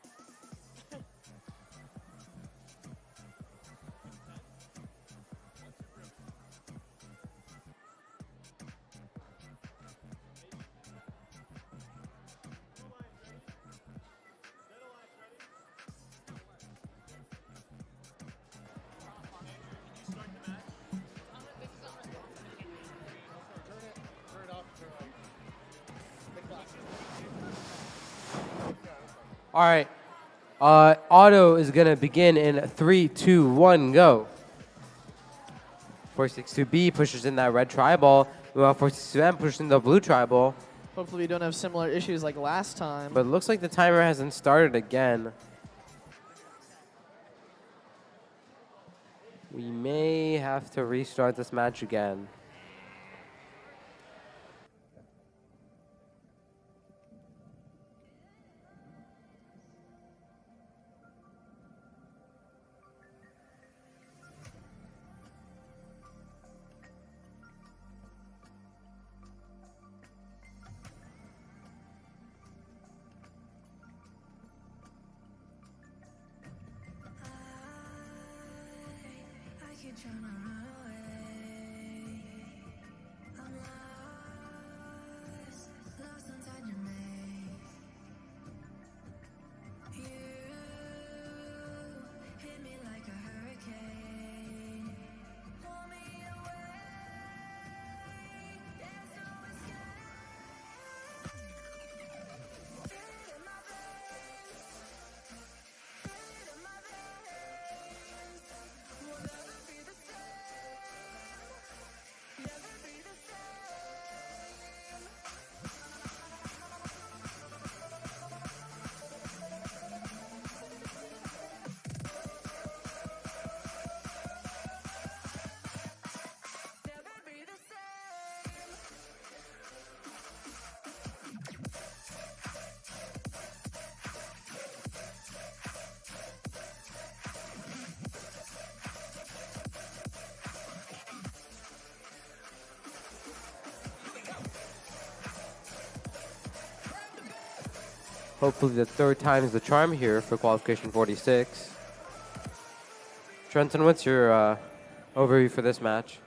All right. Auto is going to begin in 3, 2, 1, go. 462B pushes in that red tribal, while 462M pushes in the blue tribal. Hopefully we don't have similar issues like last time. But it looks like the timer hasn't started again. We may have to restart this match again. I keep trying to run away. I'm lost, lost inside your maze. You hit me like a hurricane. Pull me away. There's no escape. Feel it in my veins. Feel it in my veins. We'll never be the same. Never be the same. Never be the same. Hopefully the third time is the charm here for qualification 46. Trenton, what's your overview for this match?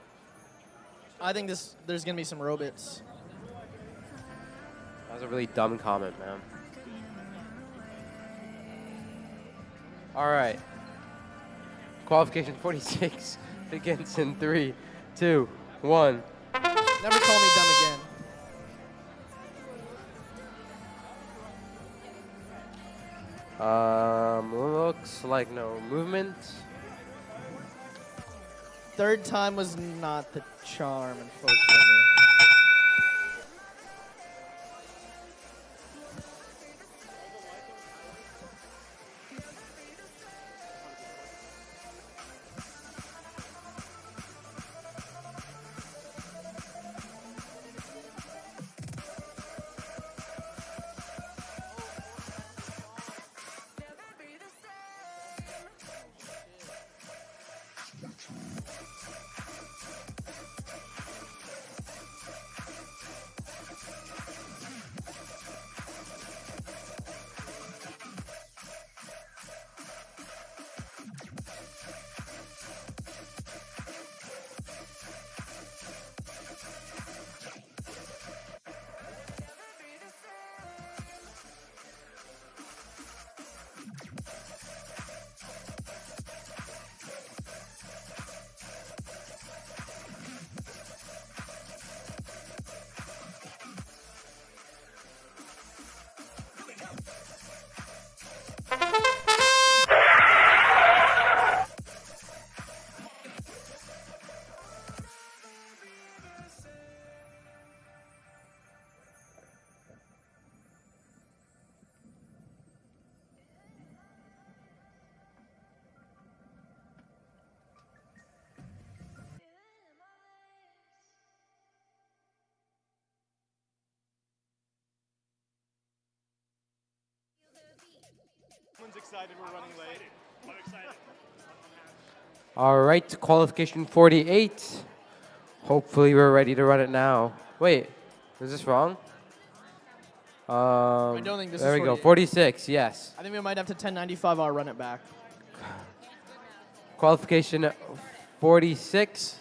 I think there's going to be some robots. That was a really dumb comment, man. All right. Qualification 46 begins in 3, 2, 1. Never call me dumb again. Looks like no movement. Third time was not the charm, unfortunately. Everyone's excited we're running late. I'm excited. All right, qualification 48. Hopefully we're ready to run it now. Wait, is this wrong? I don't think this there is we go, 48. 46, yes. I think we might have to 1095 our run it back. Qualification 46.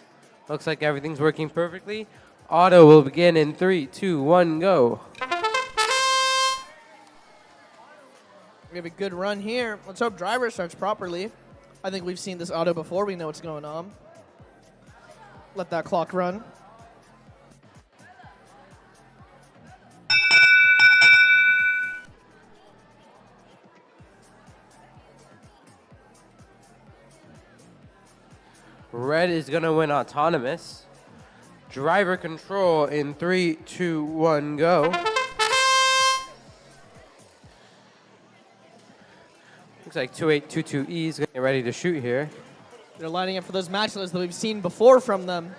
Looks like everything's working perfectly. Auto will begin in 3, 2, 1, go. We have a good run here. Let's hope driver starts properly. I think we've seen this auto before. We know what's going on. Let that clock run. Red is going to win autonomous. Driver control in 3, 2, 1, go. Looks like 2822E is getting ready to shoot here. They're lining up for those match loads that we've seen before from them.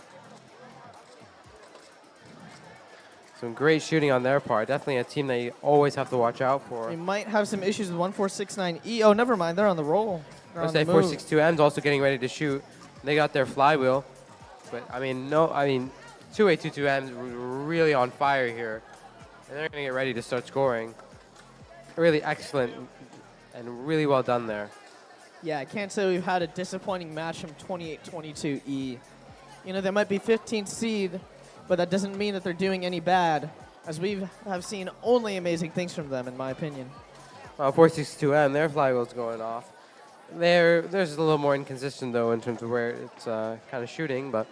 Some great shooting on their part. Definitely a team that you always have to watch out for. We might have some issues with 1469E. Oh, never mind. They're on the roll. They're Looks on like the move. 462M's also getting ready to shoot. They got their flywheel. But, I mean, 2822M's really on fire here. And they're going to get ready to start scoring. Really excellent and really well done there. Yeah, I can't say we've had a disappointing match from 2822E. You know, they might be 15th seed, but that doesn't mean that they're doing any bad, as we have seen only amazing things from them, in my opinion. Well, 462M, their flywheel's going off. There's a little more inconsistent, though, in terms of where it's kind of shooting, but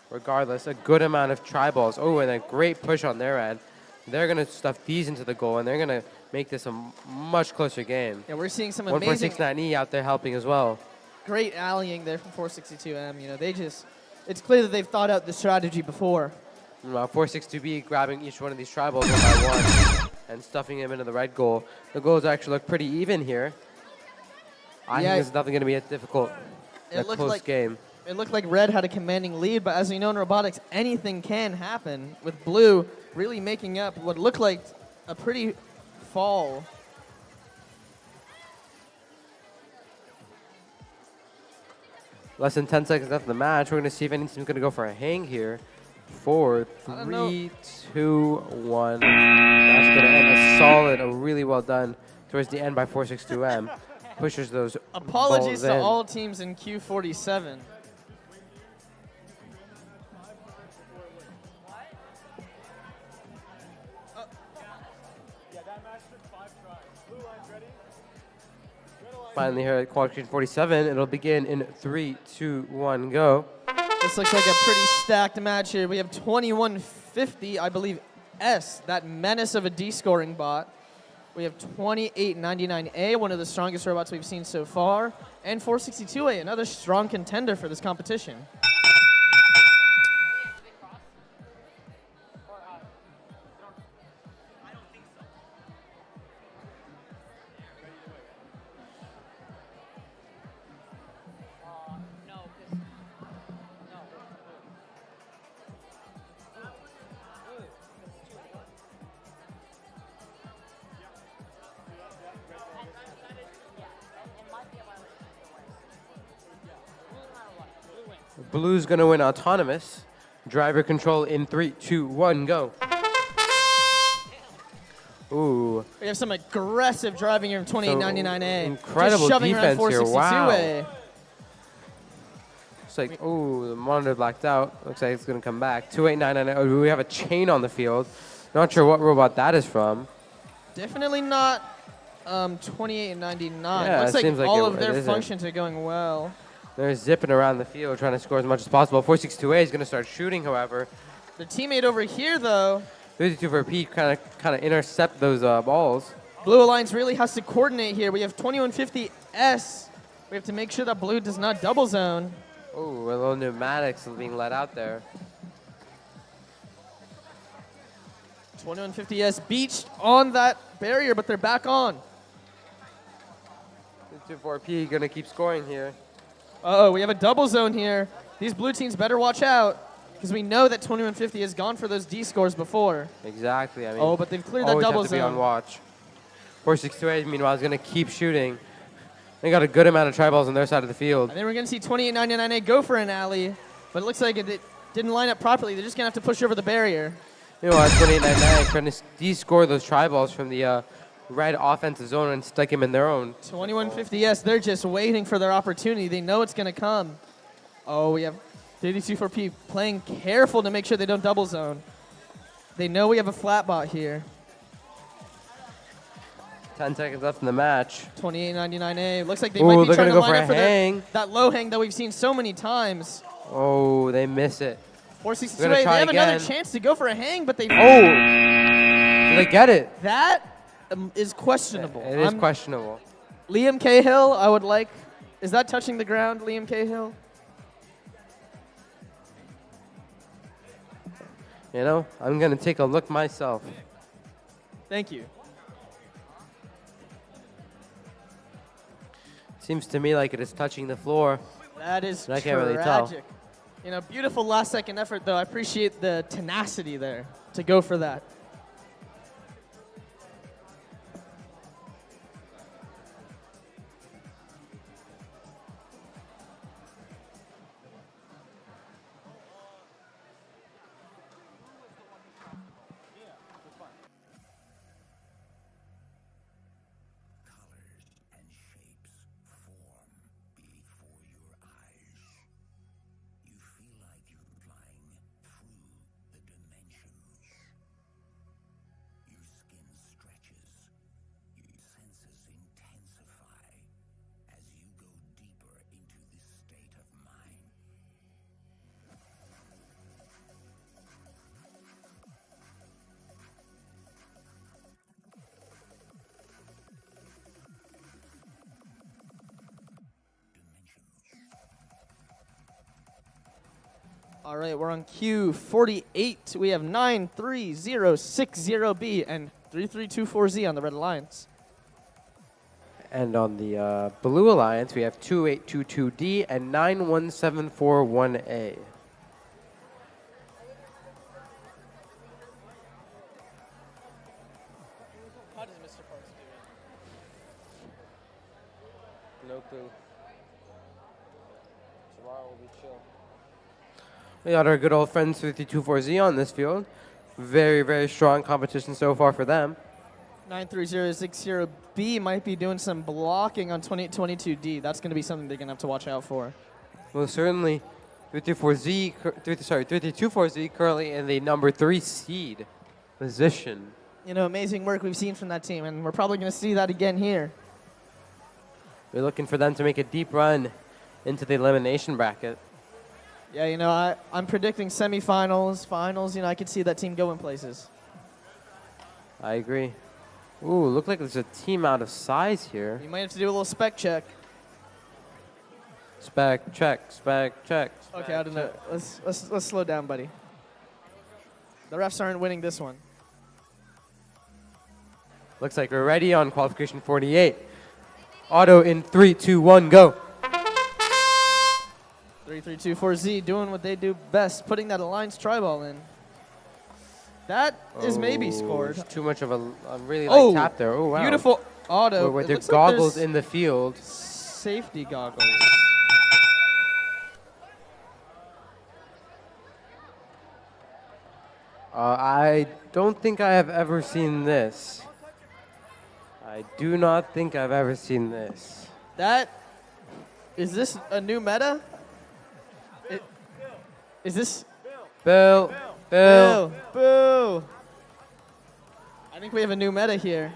regardless, a good amount of tri-balls. Oh, and a great push on their end. They're going to stuff these into the goal, and they're going to make this a much closer game. Yeah, we're seeing some amazing 1469E out there helping as well. great allying there from 462M. You know, it's clear that they've thought out the strategy before. 462B grabbing each one of these tri-balls one by one and stuffing them into the red goal. The goals actually look pretty even here. I think it's definitely going to be a difficult, close game. It looked like Red had a commanding lead, but as we know in Robotics, anything can happen, with Blue really making up what looked like a pretty fall. Less than 10 seconds left in the match. We're going to see if any team's going to go for a hang here. 4, 3, 2, 1. That's going to end a solid, a really well done towards the end by 462M. Pushes those Apologies balls to in. all teams in Q47. Finally here at qualification 47, it'll begin in 3, 2, 1, go. This looks like a pretty stacked match here. We have 2150, I believe, S, that menace of a D-scoring bot. We have 2899A, one of the strongest robots we've seen so far, and 462A, another strong contender for this competition. Blue's going to win autonomous. Driver control in 3, 2, 1, go. Ooh. We have some aggressive driving here from 2899A. Incredible just shoving defense around here. 462A. Wow. It's like, ooh, the monitor blacked out. Looks like it's going to come back. 2899. Oh, we have a chain on the field. Not sure what robot that is from. Definitely not 2899. Yeah, Looks it seems like like all it of their isn't. functions are going well. They're zipping around the field trying to score as much as possible. 462A is going to start shooting, however. Their teammate over here, though, 32 for P kind of intercept those balls. Blue Alliance really has to coordinate here. We have 2150S. We have to make sure that Blue does not double zone. Oh, a little pneumatics being let out there. 2150S beached on that barrier, but they're back on. 2-4P going to keep scoring here. Uh-oh, we have a double zone here. These blue teams better watch out, because we know that 2150 has gone for those D scores before. Exactly. I mean, Oh, but they've cleared that double have to be zone. on watch. 462A, meanwhile, is going to keep shooting. They got a good amount of tri-balls on their side of the field. And then we're going to see 2899A go for an alley, but it looks like it didn't line up properly. They're just going to have to push over the barrier. Meanwhile, 2899 trying to de-score those tri-balls from the red offensive zone and stick him in their own. 2150S, they're just waiting for their opportunity. They know it's going to come. Oh, we have 32-4P playing careful to make sure they don't double zone. They know we have a flat bot here. 10 seconds left in the match. 2899A. Looks like they Ooh, might be they're trying to gonna go line for up a for hang. that low hang that we've seen so many times. Oh, they miss it. 462A, They're gonna they try have another again. chance to go for a hang, but they... Oh! Did they get it? That is questionable. It is questionable. Liam Cahill, I would like... Is that touching the ground, Liam Cahill? You know, I'm going to take a look myself. Thank you. Seems to me like it is touching the floor. That is But I can't tragic. really tell. You know, beautiful last-second effort, though. I appreciate the tenacity there to go for that. And shapes form before your eyes. You feel like you're flying through the dimensions. Your skin stretches, your senses intensify as you go deeper into this state of mind. All right, we're on Q48. We have 93060B and 3324Z on the Red Alliance. And on the Blue Alliance, we have 2822D and 91741A. How does Mr. Parks do it? No clue. Tomorrow will be chill. We got our good old friends 524Z on this field. Very, very strong competition so far for them. 93060B might be doing some blocking on 2822D. That's going to be something they're going to have to watch out for. Well, certainly 324Z currently in the number 3 seed position. You know, amazing work we've seen from that team, and we're probably going to see that again here. We're looking for them to make a deep run into the elimination bracket. Yeah, you know, I'm predicting semifinals, finals. You know, I could see that team going places. I agree. Ooh, look like there's a team out of size here. You might have to do a little spec check. Spec check, spec check. Okay, I don't know. Let's slow down, buddy. The refs aren't winning this one. Looks like we're ready on qualification 48. Auto in 3, 2, 1, go. 3324Z doing what they do best, putting that Alliance tri-ball in. That is maybe scored. There's too much of a really light tap there. Oh, wow. Beautiful auto. With It their looks like goggles there's in the field. Safety goggles. I don't think I have ever seen this. I do not think I've ever seen this. Is this a new meta? Is this? Bill. Boo. I think we have a new meta here.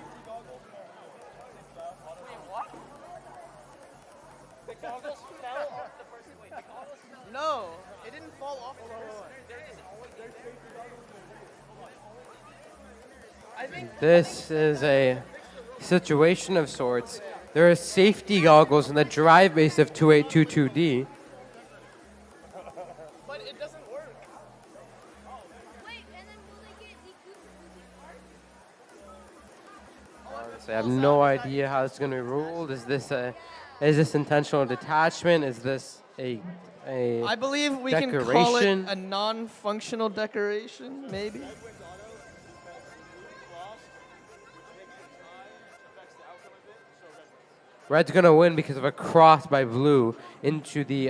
No, it didn't fall off. This is a situation of sorts. There are safety goggles in the drive base of 2822D. But it doesn't work. Honestly, I have no idea how it's going to be ruled. Is this intentional detachment? Is this a I believe we can call it a non-functional decoration, maybe. Red's going to win because of a cross by Blue into the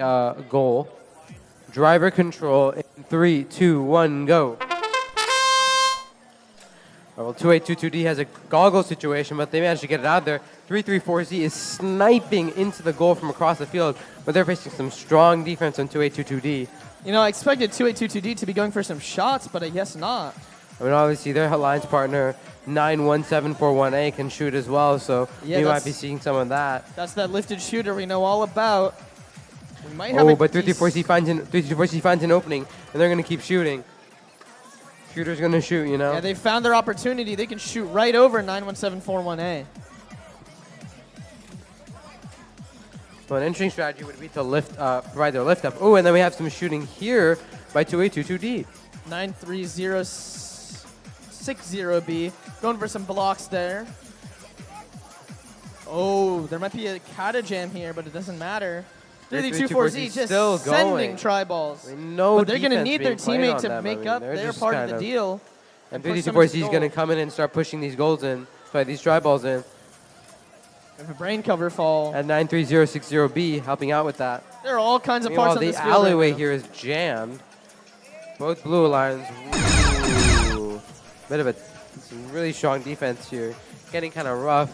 goal. Driver control in 3, 2, 1, go. Well, 2822D has a goggle situation, but they managed to get it out there. 334Z is sniping into the goal from across the field, but they're facing some strong defense on 2822D. You know, I expected 2822D to be going for some shots, but I guess not. I mean, obviously, their alliance partner, 91741A, can shoot as well, so Yeah, we might that's- be seeing some of that. That's that lifted shooter we know all about. We might have Oh, a but 334Z finds an opening, and they're going to keep shooting. Shooter's going to shoot, you know? Yeah, they found their opportunity. They can shoot right over 91741A. So an interesting strategy would be to provide their lift up. Oh, and then we have some shooting here by 2822D. 93060B. Going for some blocks there. Oh, there might be a kata jam here, but it doesn't matter. 3-2-4Z just still sending going. tri-balls. No But they're going to defense need their being played teammate on to them. make I mean, up they're their just part of kind the deal. And push some of 3-2-4Z the is going to goal. come in and start pushing these goals in. Sorry, these dry balls in. If a brain cover fall. At 93060B, helping out with that. There are all kinds of Meanwhile, parts on the this field right alleyway now. here is jammed. Both blue lines. Ooh. Bit of some really strong defense here. Getting kind of rough.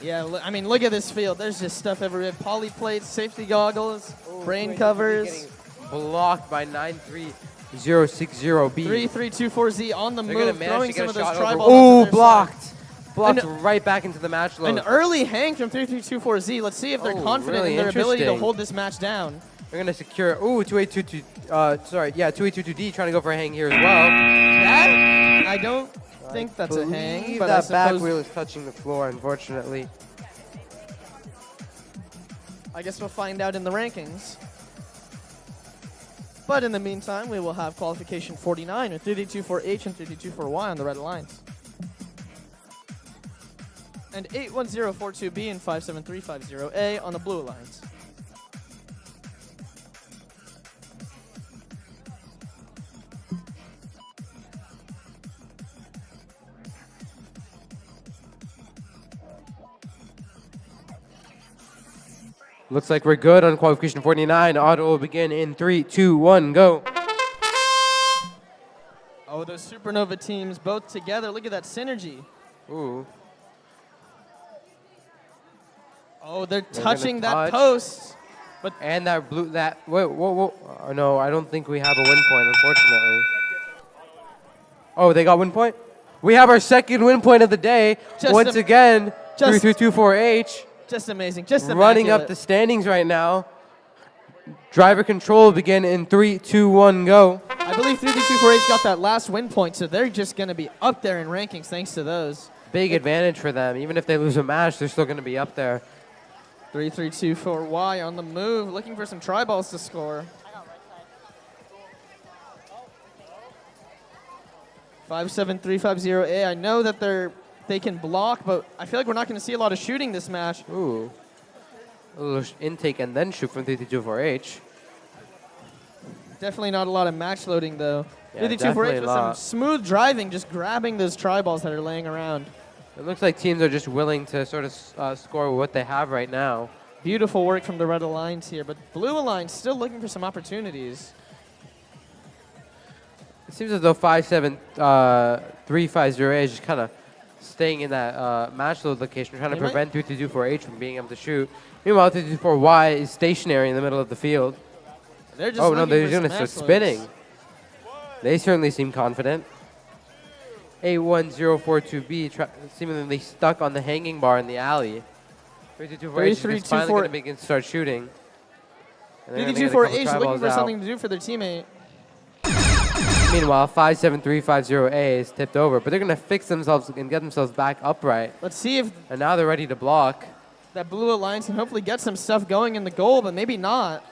Yeah, I mean, look at this field. There's just stuff everywhere. Poly plates, safety goggles, brain covers. Blocked by 93060B. 3-3-2-4Z on the They're move, gonna manage throwing to get some a of those shot tri over. balls. Ooh, blocked. Blocked An- right back into the match load. An early hang from 3-3-2-4Z. Let's see if they're Oh, confident really in their ability to interesting. hold this match down. They're gonna secure. Ooh, 2822. 2822D trying to go for a hang here as well. That I don't think that's a hang, Believe but I that back suppose wheel is touching the floor, unfortunately. I guess we'll find out in the rankings. But in the meantime, we will have qualification 49 with 3-2-4H and 3-2-4Y on the red lines. And 81042B and 57350A on the blue lines. Looks like we're good on qualification 49. Auto will begin in 3, 2, 1, go. Oh, those Supernova teams both together. Look at that synergy. Ooh. Oh, they're They're touching gonna that touch. post. But And that blue, that, wait, whoa. Oh, no, I don't think we have a win point, unfortunately. Oh, they got win point? We have our second win point of the day. Just Once a- again, just- 3-3-2-4H. just amazing. Just Running up immaculate. the standings right now. Driver control will begin in 3, 2, 1, go. I believe 3-2-4H got that last win point, so they're just going to be up there in rankings thanks to those. Big advantage for them. Even if they lose a match, they're still going to be up there. 3-3-2-4Y on the move, looking for some tri-balls to score. 57350A. I know that they can block, but I feel like we're not going to see a lot of shooting this match. Ooh. A little intake and then shoot from 3-2-4H. Definitely not a lot of match loading, though. Yeah, 3-2-4H definitely with some not. smooth driving, just grabbing those tri-balls that are laying around. It looks like teams are just willing to sort of score with what they have right now. Beautiful work from the Red Alliance here, but Blue Alliance still looking for some opportunities. It seems as though 5-7-3-5-0 is just kind of staying in that match load location, trying to They might- prevent 3-2-4H from being able to shoot. Meanwhile, 3-2-4Y is stationary in the middle of the field. They're just Oh no, looking they're for going to some start match loads. spinning. They certainly seem confident. 81042B seemingly stuck on the hanging bar in the alley. 3-2-4H is finally going to begin to start shooting. And they're gonna get a couple 3-2-4H looking tri-balls for out. something to do for their teammate. Meanwhile, 5-7-3-5-0A is tipped over, but they're going to fix themselves and get themselves back upright. Let's see if And now they're ready to block. that Blue Alliance can hopefully get some stuff going in the goal, but maybe not.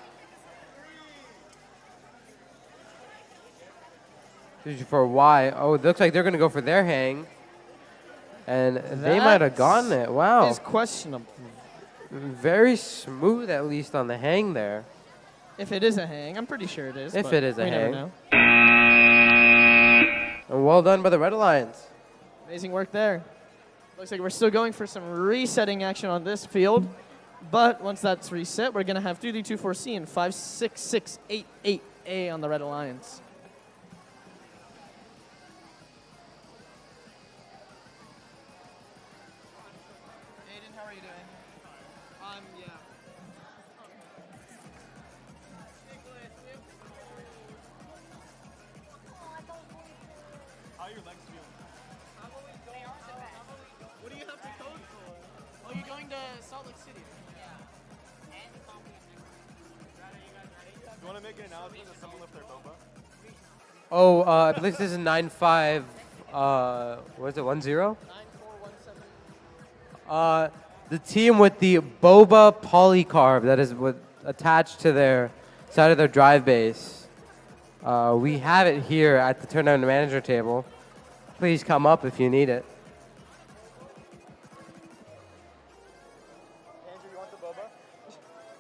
3-2-4Y. Oh, it looks like they're going to go for their hang. And they might have gotten it. Wow. Is questionable. Very smooth, at least, on the hang there. If it is a hang, I'm pretty sure it is. If but it is a we never hang. know. And well done by the Red Alliance. Amazing work there. Looks like we're still going for some resetting action on this field. But once that's reset, we're going to have 3-2-4C and 5-6-6-8-8-A on the Red Alliance. Aiden, how are you doing? Yeah. How are your legs feeling? What do you have to code for? Oh, you're going to Salt Lake City. You want to make an announcement that someone left their boba? Oh, I believe this is 9-5. What is it, 1-0? 9417. The team with the boba polycarb that is attached to their side of their drive base. We have it here at the tournament manager table. Please come up if you need it. Andrew, you want the boba?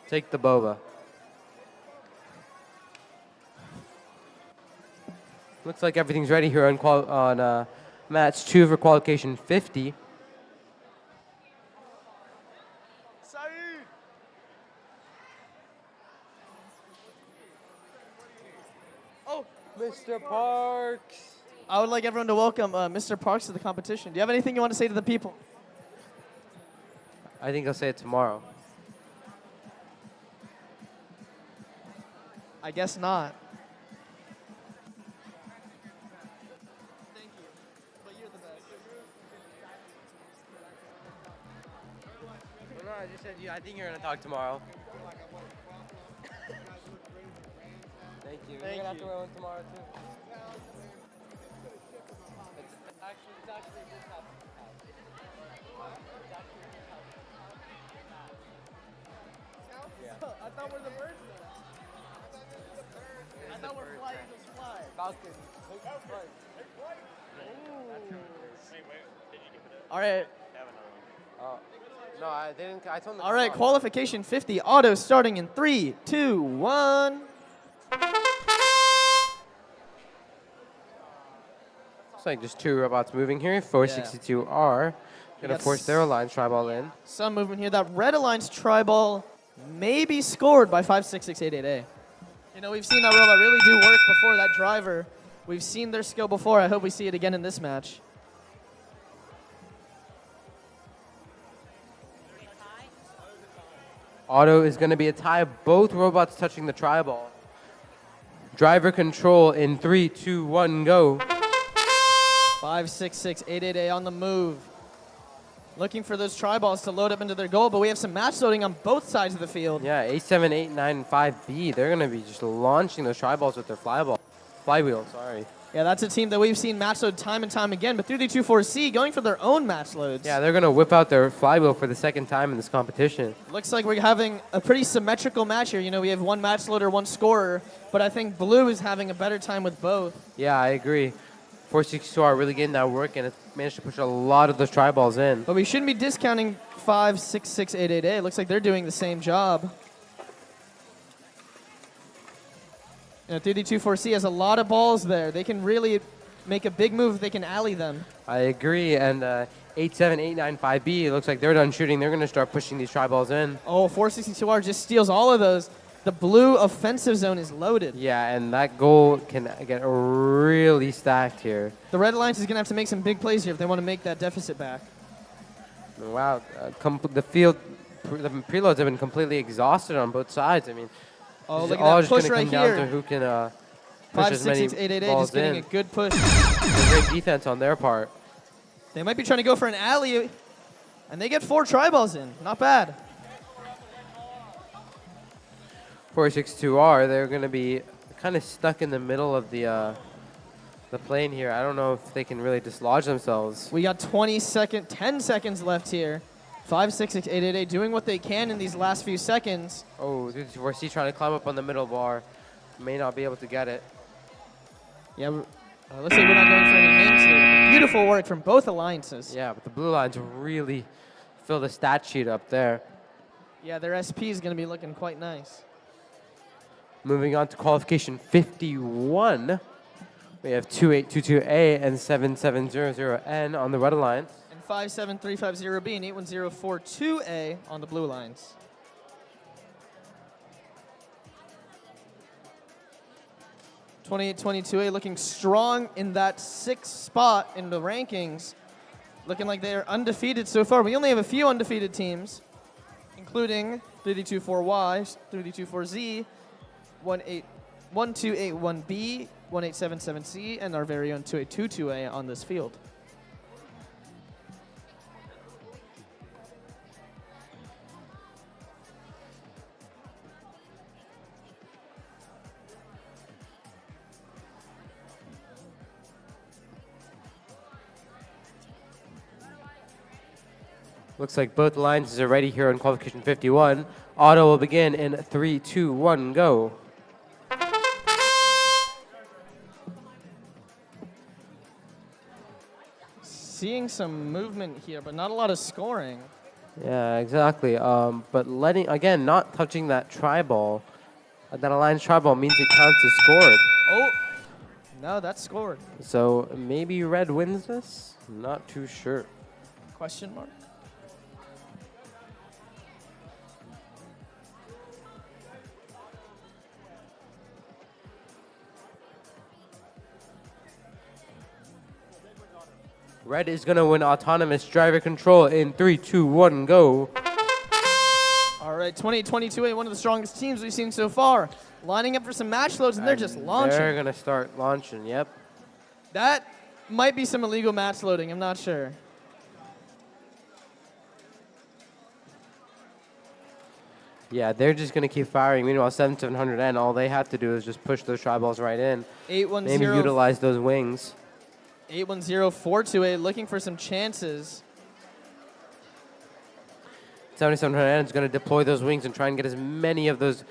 Take the boba. Looks like everything's ready here on match 2 for qualification 50. Oh, Mr. Parks. I would like everyone to welcome Mr. Parks to the competition. Do you have anything you want to say to the people? I think I'll say it tomorrow. I guess not. No, I just said I think you're gonna talk tomorrow. Thank you. You're gonna have to wear one tomorrow too. It's actually this house. I thought we're the birds. I thought we're flying just fly. Falcon. All right. No, I didn't. I told them. All right, qualification 50. Auto starting in 3, 2, 1. Looks like just 2 robots moving here. 462R. Gonna force their Alliance tri-ball in. Some movement here. That red Alliance tri-ball may be scored by 56688A. You know, we've seen that robot really do work before, that driver. We've seen their skill before. I hope we see it again in this match. Auto is going to be a tie. Both robots touching the tri-ball. Driver control in 3, 2, 1, go. 56688A on the move. Looking for those tri-balls to load up into their goal, but we have some match loading on both sides of the field. Yeah, 87, 89, 5B. They're going to be just launching those tri-balls with their flywheel, sorry. Yeah, that's a team that we've seen match load time and time again, but 3D24C going for their own match loads. Yeah, they're going to whip out their flywheel for the second time in this competition. Looks like we're having a pretty symmetrical match here. You know, we have one match loader, one scorer, but I think Blue is having a better time with both. Yeah, I agree. 462R really getting that work, and it's managed to push a lot of those tri-balls in. But we shouldn't be discounting 56688A. It looks like they're doing the same job. You know, 3D24C has a lot of balls there. They can really make a big move if they can alley them. I agree, and 87895B, it looks like they're done shooting. They're going to start pushing these tri-balls in. Oh, 462R just steals all of those. The blue offensive zone is loaded. Yeah, and that goal can get really stacked here. The Red Alliance is going to have to make some big plays here if they want to make that deficit back. Wow, the field, the preloads have been completely exhausted on both sides. I mean, oh, it's look all at that just push gonna right come down here. to who can push as many 56688A balls just getting in. a good push. Great defense on their part. They might be trying to go for an alley, and they get 4 tri-balls in. Not bad. 462R, they're going to be kind of stuck in the middle of the plane here. I don't know if they can really dislodge themselves. We got 10 seconds left here. 56688A doing what they can in these last few seconds. Oh, 4C trying to climb up on the middle bar. May not be able to get it. Yeah, looks like we're not going for any names here. Beautiful work from both alliances. Yeah, but the blue lines really fill the stat sheet up there. Yeah, their SP is going to be looking quite nice. Moving on to qualification 51. We have 2822A and 7700N on the red alliance. And 57350B and 81042A on the blue lines. (2822A) looking strong in that 6th spot in the rankings. Looking like they are undefeated so far. We only have a few undefeated teams, including 3D24Y, 3D24Z, 1281B, 1877C, and our very own 2822A on this field. Looks like both lines are ready here on qualification 51. Auto will begin in 3, 2, 1, go. seeing some movement here, but not a lot of scoring. Yeah, exactly. But again, not touching that tri-ball, that alliance tri-ball means it counts as scored. Oh, no, that's scored. So maybe red wins this? Not too sure. Question mark? Red is going to win autonomous driver control in 3, 2, 1, go. All right, 2022A, one of the strongest teams we've seen so far. Lining up for some match loads, and they're just launching. They're going to start launching, yep. That might be some illegal match loading, I'm not sure. Yeah, they're just going to keep firing. Meanwhile, 7700N, all they have to do is just push those tri-balls right in. 810. Maybe utilize those wings. 810-428, looking for some chances. 7700N is going to deploy those wings and try and get as many of those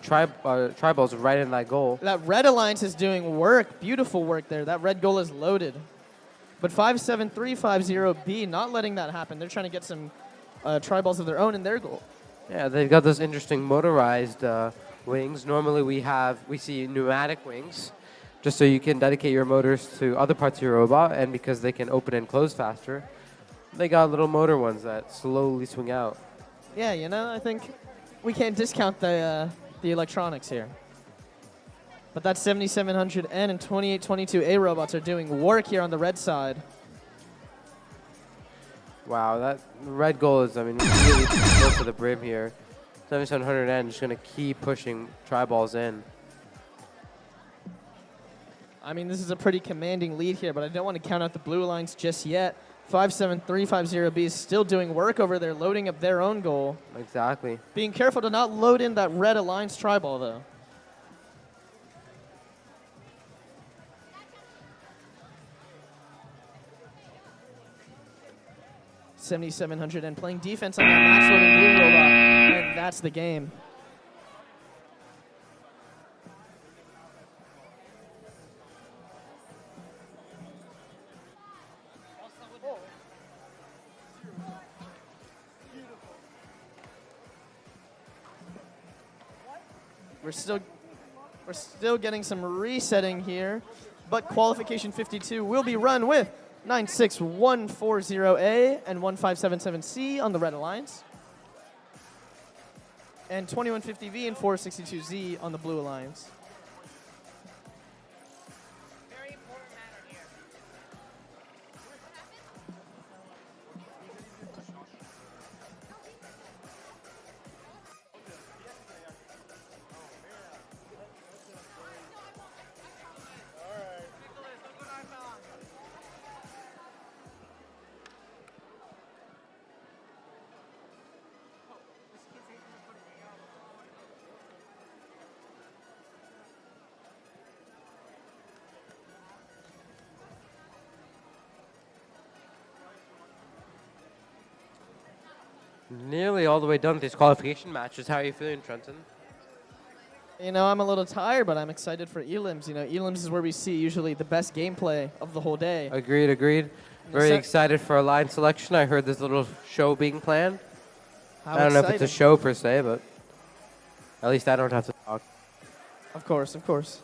tri-balls right in that goal. That red alliance is doing work, beautiful work there. That red goal is loaded. But 57350B not letting that happen. They're trying to get some tri-balls of their own in their goal. Yeah, they've got those interesting motorized wings. Normally we see pneumatic wings, just so you can dedicate your motors to other parts of your robot, and because they can open and close faster, they got little motor ones that slowly swing out. Yeah, you know, I think we can't discount the electronics here. But that 7700N and 2822A robots are doing work here on the red side. Wow, that red goal is, really close to the brim here. 7700N just going to keep pushing tri-balls in. I mean, this is a pretty commanding lead here, but I don't want to count out the blue alliance just yet. 57350B is still doing work over there, loading up their own goal. Exactly. Being careful to not load in that red alliance tri-ball, though. $7,700 and playing defense on that match loading blue robot, and that's the game. We're still getting some resetting here, but qualification 52 will be run with 96140A and 1577C on the red alliance, and 2150V and 462Z on the blue alliance. Nearly all the way done with these qualification matches. How are you feeling, Trenton? You know, I'm a little tired, but I'm excited for elims. You know, elims is where we see usually the best gameplay of the whole day. Agreed. Very excited for a line selection. I heard this little show being planned. How I don't know if exciting. it's a show per se, but at least I don't have to talk. Of course, of course.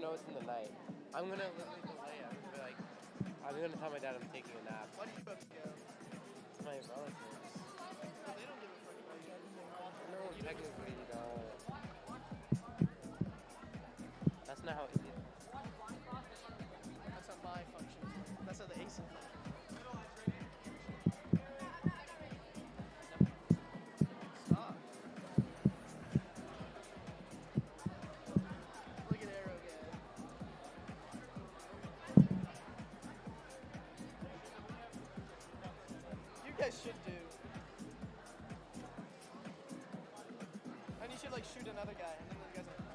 It's in the night. I'm gonna literally delay. I'm gonna tell my dad I'm taking a nap. Why do you have to go? My relatives. They don't give a fuck about you. No, technically, no. not how That's how my functions work. That's how the ASIN Stop. Look at Arrow again. You guys should do. And you should like shoot another guy, and then the guy's like, "Whoa."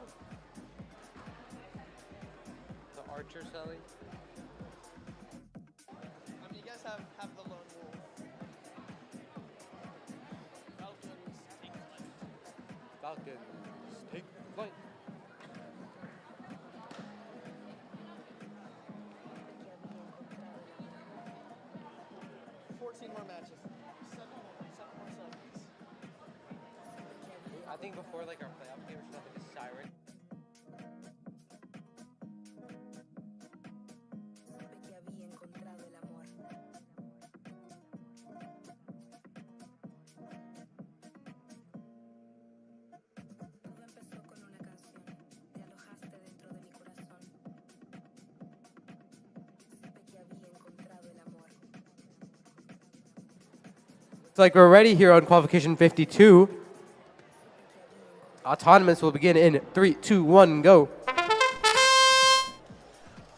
the archer Sally. I mean, you guys have the lone wolf. Falcons take flight. Falcons take flight. 14 more matches. Seven more seconds. I think before like our playoff game, we should have like a siren. Supe que había encontrado el amor. Todo empezó con una canción. Te alojaste dentro de mi corazón. Supe que había encontrado el amor. It's like we're ready here on qualification 52. Autonomous will begin in 3, 2, 1, go.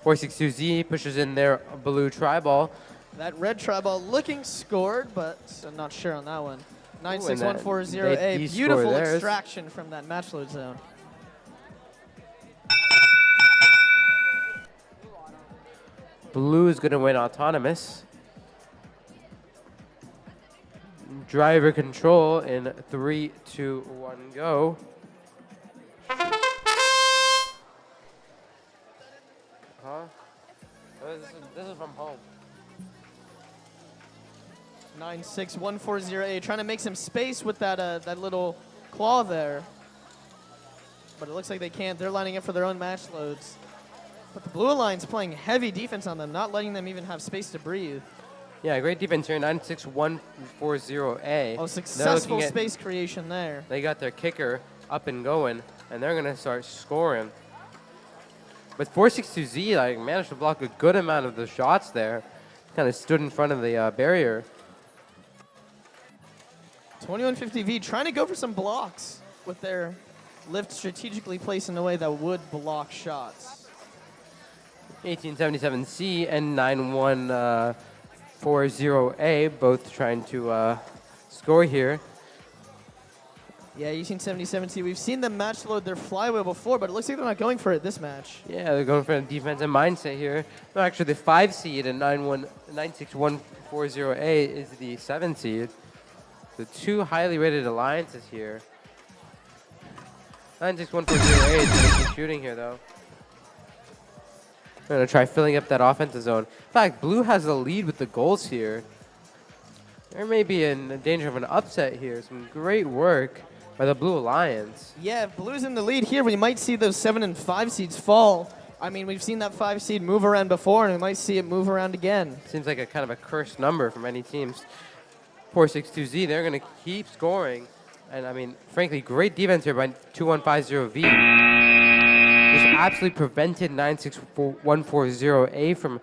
462Z pushes in their blue tri-ball. That red tri-ball looking scored, but I'm not sure on that one. Ooh, and 96140A. they de-score Beautiful theirs. extraction from that match load zone. Blue is going to win autonomous. Driver control in 3, 2, 1, go. Huh? This is from home. 96140A trying to make some space with that that little claw there. But it looks like they can't. They're lining up for their own match loads. But the Blue Alliance playing heavy defense on them, not letting them even have space to breathe. Yeah, great defense here, 96140A. Oh, successful space creation there. They got their kicker up and going, and they're going to start scoring. But 462Z like, managed to block a good amount of the shots there. Kind of stood in front of the barrier. 2150V trying to go for some blocks with their lift strategically placed in a way that would block shots. 1877C and 9140A both trying to score here. Yeah, 1877C. We've seen them match load their flywheel before, but it looks like they're not going for it this match. Yeah, they're going for a defensive mindset here. No, actually, the 5 seed and 96140A is the 7 seed. The two highly rated alliances here. 96140A is going to keep shooting here, though. They're going to try filling up that offensive zone. In fact, Blue has the lead with the goals here. There may be in danger of an upset here. Some great work by the Blue Alliance. Yeah, if Blue's in the lead here, we might see those 7 and 5 seeds fall. I mean, we've seen that 5 seed move around before, and we might see it move around again. Seems like a kind of a cursed number for many teams. 462Z, they're going to keep scoring. And, I mean, frankly, great defense here by 2150V. Just absolutely prevented 96140A from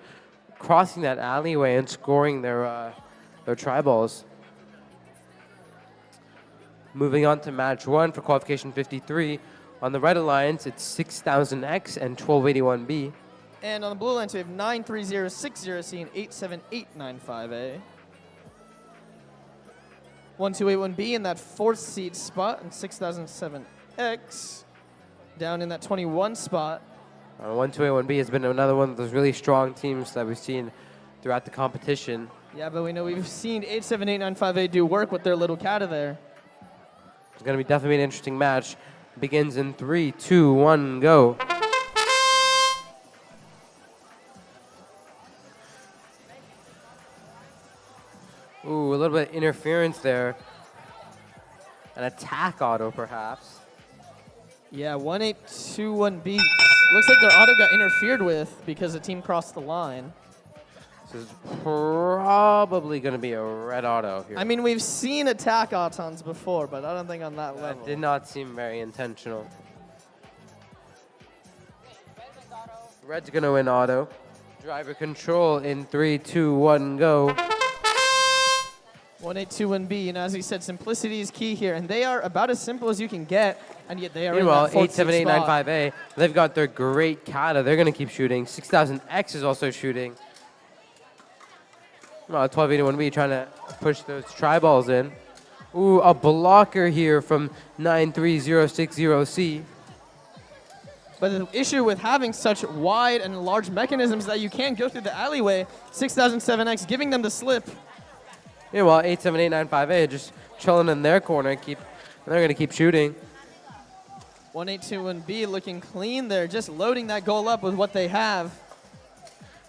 crossing that alleyway and scoring their tri-balls. Moving on to match 1 for qualification 53. On the Red Alliance, it's 6000X and 1281B. And on the Blue Alliance, we have 93060C and 87895A. 1281B in that 4th seed spot, and 6007X down in that 21 spot. 1281B has been another one of those really strong teams that we've seen throughout the competition. Yeah, but we know we've seen 87895A do work with their little kata there. It's going to be definitely an interesting match. Begins in 3, 2, 1, go. Ooh, a little bit of interference there. An attack auto, perhaps. Yeah, 1821B. Looks like their auto got interfered with because the team crossed the line. This is probably going to be a red auto here. I mean, we've seen attack autons before, but I don't think on that level. That did not seem very intentional. Red's going to win auto. Driver control in 3, 2, 1, go. 1821B, and as he said, simplicity is key here, and they are about as simple as you can get, and yet they are Meanwhile, in that 4th, 6th spot. 87895A, they've got their great kata. They're going to keep shooting. 6000X is also shooting. Well, 1281B trying to push those tri-balls in. Ooh, a blocker here from 93060C. But the issue with having such wide and large mechanisms that you can't go through the alleyway, 6007X giving them the slip. Meanwhile, 87895A just chilling in their corner. They're going to keep shooting. 1821B looking clean there, just loading that goal up with what they have.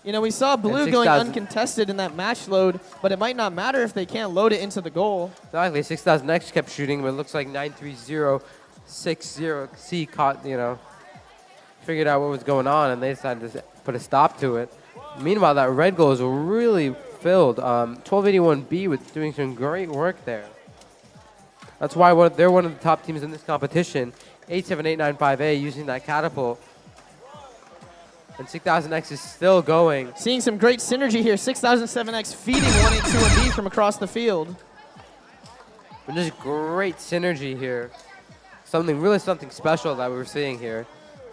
You know, we saw blue going uncontested in that match load, but it might not matter if they can't load it into the goal. Exactly, 6000X kept shooting, but it looks like 93060C caught, figured out what was going on, and they decided to put a stop to it. Meanwhile, that red goal is really filled. 1281B was doing some great work there. That's why they're one of the top teams in this competition. 87895A using that catapult. And 6000X is still going. Seeing some great synergy here. 6007X feeding 1821B from across the field. And just great synergy here. Something special that we're seeing here.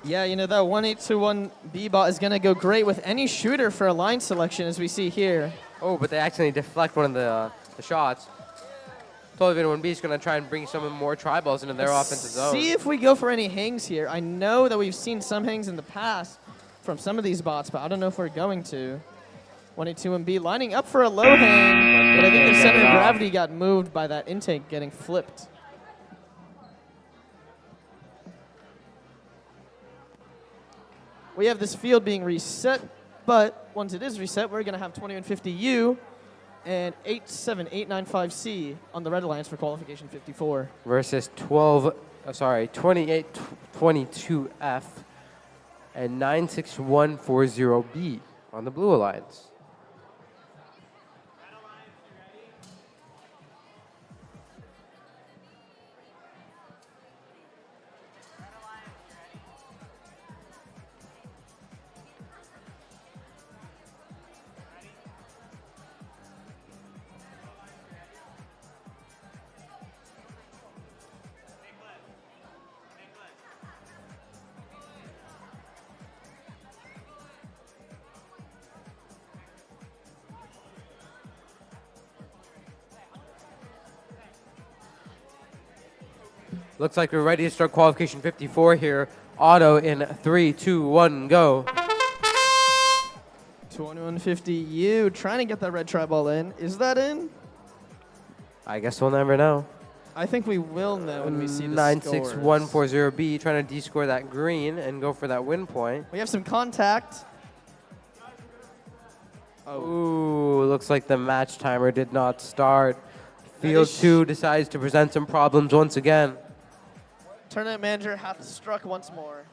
Yeah, that 1821B bot is going to go great with any shooter for a line selection, as we see here. Oh, but they accidentally deflect one of the shots. 1281B is going to try and bring some more tri-balls into their offensive zone. See if we go for any hangs here. I know that we've seen some hangs in the past from some of these bots, but I don't know if we're going to. 1821B lining up for a low hang, but I think the center of gravity got moved by that intake getting flipped. We have this field being reset, but once it is reset, we're going to have 2150U and 87895C on the Red Alliance for qualification 54. Versus 2822F and 96140B on the Blue Alliance. Looks like we're ready to start qualification 54 here. Auto in 3, 2, 1, go. 2150U trying to get that red tri-ball in. Is that in? I guess we'll never know. I think we will know when we see the 96140B trying to de-score that green and go for that win point. We have some contact. Ooh, looks like the match timer did not start. Field 2 decides to present some problems once again. Tournament manager has struck once more.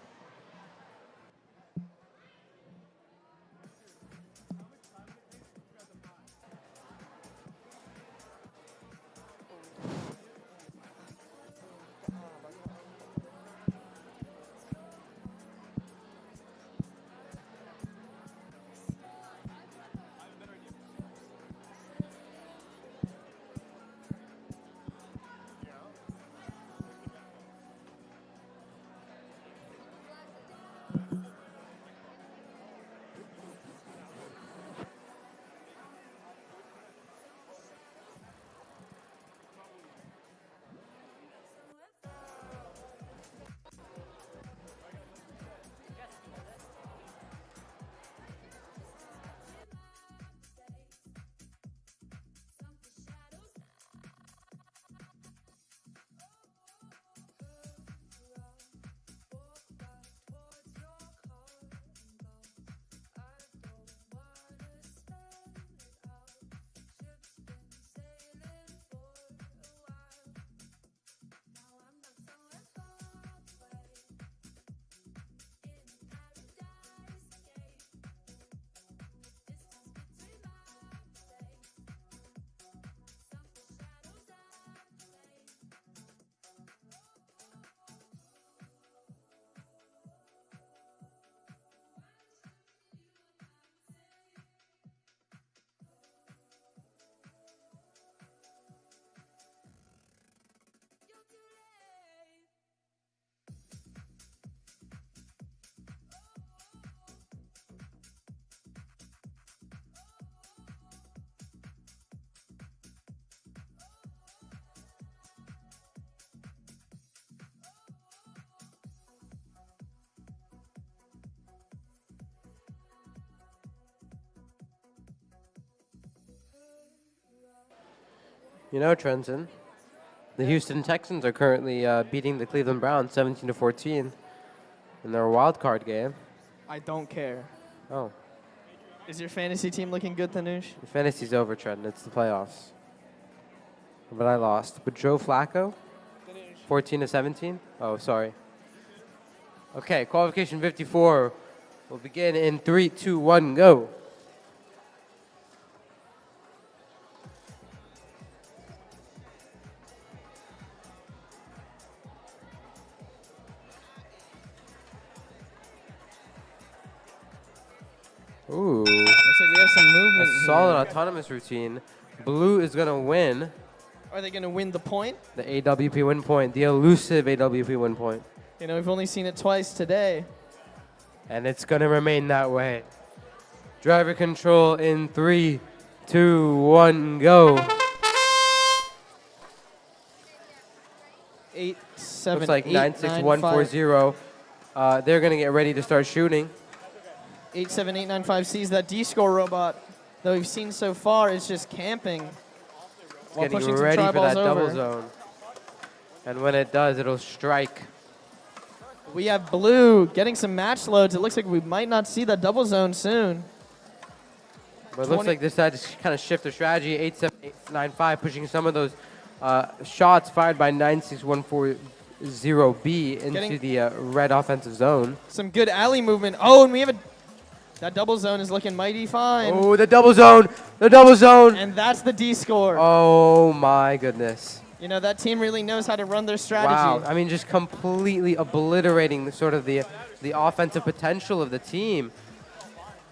You know, Trenton, the Houston Texans are currently beating the Cleveland Browns 17-14 in their wild card game. I don't care. Oh, Is your fantasy team looking good, Tanush? the fantasy's over, Trenton. It's the playoffs. But I lost. But Joe Flacco, 14-17. Oh, sorry. Okay, qualification 54 will begin in 3, 2, 1, go. Ooh. Looks like we have some movement A solid autonomous routine. Blue is going to win Are they going to win the point? the AWP win point, the elusive AWP win point. You know, we've only seen it twice today. And it's going to remain that way. Driver control in 3, 2, 1, go. 8, 7, Looks like 8, 96140. They're going to get ready to start shooting. 87895 sees that D-score robot that we've seen so far is just camping while Getting pushing some ready for tri-balls that double over. zone. And when it does, it'll strike. We have blue getting some match loads. It looks like we might not see that double zone soon. But it looks like they decided to kind of shift their strategy. 87895 pushing some of those shots fired by 96140B into Getting- the red offensive zone. Some good alley movement. Oh, and we have that double zone is looking mighty fine. Oh, the double zone! The double zone! And that's the D score. Oh my goodness. You know, that team really knows how to run their strategy. Wow, I mean, just completely obliterating the sort of the offensive potential of the team.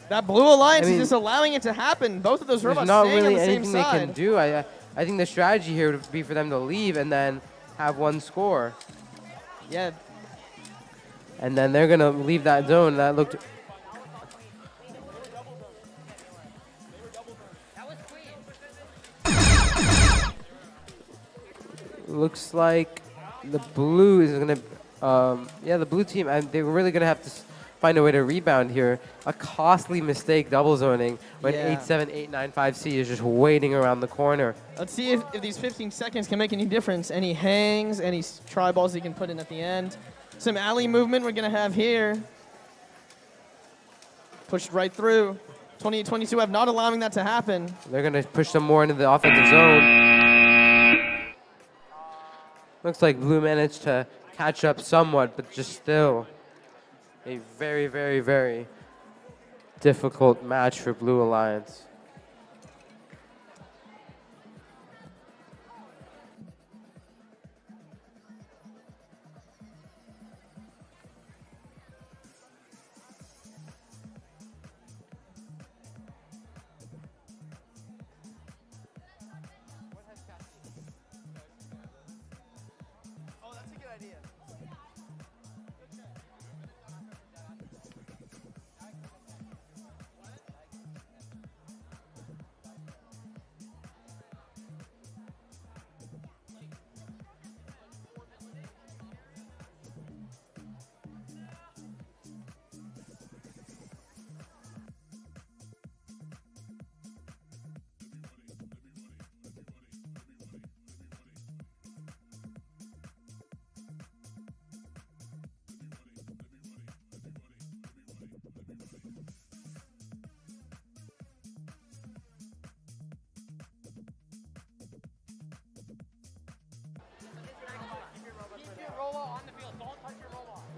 That blue alliance I mean, is just allowing it to happen. Both of those There's robots not staying really on the same anything they side. can do. I think the strategy here would be for them to leave and then have one score. Yeah. And then they're going to leave that zone. That looked... Looks like the blue is going to... the blue team, they're really going to have to find a way to rebound here. A costly mistake double zoning when Yeah. 87895C is just waiting around the corner. Let's see if these 15 seconds can make any difference. Any hangs, any tri-balls he can put in at the end. Some alley movement we're going to have here. Pushed right through. 28-22 have not allowing that to happen. They're going to push some more into the offensive zone. Looks like blue managed to catch up somewhat, but just still a very, very, very difficult match for Blue Alliance.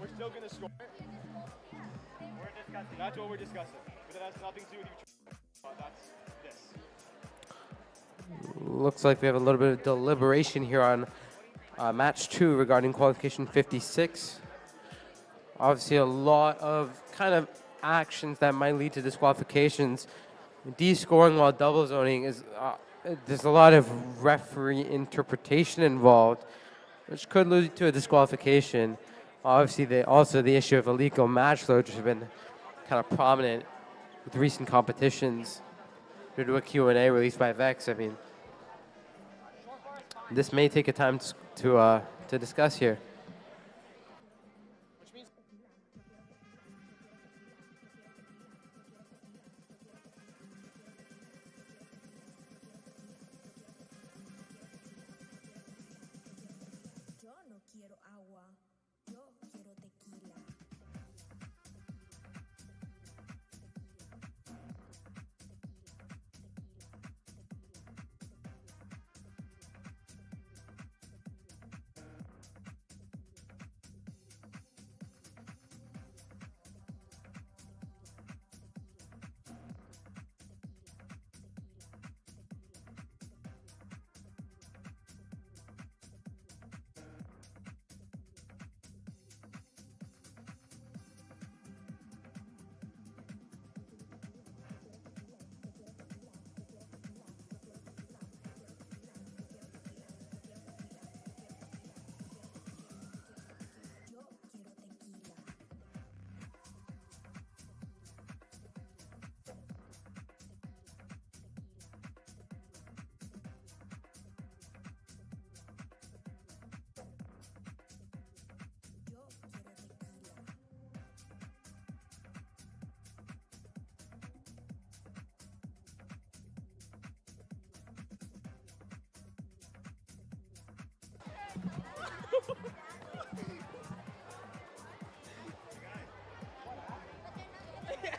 We're still going to score it. We're discussing. That's what we're discussing. But that has nothing to do with you. That's this. Looks like we have a little bit of deliberation here on match 2 regarding qualification 56. Obviously, a lot of kind of actions that might lead to disqualifications. D-scoring while double zoning is there's a lot of referee interpretation involved, which could lead to a disqualification. Obviously, the issue of illegal match load, which has been kind of prominent with recent competitions due to a Q&A released by VEX. I mean, this may take a time to discuss here.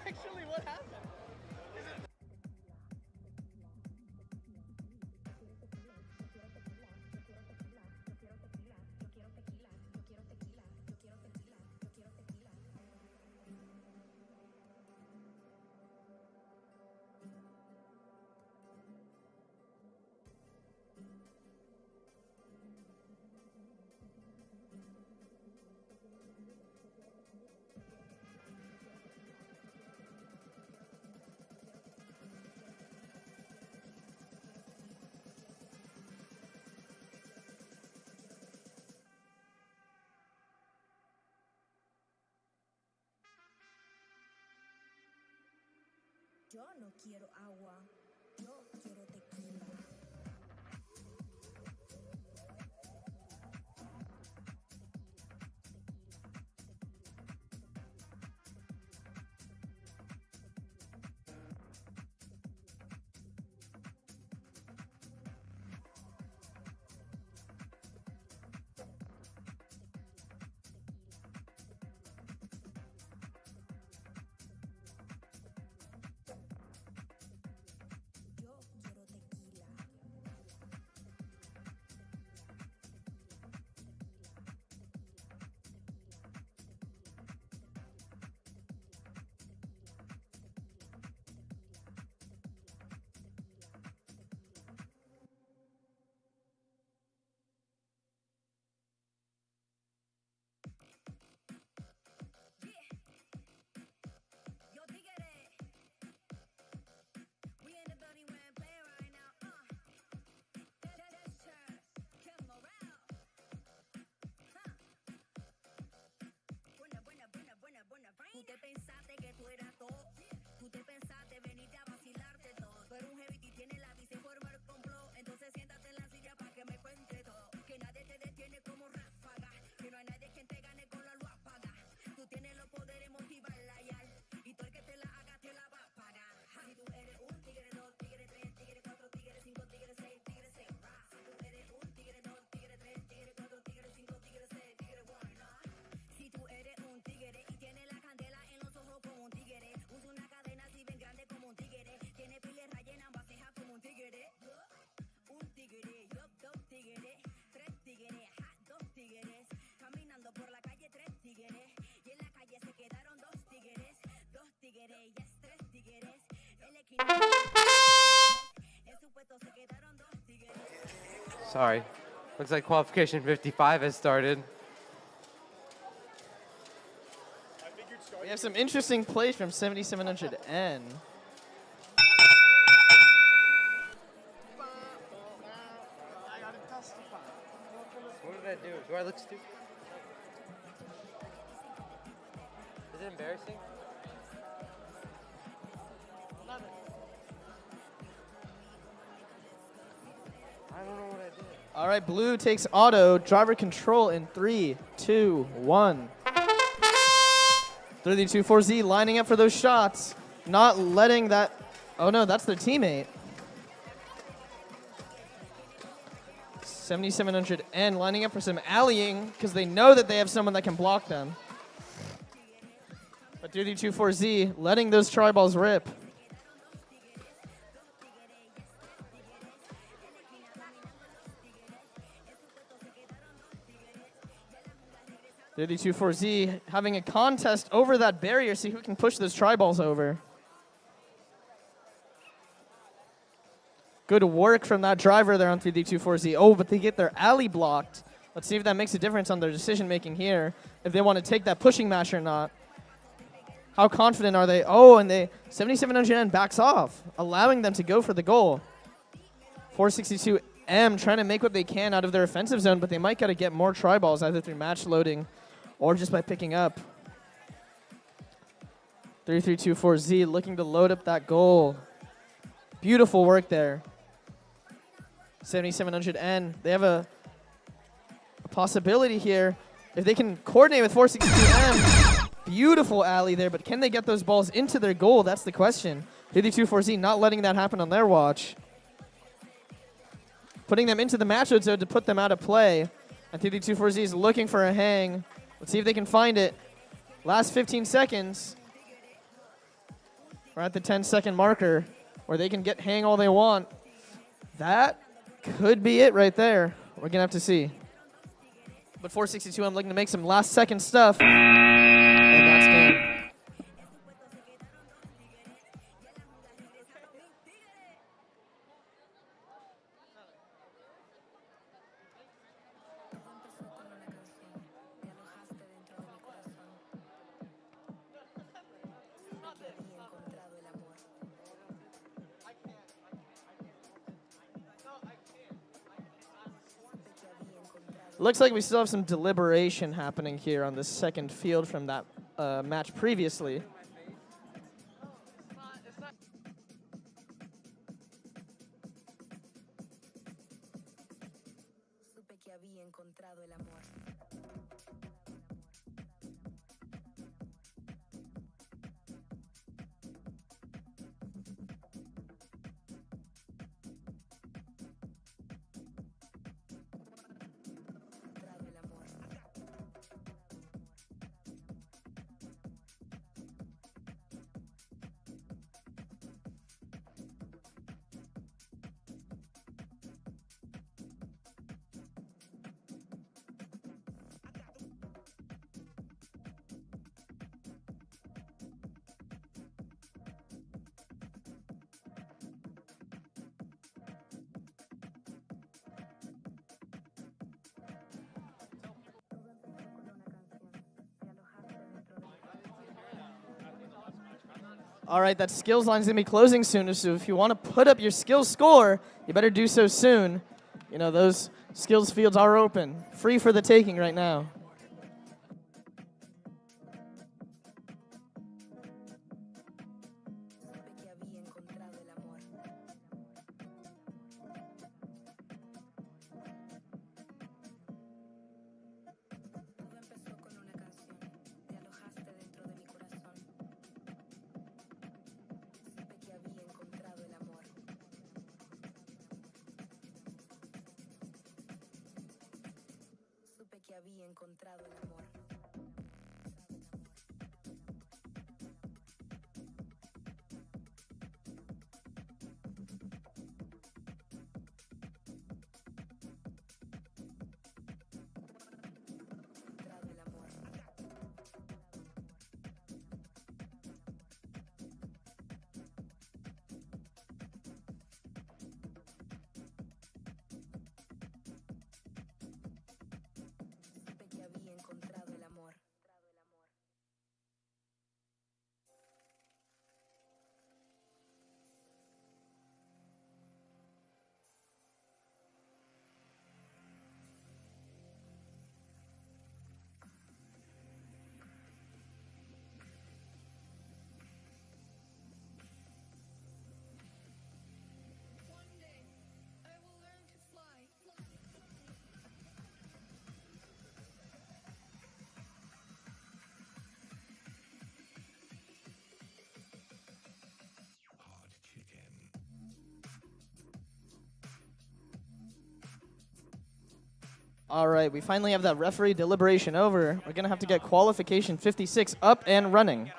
Actually, what happened? Yo no quiero agua, yo quiero tequila. Yo quiero tequila. Yo tigre, we in the building, we're playing right now. That's church, get morale. Buena, tú te pensaste que tú eras todo. Tú te pensaste venirte a vacilarte todo. Tú eres un heavy y tienes la visa y forma el complot. Entonces siéntate en la silla para que me cuente todo. Que nadie te detiene como ráfaga. Que no hay nadie quien te gane con la luz apaga. Tú tienes los poderes, motivarla y al. Y todo el que te la haga te la va a pagar. Si tú eres un tigre, dos tigre, tres tigre, cuatro tigre, cinco tigre, seis tigre, seis. Si tú eres un tigre, dos tigre, tres tigre, cuatro tigre, cinco tigre, seis tigre, one. Si tú eres un tigre y tienes la candela en los ojos como un tigre, usa una cadena así bien grande como un tigre, tiene piles rellenas vasijas como un tigre. Un tigre, yo dos tigres, tres tigres, dos tigres, caminando por la calle tres tigres, y en la calle se quedaron dos tigres, yes, tres tigres, en la esquina en su puesto se quedaron dos tigres. Sorry. Looks like qualification 55 has started. We have some interesting plays from 7700N. What did I do? Do I look stupid? Is it embarrassing? I don't know what I did. All right, blue takes auto, driver control in 3, 2, 1. 32-4Z lining up for those shots, not letting that. Oh no, that's their teammate. 7700N lining up for some alleying because they know that they have someone that can block them. But 32-4Z letting those try balls rip. Z having a contest over that barrier, see who can push those try balls over. Good work from that driver there on 3D24Z. Oh, but they get their alley blocked. Let's see if that makes a difference on their decision making here, if they want to take that pushing mash or not. How confident are they? Oh, and they 7700N backs off, allowing them to go for the goal. 462M trying to make what they can out of their offensive zone, but they might got to get more try balls either through match loading or just by picking up. 3324Z looking to load up that goal. Beautiful work there. 7700N, they have a possibility here. If they can coordinate with 462M, beautiful alley there, but can they get those balls into their goal? That's the question. 324Z not letting that happen on their watch. Putting them into the match zone to put them out of play. And 332-4Z is looking for a hang. Let's see if they can find it. Last 15 seconds. We're at the 10-second marker where they can get hang all they want. That could be it right there. We're going to have to see. But 462, I'm looking to make some last-second stuff. And that's game. Looks like we still have some deliberation happening here on this second field from that match previously. Supe que había encontrado el amor. All right, that skills line is going to be closing soon, so if you want to put up your skills score, you better do so soon. You know, those skills fields are open, free for the taking right now. Que había encontrado el amor. Que había encontrado el amor. All right, we finally have that referee deliberation over. We're going to have to get qualification 56 up and running.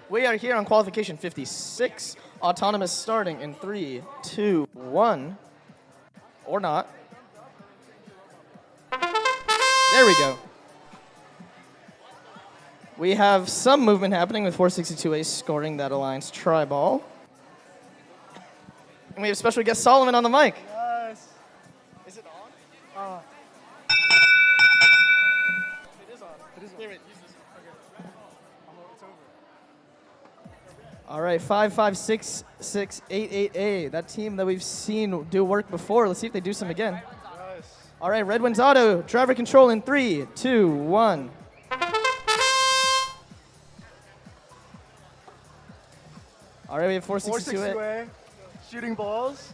We are here on qualification 56. Autonomous starting in 3, 2, 1. Or not. There we go. We have some movement happening with 462A scoring that Alliance tri-ball. And we have special guest Solomon on the mic. Yes. Is it on? It is on. It is on. Here, wait, use this. Okay. It's over. All right, 5566888A. That team that we've seen do work before. Let's see if they do some again. Nice. All right, Red Wings Auto. Driver control in 3, 2, 1. All right, we have 462A. 462A. Shooting balls.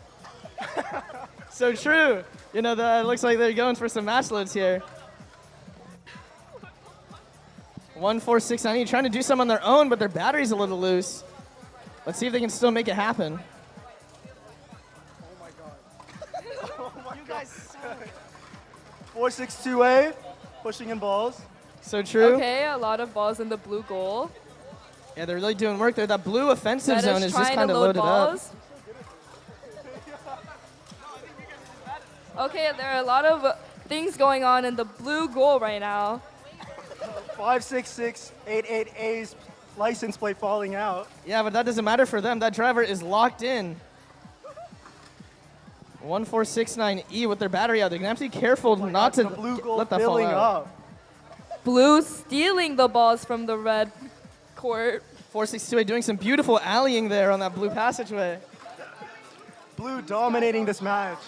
So true. You know, it looks like they're going for some match loads here. 1469, trying to do some on their own, but their battery's a little loose. Let's see if they can still make it happen. Oh my god. Oh my you guys suck. 462A, pushing in balls. So true. Okay, a lot of balls in the blue goal. Yeah, they're really doing work there. That blue offensive Red zone is just trying kind to of load loaded balls. up. Okay, there are a lot of things going on in the blue goal right now. 56688A's license plate falling out. Yeah, but that doesn't matter for them. That driver is locked in. 1469E with their battery out. They're going to have to be careful not to blue goal let that fall filling out. up. Blue stealing the balls from the red court. 462A doing some beautiful alleying there on that blue passageway. Blue dominating this match.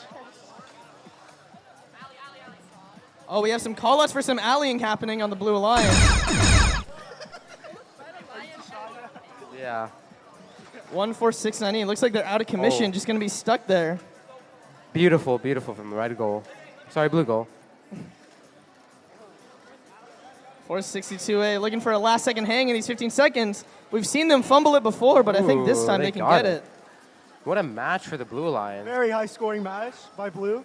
Oh, we have some call-outs for some alleying happening on the Blue Alliance. Yeah. 1469E. Looks like they're out of commission, just going to be stuck there. Beautiful, beautiful from the red goal. Sorry, blue goal. 462A looking for a last-second hang in these 15 seconds. We've seen them fumble it before, but I think this Ooh, time they can got get it. What a match for the Blue Alliance. Very high scoring match by blue.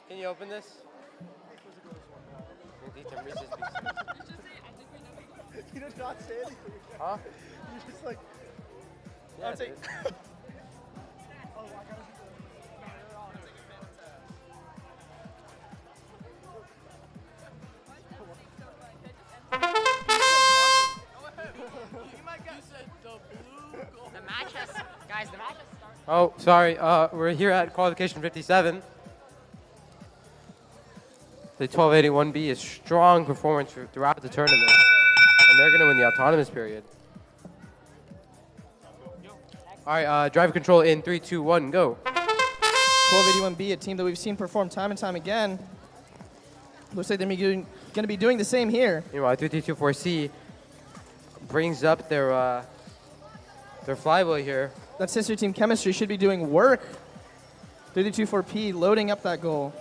Can you open this? You did not say anything. Huh? You're just like, Yeah, I'll take. it is. Oh, I gotta The match has, guys, the match has started. Oh, sorry. We're here at qualification 57. The 1281B is strong performance throughout the tournament, and they're going to win the autonomous period. All right, driver control in 3, 2, 1, go. 1281B, a team that we've seen perform time and time again. Looks like they're going to be doing the same here. Meanwhile, 3324C brings up their flyboy here. That sister team chemistry should be doing work. 324P loading up that goal.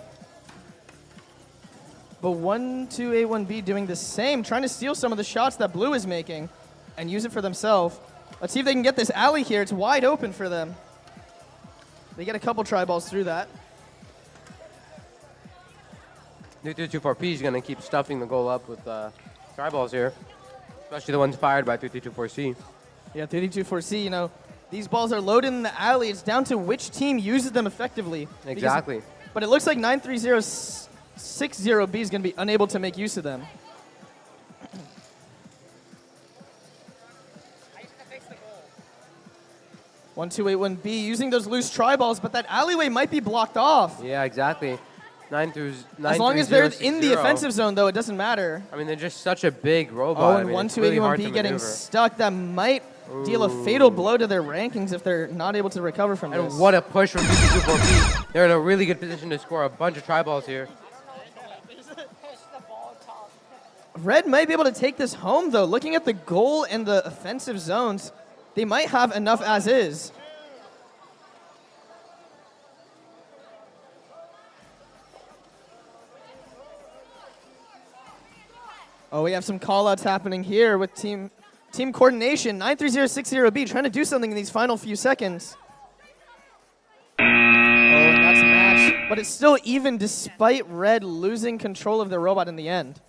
But 1281B doing the same, trying to steal some of the shots that Blue is making and use it for themselves. Let's see if they can get this alley here. It's wide open for them. They get a couple try balls through that. 3324P is going to keep stuffing the goal up with try balls here, especially the ones fired by 3324C. Yeah, 324C, you know, these balls are loaded in the alley. It's down to which team uses them effectively. Exactly. But it looks like 93060B is going to be unable to make use of them. 1281B using those loose try balls, but that alleyway might be blocked off. Yeah, exactly. 9 through 9. As long as they're in the offensive zone, though, it doesn't matter. I mean, they're just such a big robot. Oh, I and mean, it's really hard 1281B to getting maneuver. stuck. That might deal a fatal blow to their rankings if they're not able to recover from And this. what a push from 3324P. They're in a really good position to score a bunch of try balls here. Red might be able to take this home, though. Looking at the goal and the offensive zones, they might have enough as is. Oh, we have some call-outs happening here with team coordination. 93060B trying to do something in these final few seconds. Oh, and that's a match. But it's still even despite Red losing control of their robot in the end.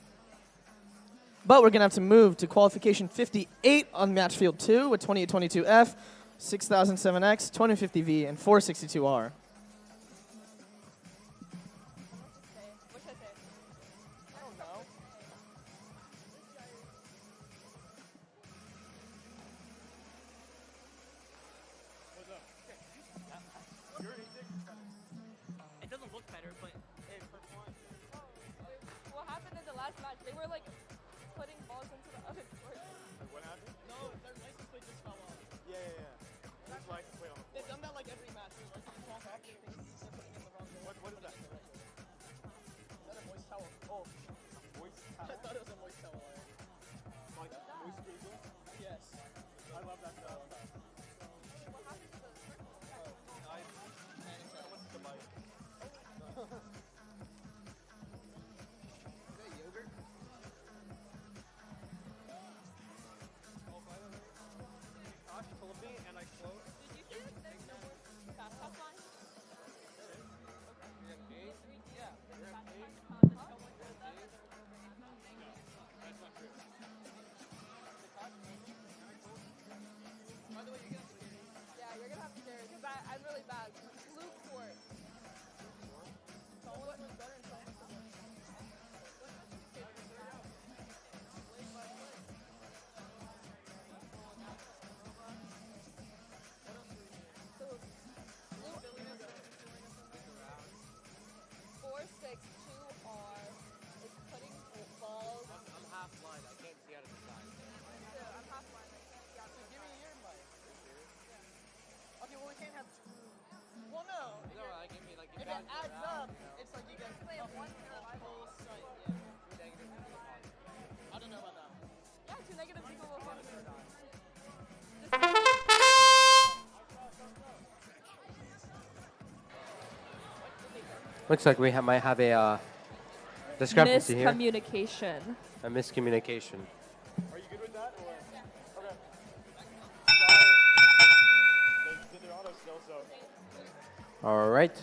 But we're going to have to move to qualification 58 on match field 2 with 2822F, 6007X, 2050V, and 462R. It doesn't look better, but it performs. What happened in the last match? They were like putting balls into the other court. What happened? No, their license plate just fell off. Yeah. That's like, wait on. They've done that like every match. Their license falls off, they think they're putting in the wrong door. What is that? Is that a moist towel? Oh, Moist I thought it was a moist towel. Like, moist squeezer? Yes. I love that style. What's the mic? Is that yogurt? Oh, by the way, Josh told me and I quote. Did you see that there's no more fast pass line? You're at 8? Yeah. You're at 8? That's not true. By the way, you're gonna have to carry. Yeah, you're gonna have to carry because I'm really bad. Blue court. What was better in South Four, six, two, R is putting balls. I'm half blind. I can't see out of the side. I'm half blind. I can't see out Give me your mic. Okay, well we can't have. Well, no. No, I give me like If it adds up, it's like you guys They have one pair of whole eyeballs. site. Yeah. I don't know about that. Yeah, two negative equal one. Looks like we might have a discrepancy here. Miscommunication. A miscommunication. Are you good with that? Or? Okay. They did their auto skill, so. All right.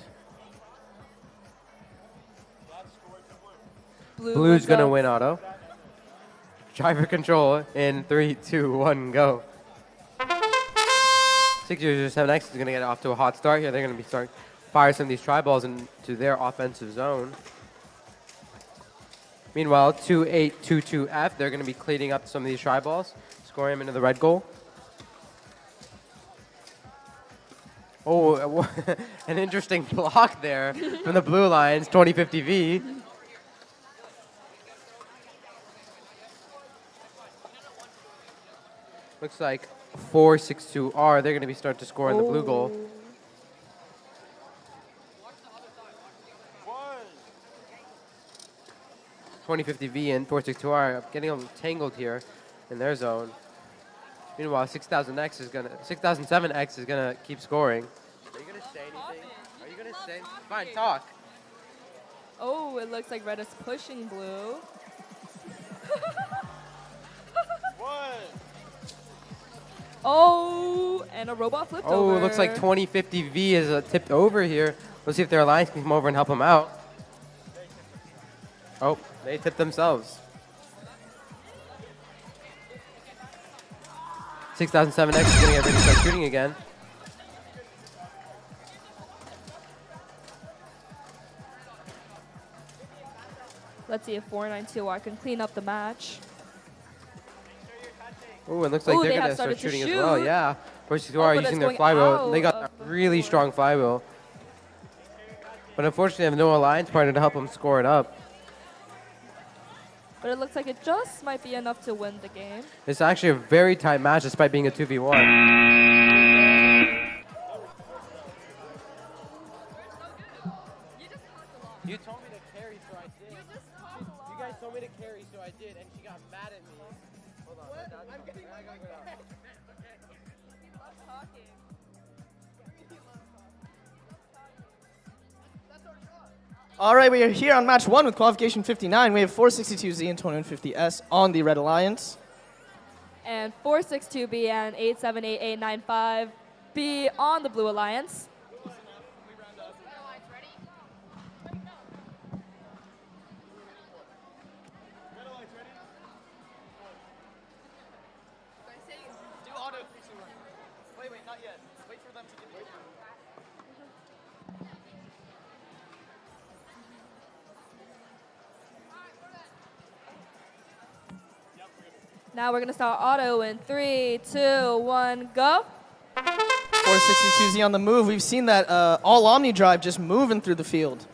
Last score to blue. Blue's going to win auto. Driver control in 3, 2, 1, go. 607X is going to get off to a hot start here. They're going to be fire some of these tri balls into their offensive zone. Meanwhile, 2822F, they're going to be cleaning up some of these tri balls, scoring them into the red goal. Oh, an interesting block there from the Blue Lions, 2050V. Looks like 462R, they're going to be starting to score in the blue goal. One. 2050V and 462R getting a little tangled here in their zone. Meanwhile, 6007X is gonna keep scoring. Are you gonna say anything? Are you gonna say? Fine, talk. Oh, it looks like red is pushing blue. One. Oh, and a robot flipped over. Oh, it looks like 2050V is tipped over here. Let's see if their alliance can come over and help them out. Oh, they tipped themselves. 6007X is going to get ready to start shooting again. Let's see if 492R can clean up the match. Oh, it looks like they're they going have to start started to shooting as well. shoot. Yeah, 462R Oh, but using it's their going flywheel. out They got of a really strong flywheel. But unfortunately, they have no alliance partner to help them score it up. But it looks like it just might be enough to win the game. It's actually a very tight match despite being a 2v1. You told me to carry, so I did. You guys told me to carry, so I did, and she got mad at me. Hold on. I'm getting my mic back. All right, we are here on match 1 with qualification 59. We have 462Z and 2150S on the Red Alliance. And 462B and 878-895B on the Blue Alliance. Now we're gonna start auto in 3, 2, 1, go. 462Z on the move. We've seen that all Omni drive just moving through the field.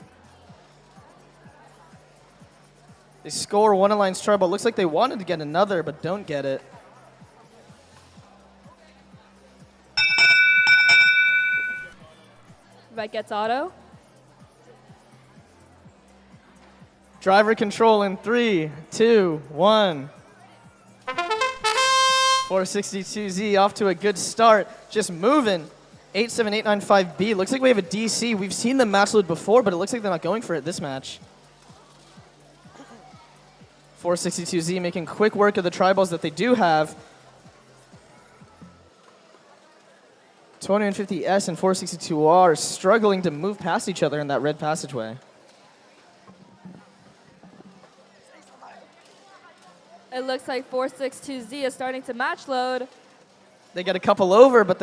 They score one alliance trouble. Looks like they wanted to get another, but don't get it. Red gets auto. Driver control in 3, 2, 1. 462Z off to a good start. Just moving. 87895B. Looks like we have a DC. We've seen them match load before, but it looks like they're not going for it this match. 462Z making quick work of the triballs that they do have. 250S and 462R are struggling to move past each other in that red passageway. It looks like 462Z is starting to match load. They get a couple over, but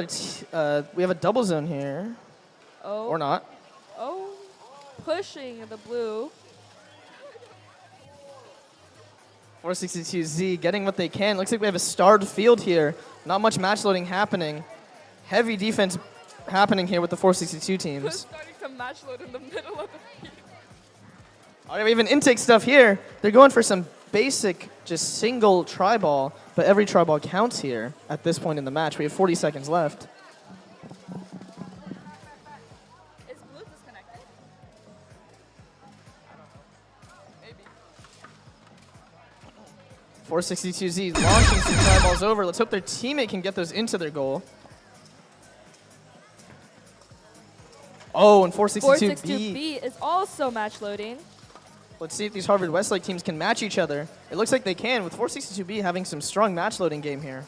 we have a double zone here. Oh. Or not. Oh, pushing the blue. 462Z getting what they can. Looks like we have a starved field here. Not much match loading happening. Heavy defense happening here with the 462 teams. Starting to match load in the middle of the field. All right, we have an intake stuff here. They're going for some basic, just single tri-ball, but every tri-ball counts here at this point in the match. We have 40 seconds left. Is blue disconnected? 462Z launching some tri-balls over. Let's hope their teammate can get those into their goal. Oh, and 462B. 462B is also match loading. Let's see if these Harvard Westlake teams can match each other. It looks like they can, with 462B having some strong match loading game here.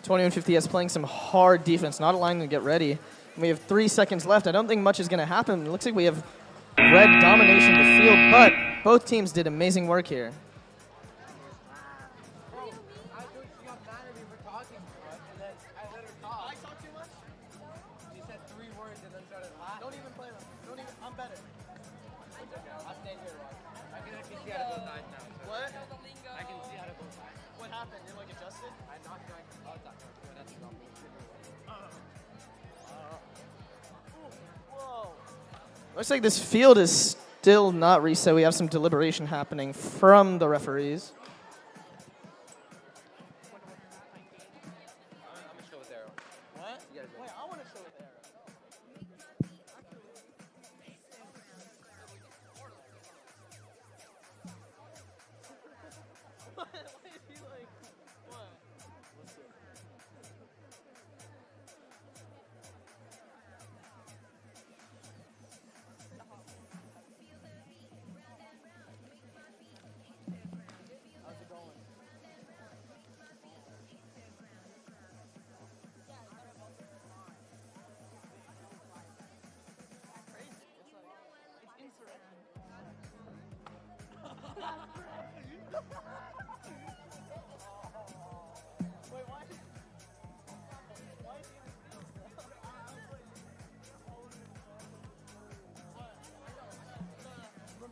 $21.50S playing some hard defense, not aligning to get ready. And we have 3 seconds left. I don't think much is going to happen. It looks like we have red domination of the field, but both teams did amazing work here. Looks like this field is still not reset. We have some deliberation happening from the referees.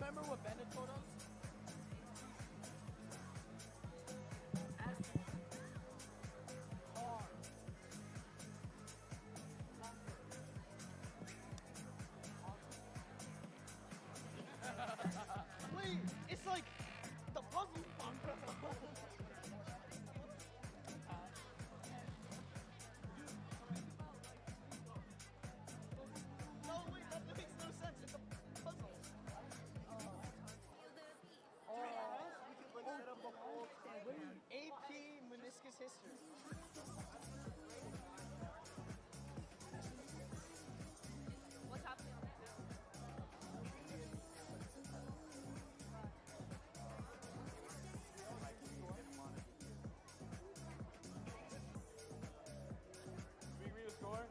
Remember what Bennett told us? Wait, it's like the puzzle fucker. No, wait, that makes no sense. It's a puzzle. AP meniscus history. What's happening on that now? We agree to score?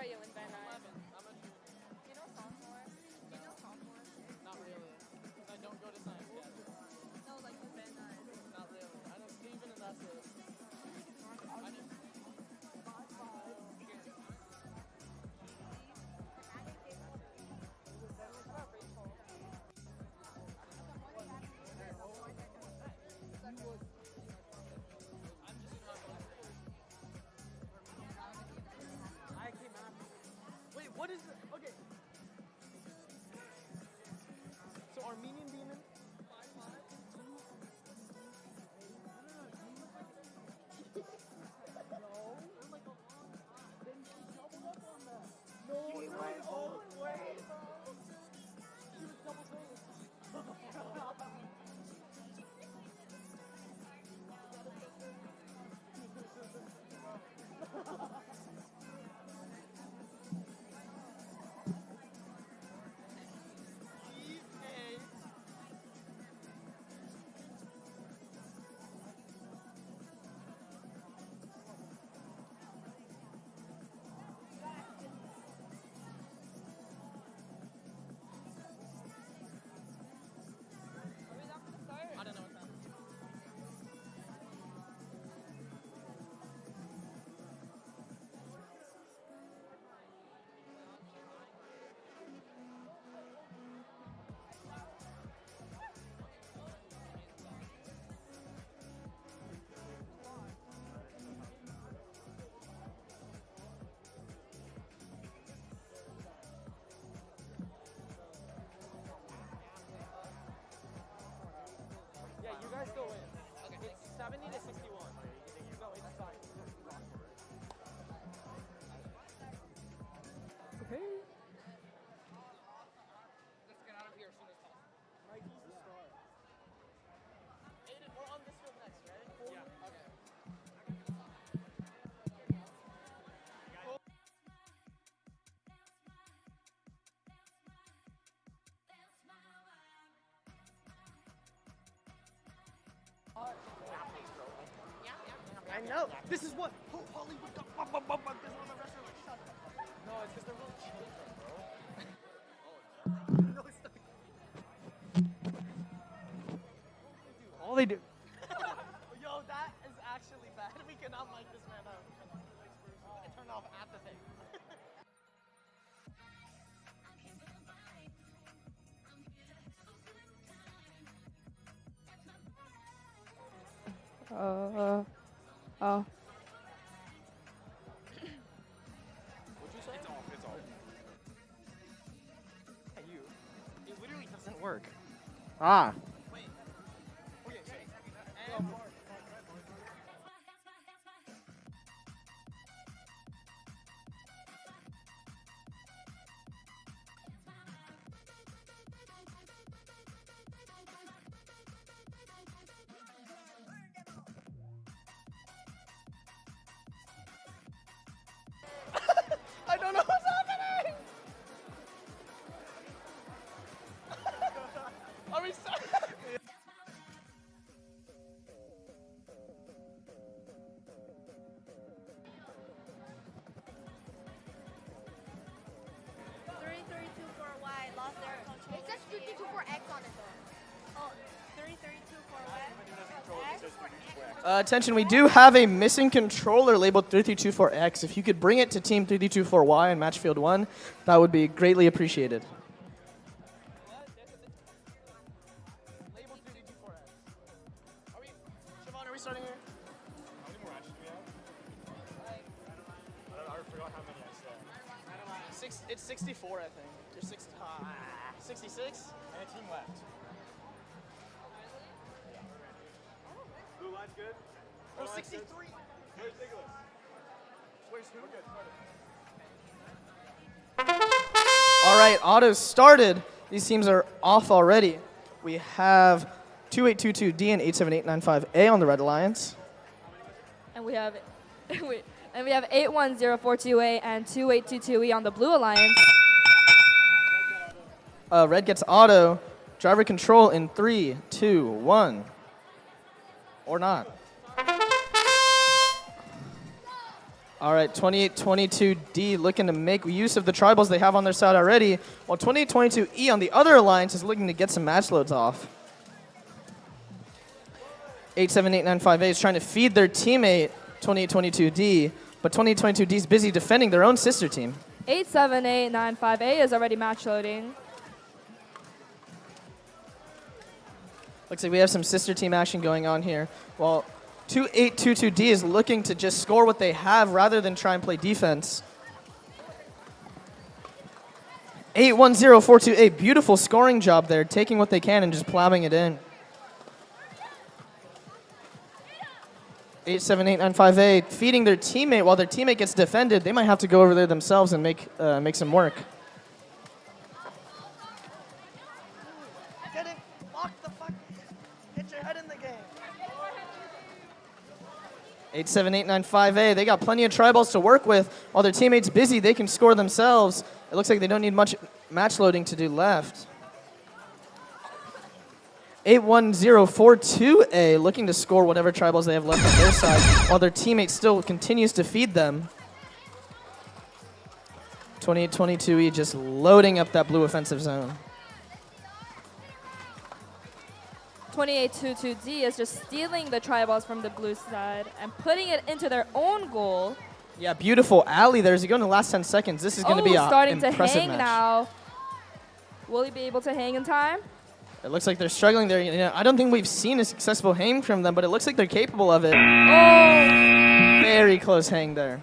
are you in Van Nuys? I'm a junior. Do you know sophomore? Do you know sophomore? Not really. I don't go to science gathering. No, like in Van Nuys. Not really. I know Steven and that's it. I just... Wait, what is the... Okay. So Armenian Demon? No, he went all the way, bro. He was double I don't know what's happening. Yeah, you guys still win. Okay, it's 70 to 61. No, it's fine. Okay. Let's get out of here as soon as possible. Mikey's the star. Aiden, we're on this field next, right? Yeah. Okay. I know. This is what Hollywood got. This is what the restaurant shut up. No, it's because they're little children, bro. No, it's not. All they do. Yo, that is actually bad. We cannot mic this man out. I turned off at the thing. Oh. What'd you say? It's off. It's off. Hey, you. It literally doesn't work. Ah. Wait. Okay, and... I don't know what's happening! Are we sorry? Lost their control. It says 324X on it though. Oh, 33241. Attention, we do have a missing controller labeled 3324X. If you could bring it to team 3324Y in match field 1, that would be greatly appreciated. Labeled 3324X. Siobhan, are we starting here? How many more matches do we have? I forgot how many I said. It's 64, I think. You're 66? And a team left. Blue line's good? Oh, 63! Where's Nicholas? Where's who? We're good. All right, autos started. These teams are off already. We have 2822D and 87895A on the Red Alliance. And we have 81042A and 2822E on the Blue Alliance. Red gets auto. Driver control in 3, 2, 1. Or not. All right, 28-22D looking to make use of the tribals they have on their side already, while 28-22E on the other alliance is looking to get some match loads off. 87895A is trying to feed their teammate 28-22D, but 28-22D is busy defending their own sister team. 87895A is already match loading. Looks like we have some sister team action going on here, while 2822D is looking to just score what they have rather than try and play defense. 81042A, beautiful scoring job there, taking what they can and just plowing it in. 87895A feeding their teammate while their teammate gets defended. They might have to go over there themselves and make some work. Get it. Lock the fuck. Get your head in the game. 87895A, they got plenty of tribals to work with. While their teammate's busy, they can score themselves. It looks like they don't need much match loading to do left. 81042A looking to score whatever tribals they have left on their side, while their teammate still continues to feed them. 2822E just loading up that blue offensive zone. 2822D is just stealing the tribals from the blue side and putting it into their own goal. Yeah, beautiful alley there as you go in the last 10 seconds. This is going to be an starting to impressive hang match. now. Will he be able to hang in time? It looks like they're struggling there. You know, I don't think we've seen a successful hang from them, but it looks like they're capable of it. Oh! Very close hang there.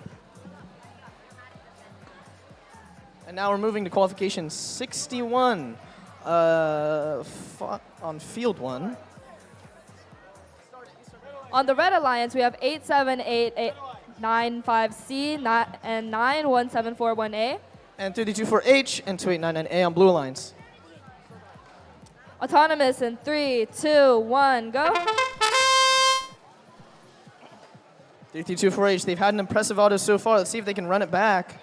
And now we're moving to qualification 61 on field 1. On the red alliance, we have 87895C and 91741A. And 3D24H and 2899A on blue lines. Autonomous in 3, 2, 1, go. 3D24H, they've had an impressive auto so far. Let's see if they can run it back.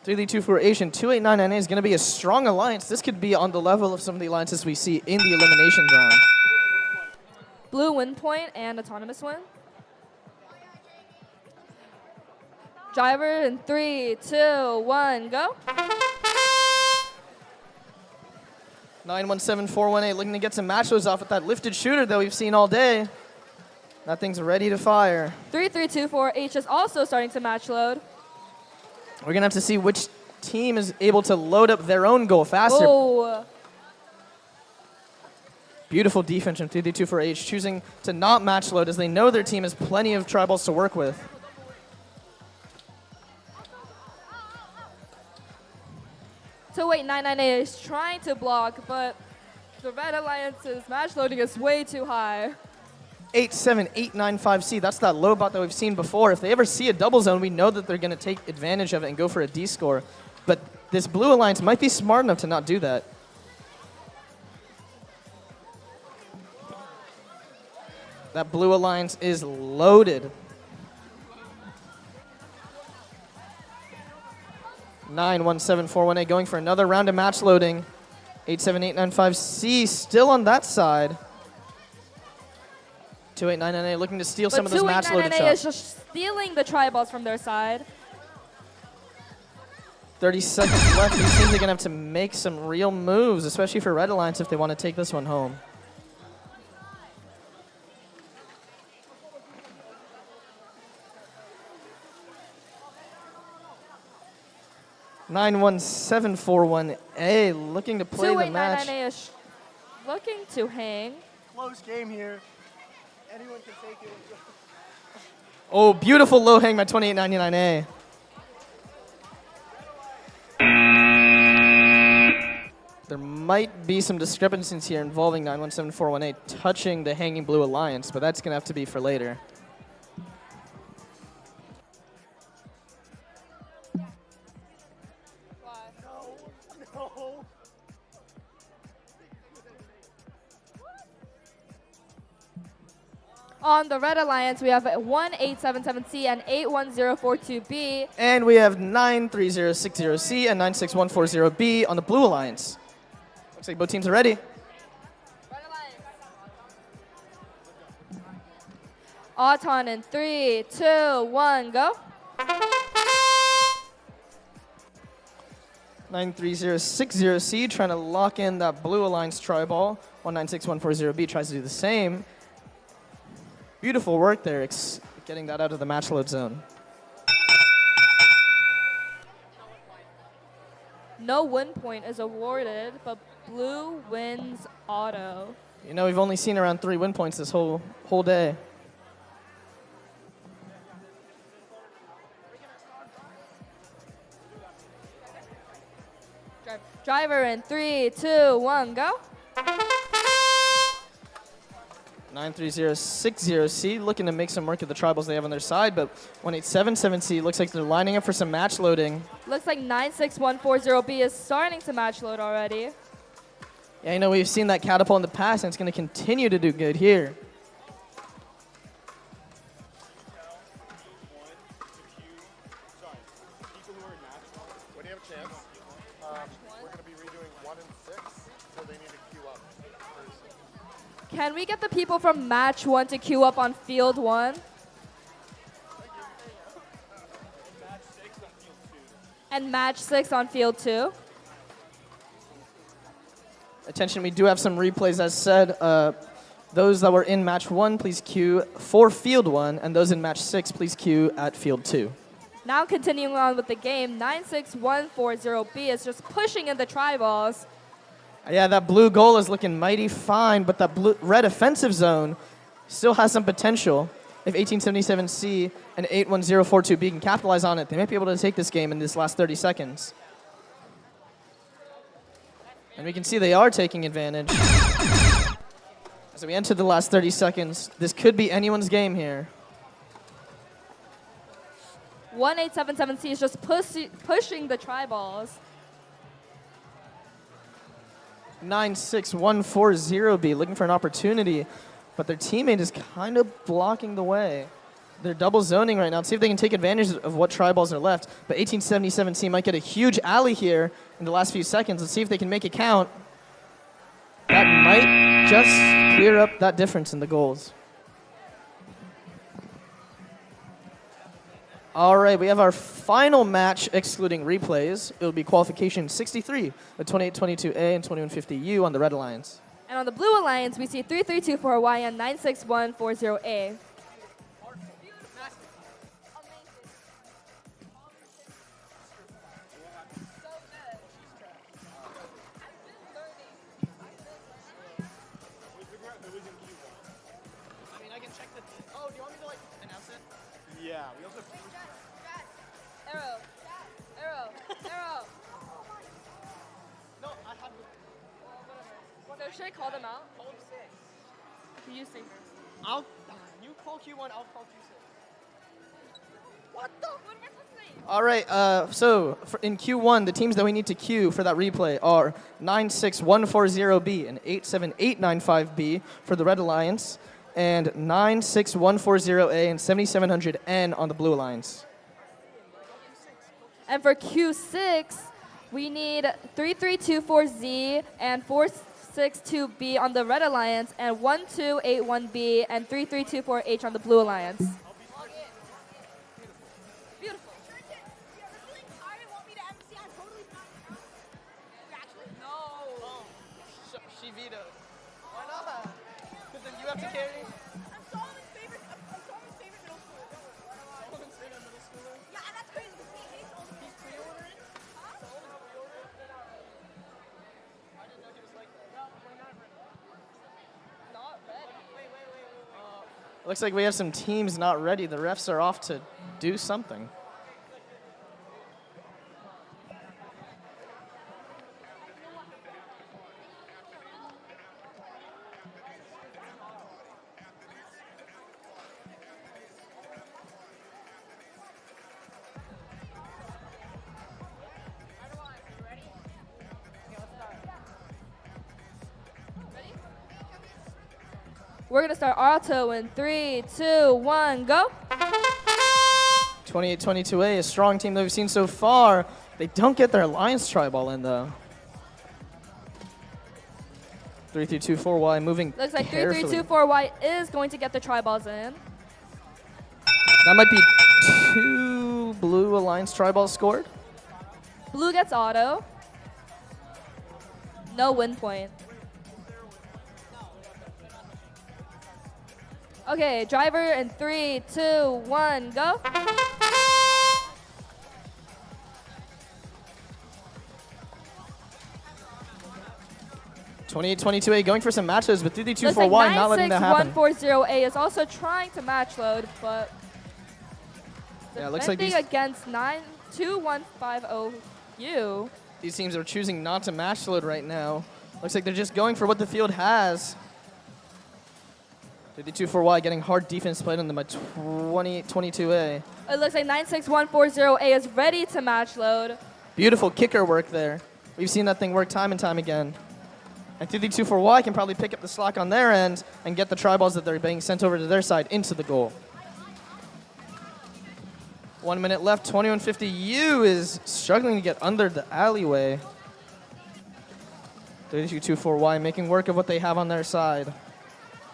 3D24H and 2899A is going to be a strong alliance. This could be on the level of some of the alliances we see in the elimination round. Blue win point and autonomous win. Driver in 3, 2, 1, go. 91741A looking to get some match loads off with that lifted shooter that we've seen all day. That thing's ready to fire. 3324H is also starting to match load. We're going to have to see which team is able to load up their own goal faster. Oh. Beautiful defense from 3D24H, choosing to not match load as they know their team has plenty of tribals to work with. So wait, 998 is trying to block, but the Red Alliance's match loading is way too high. 87895C, that's that low bot that we've seen before. If they ever see a double zone, we know that they're going to take advantage of it and go for a D score. But this blue alliance might be smart enough to not do that. That blue alliance is loaded. 91741A going for another round of match loading. 87895C still on that side. 2899A looking to steal some of those match loaded 2899A shots. is just stealing the tri-balls from their side. 30 seconds left. These teams are going to have to make some real moves, especially for Red Alliance if they want to take this one home. (91741A) looking to play the match. 2899A is looking to hang. Close game here. Anyone can take it. Oh, beautiful low hang by 2899A. There might be some discrepancies here involving 91741A touching the hanging blue alliance, but that's going to have to be for later. No. On the Red Alliance, we have 1877C and 81042B. And we have 93060C and 96140B on the blue alliance. Looks like both teams are ready. Auton in 3, 2, 1, go. 93060C trying to lock in that blue alliance tri-ball. 196140B tries to do the same. Beautiful work there, getting that out of the match load zone. No win point is awarded, but blue wins auto. You know, we've only seen around 3 win points this whole day. Driver in 3, 2, 1, go. 93060C looking to make some work of the tribals they have on their side, but 1877C looks like they're lining up for some match loading. Looks like 96140B is starting to match load already. Yeah, you know, we've seen that catapult in the past, and it's going to continue to do good here. When you have a chance, we're going to be redoing 1 and 6, so they need to queue up. Can we get the people from match 1 to queue up on field 1? And match 6 on field 2. Attention, we do have some replays as said. Those that were in match 1, please queue for field 1, and those in match 6, please queue at field 2. Now continuing on with the game, 96140B is just pushing in the tri-balls. Yeah, that blue goal is looking mighty fine, but that red offensive zone still has some potential. If 1877C and 81042B can capitalize on it, they might be able to take this game in this last 30 seconds. And we can see they are taking advantage. As we enter the last 30 seconds, this could be anyone's game here. 1877C is just pushing the tri-balls. 96140B looking for an opportunity, but their teammate is kind of blocking the way. They're double zoning right now. Let's see if they can take advantage of what tri-balls are left. But 1877C might get a huge alley here in the last few seconds. Let's see if they can make it count. That might just clear up that difference in the goals. All right, we have our final match excluding replays. It will be qualification 63 with 2822A and 2150U on the Red Alliance. And on the Blue Alliance, we see 3324Y and 96140A. I mean, I can check the... Oh, do you want me to, like, announce it? Yeah, we also... Arrow. Arrow. Arrow. No, I have... So should I call them out? You say first. You call Q1, I'll call Q6. What the? All right, so in Q1, the teams that we need to queue for that replay are 96140B and 87895B for the Red Alliance, and 96140A and 7700N on the Blue Alliance. And for Q6, we need 3324Z and 462B on the Red Alliance, and 1281B and 3324H on the Blue Alliance. She vetoed. Why not? Because then you have to carry. I'm Solomon's favorite middle schooler. Solomon's favorite middle schooler? Yeah, and that's crazy because he hates all He's pre-ordering? Solomon's pre-ordering? I didn't know he was like that. No, we're not ready. Not ready. Wait. Looks like we have some teams not ready. The refs are off to do something. We're going to start auto in 3, 2, 1, go. 2822A, a strong team that we've seen so far. They don't get their alliance tri-ball in, though. 3324Y moving Looks like carefully. 3324Y is going to get the tri-balls in. That might be 2 blue alliance tri-balls scored. Blue gets auto. No win point. Okay, driver in 3, 2, 1, go. 28-22A going for some matches, but 3-2 Looks for like Y not letting that happen. 96140A is also trying to match load, but Yeah, it looks like defending these, against 92150U. these teams are choosing not to match load right now. Looks like they're just going for what the field has. 3-2 for Y getting hard defense played on them by 28-22A. It looks like 96140A is ready to match load. Beautiful kicker work there. We've seen that thing work time and time again. And 3-2 for Y can probably pick up the slack on their end and get the tri-balls that they're being sent over to their side into the goal. 1 minute left. 2150U is struggling to get under the alleyway. 32-2 for Y making work of what they have on their side.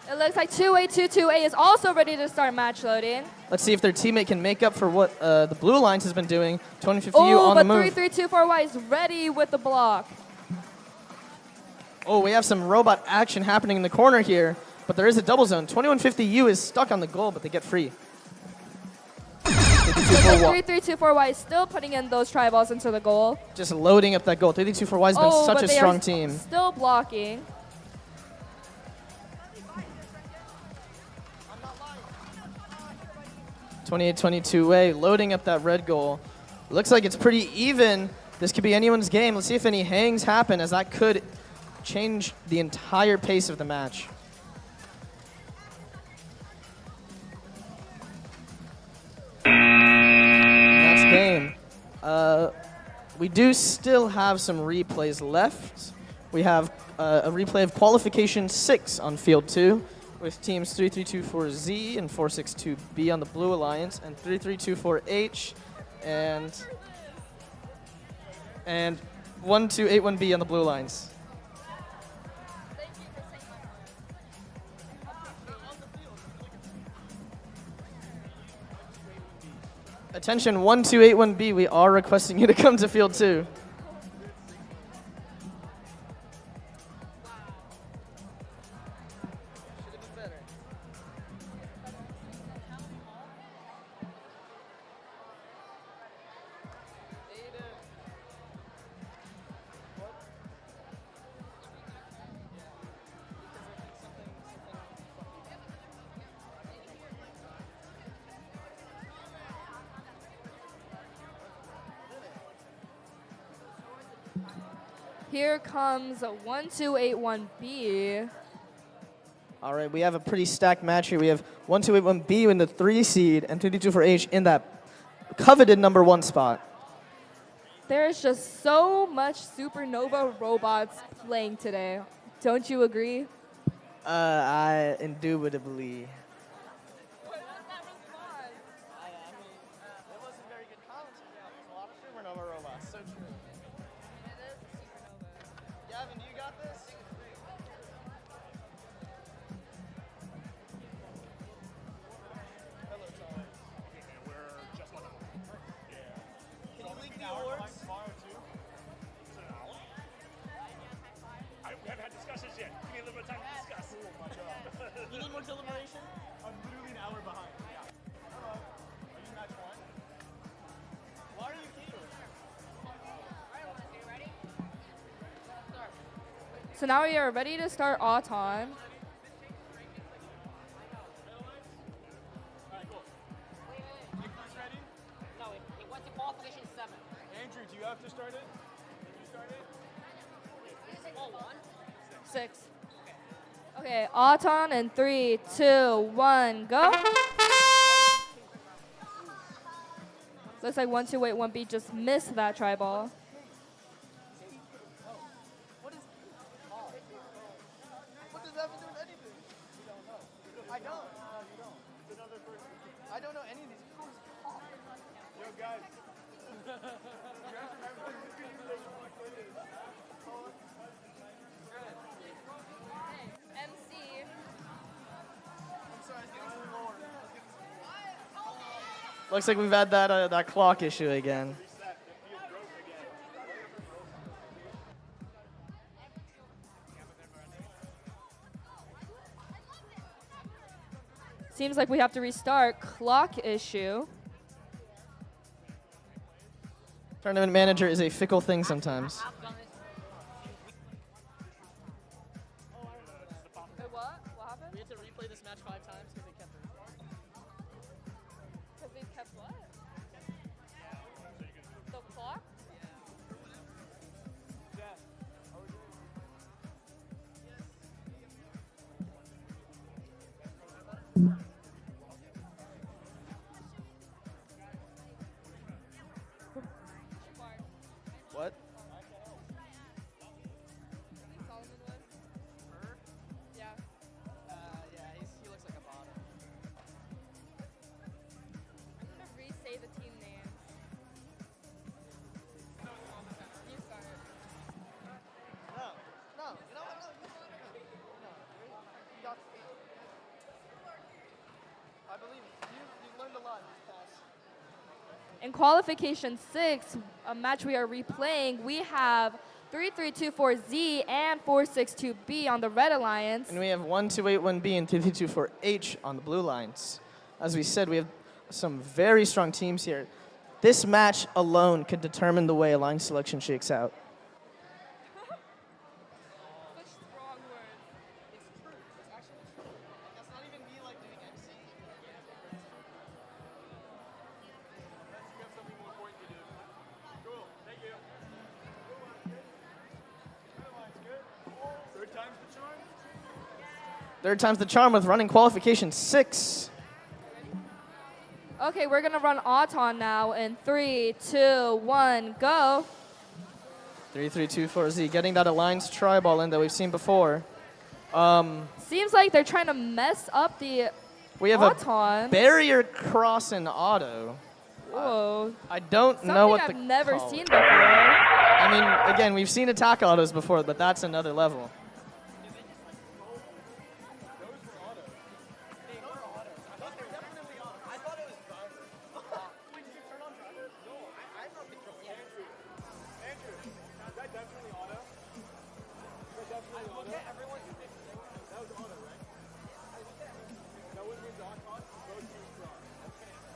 It looks like 2822A is also ready to start match loading. Let's see if their teammate can make up for what the Blue Alliance has been doing. 2050U Oh, on the but move. 3324Y is ready with the block. Oh, we have some robot action happening in the corner here, but there is a double zone. 2150U is stuck on the goal, but they get free. 3324Y is still putting in those tri-balls into the goal. Just loading up that goal. 32-4Y has been such but a they strong are team. Still blocking. Twenty-eight, 22A loading up that red goal. Looks like it's pretty even. This could be anyone's game. Let's see if any hangs happen, as that could change the entire pace of the match. That's game. We do still have some replays left. We have a replay of qualification 6 on field 2 with teams 3324Z and 462B on the Blue Alliance and 3324H and 1281B on the Blue Alliance. Attention 1281B, we are requesting you to come to field 2. Here comes 1281B. All right, we have a pretty stacked match here. We have 1281B in the 3 seed and 324H in that coveted number 1 spot. There's just so much Supernova robots playing today. Don't you agree? I indubitably. Gavin, you got this? Hello, Tom. We're just 1 hour. Yeah. Can you leak the awards? Tomorrow, too? Is it an hour? We haven't had discussions yet. Give me a little bit of time to discuss. Oh, my God. You need more deliberation? I'm literally an hour behind. Yeah. Hello. Are you match 1? Why are you here? So now we are ready to start Auton. No, it went to qualification 7. Andrew, do you have to start it? Can you start it? Is it all 1? 6. Okay, Auton in 3, 2, 1, go. Looks like 1281B just missed that try ball. What does that have to do with anything? You don't know. I don't. You don't. It's another person. I don't know any of these people. Yo, guys. MC. I'm sorry, let's get some more. Looks like we've had that clock issue again. Seems like we have to restart. Clock issue. Tournament manager is a fickle thing sometimes. What? What happened? We had to replay this match 5 times because they kept it. Because we kept what? The clock? What? Yeah. Yeah, he looks like a bottom. I'm gonna re-say the team names. You start. No, you know what? I believe you've learned a lot in this past. In qualification 6, a match we are replaying, we have 3324Z and 462B on the Red Alliance. And we have 1281B and 3324H on the blue lines. As we said, we have some very strong teams here. This match alone could determine the way a line selection shakes out. Such strong words. It's true. It's actually true. That's not even me like doing MC. Third time's the charm with running qualification 6. Okay, we're gonna run Auton now in 3, 2, 1, go. 3324Z, getting that Alliance tri-ball in that we've seen before. Seems like they're trying to mess up the We have Auton. a barrier cross in auto. Whoa. I don't Something know what I've the never call seen is. before. I mean, again, we've seen attack autos before, but that's another level.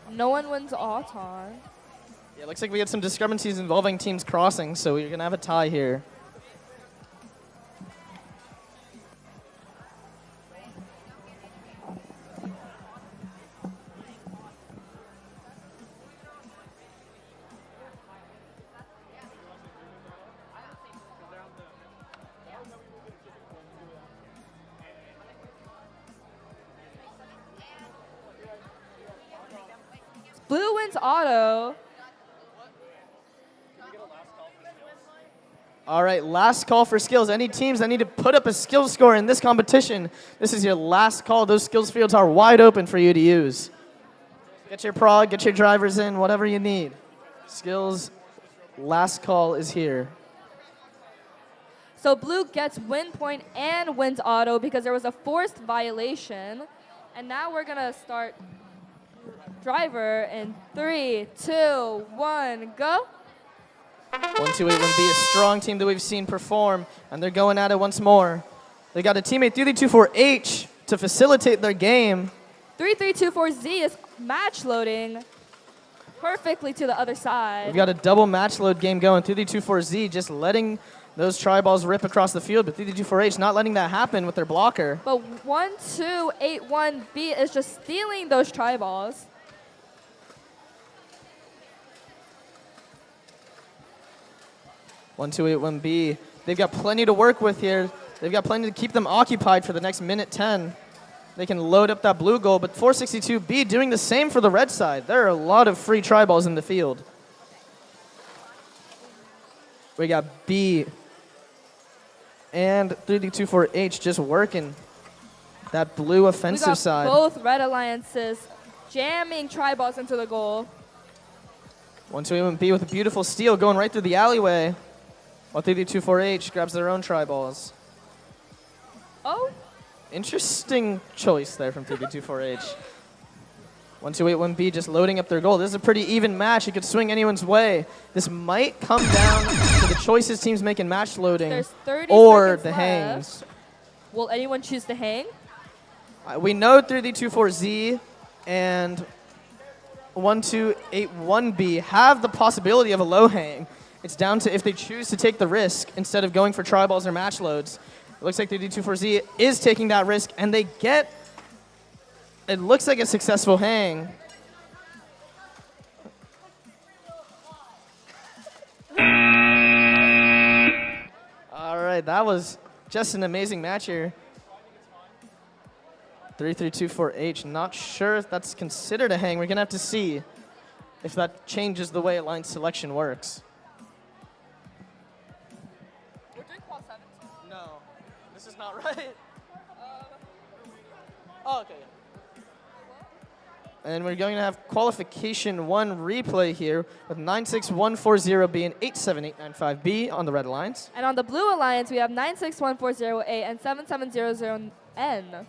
No one wins Auton. Yeah, looks like we had some discrepancies involving teams crossing, so we're going to have a tie here. Blue wins auto. All right, last call for skills. Any teams that need to put up a skill score in this competition, this is your last call. Those skills fields are wide open for you to use. Get your prog, get your drivers in, whatever you need. Skills, last call is here. So blue gets win point and wins auto because there was a forced violation. And now we're gonna start driver in 3, 2, 1, go. 1281B, a strong team that we've seen perform, and they're going at it once more. They got a teammate 3324H to facilitate their game. 3324Z is match loading perfectly to the other side. We've got a double match load game going. 3324Z just letting those tri-balls rip across the field, but 3324H not letting that happen with their blocker. But 1281B is just stealing those tri-balls. One, 281B. They've got plenty to work with here. They've got plenty to keep them occupied for the next minute 10. They can load up that blue goal, but 462B doing the same for the red side. There are a lot of free tri-balls in the field. We got B and 3324H just working that blue offensive we got side. Both red alliances jamming tri-balls into the goal. 1-2-1-B with a beautiful steal going right through the alleyway. While 3324H grabs their own tri-balls. Oh. Interesting choice there from 3324H. 1281B just loading up their goal. This is a pretty even match. It could swing anyone's way. This might come down to the choices teams make in match loading There's 30 or seconds the left. hangs. Will anyone choose the hang? We know 3D24Z and 1281B have the possibility of a low hang. It's down to if they choose to take the risk instead of going for tri-balls or match loads. It looks like 3D24Z is taking that risk, and they get, it looks like a successful hang. All right, that was just an amazing match here. 3324H, not sure if that's considered a hang. We're gonna have to see if that changes the way line selection works. We're doing qual 7. No, this is not right. Oh, okay. And we're going to have qualification 1 replay here with 96140B and 87895B on the red lines. And on the blue alliance, we have 96140A and 7700N.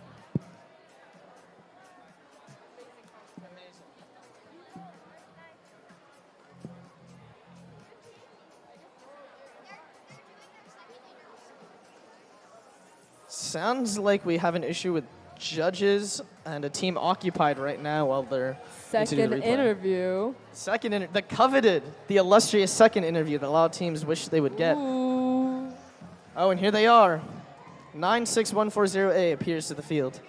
Sounds like we have an issue with judges and a team occupied right now while they're Second interview. The coveted, the illustrious second interview that a lot of teams wish they would get. Ooh. Oh, and here they are. 96140A appears to the field.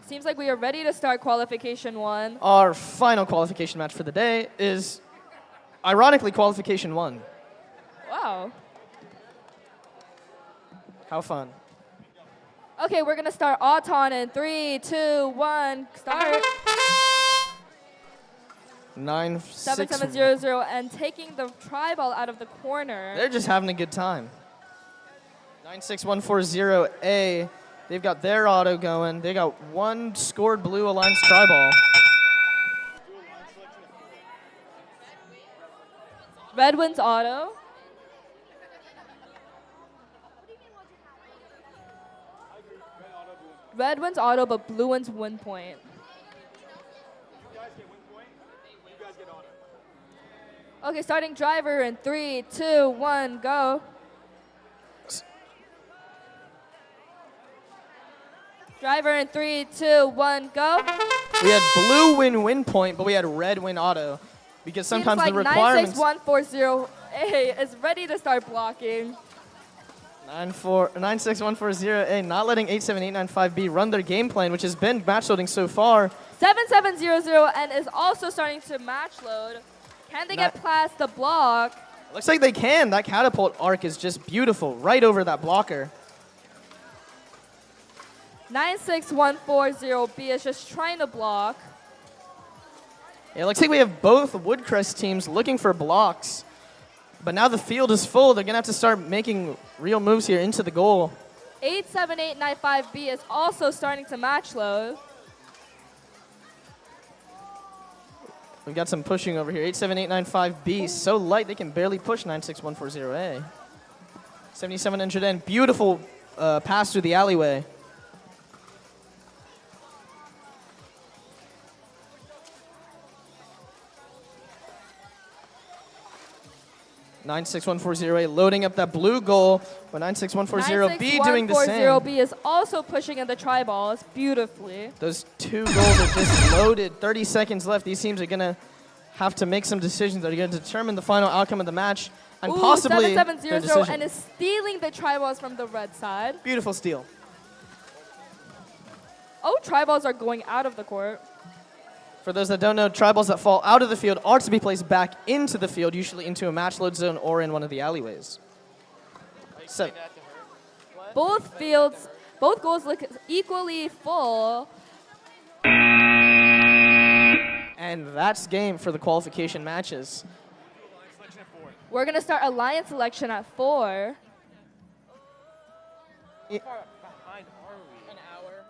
Seems like we are ready to start qualification 1. Our final qualification match for the day is, ironically, qualification 1. Wow. How fun. Okay, we're gonna start Auton in 3, 2, 1, start. 7700 and taking the tri-ball out of the corner. They're just having a good time. 96140A, they've got their auto going. They got one scored blue alliance tri-ball. Red wins auto. Red wins auto, but blue wins win point. Okay, starting driver in 3, 2, 1, go. Driver in 3, 2, 1, go. We had blue win point, but we had red win auto. Because sometimes Seems like the requirements... 96140A is ready to start blocking. 96140A not letting 87895B run their game plan, which has been match loading so far. 7700N is also starting to match load. Can they get past the block? Looks like they can. That catapult arc is just beautiful, right over that blocker. 96140B is just trying to block. It looks like we have both Woodcrest teams looking for blocks. But now the field is full. They're going to have to start making real moves here into the goal. 87895B is also starting to match load. We've got some pushing over here. 87895B, so light they can barely push 96140A. 7700N, beautiful pass through the alleyway. (96140A) loading up that blue goal, but 96140B doing the same. 96140B is also pushing in the tri balls beautifully. Those two goals are just loaded. 30 seconds left. These teams are going to have to make some decisions that are going to determine the final outcome of the match and possibly their 7700 decision. and is stealing the tri balls from the red side. Beautiful steal. Oh, tri balls are going out of the court. For those that don't know, tri-balls that fall out of the field are to be placed back into the field, usually into a match load zone or in one of the alleyways. So, Both goals look equally full. and that's game for the qualification matches. We're going to start alliance selection at 4. It- An hour.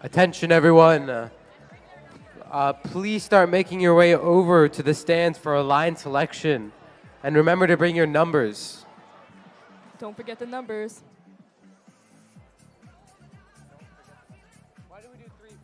Attention, everyone. Please start making your way over to the stands for a line selection. And remember to bring your numbers. Don't forget the numbers. Why do we do three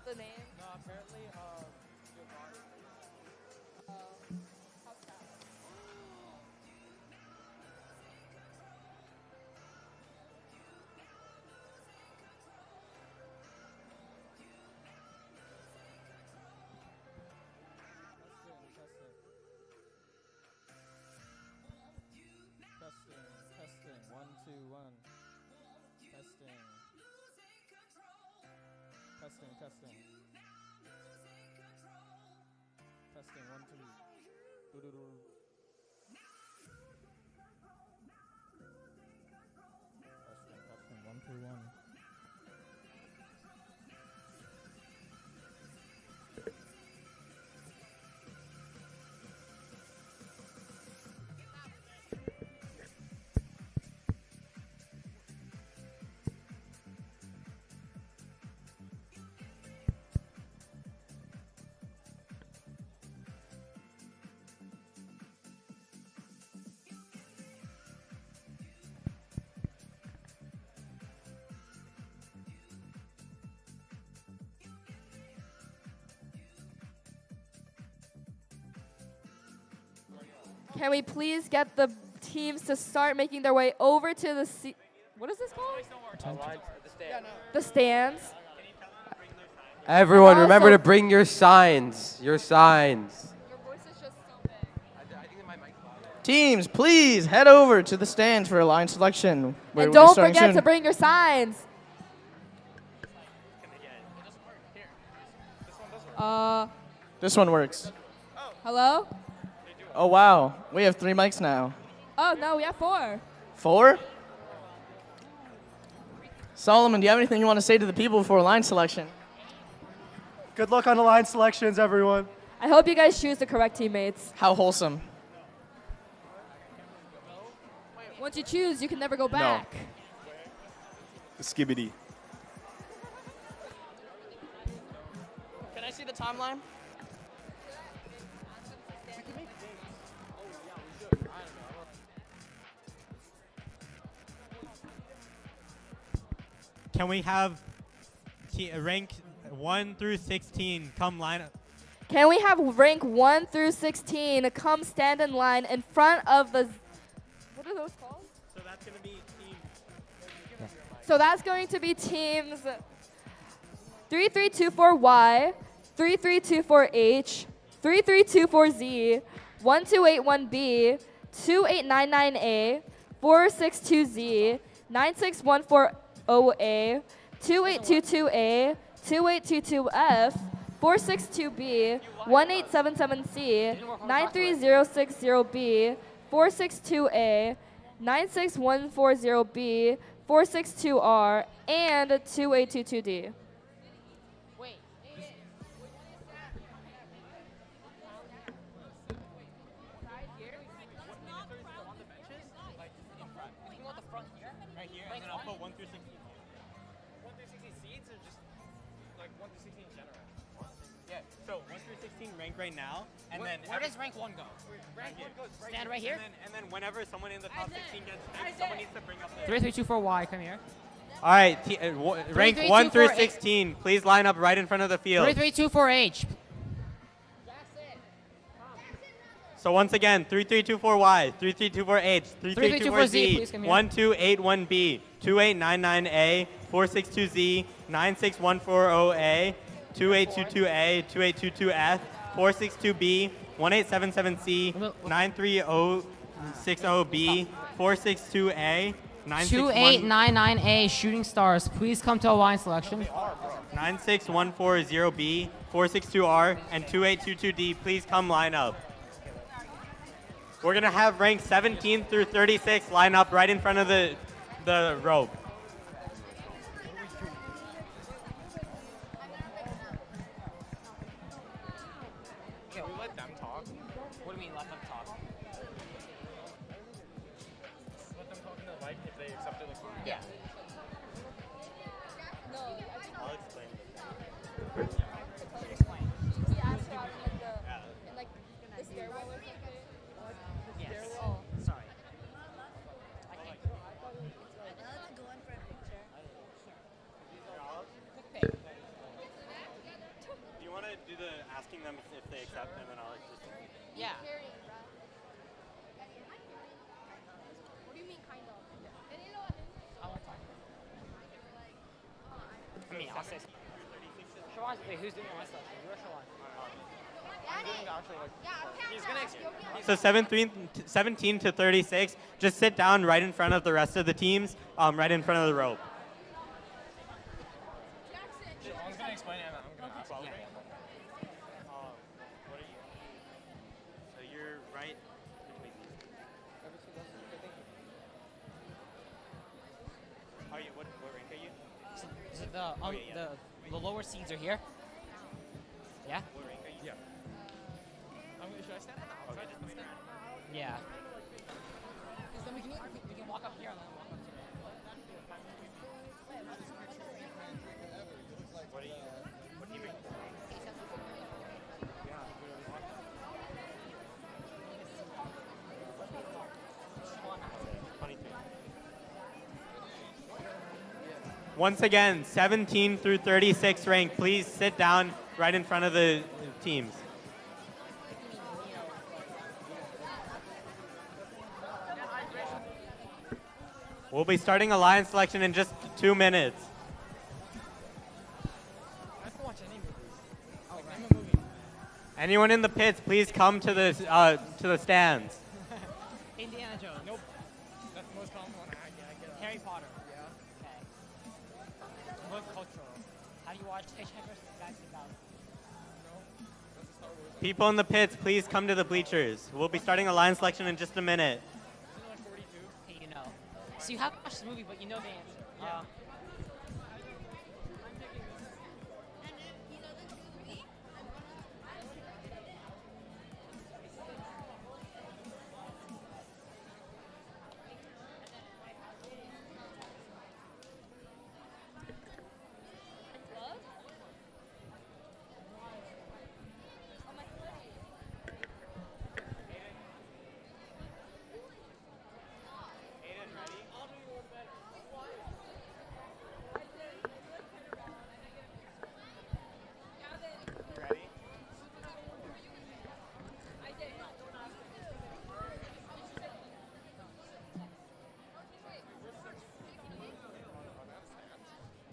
The name. No, apparently, Testing. 1, 2, 1. Testing. Testing. Testing. Testing. 1, 2. Doo-doo-doo. Testing. 1, 2, 1. Can we please get the teams to start making their way over to the what is this called? The stands. everyone, And remember also- to bring your signs. Your signs. Teams, please head over to the stands for a line selection. Where And we'll be don't starting forget soon. to bring your signs. This one works. Hello? Oh, wow. We have 3 mics now. Oh, no, we have 4. 4? Solomon, do you have anything you want to say to the people before line selection? Good luck on the line selections, everyone. I hope you guys choose the correct teammates. How wholesome. Once you choose, you can never go back. Skibbity. Can I see the timeline? Can we have rank 1 through 16 come line up? Can we have rank 1 through 16 come stand in line in front of the... What are those called? So that's going to be team. So that's going to be teams 3324Y, 3324H, 3324Z, 1281B, 2899A, 462Z, 9614OA, 2822A, 2822F, 462B, 1877C, 93060B, 462A, 96140B, 462R, and 2822D. Right here, and then I'll put 1 through 16. 1 through 16 seeds or just like 1 through 16 in general? Yeah, so 1 through 16 rank right now, and then... Where does rank 1 go? Rank 1 goes right Stand right here? And then whenever someone in the top 16 gets picked, someone needs to bring up their... 3324Y, come here. All right, rank 1 through 3324H. 16, please line up right in front of the field. 3324H. So once again, 3324Y, 3324H, 3324Z, please come here. 1281B, 2899A, 462Z, 9614OA, 2822A, 2822F, 462B, 1877C, 93060B, 462A, 2899A Shooting Stars, please come to a line selection. 96140B, 462R, and 2822D, please come line up. We're gonna have rank 17 through 36 line up right in front of the rope. Can we let them talk? What do you mean let them talk? Let them talk into the mic if they accept it. Yeah. I'll explain. Sorry. Do you want to do the asking them if they accept, and then I'll just. Yeah. What do you mean, kind of? I mean, I'll say something. Shawan, wait, who's doing my stuff? You're Shawan. I'm doing the actual, he's gonna explain. So 17 to 36, just sit down right in front of the rest of the teams, right in front of the rope. I'm gonna explain it, and I'm gonna ask. Yeah. What are you? So you're right between these. Are you? What rank are you? So the lower seeds are here. Yeah? What rank are you? Yeah. Should I stand on the outside? Yeah. Because then we can walk up here and then walk up to What are you? What team are you? Once again, 17 through 36 rank, please sit down right in front of the teams. We'll be starting alliance selection in just 2 minutes. I can watch any movies. Like, name a movie. Anyone in the pits, please come to the stands. Indiana Jones. Nope. That's the most common one. I get it. Harry Potter. Yeah. Okay. What cultural? Have you watched Hitchhiker's Guide to the Galaxy? No. That's a Star Wars. People in the pits, please come to the bleachers. We'll be starting alliance selection in just a minute. Isn't it like 42? Okay, you know. So you haven't watched the movie, but you know the answer. Yeah.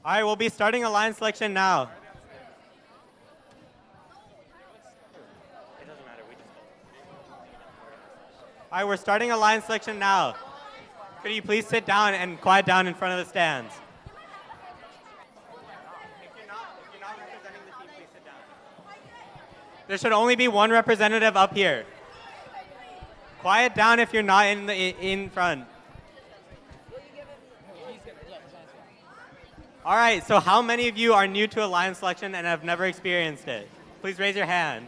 All right, we'll be starting alliance selection now. It doesn't matter. We just All right, we're starting alliance selection now. Could you please sit down and quiet down in front of the stands? If you're not representing the team, please sit down. There should only be one representative up here. Quiet down if you're not in front. All right, so how many of you are new to alliance selection and have never experienced it? Please raise your hand.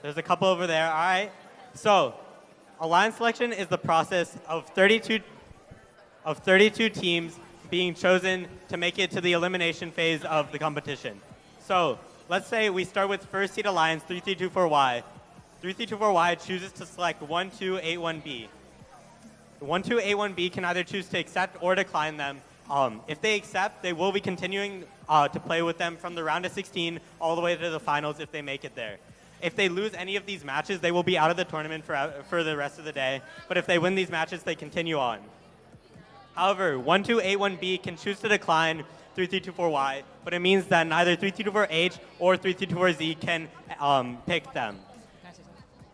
There's a couple over there, all right. So, alliance selection is the process of 32 teams being chosen to make it to the elimination phase of the competition. So, let's say we start with first seed alliance 3324Y. 3324Y chooses to select 1281B. 1281B can either choose to accept or decline them. If they accept, they will be continuing to play with them from the round of 16 all the way to the finals if they make it there. If they lose any of these matches, they will be out of the tournament for the rest of the day. But if they win these matches, they continue on. However, 1281B can choose to decline 3324Y, but it means that neither 3324H or 3324Z can pick them.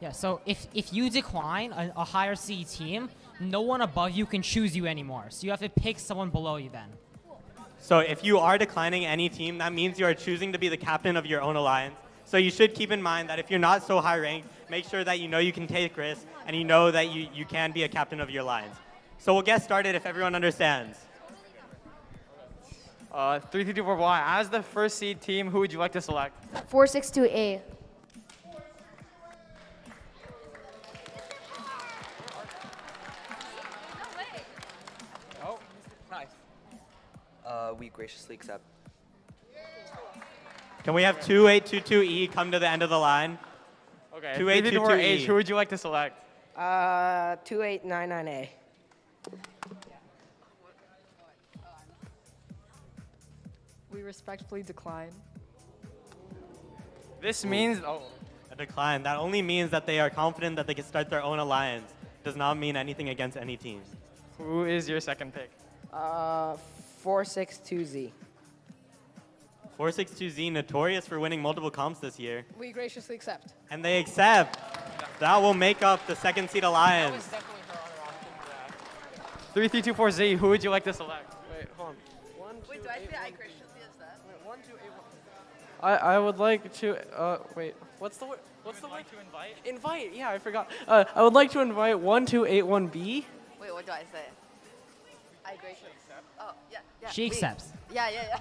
Yeah, so if you decline a higher seed team, no one above you can choose you anymore. So you have to pick someone below you then. So if you are declining any team, that means you are choosing to be the captain of your own alliance. So you should keep in mind that if you're not so high ranked, make sure that you know you can take risks and you know that you can be a captain of your lines. So we'll get started if everyone understands. 3324Y, as the first seed team, who would you like to select? 462A. Oh, nice. We graciously accept. Can we have 2822E come to the end of the line? Okay, 2822E. who would you like to select? 2899A. We respectfully decline. This means a decline. That only means that they are confident that they can start their own alliance. Does not mean anything against any team. Who is your second pick? 462Z. 462Z, notorious for winning multiple comps this year. We graciously accept. And they accept. That will make up the second seed alliance. 3324Z, who would you like to select? Wait, hold on. Wait, do I say I graciously accept? I would like to, wait, what's the word? What's the word? To invite? Invite, yeah, I forgot. I would like to invite 1281B. Wait, what do I say? I graciously accept. Oh, yeah. She accepts. Yeah.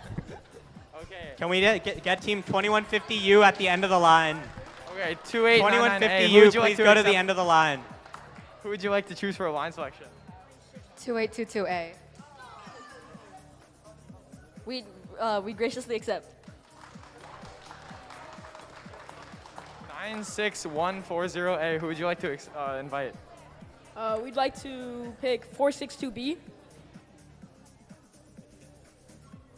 Okay. Can we get team 2150U at the end of the line? Okay, 2899A. 2150U, please go to the end of the line. Who would you like to choose for a line selection? 2822A. We graciously accept. 96140A. Who would you like to invite? We'd like to pick 462B.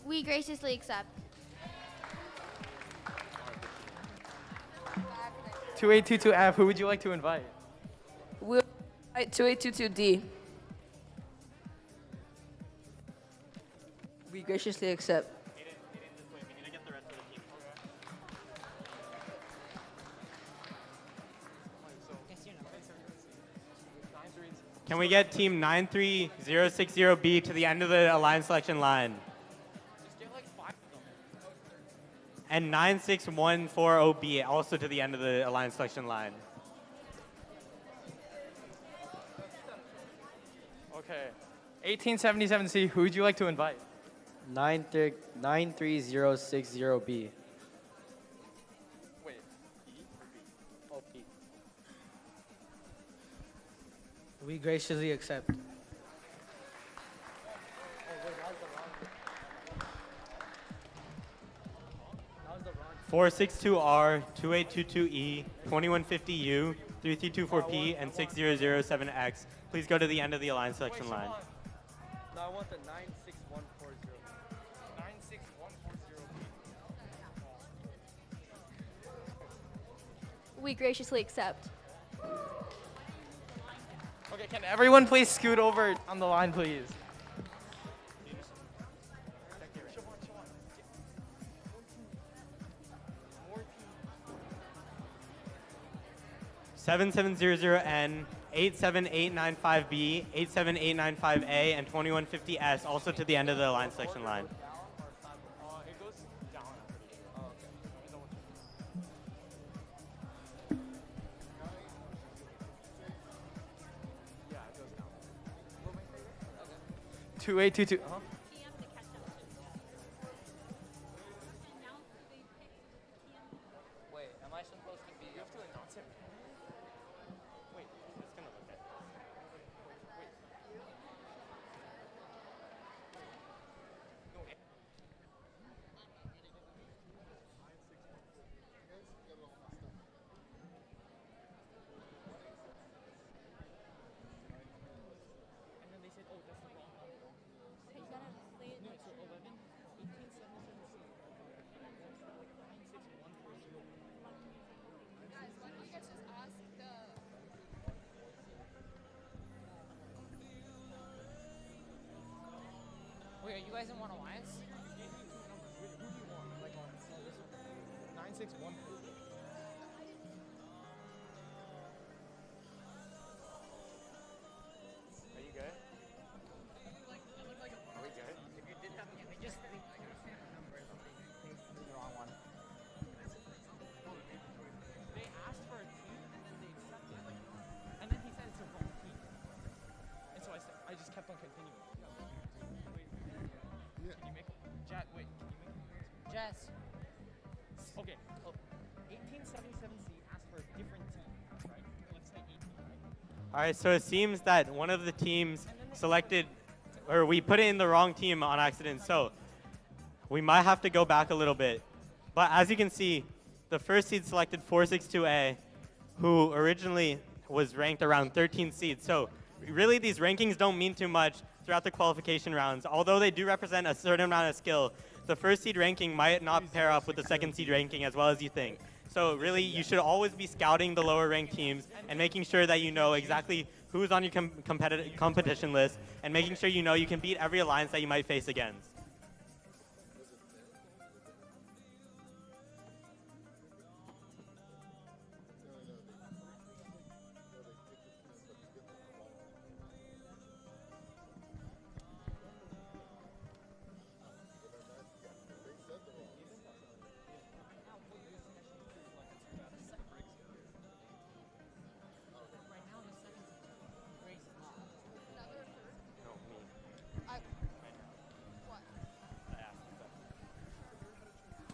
We graciously accept. 2822F. Who would you like to invite? We'll invite 2822D. We graciously accept. Can we get team 93060B to the end of the alliance selection line? And 96140B also to the end of the alliance selection line. Okay. 1877C. Who would you like to invite? 93060B. Wait. Oh, P. We graciously accept. 462R, 2822E, 2150U, 3324P, and 6007X. Please go to the end of the alliance selection line. No, I want the 96140. 96140. We graciously accept. Okay, can everyone please scoot over on the line, please? 7700N, 87895B, 87895A, and 2150S also to the end of the alliance selection line. It goes down. Yeah, it goes down. 2822. Wait, am I supposed to be? You have to announce it. Wait, it's gonna look at. Wait. And then they said, oh, that's the wrong number. So you gotta say it. No, so 11, 1877C. 96140. Guys, why don't you guys just ask the... Wait, are you guys in one alliance? 96140. Are you good? Are we good? If you did have, I just think like a number or something, the wrong one. All right, so it seems that one of the teams selected, or we put it in the wrong team on accident. So we might have to go back a little bit. But as you can see, the first seed selected 462A, who originally was ranked around 13 seeds. So really, these rankings don't mean too much throughout the qualification rounds. Although they do represent a certain amount of skill, the first seed ranking might not pair up with the second seed ranking as well as you think. So really, you should always be scouting the lower ranked teams and making sure that you know exactly who's on your competition list and making sure you know you can beat every alliance that you might face against.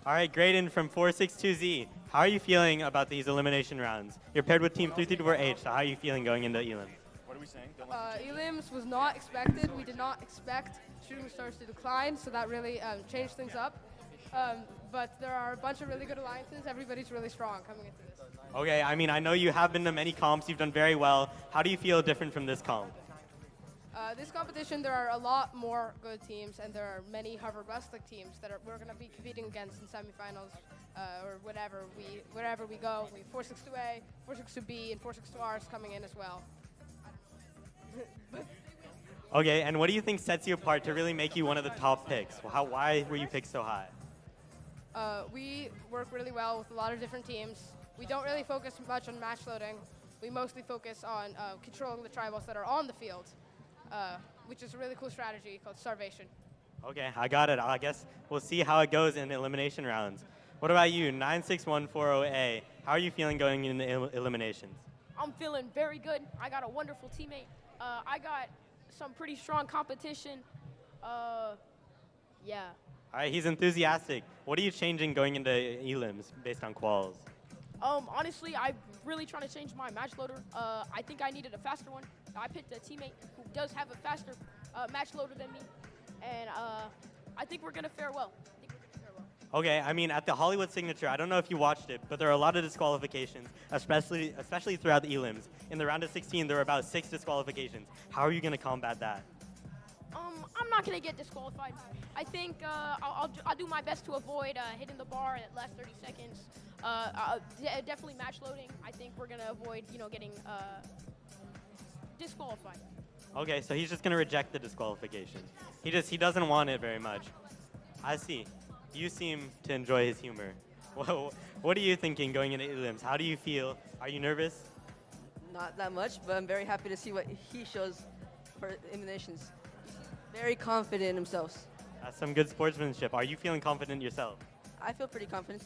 All right, Graydon from 462Z, how are you feeling about these elimination rounds? You're paired with Team 334H, so how are you feeling going into Elim? What are we saying? Elims was not expected. We did not expect shooting stars to decline, so that really changed things up. But there are a bunch of really good alliances. Everybody's really strong coming into this. Okay, I mean, I know you have been to many comps. You've done very well. How do you feel different from this comp? This competition, there are a lot more good teams, and there are many Harvard Westlake teams that we're going to be competing against in semifinals or wherever we go. We have 462A, 462B, and 462Rs coming in as well. Okay, and what do you think sets you apart to really make you one of the top picks? Why were you picked so high? We work really well with a lot of different teams. We don't really focus much on match loading. We mostly focus on controlling the tribals that are on the field, which is a really cool strategy called starvation. Okay, I got it. I guess we'll see how it goes in elimination rounds. What about you, 96140A? How are you feeling going into eliminations? I'm feeling very good. I got a wonderful teammate. I got some pretty strong competition. Yeah. All right, he's enthusiastic. What are you changing going into elims based on quals? Honestly, I'm really trying to change my match loader. I think I needed a faster one. I picked a teammate who does have a faster match loader than me, and I think we're gonna fare well. Okay, I mean, at the Hollywood Signature, I don't know if you watched it, but there are a lot of disqualifications, especially throughout the elims. In the round of 16, there were about 6 disqualifications. How are you gonna combat that? I'm not gonna get disqualified. I think I'll do my best to avoid hitting the bar in the last 30 seconds. Definitely match loading. I think we're gonna avoid, getting disqualified. Okay, so he's just gonna reject the disqualification. He doesn't want it very much. I see. You seem to enjoy his humor. What are you thinking going into elims? How do you feel? Are you nervous? Not that much, but I'm very happy to see what he shows for eliminations. He's very confident in himself. That's some good sportsmanship. Are you feeling confident yourself? I feel pretty confident.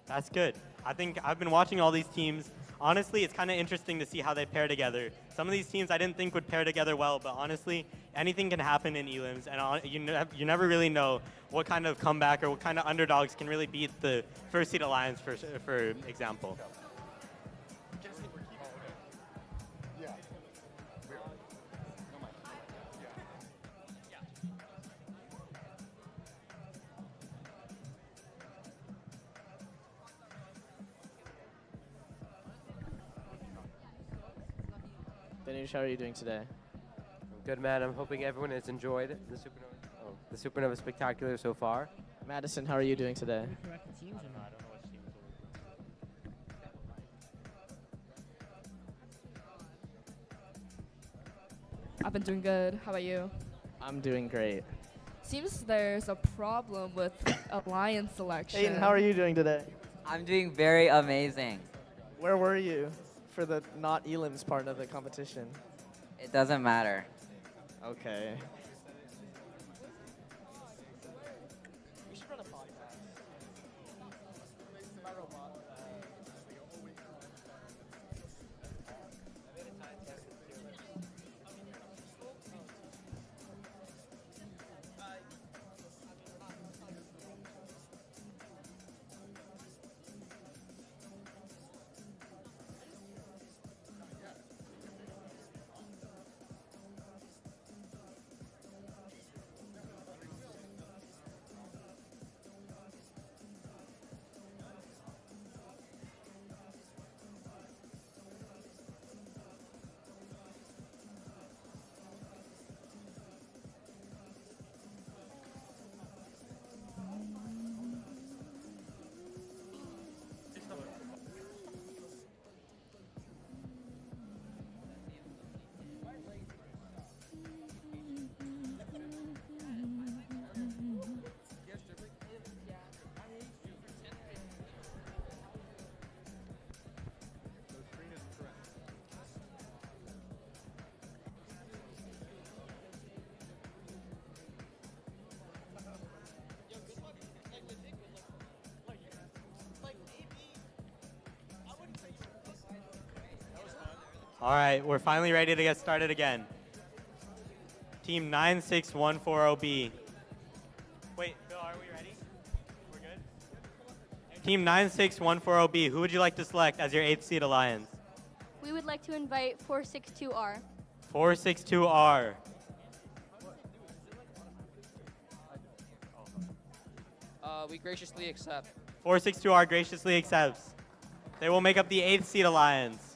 That's good. I think I've been watching all these teams. Honestly, it's kind of interesting to see how they pair together. Some of these teams I didn't think would pair together well, but honestly, anything can happen in elims, and you never really know what kind of comeback or what kind of underdogs can really beat the first seed alliance, for example. Danush, how are you doing today? Good, man. I'm hoping everyone has enjoyed the Supernova Spectacular so far. Madison, how are you doing today? I've been doing good. How about you? I'm doing great. Seems there's a problem with alliance selection. Aiden, how are you doing today? I'm doing very amazing. Where were you for the not elims part of the competition? It doesn't matter. Okay. All right, we're finally ready to get started again. Team 96140B. Wait, Bill, are we ready? We're good? Team 96140B, who would you like to select as your 8th seed alliance? We would like to invite 462R. 462R. We graciously accept. 462R graciously accepts. They will make up the 8th seed alliance.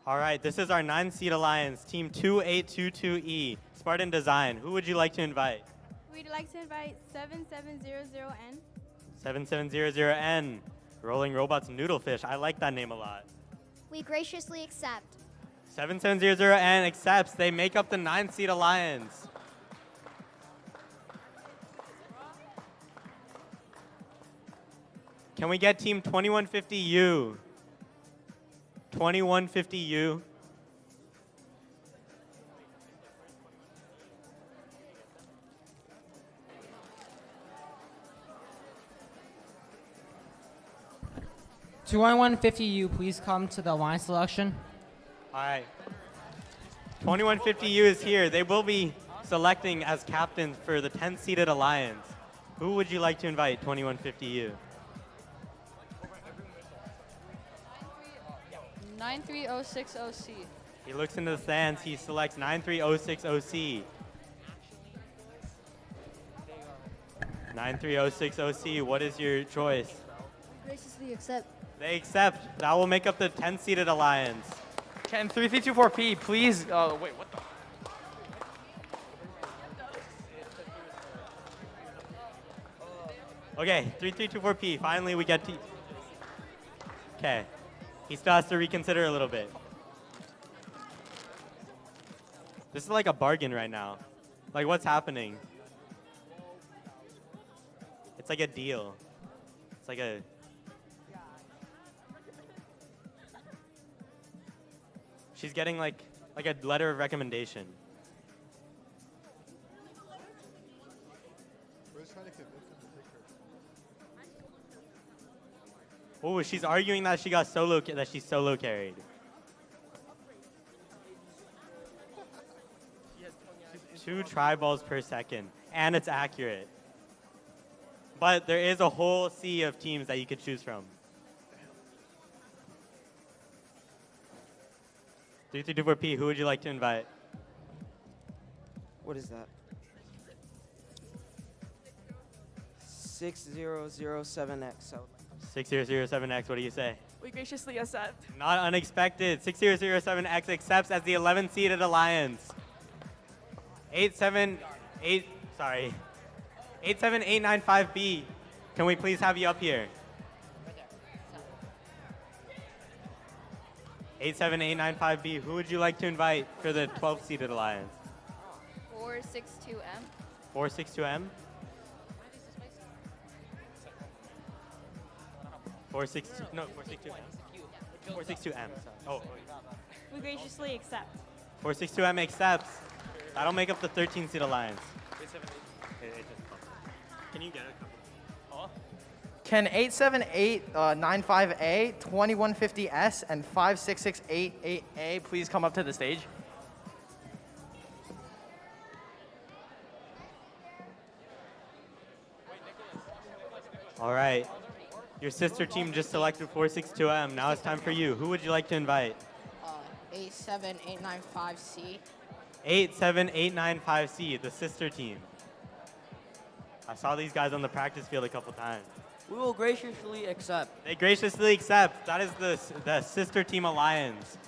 All right, this is our 9th seed alliance, Team 2822E, Spartan Design. Who would you like to invite? We'd like to invite 7700N. 7700N, Rolling Robots Noodlefish. I like that name a lot. We graciously accept. 7700N accepts. They make up the 9th seed alliance. Can we get Team 2150U? 2150U. To 2150U, please come to the line selection. All right. 2150U is here. They will be selecting as captains for the 10-seeded alliance. Who would you like to invite, 2150U? 93060C. He looks into the stands. He selects 93060C. 93060C, what is your choice? Graciously accept. They accept. That will make up the 10-seeded alliance. Can 3324P please, wait, what the? Okay, 3324P, finally we get to... Okay, he still has to reconsider a little bit. This is like a bargain right now. Like, what's happening? It's like a deal. It's like a... She's getting like a letter of recommendation. Oh, she's arguing that she got that she's solo carried. Two tri-balls per second, and it's accurate. But there is a whole sea of teams that you could choose from. 3324P, who would you like to invite? What is that? 6007X. 6007X, what do you say? We graciously accept. Not unexpected. 6007X accepts as the 11th seeded alliance. 87895B. Can we please have you up here? 87895B. Who would you like to invite for the 12th seeded alliance? 462M. 462M? 462, no, 462M. 462M. Oh, We graciously accept. 462M accepts. That'll make up the 13th seed alliance. Can you get a couple? Can 87895A, 2150S, and 56688A please come up to the stage? All right. Your sister team just selected 462M. Now it's time for you. Who would you like to invite? 87895C. 87895C, the sister team. I saw these guys on the practice field a couple times. We will graciously accept. They graciously accept. That is the sister team alliance.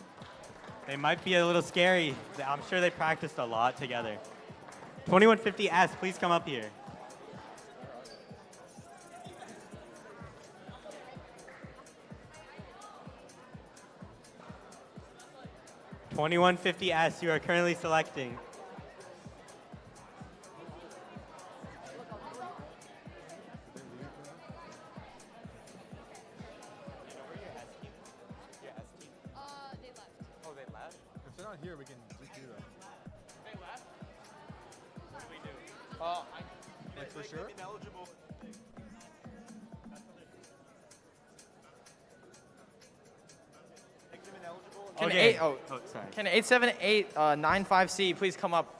They might be a little scary. I'm sure they practiced a lot together. 2150S, please come up here. $2150S, you are currently selecting. They left. Oh, they left? If they're not here, we can just do that. They left? What do we do? Like for sure? Can Okay. sorry. Can 87895C please come up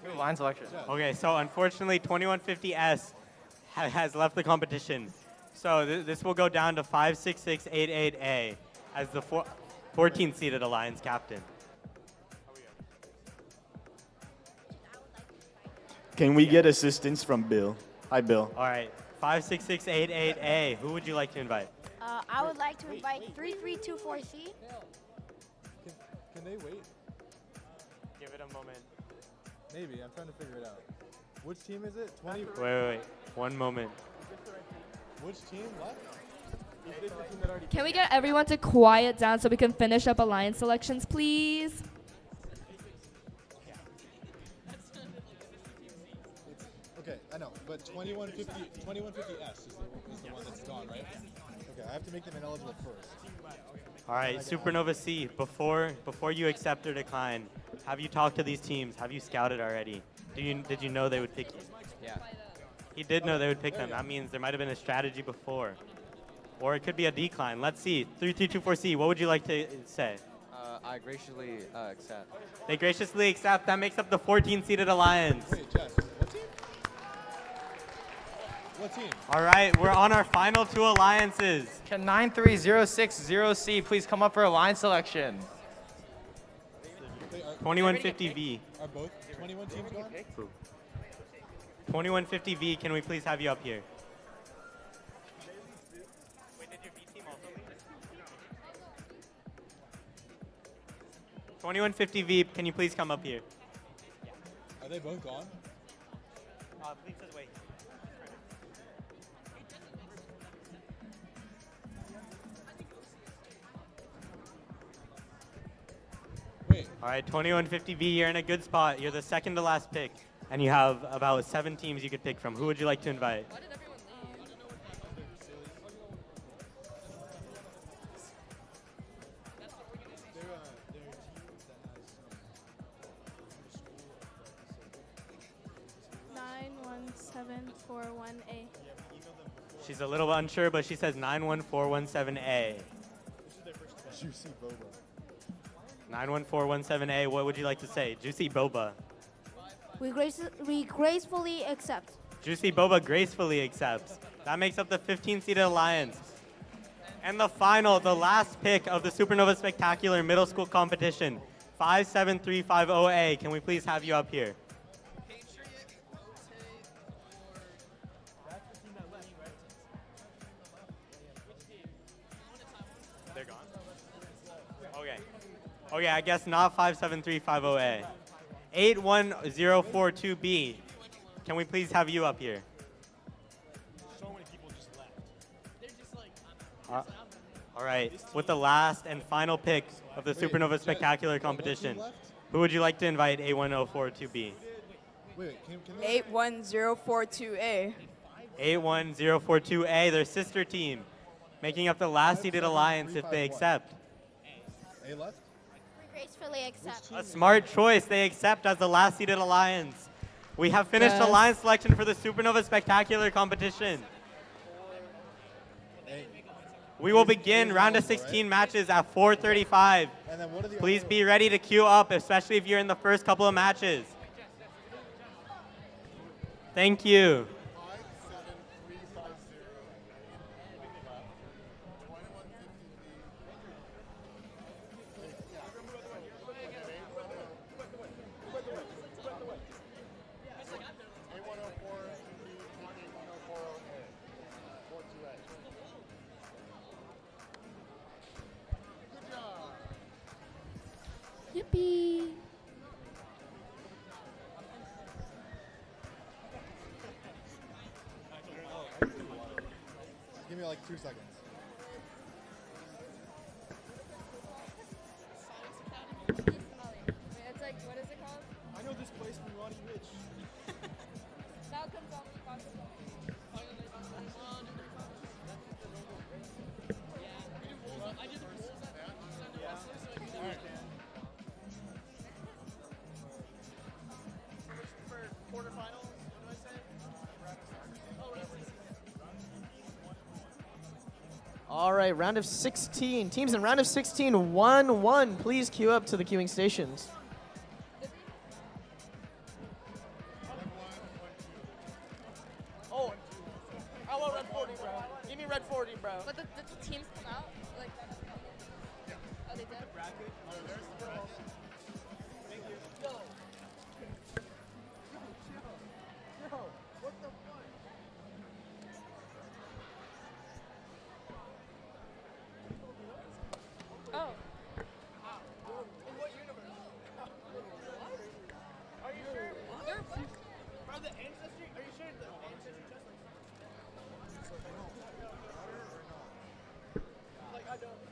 to line selection? Okay, so unfortunately, 2150S has left the competition. So this will go down to 56688A as the 14th seeded Alliance captain. Can we get assistance from Bill? Hi, Bill. All right, 56688A. Who would you like to invite? I would like to invite 3324C. Can they wait? Give it a moment. Maybe. I'm trying to figure it out. Which team is it? 20. Wait. 1 moment. Which team? What? Is this the team that already? Can we get everyone to quiet down so we can finish up alliance selections, please? Okay, I know, but 2150S is the one that's gone, right? Okay, I have to make them ineligible first. All right, Supernova C, before you accept or decline, have you talked to these teams? Have you scouted already? Did you know they would pick you? Yeah. He did know they would pick them. That means there might have been a strategy before. Or it could be a decline. Let's see. 3324C, what would you like to say? I graciously accept. They graciously accept. That makes up the 14-seeded Alliance. Wait, Jess, what team? What team? All right, we're on our final 2 alliances. Can 93060C please come up for alliance selection? 2150V. Are both 21 teams gone? 2150V, can we please have you up here? 2150V, can you please come up here? Are they both gone? Please just wait. All right, 2150V, you're in a good spot. You're the second to last pick, and you have about 7 teams you could pick from. Who would you like to invite? 91741A. She's a little unsure, but she says 91417A. Juicy Boba. 91417A, what would you like to say? Juicy Boba. We gracefully accept. Juicy Boba gracefully accepts. That makes up the 15-seeded Alliance. And the final, the last pick of the Supernova Spectacular Middle School Competition, 57350A. Can we please have you up here? They're gone? Okay. Okay, I guess not 57350A. 81042B. Can we please have you up here? So many people just left. They're just like, All right, with the last and final pick of the Supernova Spectacular competition, who would you like to invite 81042B? Wait, can 81042A. 81042A, their sister team, making up the last seeded Alliance if they accept. A left? We gracefully accept. A smart choice, they accept as the last seeded Alliance. We have finished Yes. Alliance selection for the Supernova Spectacular competition. We will begin round of 16 matches at 4:35. Please be ready to queue up, especially if you're in the first couple of matches. Thank you. Yippee! Give me like 2 seconds. It's like, what is it called? I know this place from Ronnie Rich. Falcons only, Falcons only. All right, round of 16. Teams in round of 16, 1-1. Please queue up to the queuing stations. Oh, I want red 40, bro. Give me red 40, bro. But the teams come out like. Oh, they did. Oh. In what universe? Are you sure? Bro, the ancestry? Are you sure the ancestry just like I don't.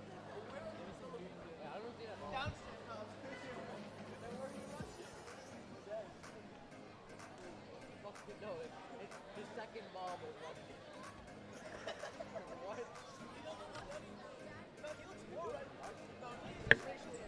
Yeah, I don't see that. Downstairs. No, it's the second mom was lucky. What? No, he looks more right. No, he's racially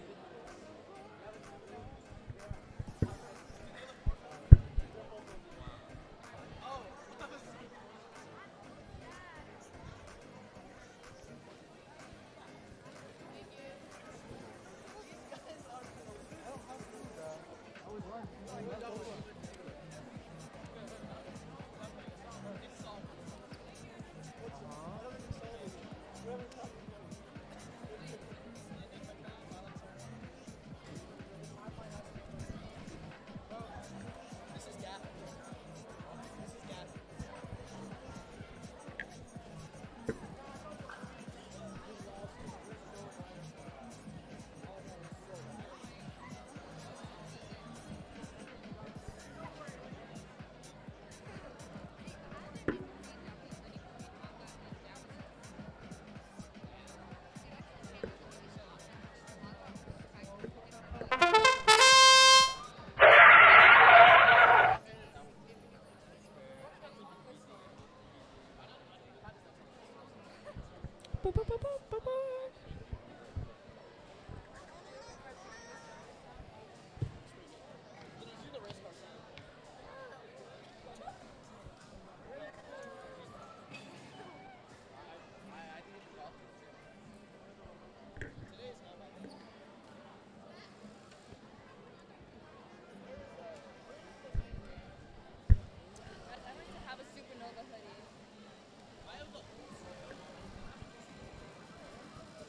Have a Supernova hoodie.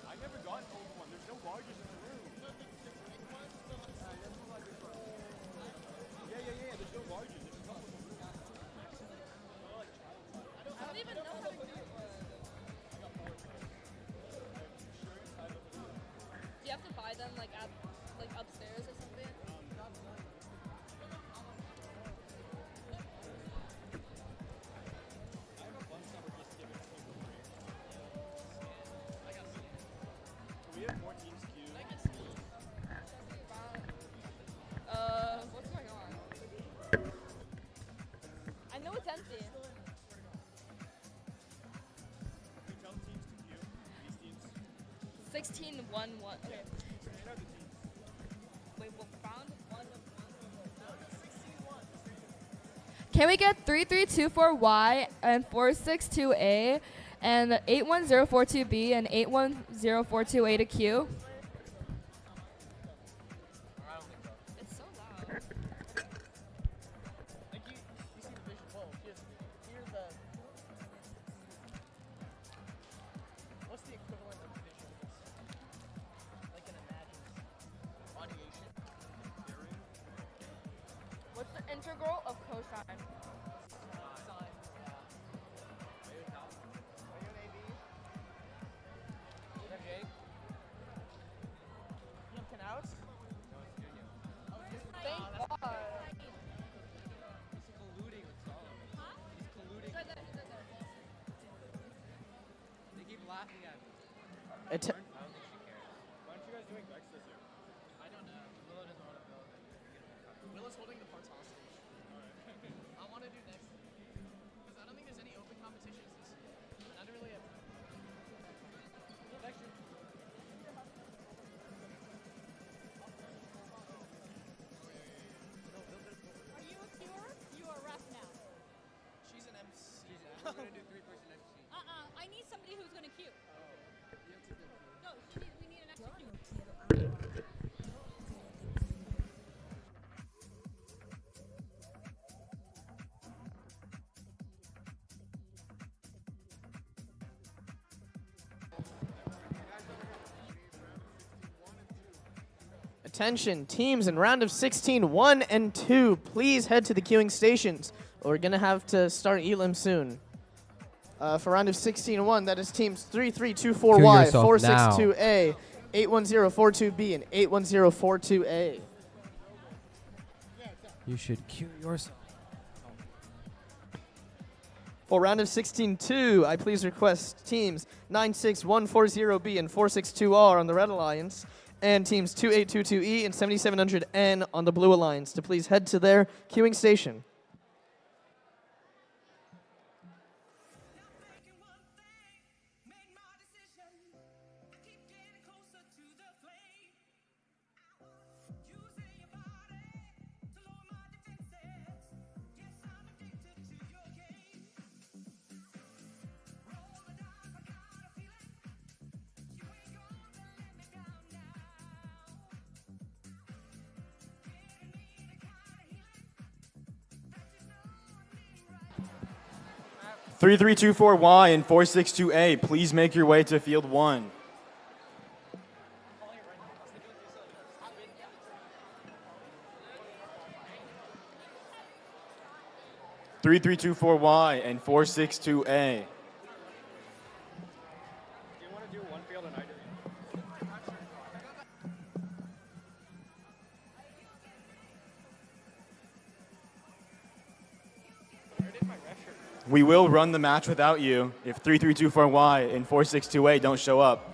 I never got an old one. There's no larges in the room. Yeah. There's no larges. There's a couple of them. I don't even know how to do it. Do you have to buy them like at upstairs or something? We have more teams queued. What's going on? I know it's empty. We tell teams to queue. These teams. 16, 1, 1. Okay. Wait, what found? 1, 1. Can we get 3324Y and 462A and 81042B and 81042A to queue? It's so loud. Like you see the vision. Whoa, here's the. What's the equivalent of vision? Like an imagined audiation. What's the integral of cosine? Laughing at me. I don't think she cares. Why aren't you guys doing VEX this year? I don't know. Willow doesn't want to build it. Willow's holding the parts hostage. I want to do next because I don't think there's any open competitions this year. And I don't really have. Next year. Are you a cure? You are a ref now. She's an MC. We're gonna do 3-person MC. I need somebody who's gonna queue. Attention, teams in round of 16, 1 and 2, please head to the queuing stations. We're going to have to start Elim soon. For round of 16-1, that is teams 3324Y, 462A, 81042B, and 81042A. You should queue yourself. For round of 16-2, I please request teams 96140B and 462R on the Red Alliance, and teams 2822E and 7700N on the Blue Alliance to please head to their queuing station. Three, 3-3-2-4-Y and 4-6-2-A, please make your way to field 1. Three, 3-2-4-Y and 4-6-2-A. We will run the match without you if 3-3-2-4-Y and 4-6-2-A don't show up.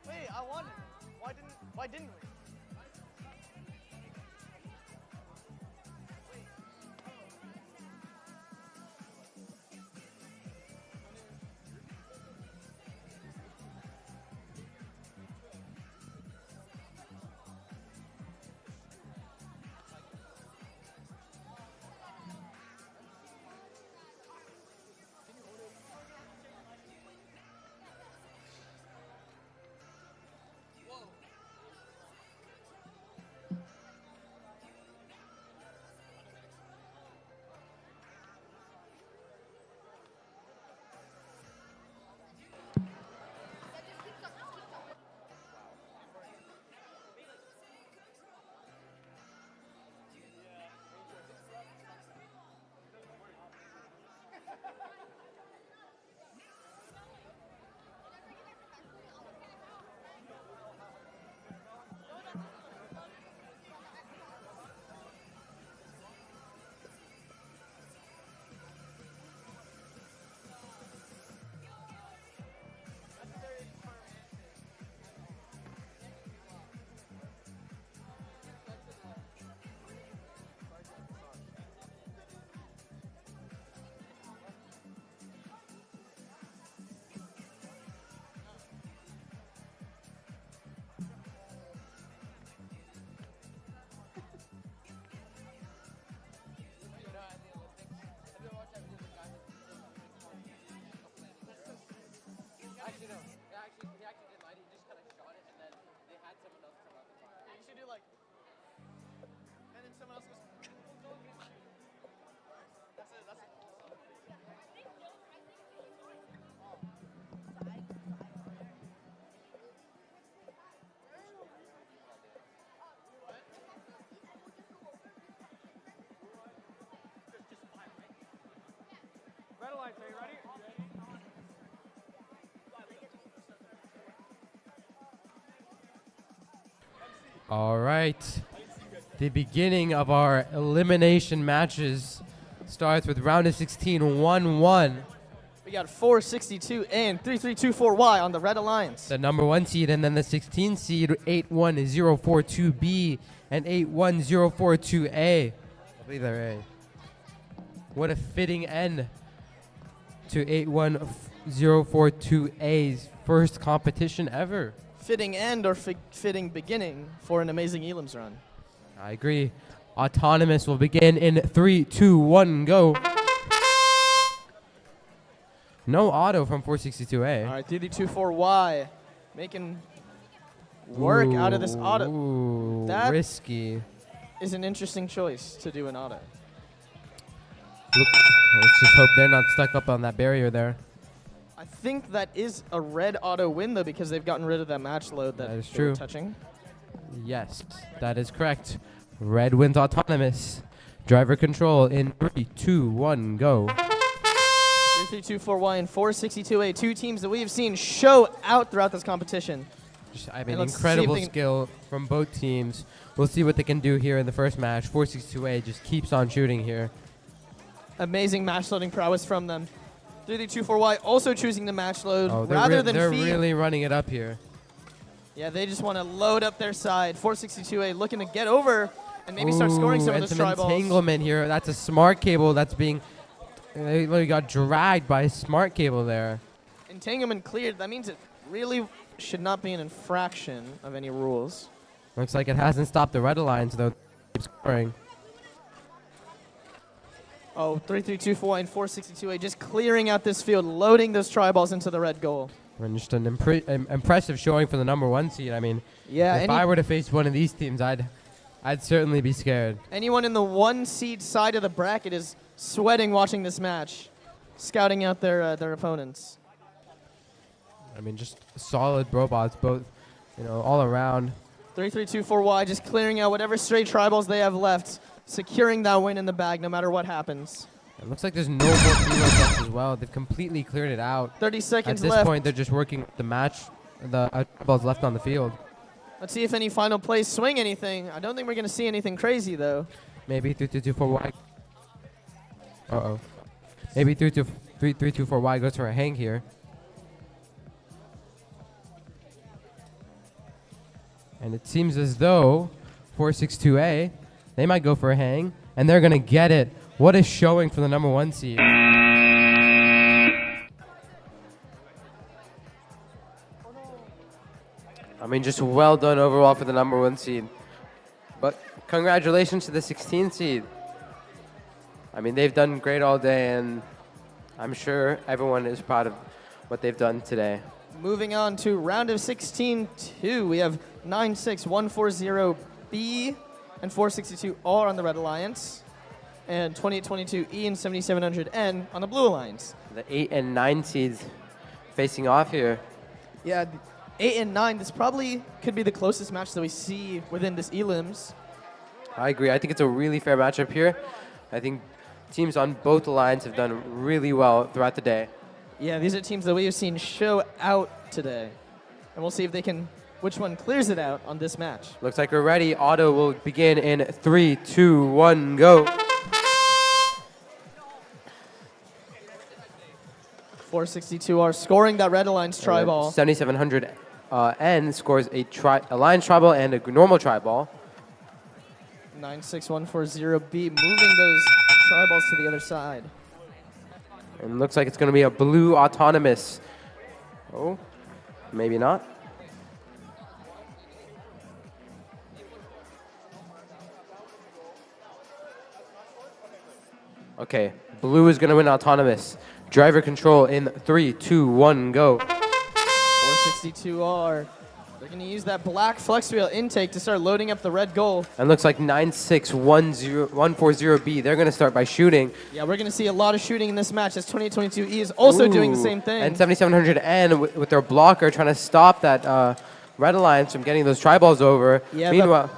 Wait, I won. Why didn't we? Red Alliance, are you ready? All right. The beginning of our elimination matches starts with round of 16, 1-1. We got 462 and 3324Y on the Red Alliance. The number 1 seed and then the 16 seed, 81042B and 81042A. I believe they're A. What a fitting end to 042A's first competition ever. Fitting end or fitting beginning for an amazing Elims run. I agree. Autonomous will begin in 3, 2, 1, go. No auto from 462A. All right, 3D24Y making work out of this auto. Ooh, That risky. is an interesting choice to do an auto. Look, let's just hope they're not stuck up on that barrier there. I think that is a red auto win, though, because they've gotten rid of that match load that is they were true. touching. Yes, that is correct. Red wins autonomous. Driver control in 3, 2, 1, go. 3-3-2-4-Y and 462A, two teams that we have seen show out throughout this competition. I mean, And let's see if incredible they can- skill from both teams. We'll see what they can do here in the first match. 462A just keeps on shooting here. Amazing match loading prowess from them. 3-3-2-4-Y also choosing the match load Oh, rather than they're feed. really running it up here. Yeah, they just want to load up their side. 462A looking to get over and maybe start scoring some of and those some try balls. entanglement here. That's a smart cable that's being. They literally got dragged by a smart cable there. Entanglement cleared. That means it really should not be an infraction of any rules. Looks like it hasn't stopped the red alliance though. Keep scoring. Oh, 3-3-2-4-Y and 462A just clearing out this field, loading those try balls into the red goal. And just an impressive showing for the number 1 seed. I mean, Yeah, if I were to face one of these teams, I'd certainly be scared. Anyone in the 1 seed side of the bracket is sweating watching this match, scouting out their opponents. I mean, just solid robots, both, all around. 3-3-2-4-Y just clearing out whatever stray try balls they have left, securing that win in the bag no matter what happens. It looks like there's no more preloads left as well. They've completely cleared it out. 30 seconds At this left. point, they're just working the match, the balls left on the field. Let's see if any final plays swing anything. I don't think we're going to see anything crazy, though. Maybe 3-2-2-4-Y. Uh-oh. Maybe 3-2-4-Y goes for a hang here. And it seems as though 462A, they might go for a hang, and they're going to get it. What a showing for the number 1 seed. I mean, just well done overall for the number 1 seed. But congratulations to the 16 seed. I mean, they've done great all day, and I'm sure everyone is proud of what they've done today. Moving on to round of 16-2, we have 96140B and 462R on the Red Alliance, and 2822E and 7700N on the Blue Alliance. The 8 and 9 seeds facing off here. Yeah, 8 and 9, this probably could be the closest match that we see within this Elims. I agree. I think it's a really fair matchup here. I think teams on both alliances have done really well throughout the day. Yeah, these are teams that we have seen show out today. And we'll see if they can, which one clears it out on this match. Looks like we're ready. Auto will begin in 3, 2, 1, go. 462R scoring that Red Alliance try ball. 7700 N scores a alliance tri ball and a normal tri ball. 96140B moving those try balls to the other side. And looks like it's going to be a blue autonomous. Oh, maybe not. Okay, blue is going to win autonomous. Driver control in 3, 2, 1, go. 462R. They're going to use that black flex wheel intake to start loading up the red goal. And looks like 96140B. They're going to start by shooting. Yeah, we're going to see a lot of shooting in this match as 2822E is also doing the same thing. And 7700N with their blocker trying to stop that Red Alliance from getting those tri-balls over. Yeah, Meanwhile,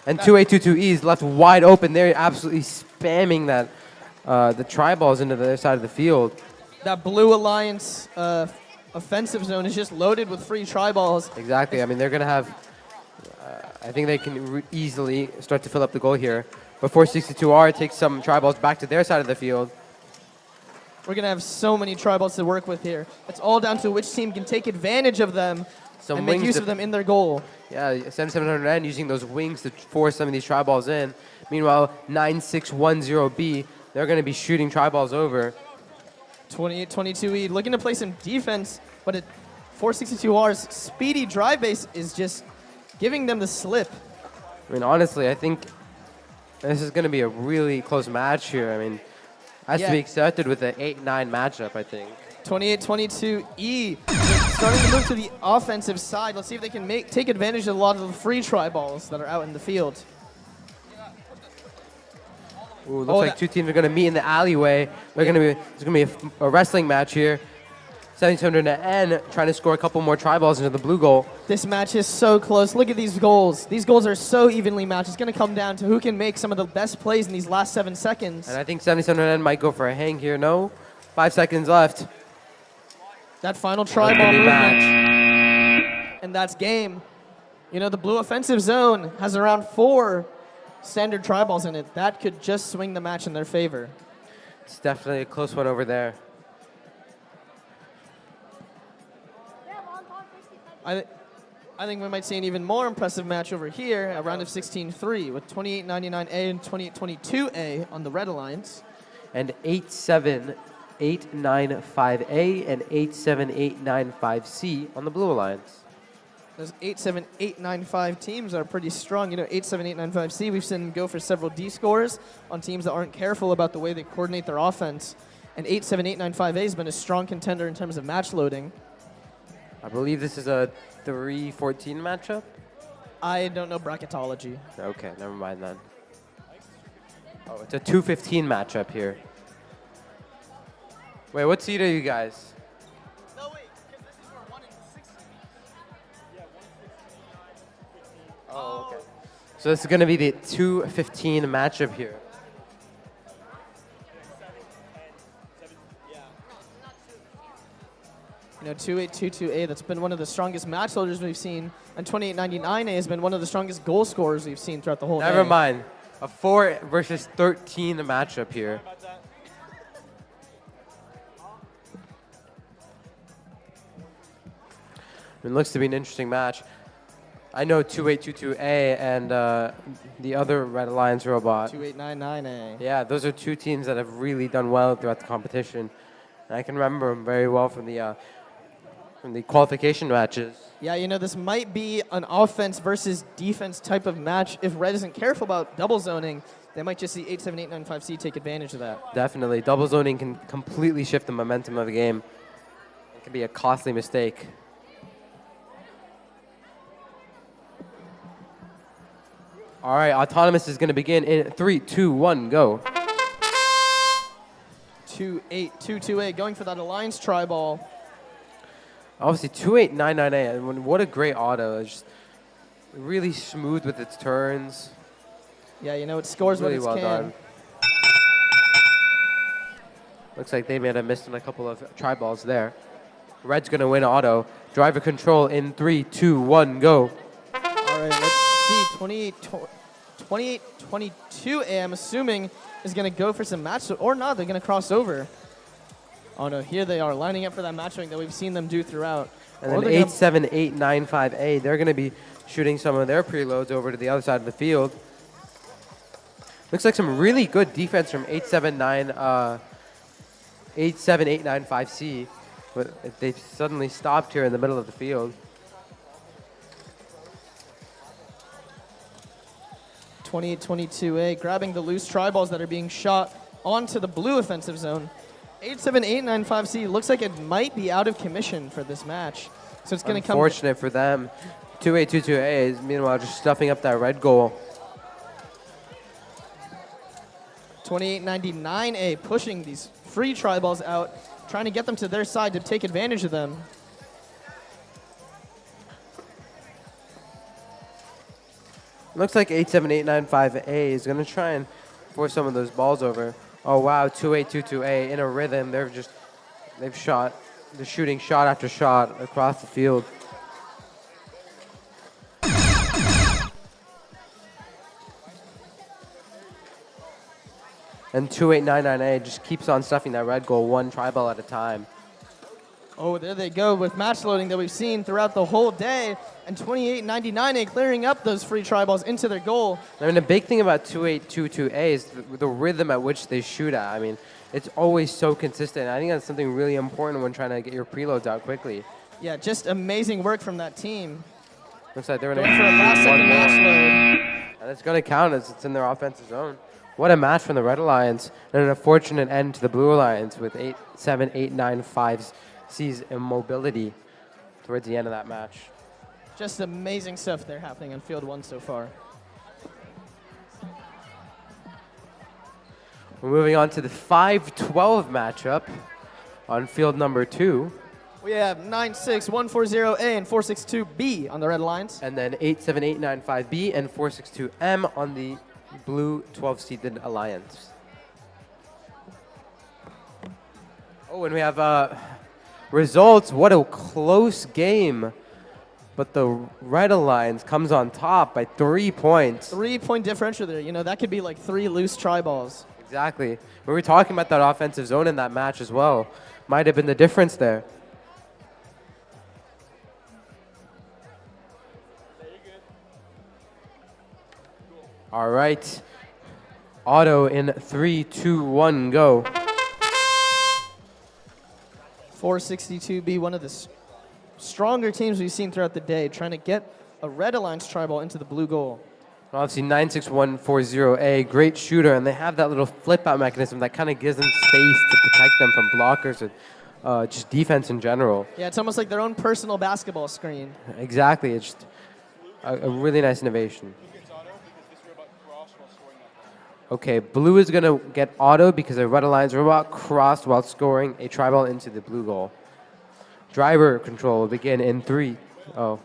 and 2822E is left wide open. They're absolutely spamming that the tri-balls into the other side of the field. That Blue Alliance offensive zone is just loaded with free try balls. Exactly. I mean, they're going to have... I think they can easily start to fill up the goal here. But 462R takes some try balls back to their side of the field. We're going to have so many try balls to work with here. It's all down to which team can take advantage of them and make use of them in their goal. Yeah, 7700N using those wings to force some of these try balls in. Meanwhile, 9610B, they're going to be shooting try balls over. 28-22E looking to play some defense, but at 462R's speedy drive base is just giving them the slip. I mean, honestly, I think this is going to be a really close match here. I mean, has to be expected with an 8-9 matchup, I think. 28-22E starting to move to the offensive side. Let's see if they can take advantage of a lot of the free try balls that are out in the field. Ooh, looks like two teams are going to meet in the alleyway. It's going to be a wrestling match here. 700N trying to score a couple more try balls into the blue goal. This match is so close. Look at these goals. These goals are so evenly matched. It's going to come down to who can make some of the best plays in these last 7 seconds. And I think 77N might go for a hang here. No? 5 seconds left. That final try ball movement. And that's game. You know, the blue offensive zone has around 4 standard try balls in it. That could just swing the match in their favor. It's definitely a close one over there. I think we might see an even more impressive match over here, a round of 16-3 with 28-99A and 28-22A on the Red Alliance. And 8-7-8-9-5A and 8-7-8-9-5C on the Blue Alliance. Those 8-7-8-9-5 teams are pretty strong. You know, 8-7-8-9-5C, we've seen them go for several D scores on teams that aren't careful about the way they coordinate their offense. And 8-7-8-9-5A has been a strong contender in terms of match loading. I believe this is a 3-14 matchup? I don't know bracketology. Okay, never mind then. Oh, it's a 2-15 matchup here. Wait, what seed are you guys? No, wait, because this is for 1 and 16. Yeah, 1, 16, 9, 15. Oh, okay. So this is going to be the 2-15 matchup here. You know, 28-22A, that's been one of the strongest match loaders we've seen, and 28-99A has been one of the strongest goal scorers we've seen throughout the whole Never day. mind. A 4 versus 13 matchup here. It looks to be an interesting match. I know 2822A and the other Red Alliance robot. 2899A. Yeah, those are two teams that have really done well throughout the competition. And I can remember them very well from the qualification matches. Yeah, you know, this might be an offense versus defense type of match. If Red isn't careful about double zoning, they might just see 8-7-8-9-5C take advantage of that. Definitely. Double zoning can completely shift the momentum of the game. It can be a costly mistake. All right, Autonomous is going to begin in 3, 2, 1, go. 2822A going for that Alliance tri-ball. Obviously, 2899A. What a great auto. It's just really smooth with its turns. Yeah, you know, it scores really what it well can. done. Looks like they may have missed on a couple of tri-balls there. Red's going to win auto. Driver control in 3, 2, 1, go. All right, let's see. 2822A, I'm assuming, is going to go for some match, or not. They're going to cross over. Oh, no, here they are, lining up for that matching that we've seen them do throughout. And then 87895A, they're going to be shooting some of their preloads over to the other side of the field. Looks like some really good defense from 87895C, but they've suddenly stopped here in the middle of the field. 2822A grabbing the loose tri-balls that are being shot onto the blue offensive zone. 87895C looks like it might be out of commission for this match. So it's going to come. Unfortunate for them. 2822A is meanwhile just stuffing up that red goal. 2899A pushing these free tri-balls out, trying to get them to their side to take advantage of them. Looks like 87895A is going to try and force some of those balls over. Oh wow, 2822A in a rhythm. They're shooting shot after shot across the field. And 2899A just keeps on stuffing that red goal one tri-ball at a time. Oh, there they go with match loading that we've seen throughout the whole day. And 28.99A clearing up those free tri-balls into their goal. I mean, the big thing about 2822A is the rhythm at which they shoot at. I mean, it's always so consistent. I think that's something really important when trying to get your preloads out quickly. Yeah, just amazing work from that team. Looks like they're going for a last-second match load. And it's going to count as it's in their offensive zone. What a match from the Red Alliance, and an unfortunate end to the Blue Alliance with 8-7, 8-9-5 C's immobility towards the end of that match. Just amazing stuff there happening on field 1 so far. We're moving on to the 5-12 matchup on field number 2. We have 96140A and 462B on the Red Alliance. And then 87895B and 462M on the Blue 12-seeded Alliance. Oh, and we have results. What a close game. But the Red Alliance comes on top by 3 points. 3-point differential there. You know, that could be like 3 loose tri-balls. Exactly. We were talking about that offensive zone in that match as well. Might have been the difference there. All right. Auto in 3, 2, 1, go. 462B, one of the stronger teams we've seen throughout the day, trying to get a Red Alliance tri-ball into the blue goal. Obviously, 96140A, great shooter, and they have that little flip-out mechanism that kind of gives them space to protect them from blockers and just defense in general. Yeah, it's almost like their own personal basketball screen. Exactly. It's just a really nice innovation. Okay, blue is going to get auto because the Red Alliance robot crossed while scoring a tri-ball into the blue goal. Driver control will begin in 3. Oh.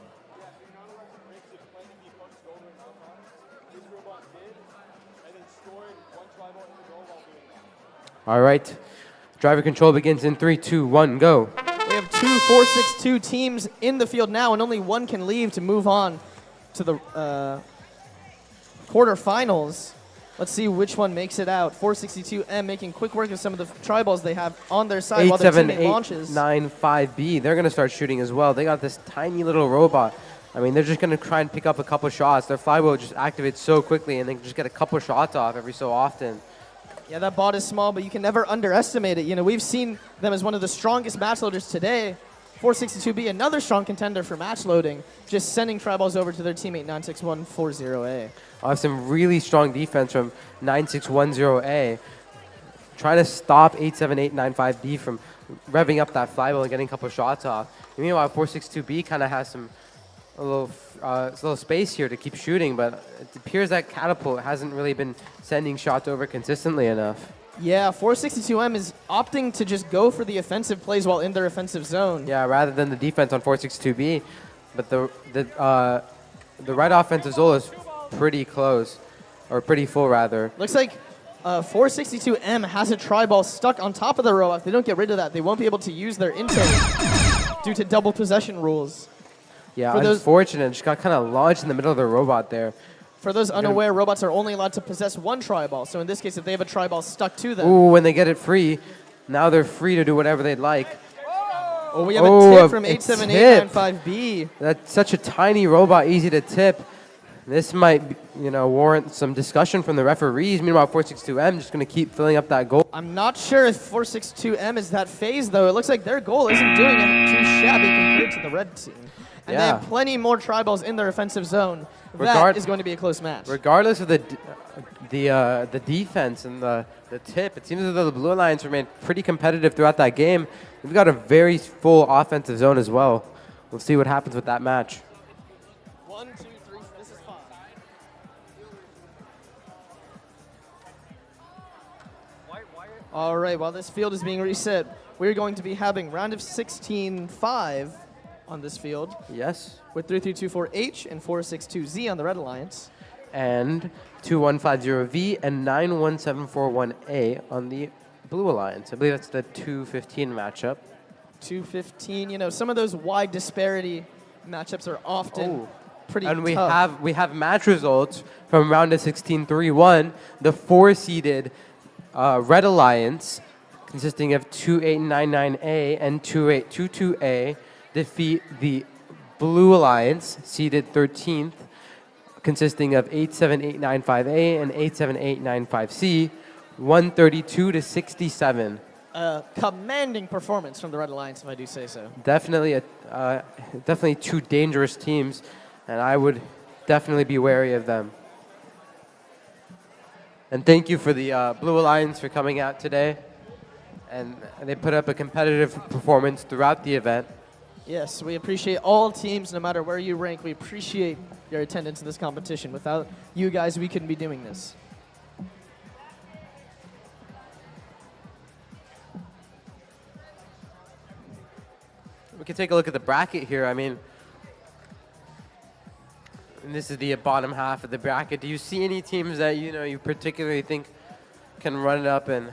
All right. Driver control begins in 3, 2, 1, go. We have 2 462 teams in the field now, and only one can leave to move on to the quarterfinals. Let's see which one makes it out. 462M making quick work of some of the tri-balls they have on their side while their teammate launches. 87895B, they're going to start shooting as well. They got this tiny little robot. I mean, they're just going to try and pick up a couple shots. Their flywheel just activates so quickly, and they can just get a couple shots off every so often. Yeah, that bot is small, but you can never underestimate it. You know, we've seen them as one of the strongest match loaders today. 462B, another strong contender for match loading, just sending tri-balls over to their teammate 96140A. I have some really strong defense from 9610A. Trying to stop 87895B from revving up that flywheel and getting a couple shots off. Meanwhile, 462B kind of has a little space here to keep shooting, but it appears that Catapult hasn't really been sending shots over consistently enough. Yeah, 462M is opting to just go for the offensive plays while in their offensive zone. Yeah, rather than the defense on 462B. But the right offensive zone is pretty close, or pretty full rather. Looks like 462M has a tri-ball stuck on top of the robot. If they don't get rid of that, they won't be able to use their intake due to double possession rules. Yeah, unfortunate. Just got kind of lodged in the middle of the robot there. For those unaware, robots are only allowed to possess one tri-ball. So in this case, if they have a tri-ball stuck to them. Ooh, when they get it free, now they're free to do whatever they'd like. Oh, we have a tip from 87895B. That's such a tiny robot, easy to tip. This might, warrant some discussion from the referees. Meanwhile, 462M just going to keep filling up that goal. I'm not sure if 462M is that phased, though. It looks like their goal isn't doing it too shabby compared to the red team. And they have plenty more tri-balls in their offensive zone. That is going to be a close match. Regardless of the defense and the tip, it seems as though the Blue Alliance remained pretty competitive throughout that game. We've got a very full offensive zone as well. We'll see what happens with that match. 1, 2, 3. This is 5. All right, while this field is being reset, we're going to be having round of 16-5 on this field. Yes. With 3324H and 462Z on the Red Alliance. And 2150V and 91741A on the Blue Alliance. I believe that's the 215 matchup. 215, some of those wide disparity matchups are often pretty and tough. we have match results from round of 16-3-1. The 4-seeded Red Alliance consisting of 2899A and 2822A, defeat the Blue Alliance, seeded 13th, consisting of 87895A and 87895C, 132 to 67. Commanding performance from the Red Alliance, if I do say so. Definitely, definitely two dangerous teams, and I would definitely be wary of them. And thank you for the Blue Alliance for coming out today. And they put up a competitive performance throughout the event. Yes, we appreciate all teams, no matter where you rank. We appreciate your attendance in this competition. Without you guys, we couldn't be doing this. We can take a look at the bracket here. I mean, and this is the bottom half of the bracket. Do you see any teams that you particularly think can run it up and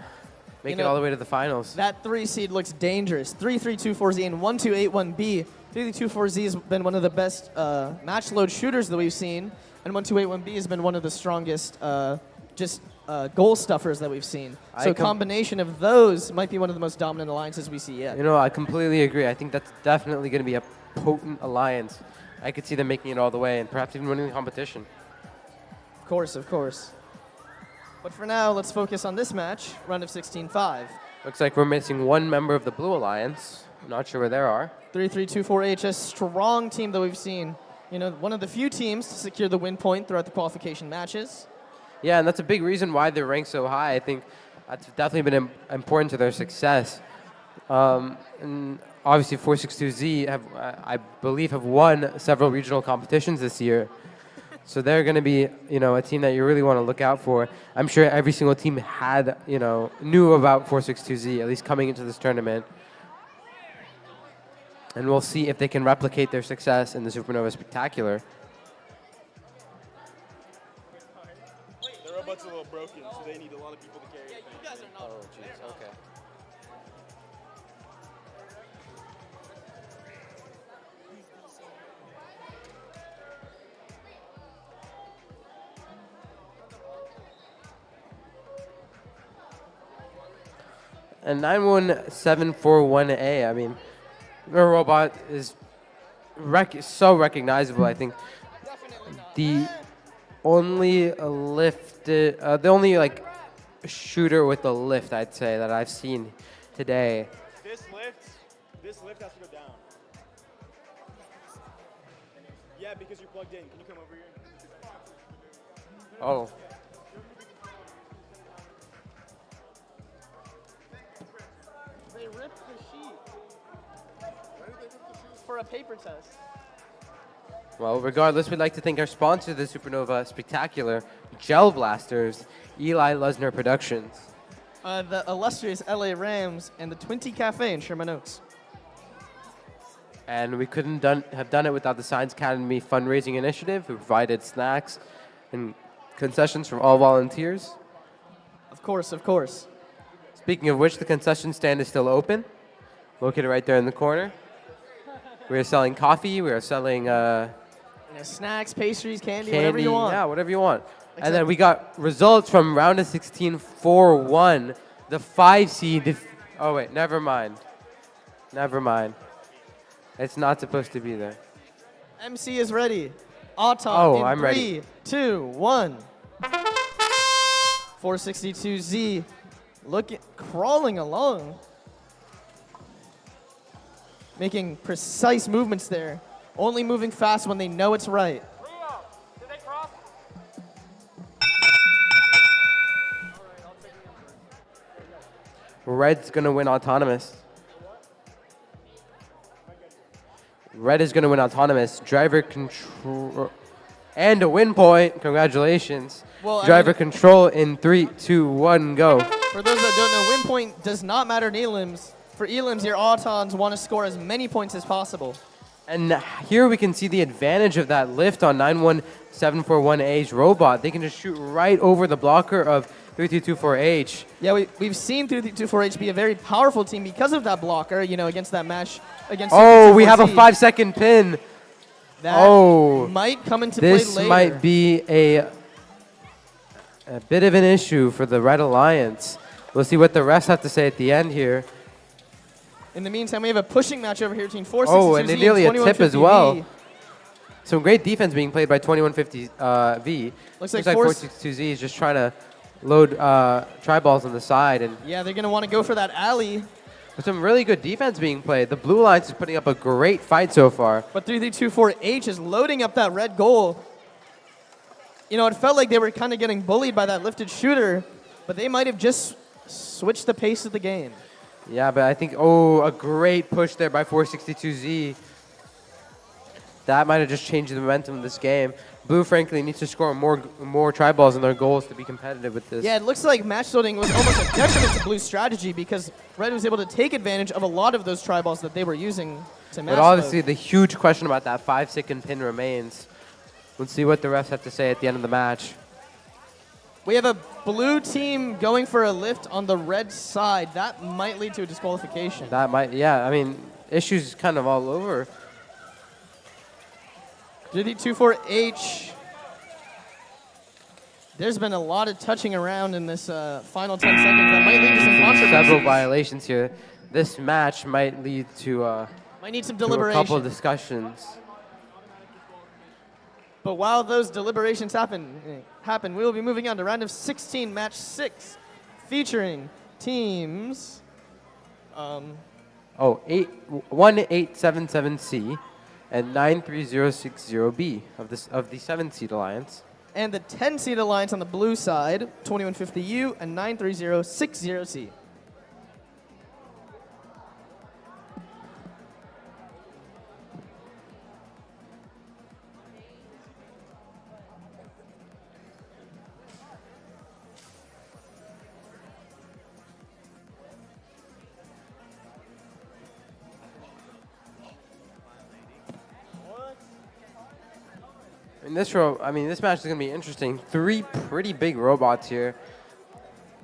make it all the way to the finals? That 3 seed looks dangerous. 3324Z and 1281B. 3324Z has been one of the best match load shooters that we've seen, and 1281B has been one of the strongest goal stuffers that we've seen. So a combination of those might be one of the most dominant alliances we see yet. I completely agree. I think that's definitely going to be a potent alliance. I could see them making it all the way and perhaps even winning the competition. Of course, of course. But for now, let's focus on this match, round of 16-5. Looks like we're missing one member of the Blue Alliance. Not sure where they are. 3324H, a strong team that we've seen. One of the few teams to secure the win point throughout the qualification matches. Yeah, and that's a big reason why they're ranked so high. I think that's definitely been important to their success. And obviously, 462Z I believe, have won several regional competitions this year. So they're going to be, a team that you really want to look out for. I'm sure every single team had, knew about 462Z, at least coming into this tournament. And we'll see if they can replicate their success in the Supernova Spectacular. The robot's a little broken, so they need a lot of people to carry it. You guys are not. Oh, jeez, okay. And 91741A, I mean, the robot is so recognizable. I think the only shooter with a lift, I'd say, that I've seen today. This lift has to go down. Yeah, because you're plugged in. Can you come over here? Oh. They ripped the sheet. Why did they rip the sheet? For a paper test. Well, regardless, we'd like to thank our sponsor of the Supernova Spectacular, Gel Blasters, Eli Lesnar Productions. The illustrious LA Rams and the Twinty Cafe in Sherman Oaks. And we couldn't have done it without the Science Academy fundraising initiative, who provided snacks and concessions from all volunteers. Of course, of course. Speaking of which, the concession stand is still open, located right there in the corner. We are selling coffee. We are selling snacks, pastries, candy, whatever you want. Yeah, whatever you want. And then we got results from round of 16 4-1. The 5 seed. Oh wait, never mind. Never mind. It's not supposed to be there. MC is ready. Autumn in I'm 3, ready. 2, 1. 462Z crawling along. Making precise movements there. Only moving fast when they know it's right. Did they cross? Red's going to win autonomous. Red is going to win autonomous. Driver control. And a win point. Congratulations. Well, Driver control in 3, 2, 1, go. For those that don't know, win point does not matter in elims. For elims, your autons want to score as many points as possible. And here we can see the advantage of that lift on 91741A's robot. They can just shoot right over the blocker of 3224H. Yeah, we've seen 3224H be a very powerful team because of that blocker, against that match against We have a 5-second pin. That might come into play later. This might be a bit of an issue for the Red Alliance. We'll see what the refs have to say at the end here. In the meantime, we have a pushing match over here between 462Z Oh, and nearly a tip as 2150V. well. Some great defense being played by 2150V. Looks like 462Z is just trying to load tri-balls on the side. And yeah, they're going to want to go for that alley. with some really good defense being played. The Blue Alliance is putting up a great fight so far. But 3324H is loading up that red goal. You know, it felt like they were kind of getting bullied by that lifted shooter, but they might have just switched the pace of the game. Yeah, but I think, oh, a great push there by 462Z. That might have just changed the momentum of this game. Blue, frankly, needs to score more tri-balls in their goals to be competitive with this. Yeah, it looks like match loading was almost a detriment to Blue's strategy because Red was able to take advantage of a lot of those tri-balls that they were using to match But obviously, load. the huge question about that 5-second pin remains. Let's see what the refs have to say at the end of the match. We have a blue team going for a lift on the red side. That might lead to a disqualification. That might, yeah, I mean, issues kind of all over. 3324H. There's been a lot of touching around in this final 10 seconds. That might lead to some controversy. Several violations here. This match might lead to, might need some to a deliberation. couple of discussions. But while those deliberations happen, we will be moving on to round of 16, match 6, featuring teams. 1877C and 93060B of the 7-seed alliance. And the 10-seed alliance on the blue side, 2150U and 93060C. This match is going to be interesting. 3 pretty big robots here.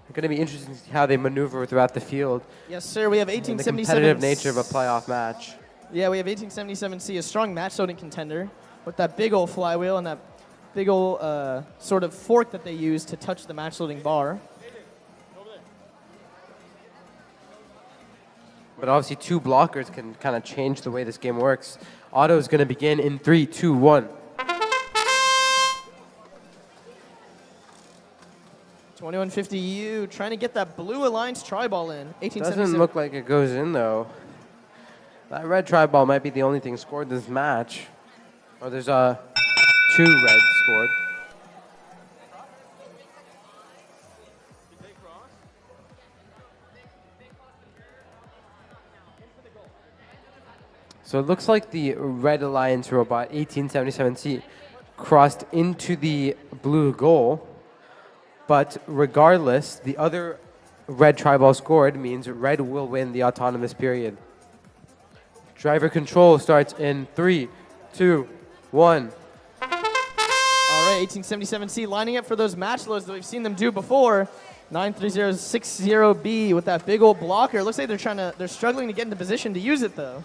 It's going to be interesting to see how they maneuver throughout the field. Yes, sir. We have And the 1877. competitive nature of a playoff match. Yeah, we have 1877C, a strong match-loading contender with that big old flywheel and that big old sort of fork that they use to touch the match-loading bar. But obviously, 2 blockers can kind of change the way this game works. Auto is going to begin in 3, 2, 1. 2150U trying to get that blue alliance tri-ball in. 1877. Doesn't look like it goes in, though. That red tri-ball might be the only thing scored this match. Or there's 2 reds scored. So it looks like the Red Alliance robot, 1877C, crossed into the blue goal. But regardless, the other red tri-ball scored means red will win the autonomous period. Driver control starts in 3, 2, 1. All right, 1877C lining up for those match loads that we've seen them do before. 93060B with that big old blocker. Looks like they're struggling to get into position to use it though.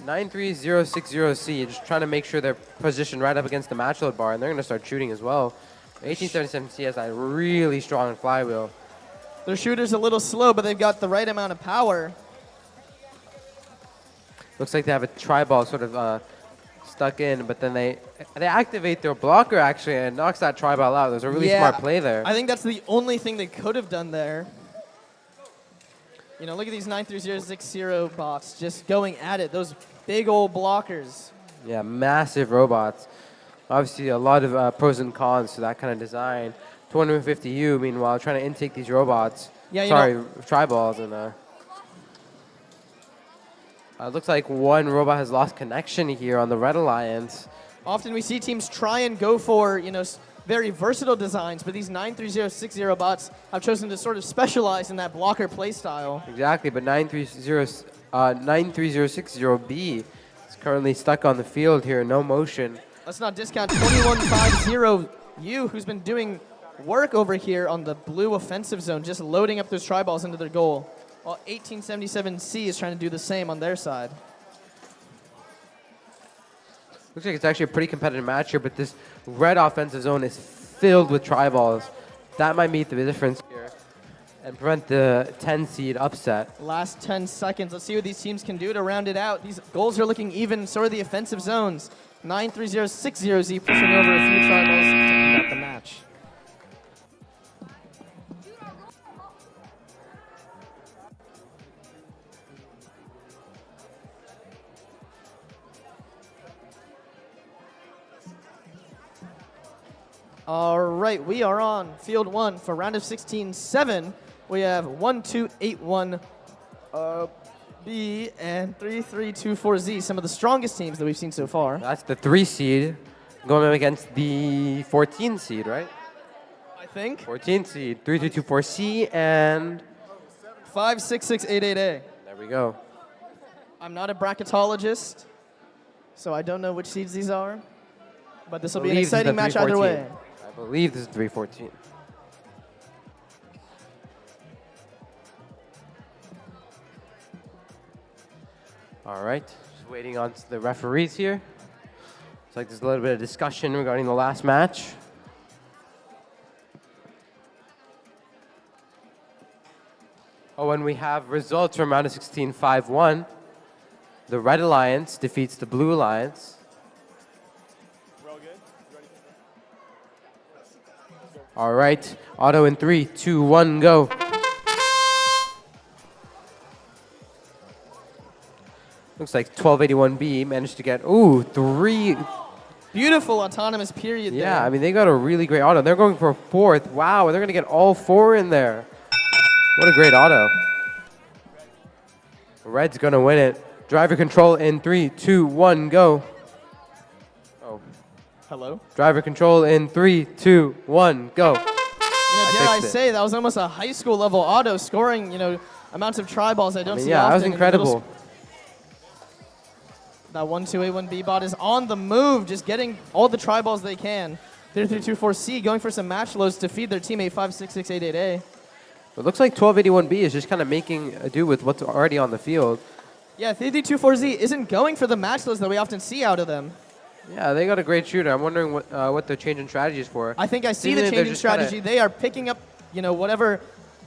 93060C just trying to make sure they're positioned right up against the match load bar, and they're going to start shooting as well. 1877C has a really strong flywheel. Their shooter's a little slow, but they've got the right amount of power. Looks like they have a tri-ball sort of stuck in, but then they activate their blocker actually and knocks that tri-ball out. There's a really smart play there. I think that's the only thing they could have done there. You know, look at these 93060 bots just going at it. Those big old blockers. Yeah, massive robots. Obviously, a lot of pros and cons to that kind of design. 2150U, meanwhile, trying to intake these robots. Yeah, Sorry, tri-balls. And looks like one robot has lost connection here on the Red Alliance. Often we see teams try and go for, you know, very versatile designs, but these 93060 bots have chosen to sort of specialize in that blocker play style. Exactly, but 93060B is currently stuck on the field here, no motion. Let's not discount 2150U, who's been doing work over here on the blue offensive zone, just loading up those tri-balls into their goal, while 1877C is trying to do the same on their side. Looks like it's actually a pretty competitive match here, but this red offensive zone is filled with tri-balls. That might make the difference here. and prevent the 10 seed upset. Last 10 seconds. Let's see what these teams can do to round it out. These goals are looking even. So are the offensive zones. 9-3-0-6-0-Z pushing over a few tribals to end out the match. All right, we are on field 1 for round of 16-7. We have 1-2-8-1 B and 3-3-2-4-Z, some of the strongest teams that we've seen so far. That's the 3 seed going up against the 14 seed, right? I think. 14 seed, 3-3-2-4-C and 5-6-6-8-8-A. There we go. I'm not a bracketologist, so I don't know which seeds these are, but this will be an exciting match either way. I believe this is 3-14. All right, just waiting on the referees here. Looks like there's a little bit of discussion regarding the last match. Oh, and we have results from round of 16, 5-1. The Red Alliance defeats the Blue Alliance. All right, Auto in 3, 2, 1, go. Looks like 1281B managed to get, 3. Beautiful autonomous period there. Yeah, I mean, they got a really great auto. They're going for a 4th. Wow, they're going to get all 4 in there. What a great auto. Red's going to win it. Driver control in 3, 2, 1, go. Oh. Hello? Driver control in 3, 2, 1, go. Dare I say, that was almost a high school level auto, scoring, amounts of tri-balls I don't see yeah, often. that was incredible. That 1-2-8-1B bot is on the move, just getting all the tri-balls they can. 3-3-2-4-C going for some match loads to feed their teammate 5-6-6-8-8-A. It looks like 1281B is just kind of making do with what's already on the field. Yeah, 3-3-2-4-Z isn't going for the match loads that we often see out of them. Yeah, they got a great shooter. I'm wondering what the change in strategy is for. I think I see the change in strategy. They are picking up, whatever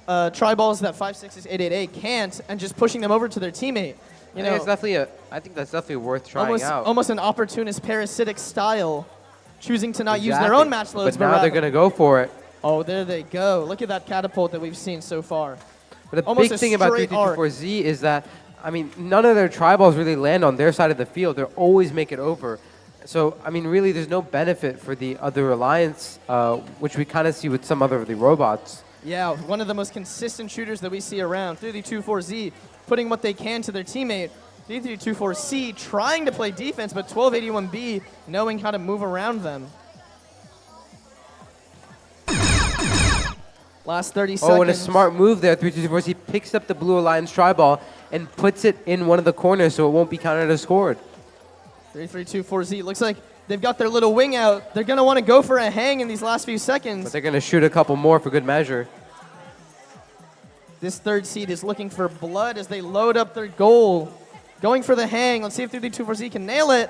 tri-balls that 5-6-6-8-8-A can't and just pushing them over to their teammate. I think that's definitely worth trying out. Almost an opportunist parasitic style, choosing to not use their own match loads. But now they're going to go for it. Oh, there they go. Look at that catapult that we've seen so far. But the big thing about 3-3-2-4-Z is that, I mean, none of their tri-balls really land on their side of the field. They always make it over. So, I mean, really, there's no benefit for the other alliance, which we kind of see with some other of the robots. Yeah, one of the most consistent shooters that we see around. 3-3-2-4-Z putting what they can to their teammate. 3-3-2-4-C trying to play defense, but 1281B knowing how to move around them. Last 30 seconds. Oh, and a smart move there. 3-2-4-C picks up the Blue Alliance tri-ball and puts it in one of the corners so it won't be counted as scored. 3-3-2-4-Z. Looks like they've got their little wing out. They're going to want to go for a hang in these last few seconds. But they're going to shoot a couple more for good measure. This 3rd seed is looking for blood as they load up their goal. Going for the hang. Let's see if 3-3-2-4-Z can nail it.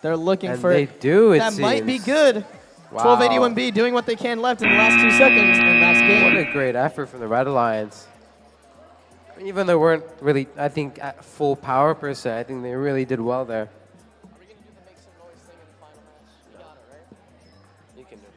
They're looking for it. They do, it That seems. might be good. Wow. 1281B doing what they can left in the last 2 seconds, and that's game. What a great effort from the Red Alliance. Even though they weren't really, I think, at full power per se, I think they really did well there. You can do it.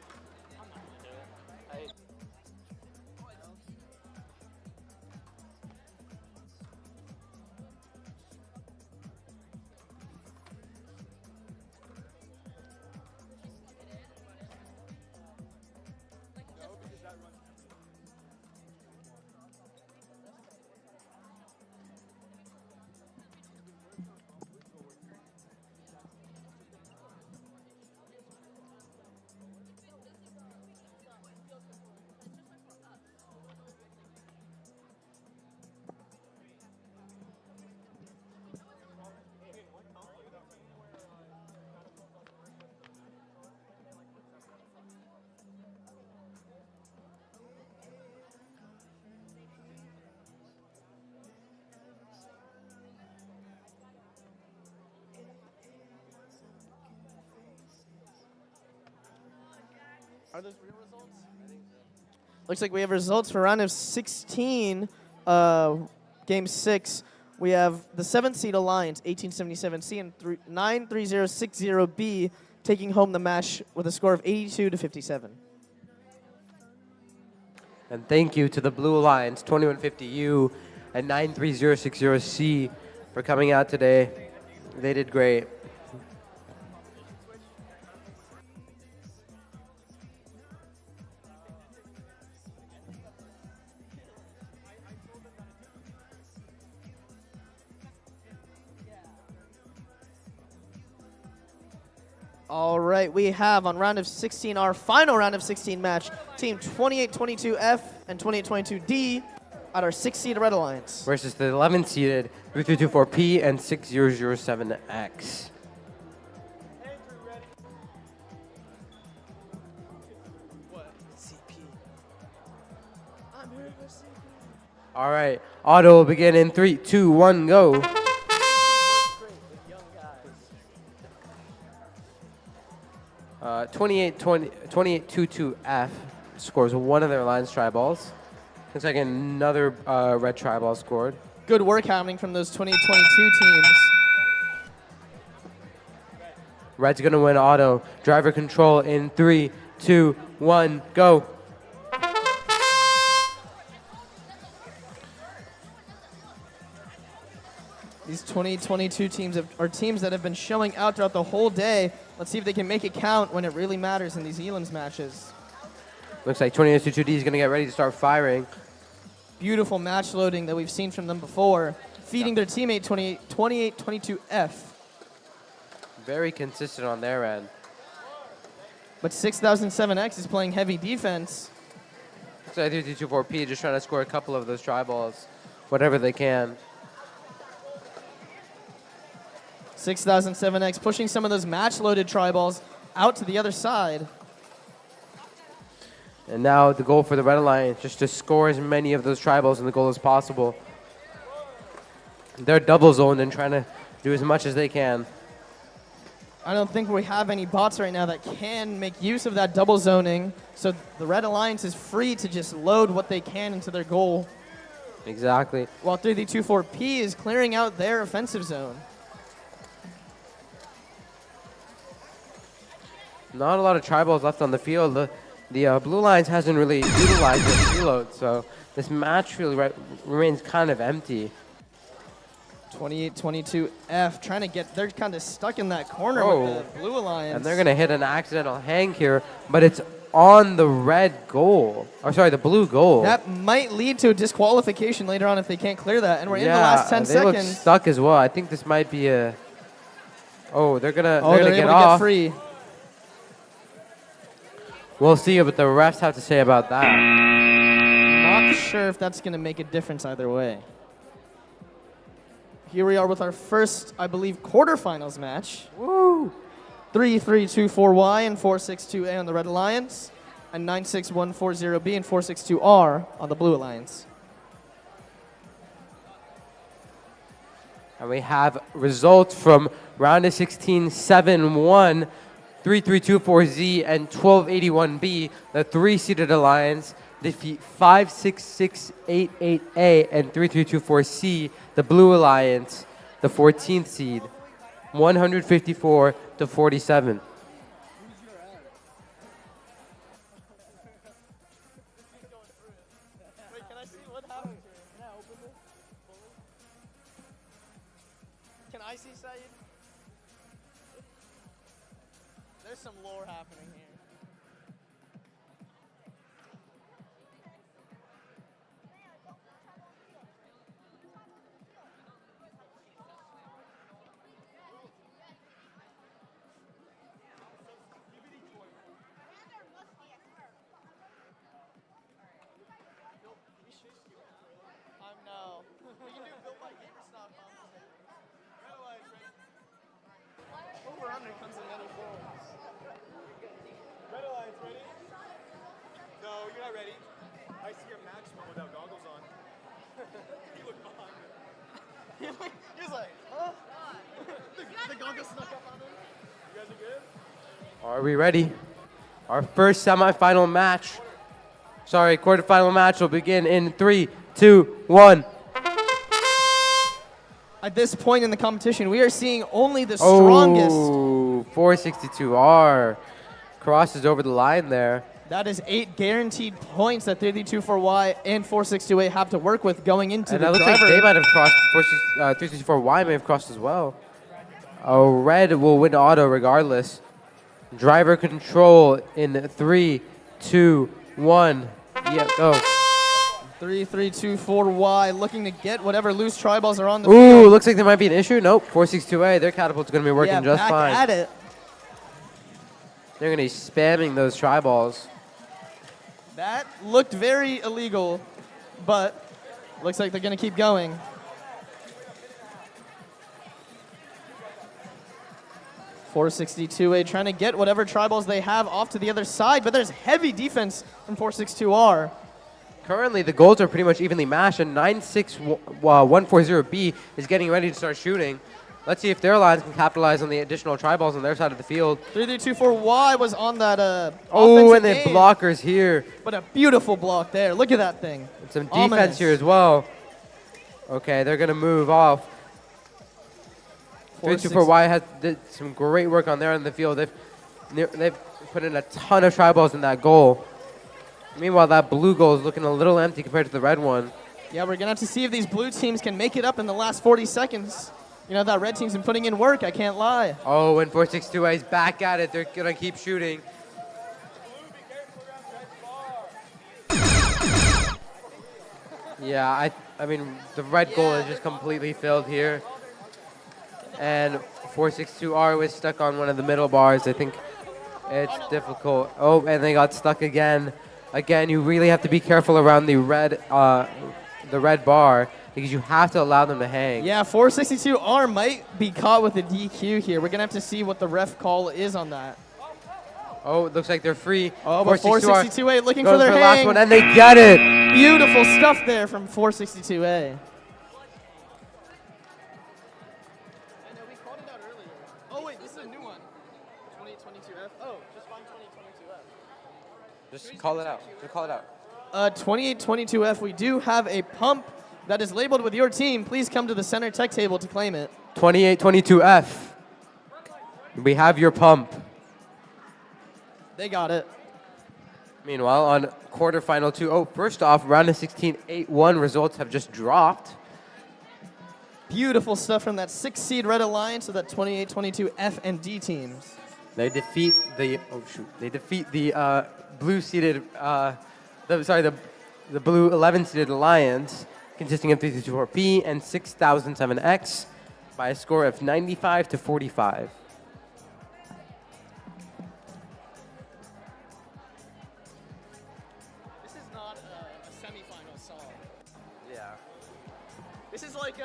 Are those real results? Looks like we have results for round of 16, game 6. We have the 7th seed Alliance, 1877C, and 93060B taking home the match with a score of 82 to 57. And thank you to the Blue Alliance, 2150U and 93060C for coming out today. They did great. All right, we have on round of 16, our final round of 16 match, team 2822F and 2822D at our 6th seed Red Alliance. Versus the 11th seeded 3324P and 6007X. All right, auto will begin in 3, 2, 1, go. Uh, 2822F scores one of their Alliance tri-balls. Looks like another red tri-ball scored. Good work happening from those 2022 teams. Red's gonna win auto. Driver control in 3, 2, 1, go. These 2022 teams are teams that have been showing out throughout the whole day. Let's see if they can make it count when it really matters in these elims matches. Looks like 2822D is gonna get ready to start firing. Beautiful match loading that we've seen from them before, feeding their teammate 2822F. Very consistent on their end. But 6007X is playing heavy defense. Looks like 3324P just trying to score a couple of those tri-balls, whatever they can. 6007X pushing some of those match-loaded tri-balls out to the other side. And now the goal for the Red Alliance, just to score as many of those tri-balls in the goal as possible. They're double zoned and trying to do as much as they can. I don't think we have any bots right now that can make use of that double zoning, so the Red Alliance is free to just load what they can into their goal. Exactly. While 3324P is clearing out their offensive zone. Not a lot of tri-balls left on the field. The Blue Alliance hasn't really utilized their reload, so this match really remains kind of empty. 2822F trying to get, they're kind of stuck in that corner with the Blue Alliance. And they're going to hit an accidental hang here, but it's on the red goal. Or sorry, the blue goal. That might lead to a disqualification later on if they can't clear that. And we're in the last 10 they seconds. look stuck as well. I think this might be a... Oh, they're going to they're get able off. to get free. We'll see what the refs have to say about that. Not sure if that's going to make a difference either way. Here we are with our first, I believe, quarterfinals match. Woo! 3324Y and 462A on the Red Alliance, and 96140B and 462R on the Blue Alliance. And we have results from round of 16, 7-1, 3324Z and 1281B, the 3-seeded Alliance, defeat 56688A and 3324C, the Blue Alliance, the 14th seed, 154 to 47. Wait, can I see what happened here? Can I open this? Can I see Saeed? There's some lore happening here. No. We can do built by GamerStop. Over under comes in many forms. Red Alliance, ready? No, you're not ready. I see your matchman without goggles on. You look behind me. He was like, huh? the goggles snuck up on him. You guys are good? Are we ready? Our first semifinal match Sorry, quarterfinal match will begin in 3, 2, 1. At this point in the competition, we are seeing only the strongest. Oh, 462R crosses over the line there. That is 8 guaranteed points that 332-4Y and 462A have to work with going into And the that looks driver. like they might have crossed. 364Y may have crossed as well. Red will win auto regardless. Driver control in 3, 2, 1. Yeah, go. 332-4Y looking to get whatever loose tri-balls are on the Ooh, field. looks like there might be an issue. Nope, 462A, their catapult's going to be working just back fine. at it. They're going to be spamming those tri-balls. That looked very illegal, but looks like they're going to keep going. .462A trying to get whatever tri-balls they have off to the other side, but there's heavy defense from 462R. Currently, the goals are pretty much evenly matched, and 96140B is getting ready to start shooting. Let's see if their lines can capitalize on the additional tri-balls on their side of the field. 332-4Y was on that Oh, and offensive the game, blockers here. but a beautiful block there. Look at that thing. And some Ominous. defense here as well. Okay, they're going to move off. 324Y has did some great work on there in the field. They've put in a ton of tri-balls in that goal. Meanwhile, that blue goal is looking a little empty compared to the red one. Yeah, we're going to have to see if these blue teams can make it up in the last 40 seconds. You know, that red team's been putting in work, I can't lie. Oh, and 462A is back at it. They're going to keep shooting. Yeah, I mean, the red goal is just completely filled here. And 462R was stuck on one of the middle bars. I think it's difficult. Oh, and they got stuck again. Again, you really have to be careful around the red bar because you have to allow them to hang. Yeah, 462R might be caught with a DQ here. We're going to have to see what the ref call is on that. Oh, it looks like they're free. Oh, but 462A looking for goes their the hang. last one, and they get it. Beautiful stuff there from 462A. Oh, wait, this is a new one. 2822F. Oh, just find 2822F. Just call it out. Just call it out. 2822F, we do have a pump that is labeled with your team. Please come to the center tech table to claim it. 2822F. We have your pump. They got it. Meanwhile, on quarterfinal 2, first off, round of 16, 8-1 results have just dropped. Beautiful stuff from that 6-seed Red Alliance with that 2822 F and D teams. They defeat the blue-seeded, the blue 11-seeded Alliance, consisting of 324B and 6007X, by a score of 95 to 45. This is not a semifinal song. Yeah. This is like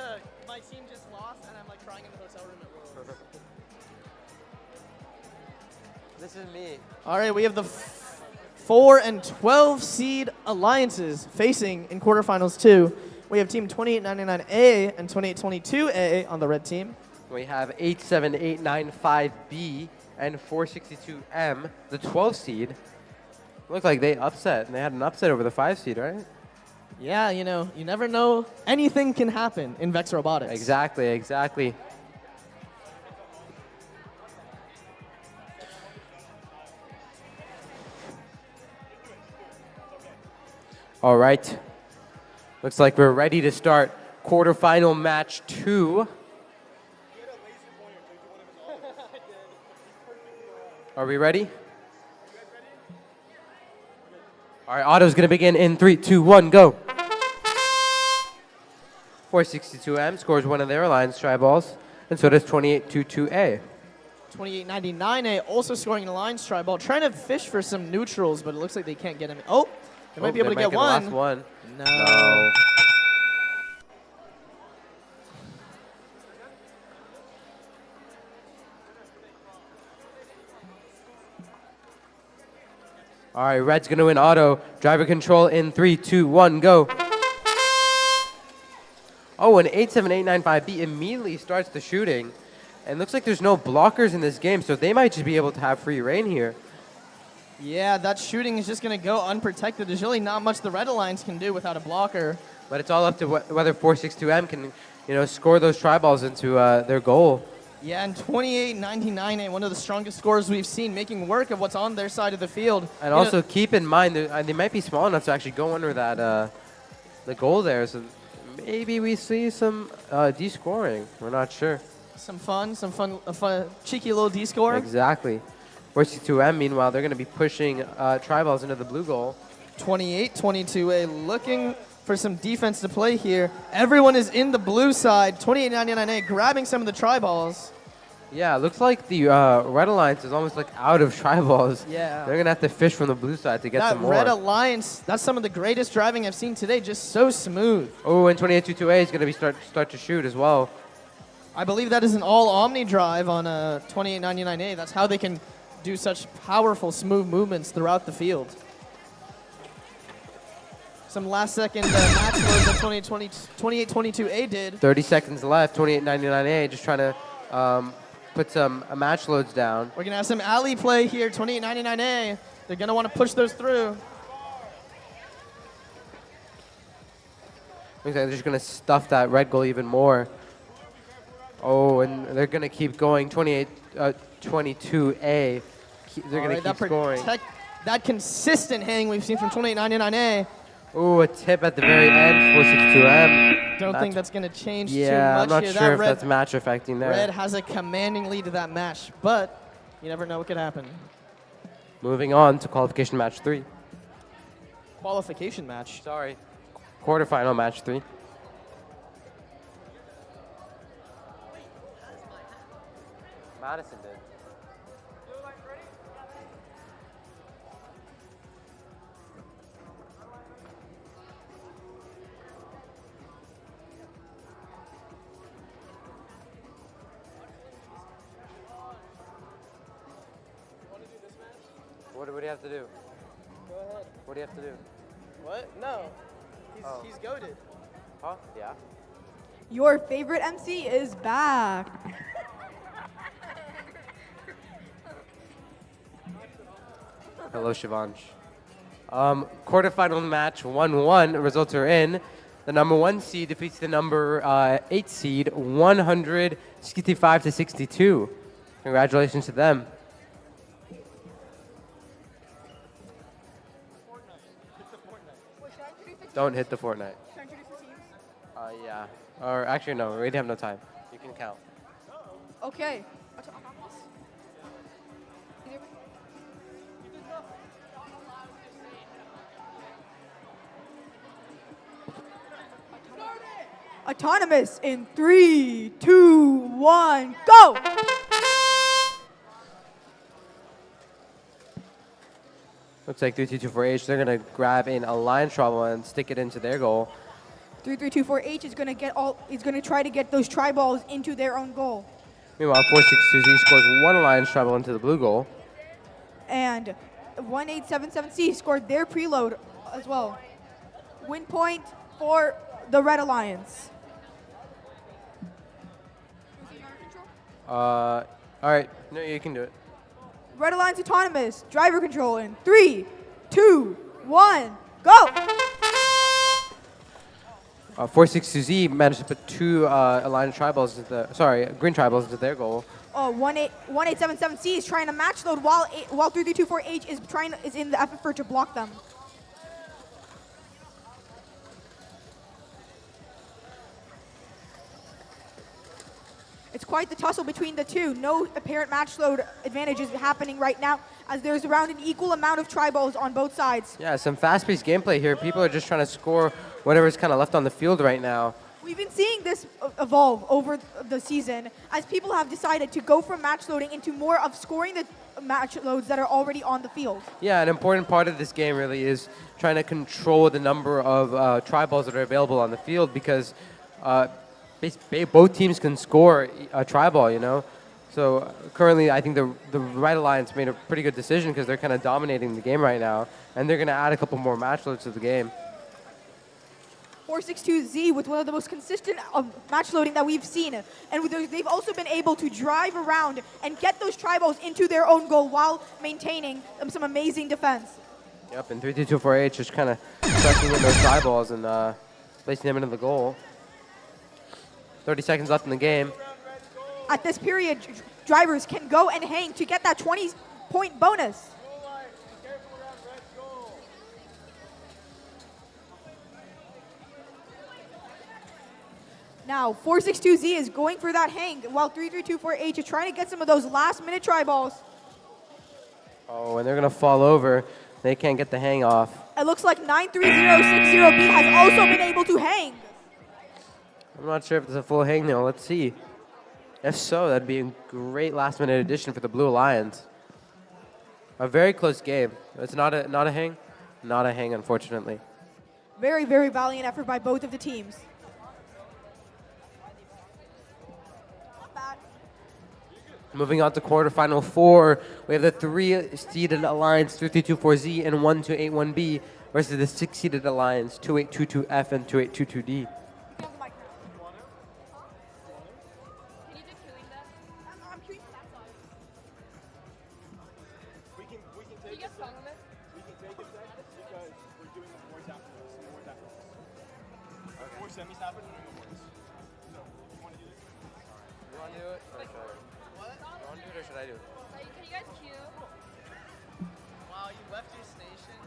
my team just lost and I'm like crying in the hotel room at Worlds. This is me. All right, we have the 4 and 12 seed alliances facing in quarterfinals 2. We have team 2899A and 2822A on the red team. We have 87895B and 462M, the 12 seed. Look like they upset, and they had an upset over the 5 seed, right? Yeah, you know, you never know. Anything can happen in VEX Robotics. Exactly, exactly. All right. Looks like we're ready to start quarterfinal match 2. Are we ready? All right, auto's going to begin in 3, 2, 1, go. 462M scores one of their Alliance tri-balls, and so does 2822A. 2899A also scoring an Alliance tri-ball, trying to fish for some neutrals, but it looks like they can't get him. Oh, they might be able to get one. The last one. No. All right, Red's going to win auto. Driver control in 3, 2, 1, go. Oh, and 87895B immediately starts the shooting. And looks like there's no blockers in this game, so they might just be able to have free reign here. Yeah, that shooting is just going to go unprotected. There's really not much the Red Alliance can do without a blocker. But it's all up to whether 462M can, score those tri-balls into their goal. Yeah, and 28-99, one of the strongest scorers we've seen, making work of what's on their side of the field. And also keep in mind, they might be small enough to actually go under that the goal there. So maybe we see some D-scoring. We're not sure. Some fun, a fun cheeky little D-score. Exactly. 462M, meanwhile, they're going to be pushing tri-balls into the blue goal. 28-22A, looking for some defense to play here. Everyone is in the blue side. 28-99A grabbing some of the tri-balls. Yeah, it looks like the Red Alliance is almost like out of tri-balls. Yeah. They're going to have to fish from the blue side to get some more. That Red Alliance, that's some of the greatest driving I've seen today, just so smooth. Oh, and 28-22A is going to be start to shoot as well. I believe that is an all-Omni drive on 28-99A. That's how they can do such powerful, smooth movements throughout the field. Some last-second match loads that 28-22A did. 30 seconds left, 28-99A just trying to put some match loads down. We're going to have some alley play here, 28-99A. They're going to want to push those through. Looks like they're just going to stuff that red goal even more. Oh, and they're going to keep going, 22A. They're going to keep scoring. That consistent hang we've seen from 28-99A. Ooh, a tip at the very end, 462M. Don't think that's going to change too much Yeah, I'm not here. sure if that's match affecting there. Red has a commanding lead to that match, but you never know what could happen. Moving on to qualification match 3. Qualification match? Sorry. Quarterfinal match 3. Madison did. What do you have to do? Go ahead. What do you have to do? What? No. Oh. He's goated. Huh? Yeah. Your favorite MC is back. Hello, Shivansh. Quarterfinal match 1-1. Results are in. The number 1 seed defeats the number 8 seed 165-62. Congratulations to them. Don't hit the Fortnite. Yeah. Or actually, no. We really have no time. You can count. Okay. Autonomous in 3, 2, 1, go! Looks like 3224H. They're gonna grab an alliance trouble and stick it into their goal. 3324H is gonna try to get those tri-balls into their own goal. Meanwhile, 462Z scores 1 alliance trouble into the blue goal. And 1877C scored their preload as well. Win point for the Red Alliance. All right. No, you can do it. Red Alliance Autonomous, driver control in 3, 2, 1, go! 462Z managed to put 2 alliance tri-balls green tri-balls into their goal. 1877C is trying to match load while 3324H is in the effort to block them. It's quite the tussle between the two. No apparent match load advantage is happening right now, as there's around an equal amount of tri-balls on both sides. Yeah, some fast-paced gameplay here. People are just trying to score whatever's kind of left on the field right now. We've been seeing this evolve over the season as people have decided to go from match loading into more of scoring the match loads that are already on the field. Yeah, an important part of this game really is trying to control the number of tri-balls that are available on the field, because both teams can score a tri-ball, you know? So currently, I think the Red Alliance made a pretty good decision because they're kind of dominating the game right now, and they're going to add a couple more match loads to the game. 462Z with one of the most consistent match loading that we've seen. And they've also been able to drive around and get those tri-balls into their own goal while maintaining some amazing defense. Yep, and 3-2-2-4-H just kind of pressing in those tri-balls and placing them into the goal. 30 seconds left in the game. At this period, drivers can go and hang to get that 20-point bonus. Now, 462Z is going for that hang, while 3324H is trying to get some of those last-minute tri-balls. Oh, and they're going to fall over. They can't get the hang off. It looks like 93060B has also been able to hang. I'm not sure if it's a full hang though. Let's see. If so, that'd be a great last-minute addition for the Blue Alliance. A very close game. It's not a hang? Not a hang, unfortunately. Very, very valiant effort by both of the teams. Moving on to quarterfinal 4, we have the 3-seeded Alliance 3324Z and 1281B versus the 6-seeded Alliance 2822F and 2822D. Semis happen and then awards. So, you want to do this? You want to do it? Or should I? What? You want to do it or should I do it? Can you guys queue? Wow, you left your station.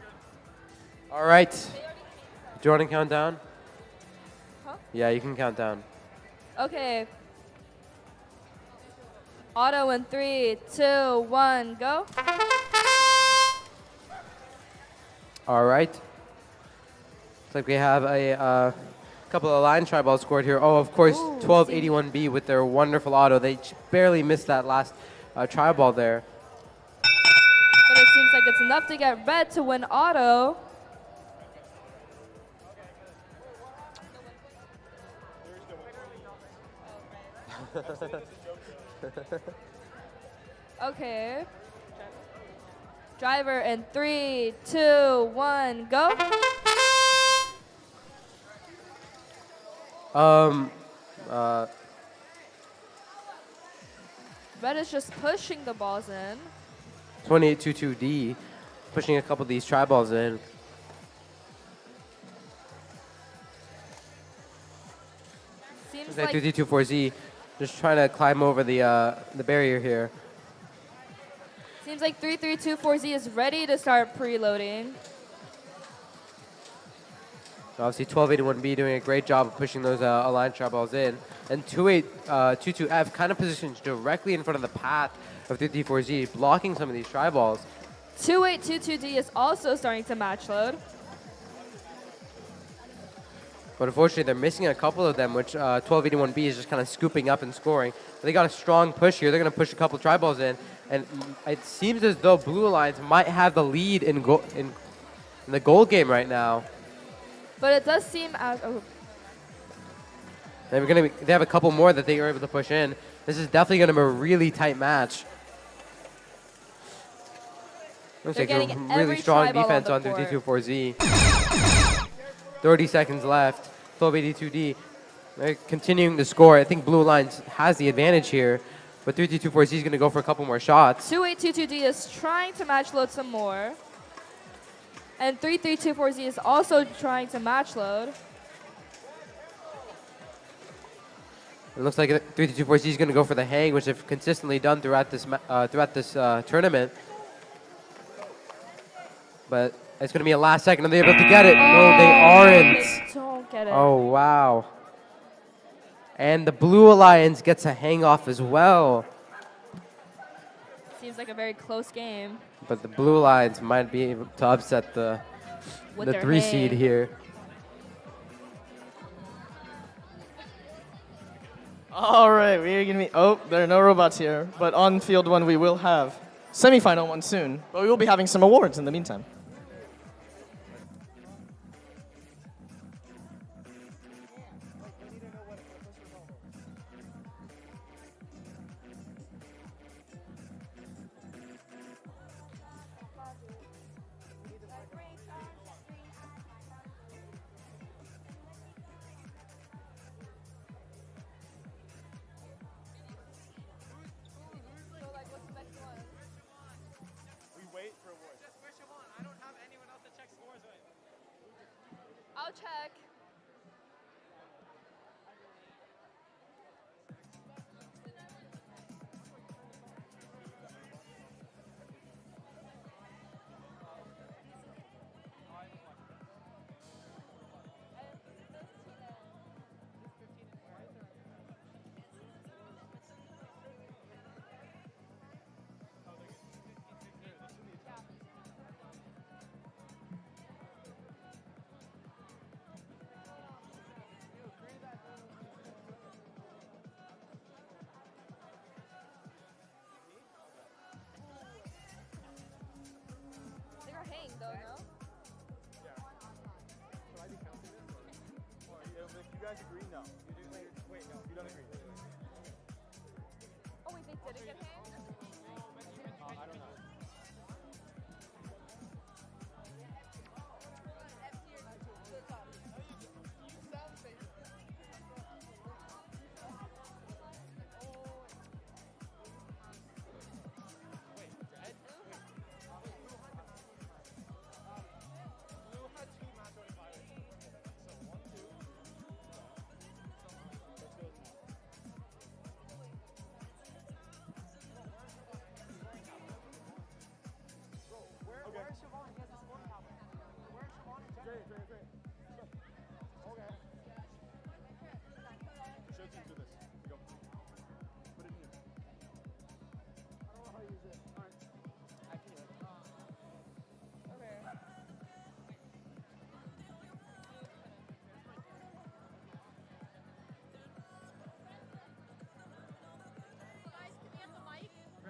All right. Do you want to count down? Huh? Yeah, you can count down. Okay. Auto in 3, 2, 1, go. All right. Looks like we have a couple of line tri-balls scored here. Oh, of course, 1281B with their wonderful auto. They barely missed that last tri-ball there. But it seems like it's enough to get red to win auto. Okay. Driver in 3, 2, 1, go. Red is just pushing the balls in. 2822D pushing a couple of these tri-balls in. Seems like like 3224Z just trying to climb over the barrier here. Seems like 3324Z is ready to start preloading. Obviously, 1281B doing a great job of pushing those aligned tri-balls in. And 2822F kind of positions directly in front of the path of 334Z, blocking some of these tri-balls. 2822D is also starting to match load. But unfortunately, they're missing a couple of them, which 1281B is just kind of scooping up and scoring. But they got a strong push here. They're going to push a couple tri-balls in. And it seems as though Blue Alliance might have the lead in the goal game right now. But it does seem as... Oh. They have a couple more that they are able to push in. This is definitely going to be a really tight match. Looks like a really strong defense on 324Z. 30 seconds left. 1282D. They're continuing to score. I think Blue Alliance has the advantage here. But 3224Z is going to go for a couple more shots. 2822D is trying to match load some more. And 3324Z is also trying to match load. It looks like 3224Z is going to go for the hang, which they've consistently done throughout this tournament. But it's going to be a last second. Are they able to get it? No, they aren't. They don't get it. Oh, wow. And the Blue Alliance gets a hang off as well. Seems like a very close game. But the Blue Alliance might be able to upset the 3 seed here. All right, we're going to be... Oh, there are no robots here. But on field 1, we will have semifinal 1 soon. But we will be having some awards in the meantime. No. Wait, no. You don't agree. Oh wait, they didn't get hang? I don't know.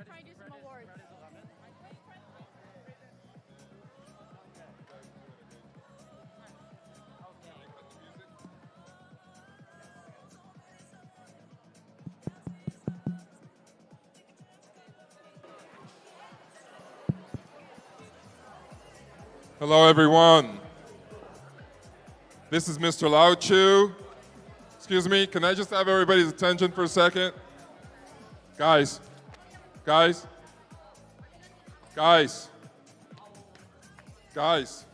Trying to do some awards. Hello, everyone. This is Mr. Lao Chu. Excuse me, can I just have everybody's attention for a second? Guys, guys, guys, guys.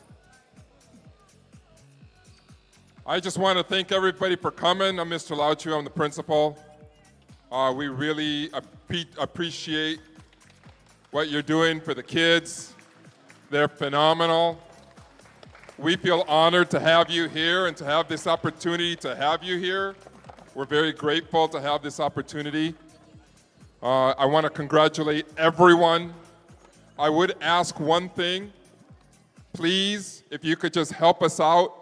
I just want to thank everybody for coming. I'm Mr. Lao Chu, I'm the principal. We really appreciate what you're doing for the kids. They're phenomenal. We feel honored to have you here and to have this opportunity to have you here. We're very grateful to have this opportunity. I want to congratulate everyone. I would ask one thing. Please, if you could just help us out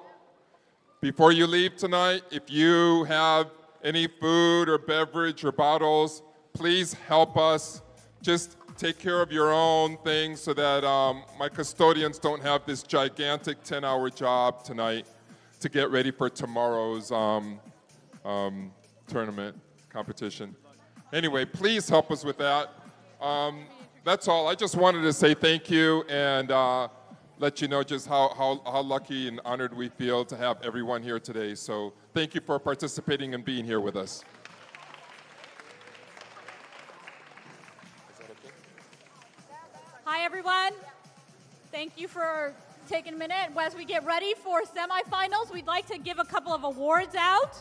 before you leave tonight, if you have any food or beverage or bottles, please help us. Just take care of your own things so that my custodians don't have this gigantic 10-hour job tonight to get ready for tomorrow's tournament competition. Anyway, please help us with that. That's all. I just wanted to say thank you and let you know just how lucky and honored we feel to have everyone here today. So thank you for participating and being here with us. Hi, everyone. Thank you for taking a minute. As we get ready for semifinals, we'd like to give a couple of awards out.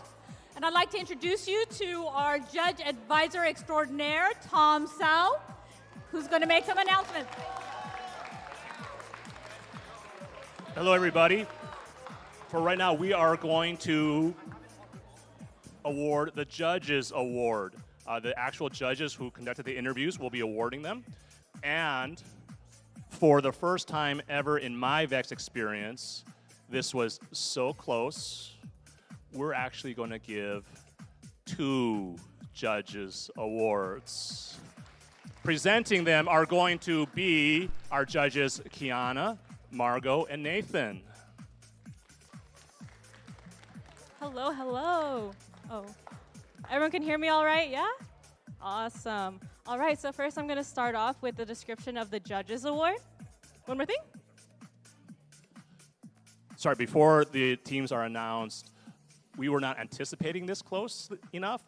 And I'd like to introduce you to our judge advisor extraordinaire, Tom Sao, who's going to make some announcements. Hello, everybody. For right now, we are going to award the Judges Award. The actual judges who conducted the interviews will be awarding them. And for the first time ever in my VEX experience, this was so close, we're actually going to give 2 Judges Awards. Presenting them are going to be our judges Kiana, Margot, and Nathan. Hello, hello. Oh, everyone can hear me all right, yeah? Awesome. All right, so first I'm going to start off with the description of the Judges Award. One more thing. Sorry, before the teams are announced, we were not anticipating this close enough.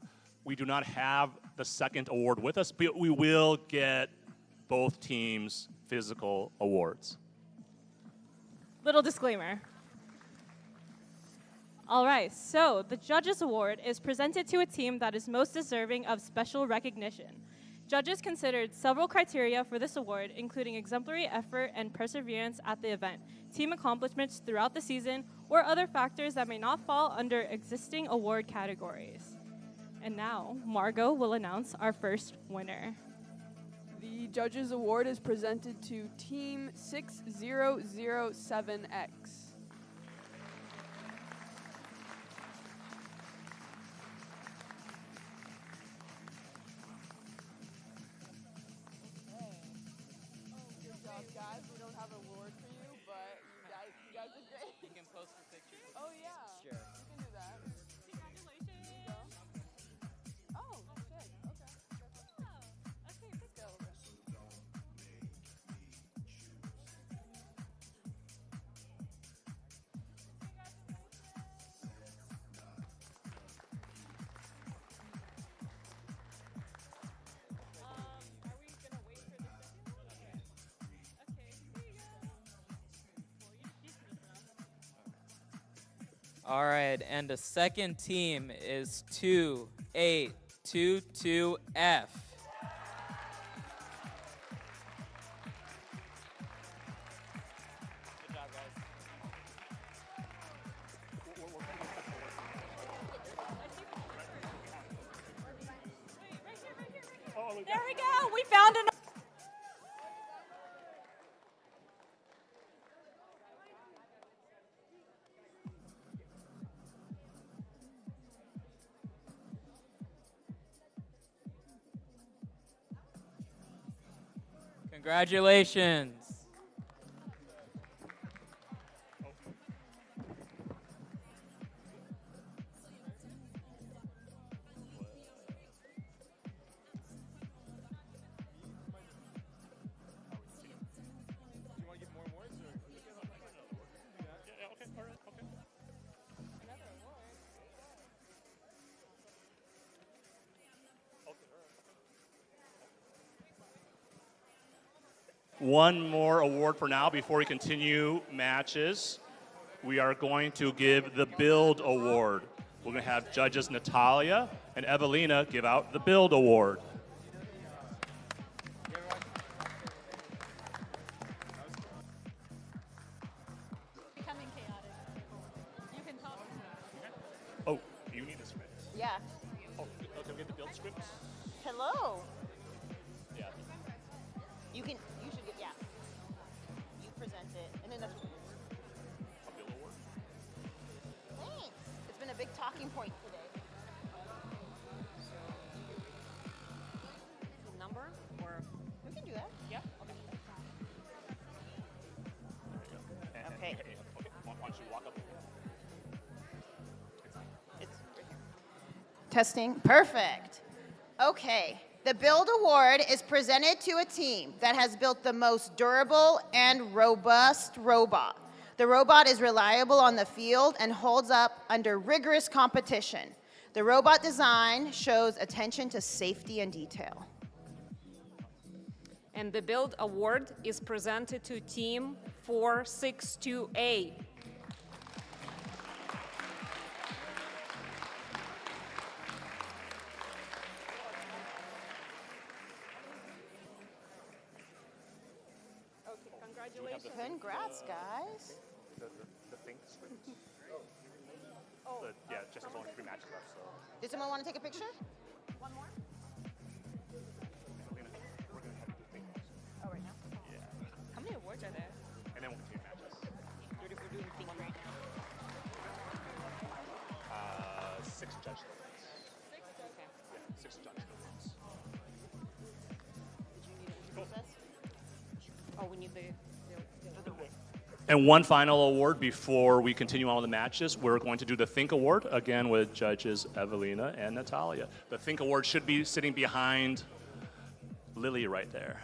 We do not have the second award with us, but we will get both teams' physical awards. Little disclaimer. All right, so the Judges Award is presented to a team that is most deserving of special recognition. Judges considered several criteria for this award, including exemplary effort and perseverance at the event, team accomplishments throughout the season, or other factors that may not fall under existing award categories. And now, Margot will announce our first winner. The Judges Award is presented to Team 6007X. Guys, we don't have an award for you, but you guys are great. You can post the pictures. Oh yeah. Sure. You can do that. Congratulations. All right, and the second team is 2822F. There we go. We found an. Congratulations. One more award for now before we continue matches. We are going to give the Build Award. We're going to have judges Natalia and Evelina give out the Build Award. Becoming chaotic. You can talk. Oh, you need a script. Yeah. Oh, can we get the build script? Hello. Yeah. You should get, yeah. You present it, and then that's. A Build Award. Thanks. It's been a big talking point today. Number, or we can do that. Yeah. Okay. Okay. Why don't you walk up? It's right here. Testing. Perfect. Okay. The Build Award is presented to a team that has built the most durable and robust robot. The robot is reliable on the field and holds up under rigorous competition. The robot design shows attention to safety and detail. And the Build Award is presented to Team 462A. Okay, congratulations. Congrats, guys. The think script. Oh. Yeah, just there's only 3 matches left, so. Does someone want to take a picture? One more? We're gonna have to do think also. Oh, right now? Yeah. How many awards are there? And then we'll continue matches. We're doing think right now. 6 judge awards. 6? Okay. Yeah, 6 judge awards. Did you need it to process? Oh, we need the And one final award before we continue on with the matches. We're going to do the Think Award, again with judges Evelina and Natalia. The Think Award should be sitting behind Lily right there.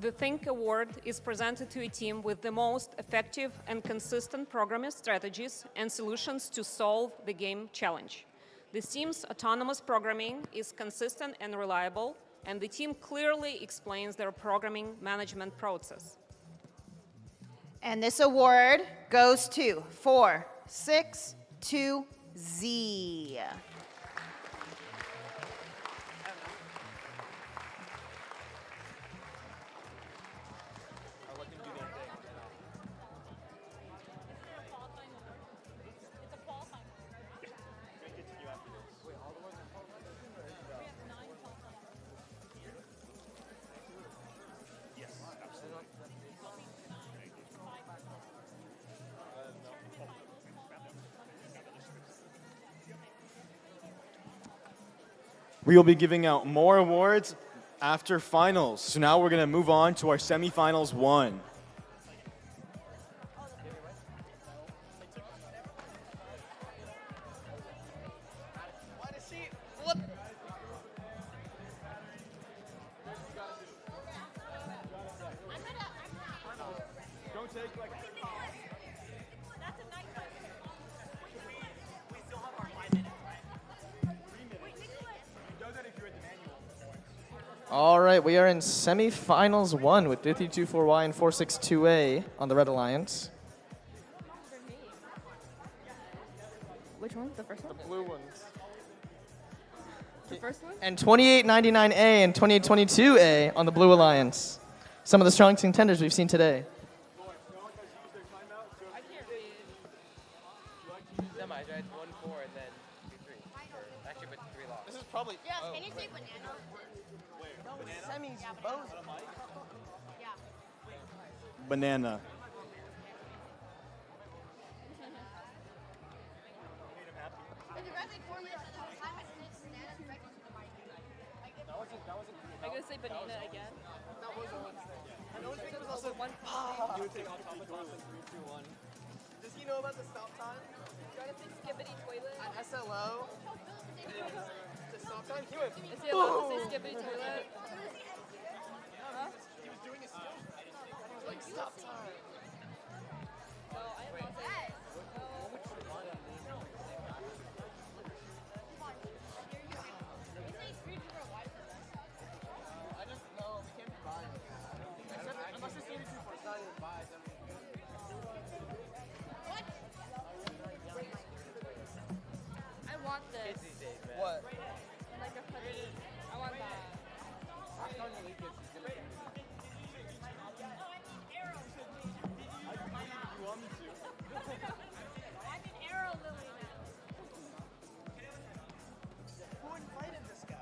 The Think Award is presented to a team with the most effective and consistent programming strategies and solutions to solve the game challenge. The team's autonomous programming is consistent and reliable, and the team clearly explains their programming management process. And this award goes to 462Z. We will be giving out more awards after finals. So now we're going to move on to our semifinals 1. All right, we are in semifinals 1 with 332-4Y and 462A on the Red Alliance. Which one? The first one? The blue ones. The first one? And 2899A and 2822A on the Blue Alliance. Some of the strongest contenders we've seen today. Semis, right? It's 1-4 and then 2-3. Actually, but 3 lost. This is probably. Yes, can you say banana? Semis, both. Banana. Am I gonna say banana again? You would take automaton in 3, 2, 1. Does he know about the stop time? Trying to say skibbity toilet. At SLO? The stop time? He went. Is he allowed to say skibbity toilet? Huh? He was doing a stop. He was like, stop time. No, I am not saying I just know we can't be biased. Unless it's 82-4. It's not even biased. I want this. What? Like a hoodie. I want that. Who invited this guy?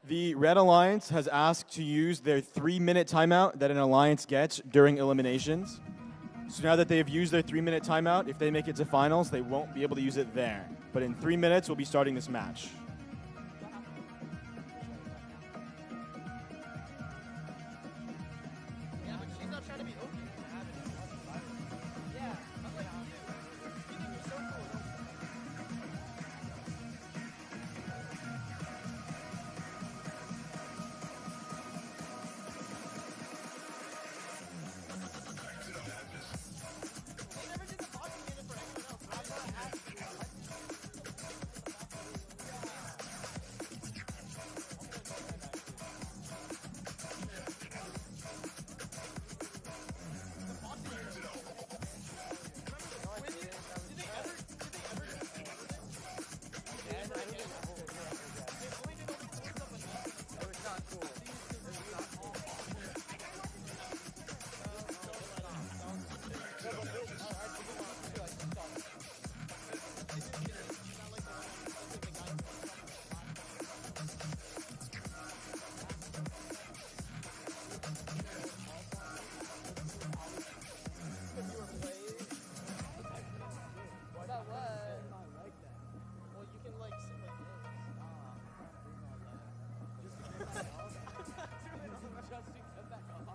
The Red Alliance has asked to use their 3-minute timeout that an alliance gets during eliminations. So now that they've used their 3-minute timeout, if they make it to finals, they won't be able to use it there. But in 3 minutes, we'll be starting this match. Yeah, but she's not trying to be open. Yeah, I'm like, you think you're so cool.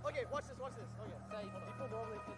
Okay, watch this, watch this. Okay. People normally fit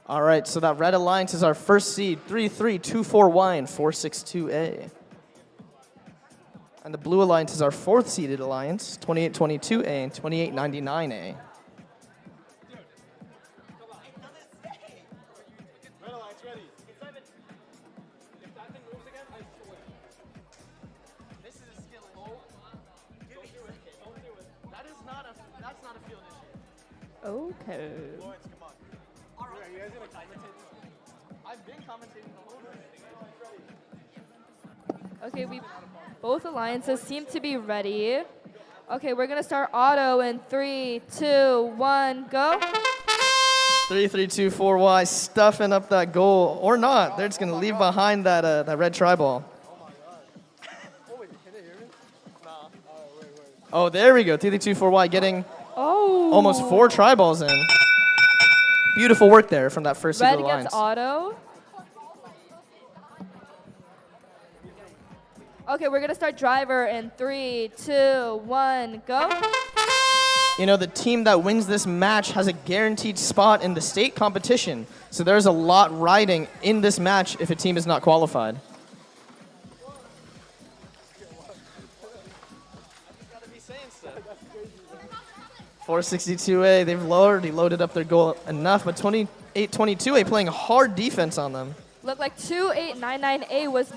All right, so that red alliance is our first seed, 3324Y and 462A. And the blue alliance is our fourth seeded alliance, 2822A and 2899A. Red Alliance ready. If that thing moves again, I swear. This is a skill. Oh, don't do it. Don't do it. That's not a field issue. Okay. Lawrence, come on. Are you guys gonna commentate? I've been commentating the whole time. Okay, both alliances seem to be ready. Okay, we're gonna start auto in 3, 2, 1, go. 3324Y stuffing up that goal, or not. They're just gonna leave behind that red tri-ball. Oh, there we go. 3324Y getting almost 4 tri-balls in. Beautiful work there from that first Red seed alliance. gets auto. Okay, we're gonna start driver in 3, 2, 1, go. You know, the team that wins this match has a guaranteed spot in the state competition. So there's a lot riding in this match if a team is not qualified. .462A, they've already loaded up their goal enough, but 2822A playing hard defense on them. Looked like 2899A was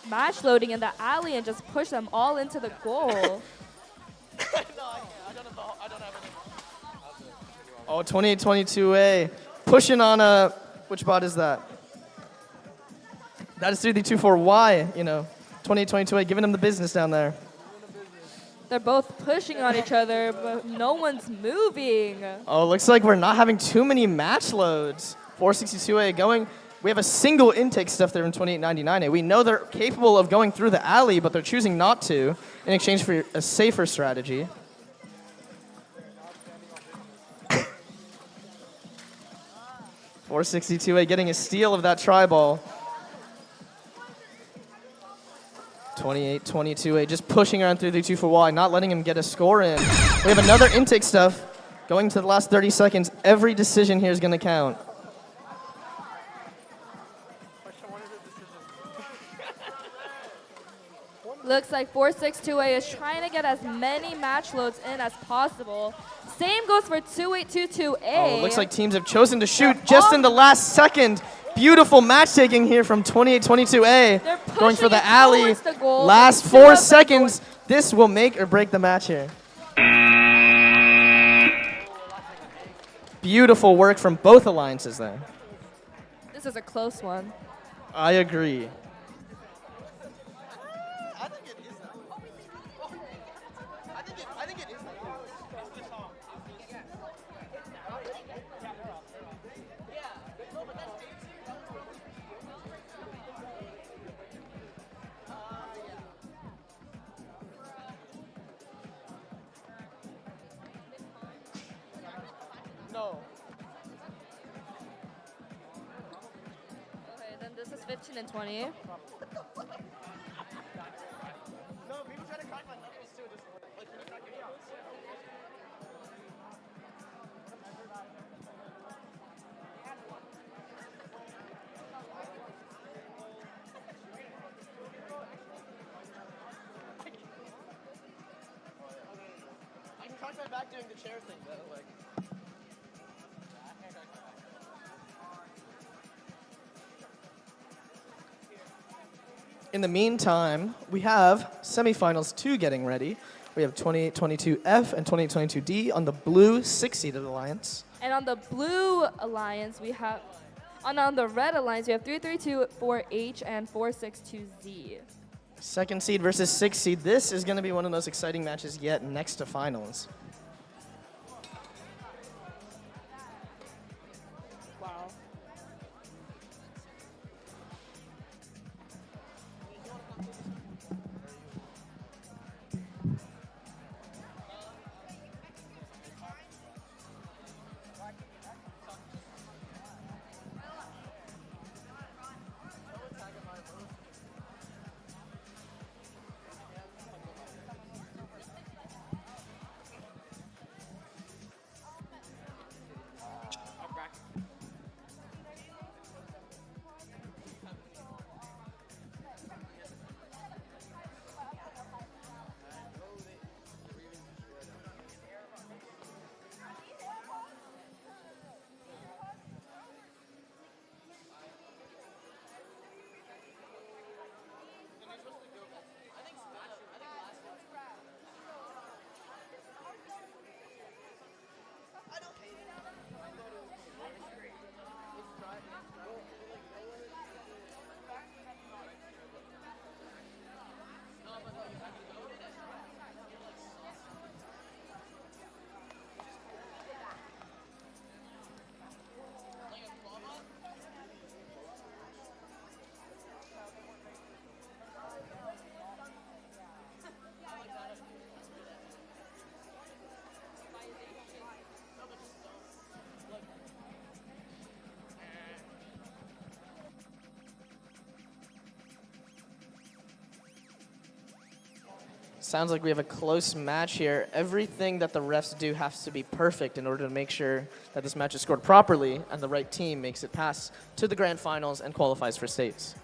match loading in the alley and just pushed them all into the goal. Oh, 2822A pushing on which bot is that? That is 3324Y, you know. 2822A giving them the business down there. They're both pushing on each other, but no one's moving. Oh, looks like we're not having too many match loads. 462A going. We have a single intake stuff there in 2899A. We know they're capable of going through the alley, but they're choosing not to in exchange for a safer strategy. .462A getting a steal of that tri-ball. 2822A just pushing around 3324Y, not letting him get a score in. We have another intake stuff going to the last 30 seconds. Every decision here is going to count. Looks like 462A is trying to get as many match loads in as possible. Same goes for 2822A. Oh, looks like teams have chosen to shoot just in the last second. Beautiful match taking here from 2822A. Going for the alley. The goal, last 4 seconds. This will make or break the match here. Beautiful work from both alliances there. This is a close one. I agree. No. Okay, then this is 15 and 20. I can cross my back doing the chair thing though, like. In the meantime, we have semifinals 2 getting ready. We have 2822F and 2822D on the blue 6-seeded alliance. And on the blue alliance, we have, on the red alliance, we have 3324H and 462Z. Second seed versus 6th seed. This is going to be one of those exciting matches yet next to finals. Wow. Sounds like we have a close match here. Everything that the refs do has to be perfect in order to make sure that this match is scored properly and the right team makes it pass to the grand finals and qualifies for states.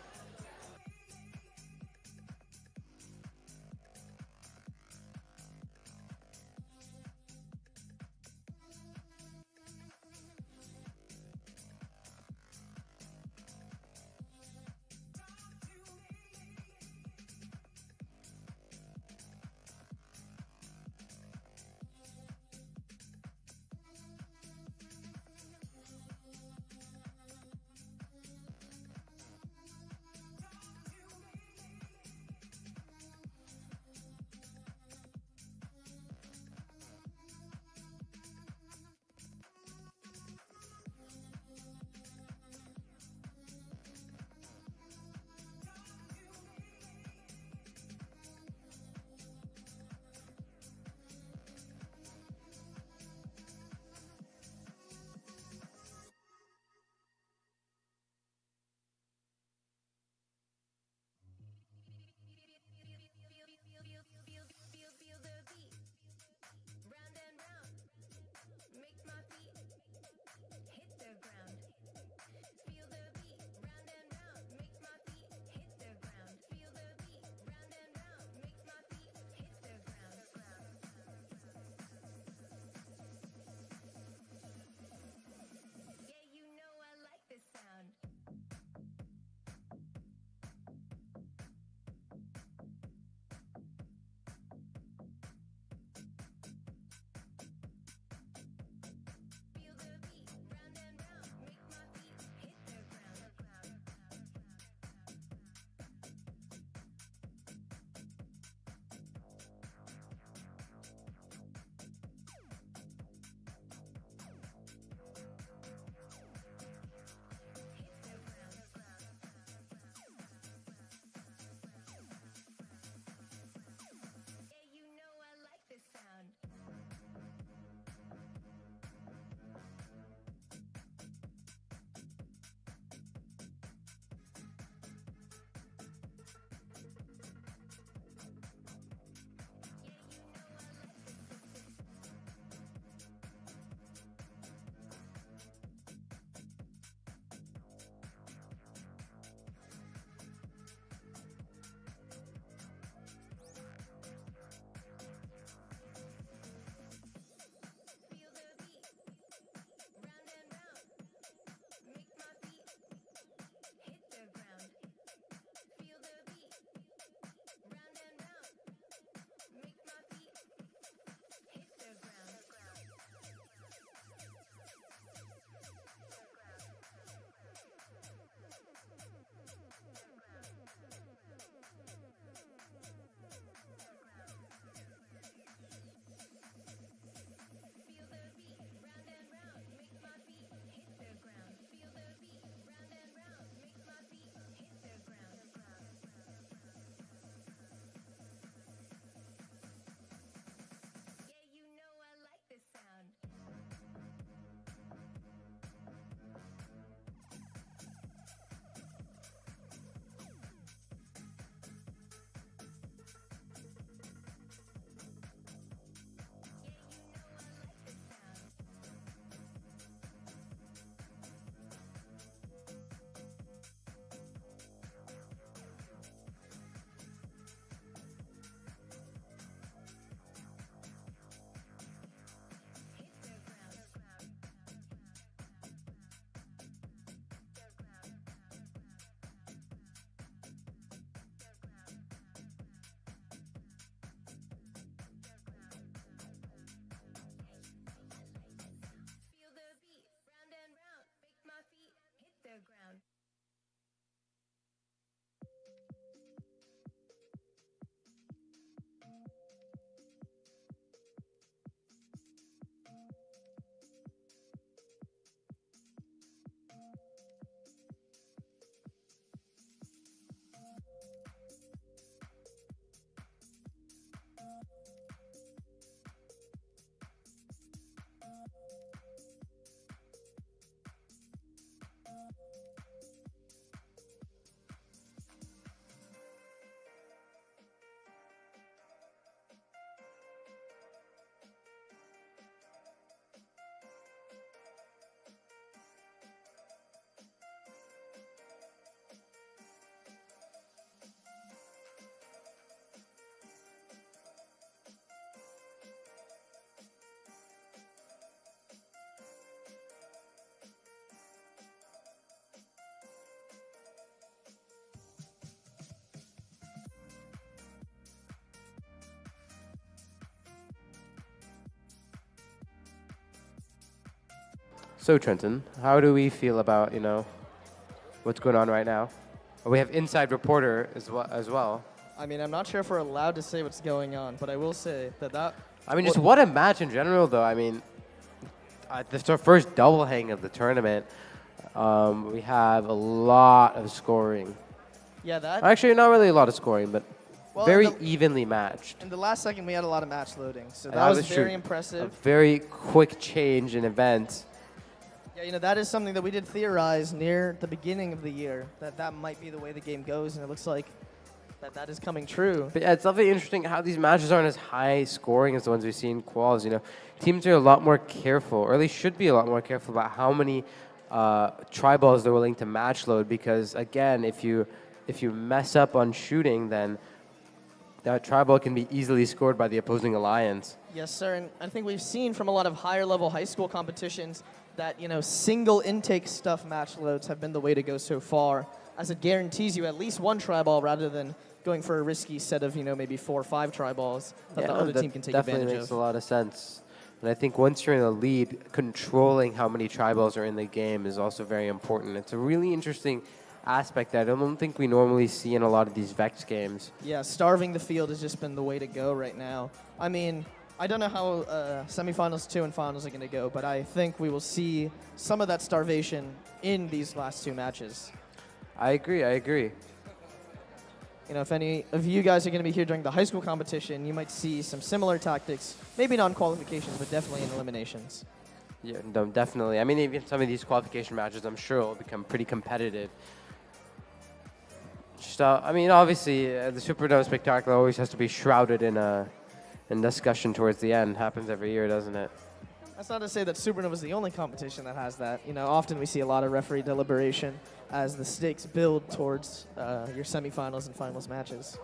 So Trenton, how do we feel about what's going on right now? We have inside reporter as well. I mean, I'm not sure if we're allowed to say what's going on, but I will say that. I mean, just what a match in general, though. I mean, this is our first double hang of the tournament. We have a lot of scoring. Yeah, that. Actually, not really a lot of scoring, but Well, very evenly matched. In the last second, we had a lot of match loading, so that was very impressive. A very quick change in events. Yeah, that is something that we did theorize near the beginning of the year, that might be the way the game goes, and it looks like that is coming true. But yeah, it's definitely interesting how these matches aren't as high scoring as the ones we see in quals. Teams are a lot more careful, or at least should be a lot more careful about how many tri-balls they're willing to match load, because again, if you mess up on shooting, then that tri-ball can be easily scored by the opposing alliance. Yes, sir, and I think we've seen from a lot of higher level high school competitions that single intake stuff match loads have been the way to go so far, as it guarantees you at least one tri-ball rather than going for a risky set of maybe 4 or 5 tri-balls that the other team can take advantage definitely makes of. a lot of sense. And I think once you're in the lead, controlling how many tri-balls are in the game is also very important. It's a really interesting aspect that I don't think we normally see in a lot of these VEX games. Yeah, starving the field has just been the way to go right now. I mean, I don't know how semifinals 2 and finals are going to go, but I think we will see some of that starvation in these last 2 matches. I agree. If any of you guys are going to be here during the high school competition, you might see some similar tactics, maybe not in qualifications, but definitely in eliminations. Yeah, no, definitely. I mean, even some of these qualification matches, I'm sure will become pretty competitive. Just, I mean, obviously, the Supernova Spectacular always has to be shrouded in discussion towards the end. Happens every year, doesn't it? That's not to say that Supernova is the only competition that has that. Often we see a lot of referee deliberation as the stakes build towards your semifinals and finals matches.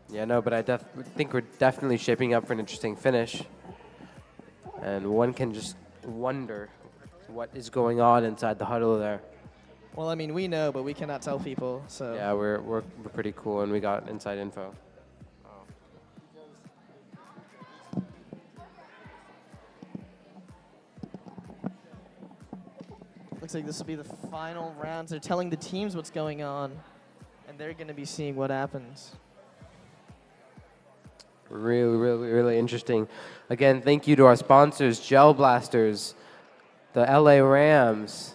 Yeah, no, but I think we're definitely shaping up for an interesting finish. And one can just wonder what is going on inside the huddle there. Well, I mean, we know, but we cannot tell people, so... Yeah, we're pretty cool, and we got inside info. Looks like this will be the final rounds. They're telling the teams what's going on, and they're going to be seeing what happens. Really interesting. Again, thank you to our sponsors, Gel Blasters, the LA Rams,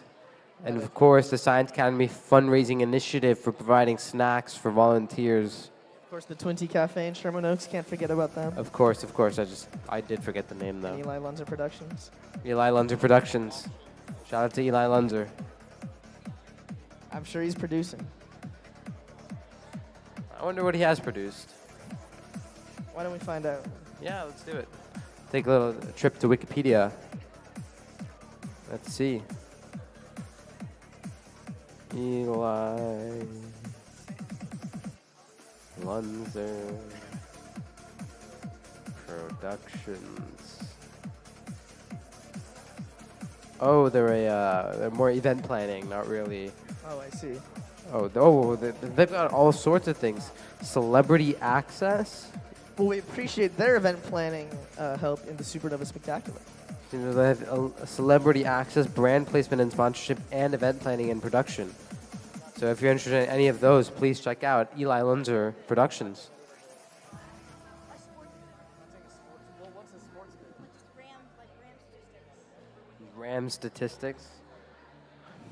and of course the Science Academy fundraising initiative for providing snacks for volunteers. Of course, the 20 Cafe in Sherman Oaks, can't forget about them. Of course. I did forget the name though. And Eli Lunzer Productions. Eli Lunzer Productions. Shout out to Eli Lunzer. I'm sure he's producing. I wonder what he has produced. Why don't we find out? Yeah, let's do it. Take a little trip to Wikipedia. Let's see. Eli Lunzer Productions. Oh, they're more event planning, not really. Oh, I see. They've got all sorts of things. Celebrity access. Well, we appreciate their event planning help in the Supernova Spectacular. They have a celebrity access, brand placement and sponsorship, and event planning and production. So if you're interested in any of those, please check out Eli Lunzer Productions. Ram statistics.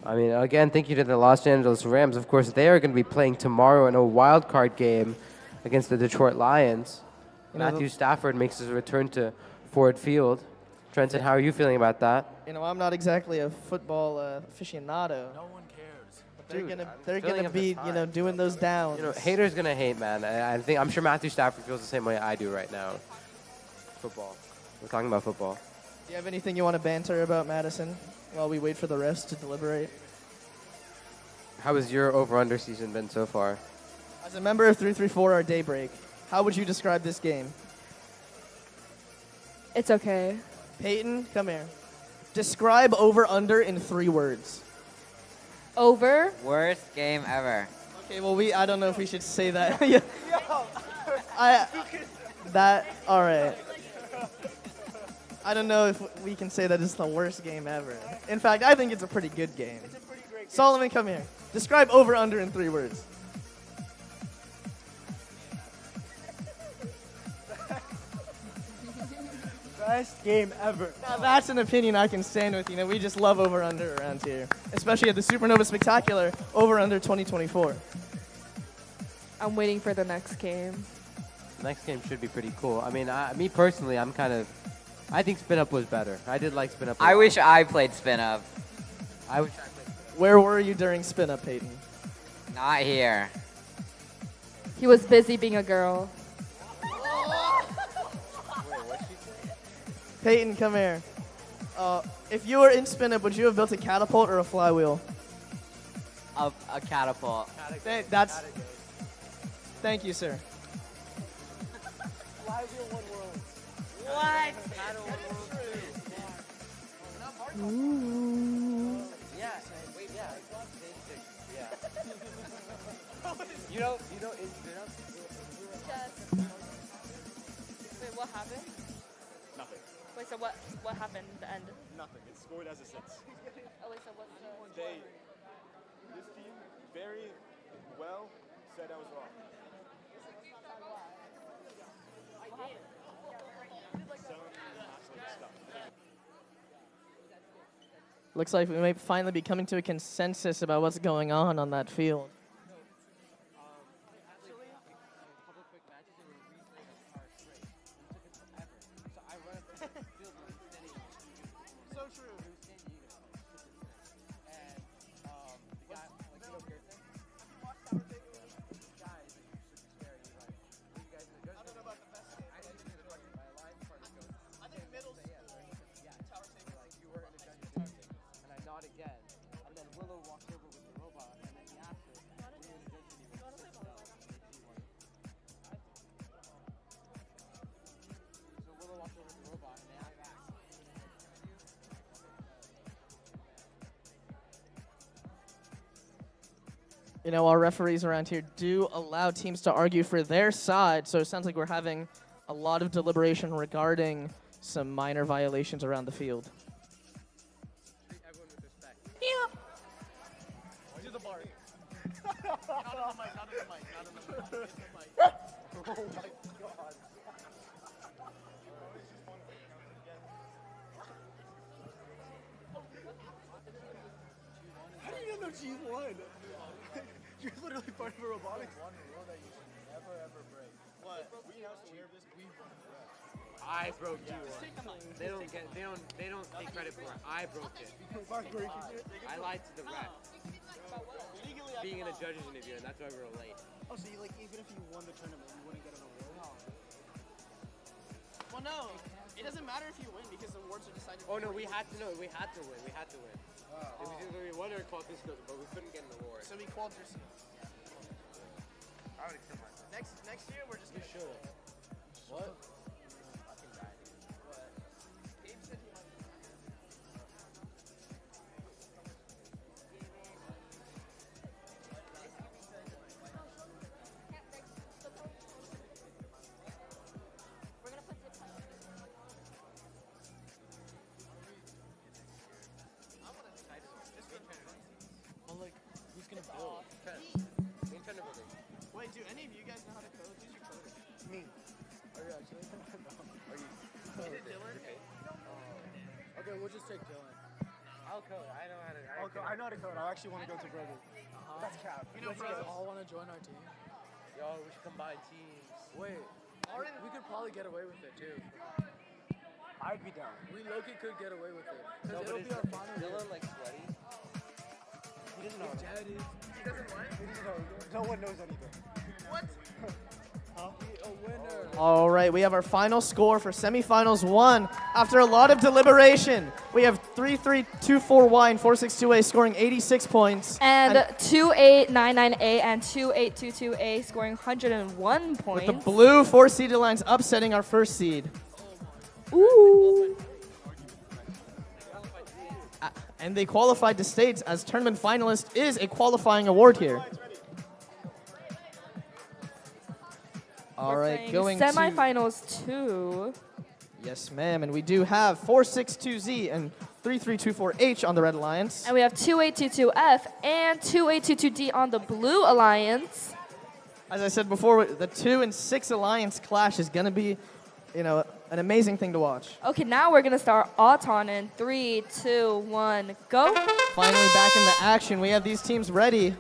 I mean, again, thank you to the Los Angeles Rams. Of course, they are going to be playing tomorrow in a wild card game against the Detroit Lions. Matthew Stafford makes his return to Ford Field. Trenton, how are you feeling about that? I'm not exactly a football aficionado. No one cares. But they're gonna be doing those downs. Haters gonna hate, man. I'm sure Matthew Stafford feels the same way I do right now. Football. We're talking about football. Do you have anything you want to banter about, Madison, while we wait for the refs to deliberate? How has your over-under season been so far? As a member of 334 or Daybreak, how would you describe this game? It's okay. Peyton, come here. Describe over-under in 3 words. Over. Worst game ever. Okay, well, I don't know if we should say that. All right. I don't know if we can say that it's the worst game ever. In fact, I think it's a pretty good game. It's a pretty great game. Solomon, come here. Describe over-under in 3 words. Best game ever. Now, that's an opinion I can stand with. You know, we just love over-under around here. Especially at the Supernova Spectacular, over-under 2024. I'm waiting for the next game. The next game should be pretty cool. I mean, me personally, I think Spin Up was better. I did like Spin Up. I wish I played Spin Up. I wish I played. Where were you during Spin Up, Peyton? Not here. He was busy being a girl. Peyton, come here. If you were in Spin Up, would you have built a catapult or a flywheel? A catapult. Thank you, sir. Flywheel one world. What? Ooh. Yeah. Wait. Yeah. Yeah. you know, in Spin Up. Wait, what happened? Nothing. Wait, so what happened at the end? Nothing. It's scored as it sits. Oh, wait, so what's the... This team very well said I was wrong. Looks like we may finally be coming to a consensus about what's going on that field. So true. Again, and then Willow walked over with the robot, and then he asked her, "Were you in a dungeon?" He was so Willow walked over with the robot, and they asked back. You know, our referees around here do allow teams to argue for their side, so it sounds like we're having a lot of deliberation regarding some minor violations around the field. To the bar. Not on the mic, not on the mic, not on the mic. Oh my god. How do you know G won? You're literally part of a robotics. One rule that you should never ever break. What? We have to wear this. We broke the rest. I broke you. They don't take credit for it. I broke it. I lied to the ref. Being in a judge's interview, and that's why we were late. Oh, so you, like, even if you won the tournament, you wouldn't get an award? Well, no. It doesn't matter if you win because the awards are decided. Oh no, we had to win. We had to win. It was either we won or qualified skills, but we couldn't get an award. So we called for skills. I would accept myself. Next year, we're just gonna show it. What? Wait, do any of you guys know how to code? Who's your coder? Me. Are you actually? Are you? Is it Dylan? Okay, we'll just take Dylan. I'll code. I know how to. I know how to code. I actually want to go to Brother. That's cap. You know, guys all want to join our team? Yo, we should combine teams. Wait, we could probably get away with it too. I'd be down. We low-key could get away with it. No, Because it'll but be our final year. Dylan like sweaty. He doesn't know. Dad is. He doesn't what? He doesn't know. No one knows anything. What? Huh? A winner. All right, we have our final score for semifinals 1. After a lot of deliberation, we have 3324Y and 462A scoring 86 points. And 2899A and 2822A scoring 101 points. With the blue 4 seeded lines upsetting our first seed. Ooh. And they qualified to states as tournament finalist is a qualifying award here. All right, going to semifinals 2. Yes, ma'am. And we do have 462Z and 3324H on the Red Alliance. And we have 2822F and 2822D on the Blue Alliance. As I said before, the 2 and 6 Alliance clash is going to be, an amazing thing to watch. Okay, now we're going to start Auton in 3, 2, 1, go. Finally back in the action. We have these teams ready.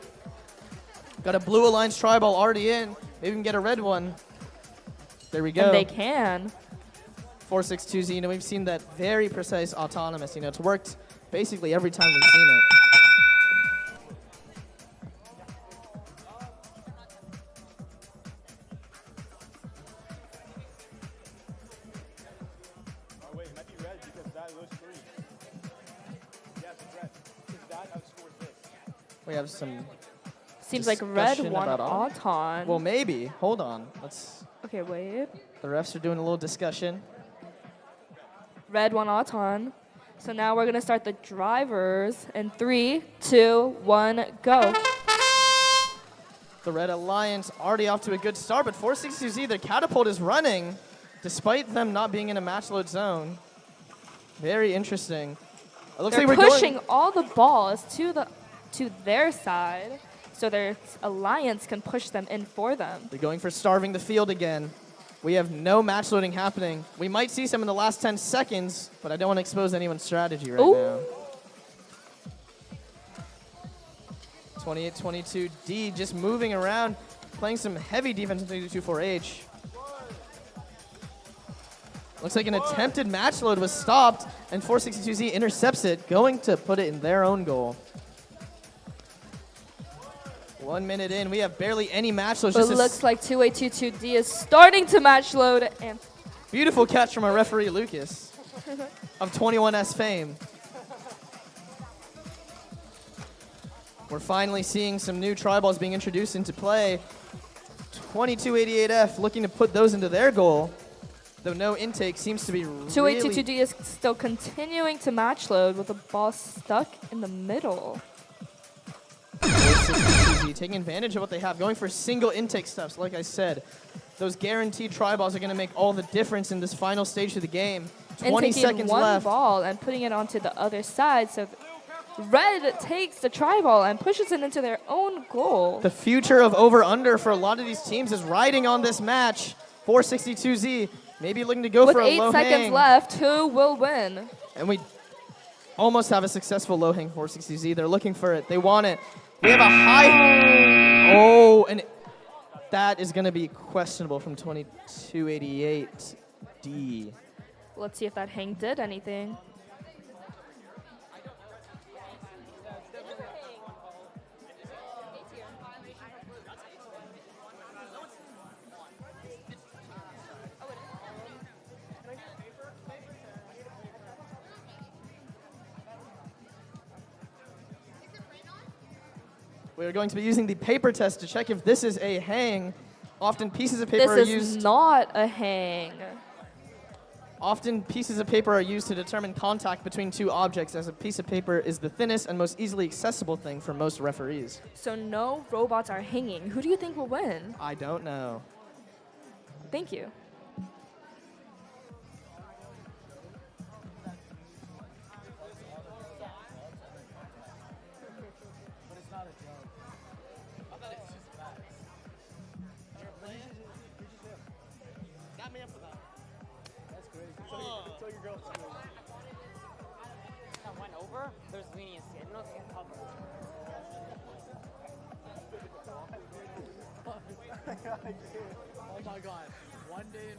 Got a Blue Alliance Tribal already in. Maybe we can get a red one. There we go. And they can. 462Z, we've seen that very precise autonomous. It's worked basically every time we've seen it. Oh, wait, it might be red because that looks green. Yes, it's red. Because that outscores this. We have some. Seems like red discussion won about Auton. Well, maybe. Hold on. Let's. Okay, wait. The refs are doing a little discussion. Red won Auton. So now we're going to start the drivers in 3, 2, 1, go. The Red Alliance already off to a good start, but 462Z, their catapult is running despite them not being in a match load zone. Very interesting. It looks They're like we're pushing going. all the balls to their side so their alliance can push them in for them. They're going for starving the field again. We have no match loading happening. We might see some in the last 10 seconds, but I don't want to expose anyone's strategy right now. 28-22D just moving around, playing some heavy defense in 32-4H. Looks like an attempted match load was stopped, and 462Z intercepts it, going to put it in their own goal. 1 minute in, we have barely any match loads. It looks like 2822D is starting to match load. And beautiful catch from our referee, Lucas, of 21S fame. We're finally seeing some new tri-balls being introduced into play. 2288F looking to put those into their goal, though no intake seems to be 2822D is still continuing to match load with the ball stuck in the middle. Taking advantage of what they have, going for single intake steps. Like I said, those guaranteed tri-balls are going to make all the difference in this final stage of the game. 20 and seconds one left. Ball and putting it onto the other side. So Red takes the tri-ball and pushes it into their own goal. The future of over-under for a lot of these teams is riding on this match. 462Z maybe looking to go With for a 8 low seconds hang. left, who will win? And we almost have a successful low hang 460Z. They're looking for it. They want it. We have a high. Oh, and that is going to be questionable from 2288D. Let's see if that hang did anything. We're going to be using the paper test to check if this is a hang. Often pieces of paper This are is used. not a hang. Often pieces of paper are used to determine contact between two objects, as a piece of paper is the thinnest and most easily accessible thing for most referees. So no robots are hanging. Who do you think will win? I don't know. Thank you. There's leniency. I don't know if you can cover. Oh my god. One day in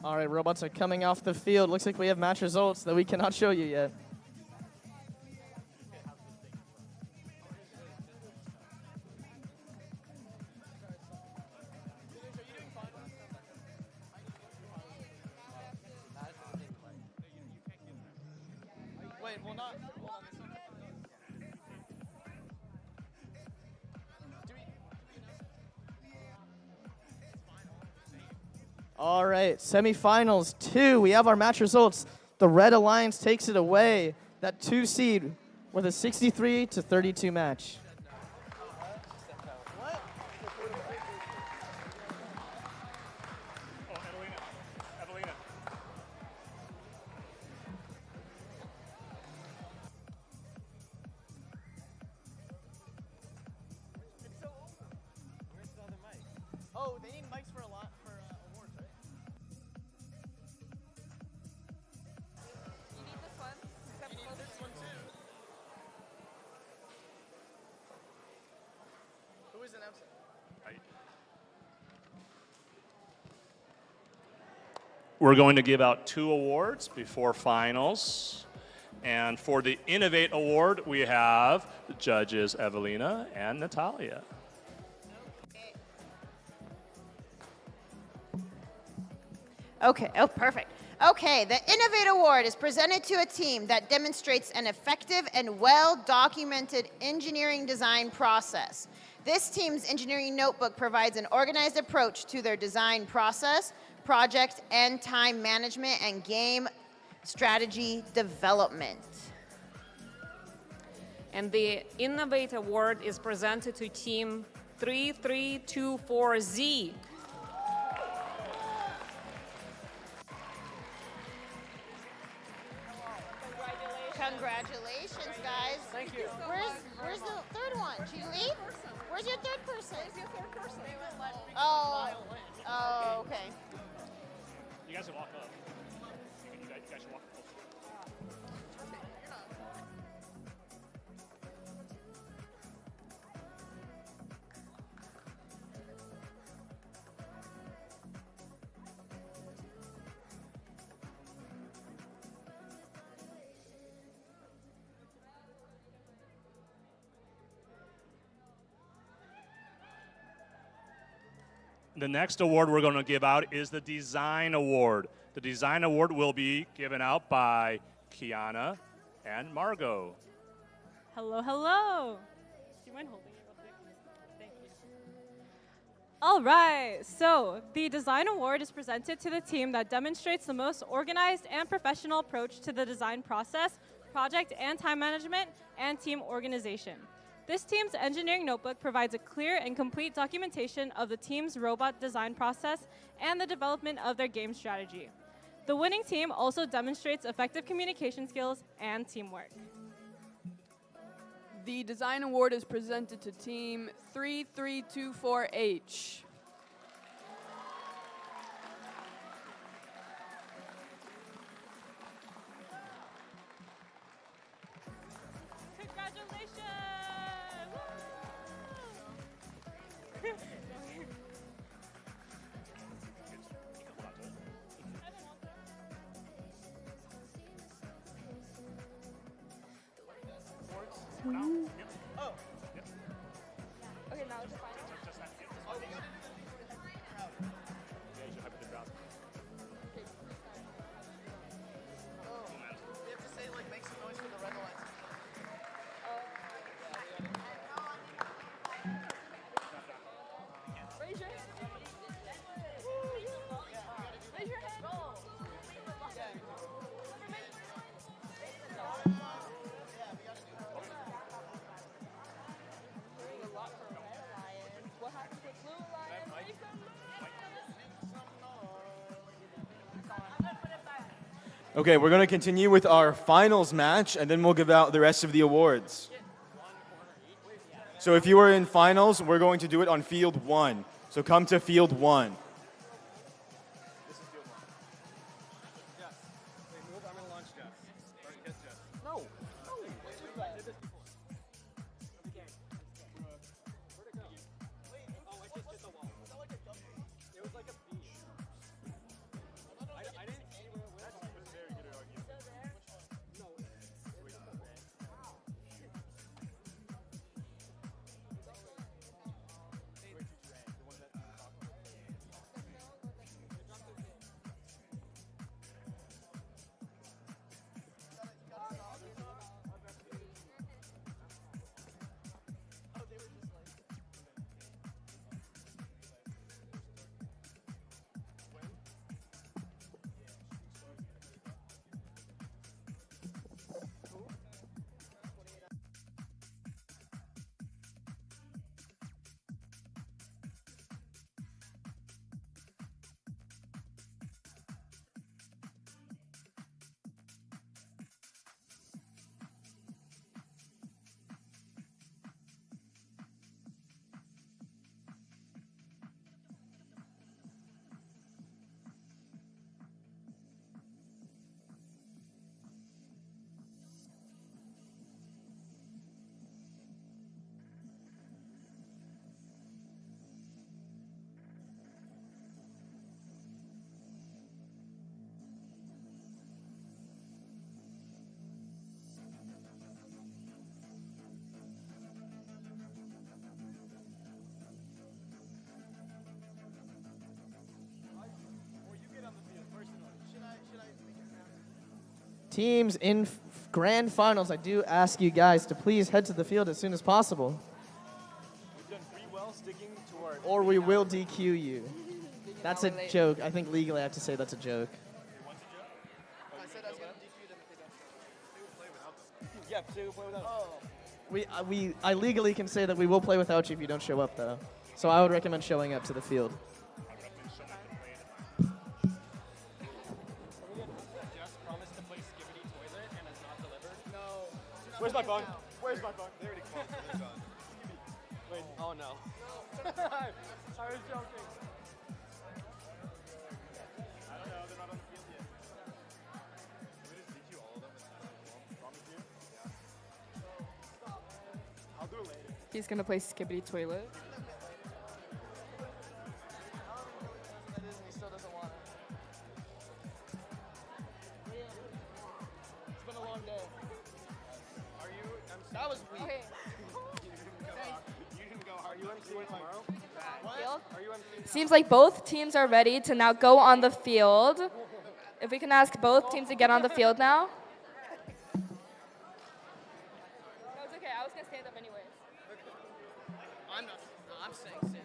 All right, robots are coming off the field. Looks like we have match results that we cannot show you yet. Wait, well not. Hold on. All right, semifinals 2. We have our match results. The Red Alliance takes it away. That 2 seed with a 63-32 match. Oh, they need mics for awards, right? You need this one. You need this one too. Who is announcing? We're going to give out 2 awards before finals. And for the Innovate Award, we have the judges Evelina and Natalia. Okay, oh, perfect. Okay, the Innovate Award is presented to a team that demonstrates an effective and well-documented engineering design process. This team's engineering notebook provides an organized approach to their design process, project and time management, and game strategy development. And the Innovate Award is presented to Team 3324Z. Congratulations, guys. Thank you. Where's the third one? Julie? Where's your third person? Oh. Oh, okay. You guys should walk up. You guys should walk up. The next award we're going to give out is the Design Award. The Design Award will be given out by Kiana and Margot. Hello, hello. Do you mind holding it real quick? Thank you. All right, so the Design Award is presented to the team that demonstrates the most organized and professional approach to the design process, project and time management, and team organization. This team's engineering notebook provides a clear and complete documentation of the team's robot design process and the development of their game strategy. The winning team also demonstrates effective communication skills and teamwork. The Design Award is presented to Team 3324H. Oh. Okay, now it's the final. We have to say, like, make some noise for the Red Alliance. Raise your hand. Raise your hand. What happens with Blue Alliance? Okay, we're going to continue with our finals match, and then we'll give out the rest of the awards. So if you are in finals, we're going to do it on field 1. So come to field 1. No. teams in grand finals, I do ask you guys to please head to the field as soon as possible. We've done pretty well sticking to our... Or we will DQ you. That's a joke. I think legally I have to say that's a joke. I said I was going to DQ them if they don't. They will play without them. Yeah, they will play without them. I legally can say that we will play without you if you don't show up, though. So I would recommend showing up to the field. Where's my bun? Where's my bun? They already called for their bun. Wait, oh no. I was joking. I don't know, they're not on the field yet. Can we just DQ all of them and promise you? Yeah. I'll do it later. He's gonna play Skibbity Toilet. He still doesn't want it. It's been a long day. That was weak. Okay. You didn't go. Are you MCing tomorrow? Field? Are you MCing? Seems like both teams are ready to now go on the field. If we can ask both teams to get on the field now. No, it's okay. I was going to stand up anyways. I'm not. No, I'm staying sit.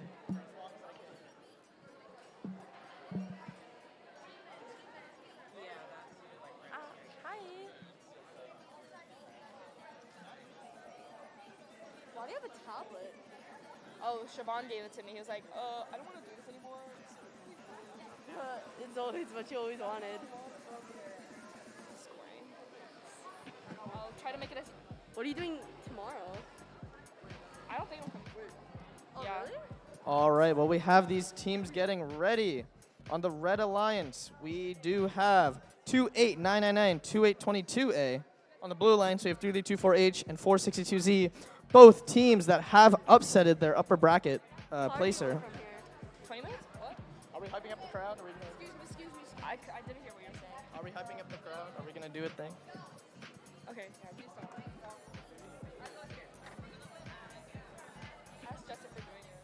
Hi. Why do you have a tablet? Oh, Siobhan gave it to me. He was like, I don't want to do this anymore. It's always what you always wanted. I'll try to make it as... What are you doing tomorrow? I don't think I'm coming through. Oh, Yeah. really? All right, well, we have these teams getting ready. On the Red Alliance, we do have 28999, 2822A. On the Blue Alliance, we have 3324H and 462Z. Both teams that have upsetted their upper bracket placer. 20 minutes? What? Are we hyping up the crowd? Are we gonna, Excuse me. I didn't hear what you were saying. are we hyping up the crowd? Are we going to do a thing? Okay, yeah, please stop. Ask Justin for joining you.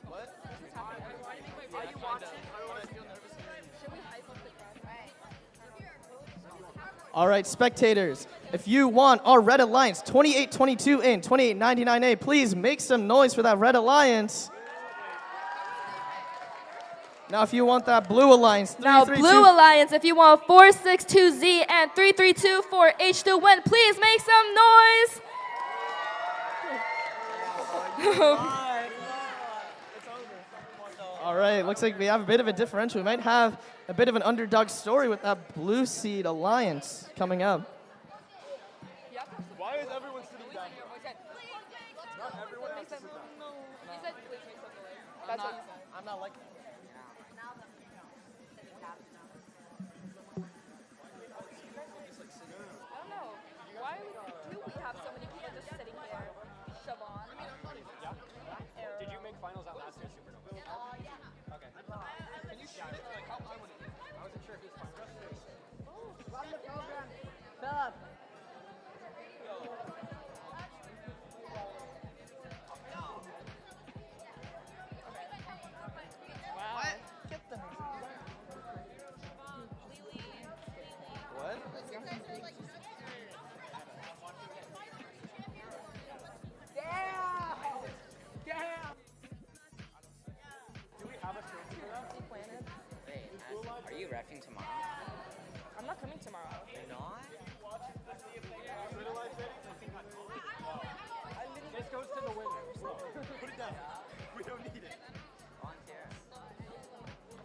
What? Are you watching? Should we hype up the crowd? All right, spectators, if you want our Red Alliance 2822 and 2899A, please make some noise for that Red Alliance. Now, if you want that Blue Alliance, Now, Blue Alliance, if you want 462Z and 3324H to win, please make some noise. All right, looks like we have a bit of a differential. We might have a bit of an underdog story with that Blue Seed Alliance coming up. Why is everyone sitting down? Not everyone has to sit down. He said, please make some noise. That's what you said. I'm not like that. I don't know. Why do we have so many people just sitting here? Siobhan. Did you make finals at last year's Supernova? Yeah. Okay. Can you shoot it? Like, how high would it be? I wasn't sure if it was fine. Run the program. Philip. Wow. Get them. What? Do we have a trophy for that? Wait, are you reffing tomorrow? I'm not coming tomorrow. You're not? This goes to the winner. Put it down. We don't need it. Volunteer.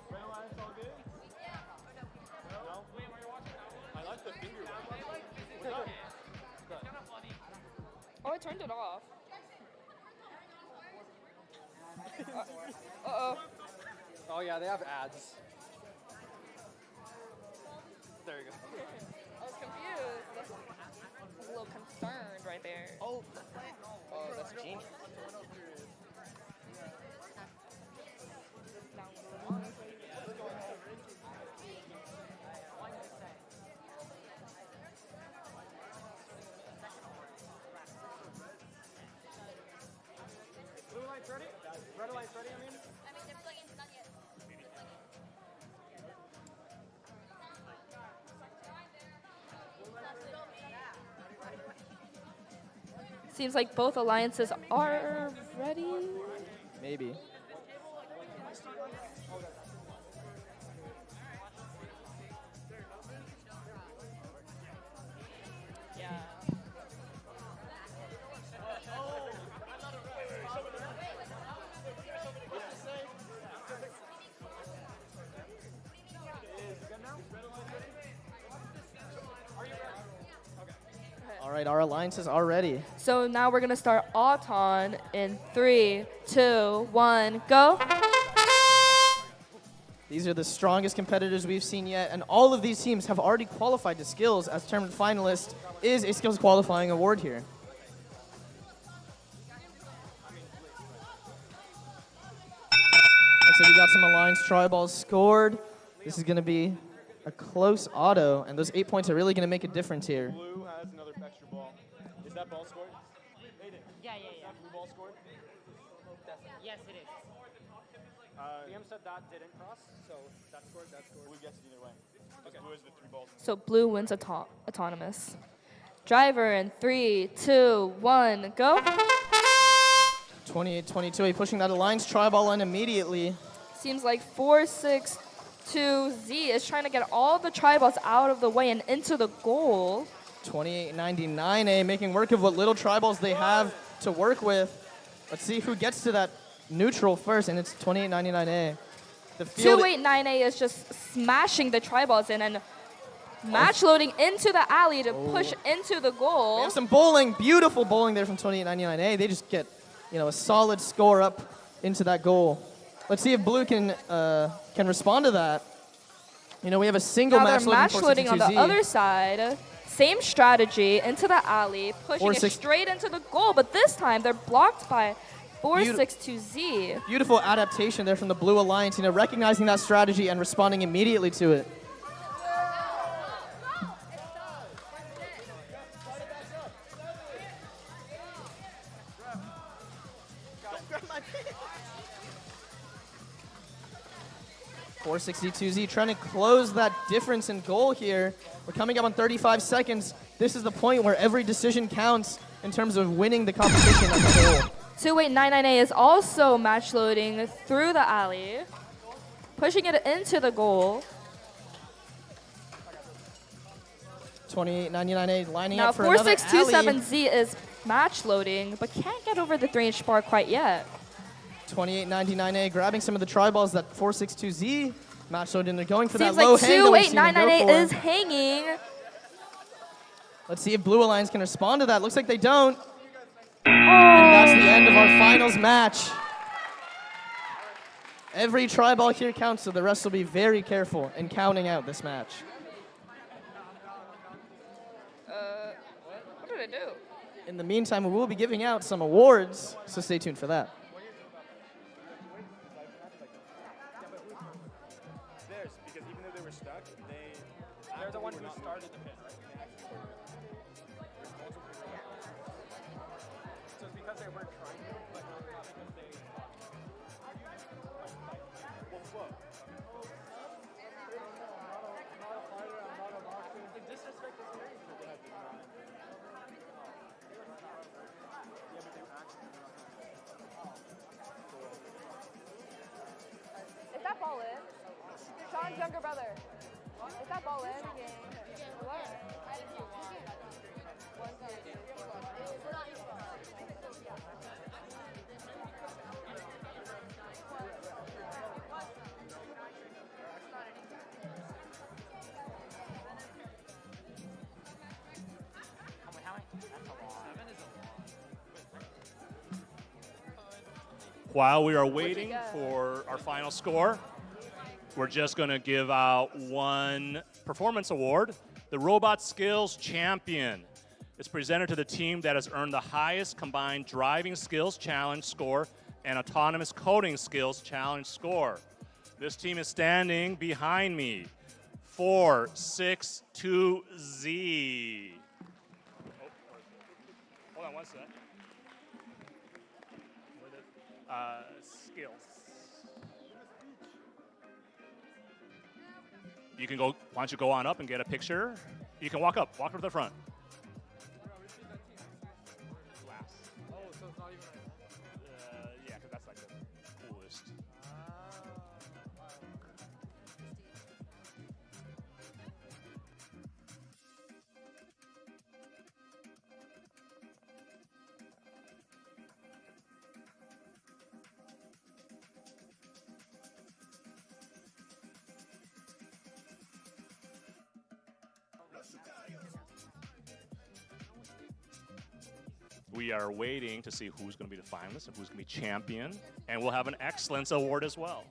Red Alliance all good? No? I like the finger one. We're done. Oh, I turned it off. Uh-oh. Oh yeah, they have ads. There you go. I was confused. I was a little concerned right there. Oh, that's genius. Blue Alliance ready? Red Alliance ready, I mean? Seems like both alliances are ready. Maybe. All right, our alliances are ready. So now we're gonna start Auton in 3, 2, 1, go. These are the strongest competitors we've seen yet, and all of these teams have already qualified to skills. As determined finalist is a skills qualifying award here. Looks like we got some alliance tri-balls scored. This is going to be a close auto, and those 8 points are really going to make a difference here. Blue has another extra ball. Is that ball scored? Yeah. Is that blue ball scored? Yes, it is. DM said that didn't cross, so that's scored, that's scored. Blue gets it either way. Okay. Blue has the 3 balls. So blue wins autonomous. Driver in 3, 2, 1, go. 28-22, pushing that alliance tri-ball in immediately. Seems like 462Z is trying to get all the tri-balls out of the way and into the goal. 28-99A, making work of what little tri-balls they have to work with. Let's see who gets to that neutral first, and it's 28-99A. The field 289A is just smashing the tri-balls in and match loading into the alley to push into the goal. We have some bowling, beautiful bowling there from 28-99A. They just get, a solid score up into that goal. Let's see if blue can respond to that. We have a single Now match they're match loading on the other side. Same strategy into the alley, pushing it straight into the goal, but this time they're blocked by 462Z. Beautiful adaptation there from the Blue Alliance, recognizing that strategy and responding immediately to it. .462Z trying to close that difference in goal here. We're coming up on 35 seconds. This is the point where every decision counts in terms of winning the competition as a whole. 2899A is also match loading through the alley, pushing it into the goal. 2899A lining now up for another alley. 4627Z is match loading, but can't get over the 3-inch bar quite yet. 2899A grabbing some of the tri-balls that 462Z match loaded, and they're going for Seems that low like hang that we've seen them go 2899A is for. hanging. Let's see if Blue Alliance can respond to that. Looks like they don't. And that's the end of our finals match. Every tri-ball here counts, so the rest will be very careful in counting out this match. What did I do? In the meantime, we will be giving out some awards, so stay tuned for that. Theirs, because even though they were stuck, they're the one who started the pit, right? So it's because they weren't trying to, but not because they... Disrespect is very Is that ball in? Sean's younger brother. Is that ball in? What? While we are waiting for our final score, we're just going to give out one performance award. The Robot Skills Champion is presented to the team that has earned the highest combined driving skills challenge score and autonomous coding skills challenge score. This team is standing behind me. 462Z. Hold on one sec. Skills. You can go, why don't you go on up and get a picture? You can walk up to the front. Last. We are waiting to see who's going to be the finalist and who's going to be champion. And we'll have an excellence award as well.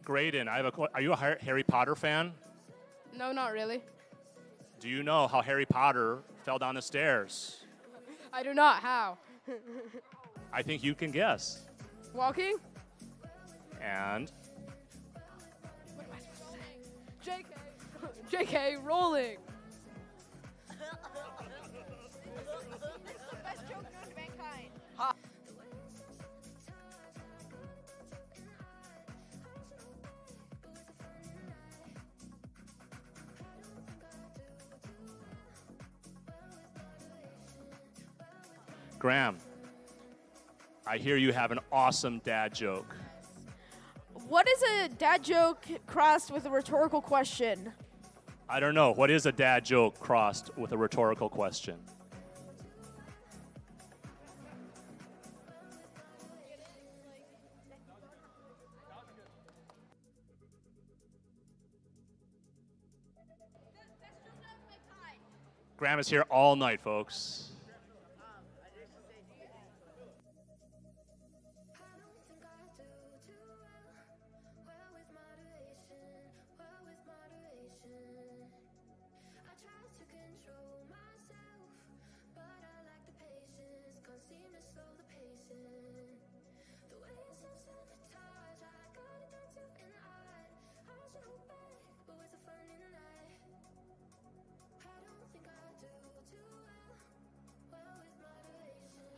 Graydon, are you a Harry Potter fan? No, not really. Do you know how Harry Potter fell down the stairs? I do not. How? I think you can guess. Walking? And What am I supposed to say? JK. JK, rolling. Best joke known to mankind. Graham, I hear you have an awesome dad joke. What is a dad joke crossed with a rhetorical question? I don't know. What is a dad joke crossed with a rhetorical question? Graham is here all night, folks.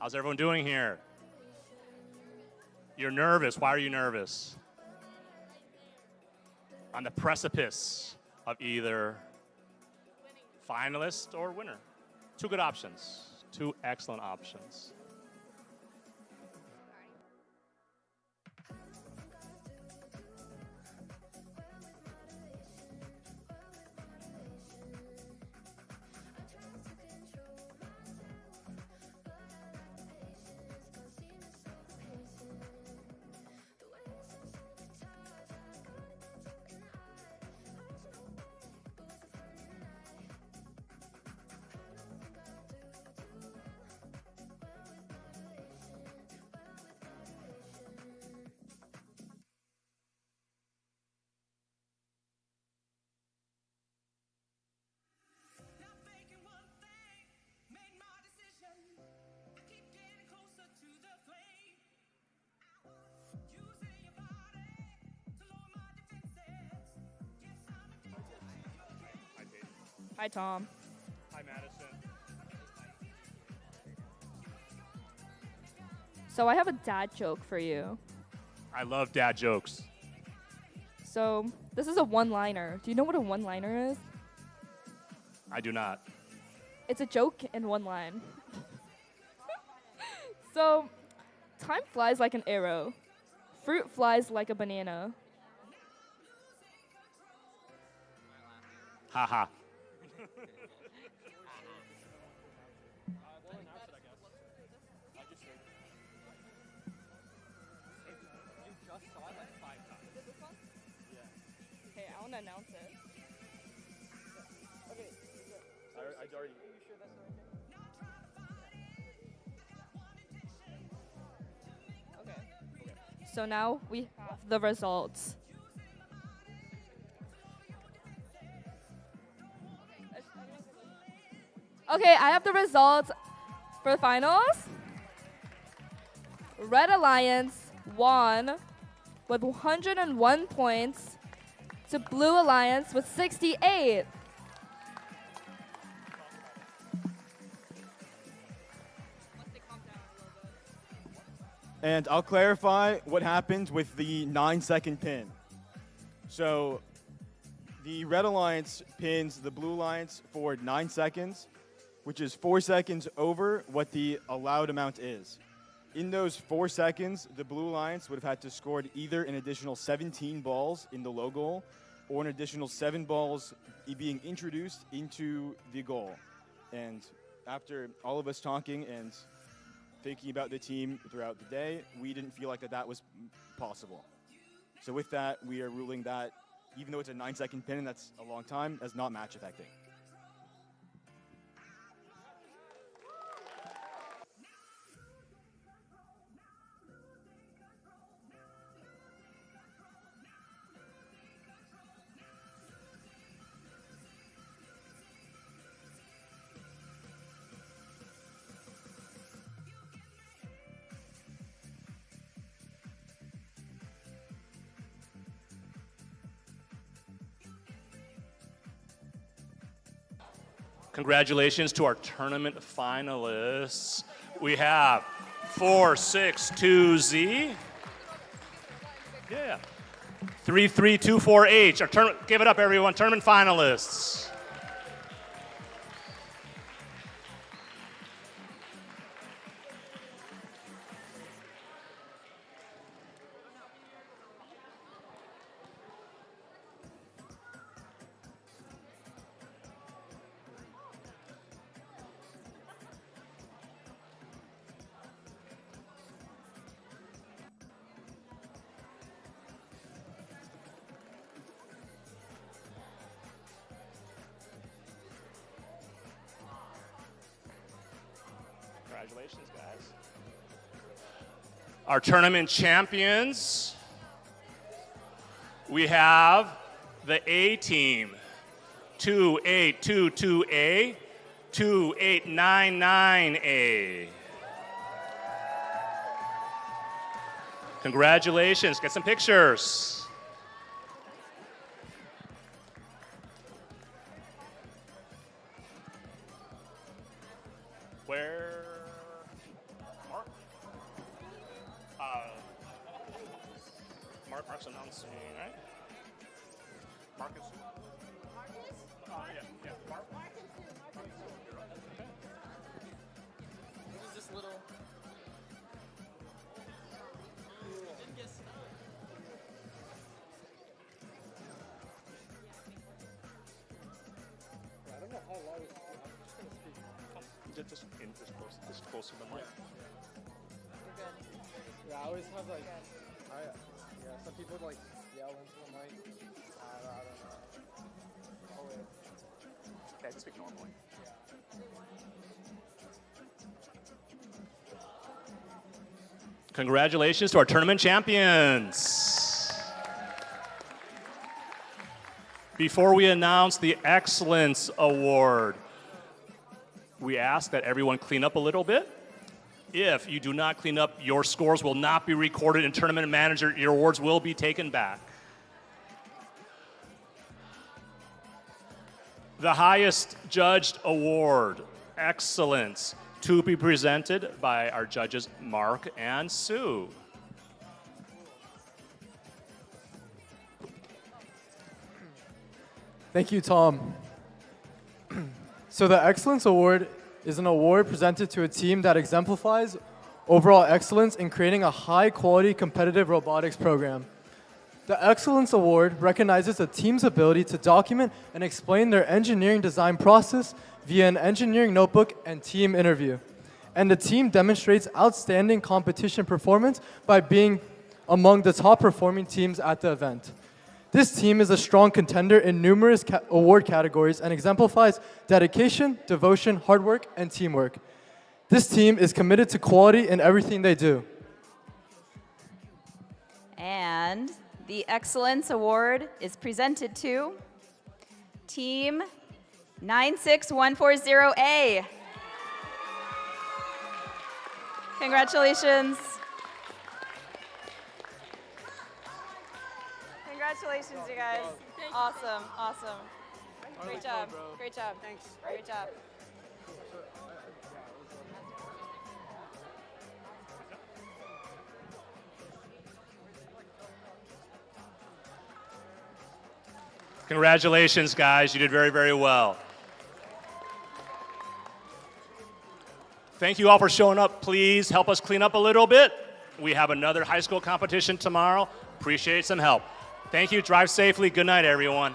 How's everyone doing here? You're nervous. Why are you nervous? On the precipice of either finalist or winner. Two good options. Two excellent options. Hi, Tom. Hi, Madison. So I have a dad joke for you. I love dad jokes. So this is a one-liner. Do you know what a one-liner is? I do not. It's a joke in one line. So, time flies like an arrow. Fruit flies like a banana. Haha. Okay, I want to announce it. Okay. I already. Are you sure that's the right thing? Okay. So now we have the results. Okay, I have the results for the finals. Red Alliance won with 101 points to Blue Alliance with 68. And I'll clarify what happened with the 9-second pin. So the Red Alliance pins the Blue Alliance for 9 seconds, which is 4 seconds over what the allowed amount is. In those 4 seconds, the Blue Alliance would have had to score either an additional 17 balls in the low goal or an additional 7 balls being introduced into the goal. And after all of us talking and thinking about the team throughout the day, we didn't feel like that was possible. So with that, we are ruling that, even though it's a 9-second pin and that's a long time, as not match affecting. Congratulations to our tournament finalists. We have 462Z. Yeah. 3324H. Our tournament, give it up, everyone. Tournament finalists. Congratulations, guys. Our tournament champions, we have the A team, 2822A, 2899A. Congratulations, get some pictures. Where? Mark? Mark's announcing, right? Marcus? Yeah, Mark. What is this little? I don't know how loud it's. I'm just gonna speak. Just close to the mic. Yeah, I always have like, some people like yell into the mic. I don't know. Oh wait. Okay, just speak normally. Congratulations to our tournament champions. Before we announce the Excellence Award, we ask that everyone clean up a little bit. If you do not clean up, your scores will not be recorded, and Tournament Manager, your awards will be taken back. The highest judged award, Excellence, to be presented by our judges, Mark and Sue. Thank you, Tom. So the Excellence Award is an award presented to a team that exemplifies overall excellence in creating a high-quality competitive robotics program. The Excellence Award recognizes a team's ability to document and explain their engineering design process via an engineering notebook and team interview. And the team demonstrates outstanding competition performance by being among the top performing teams at the event. This team is a strong contender in numerous award categories and exemplifies dedication, devotion, hard work, and teamwork. This team is committed to quality in everything they do. And the Excellence Award is presented to Team 96140A. Congratulations. Congratulations, you guys. Awesome, awesome. Great job, great job. Thanks. Great job. Congratulations, guys. You did very, very well. Thank you all for showing up. Please help us clean up a little bit. We have another high school competition tomorrow. Appreciate some help. Thank you. Drive safely. Good night, everyone.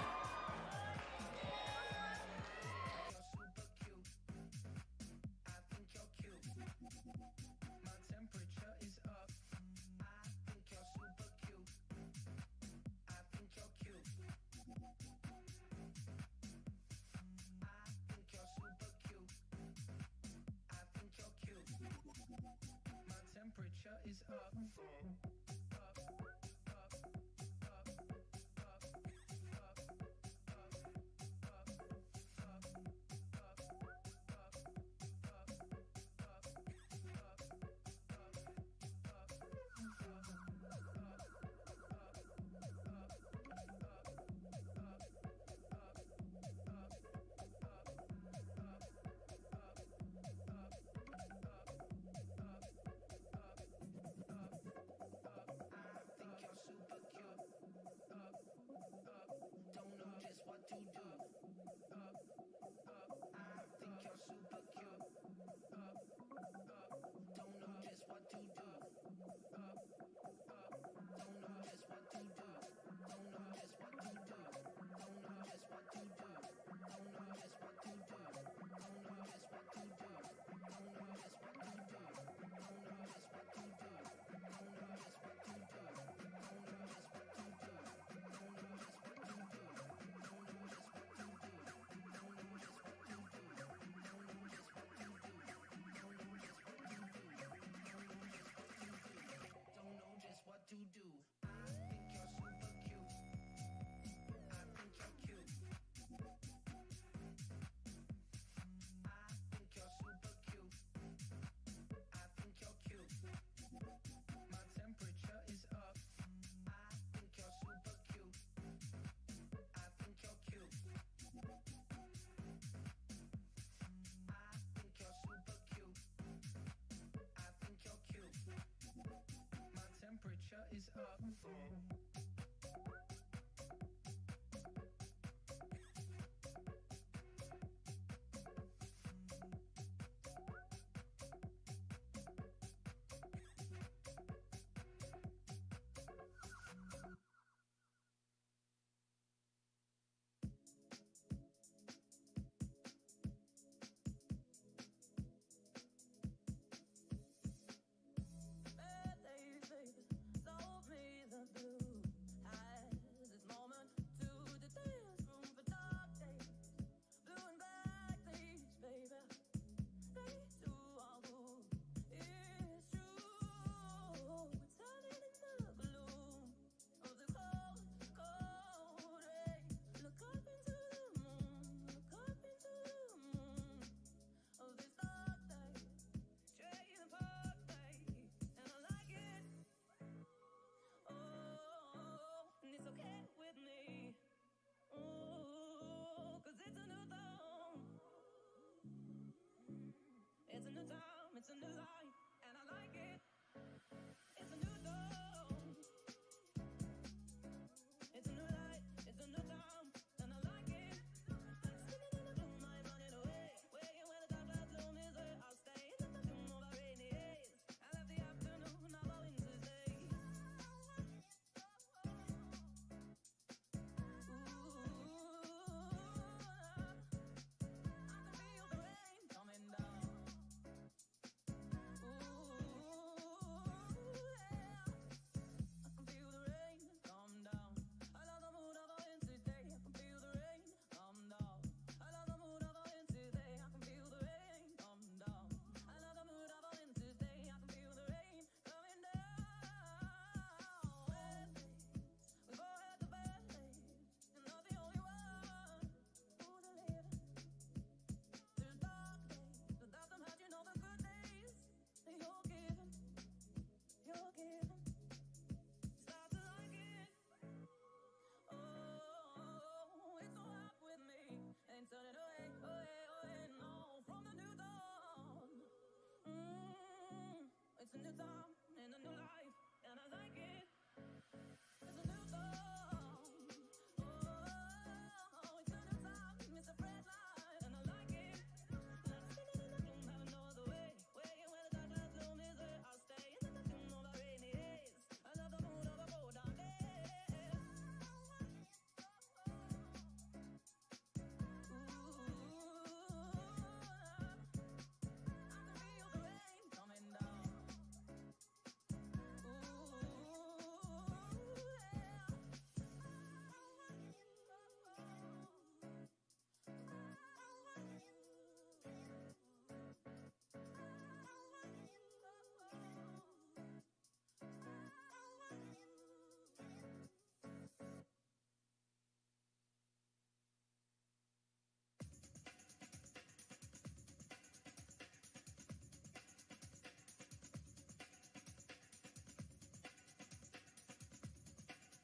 It's a new time, it's a new life.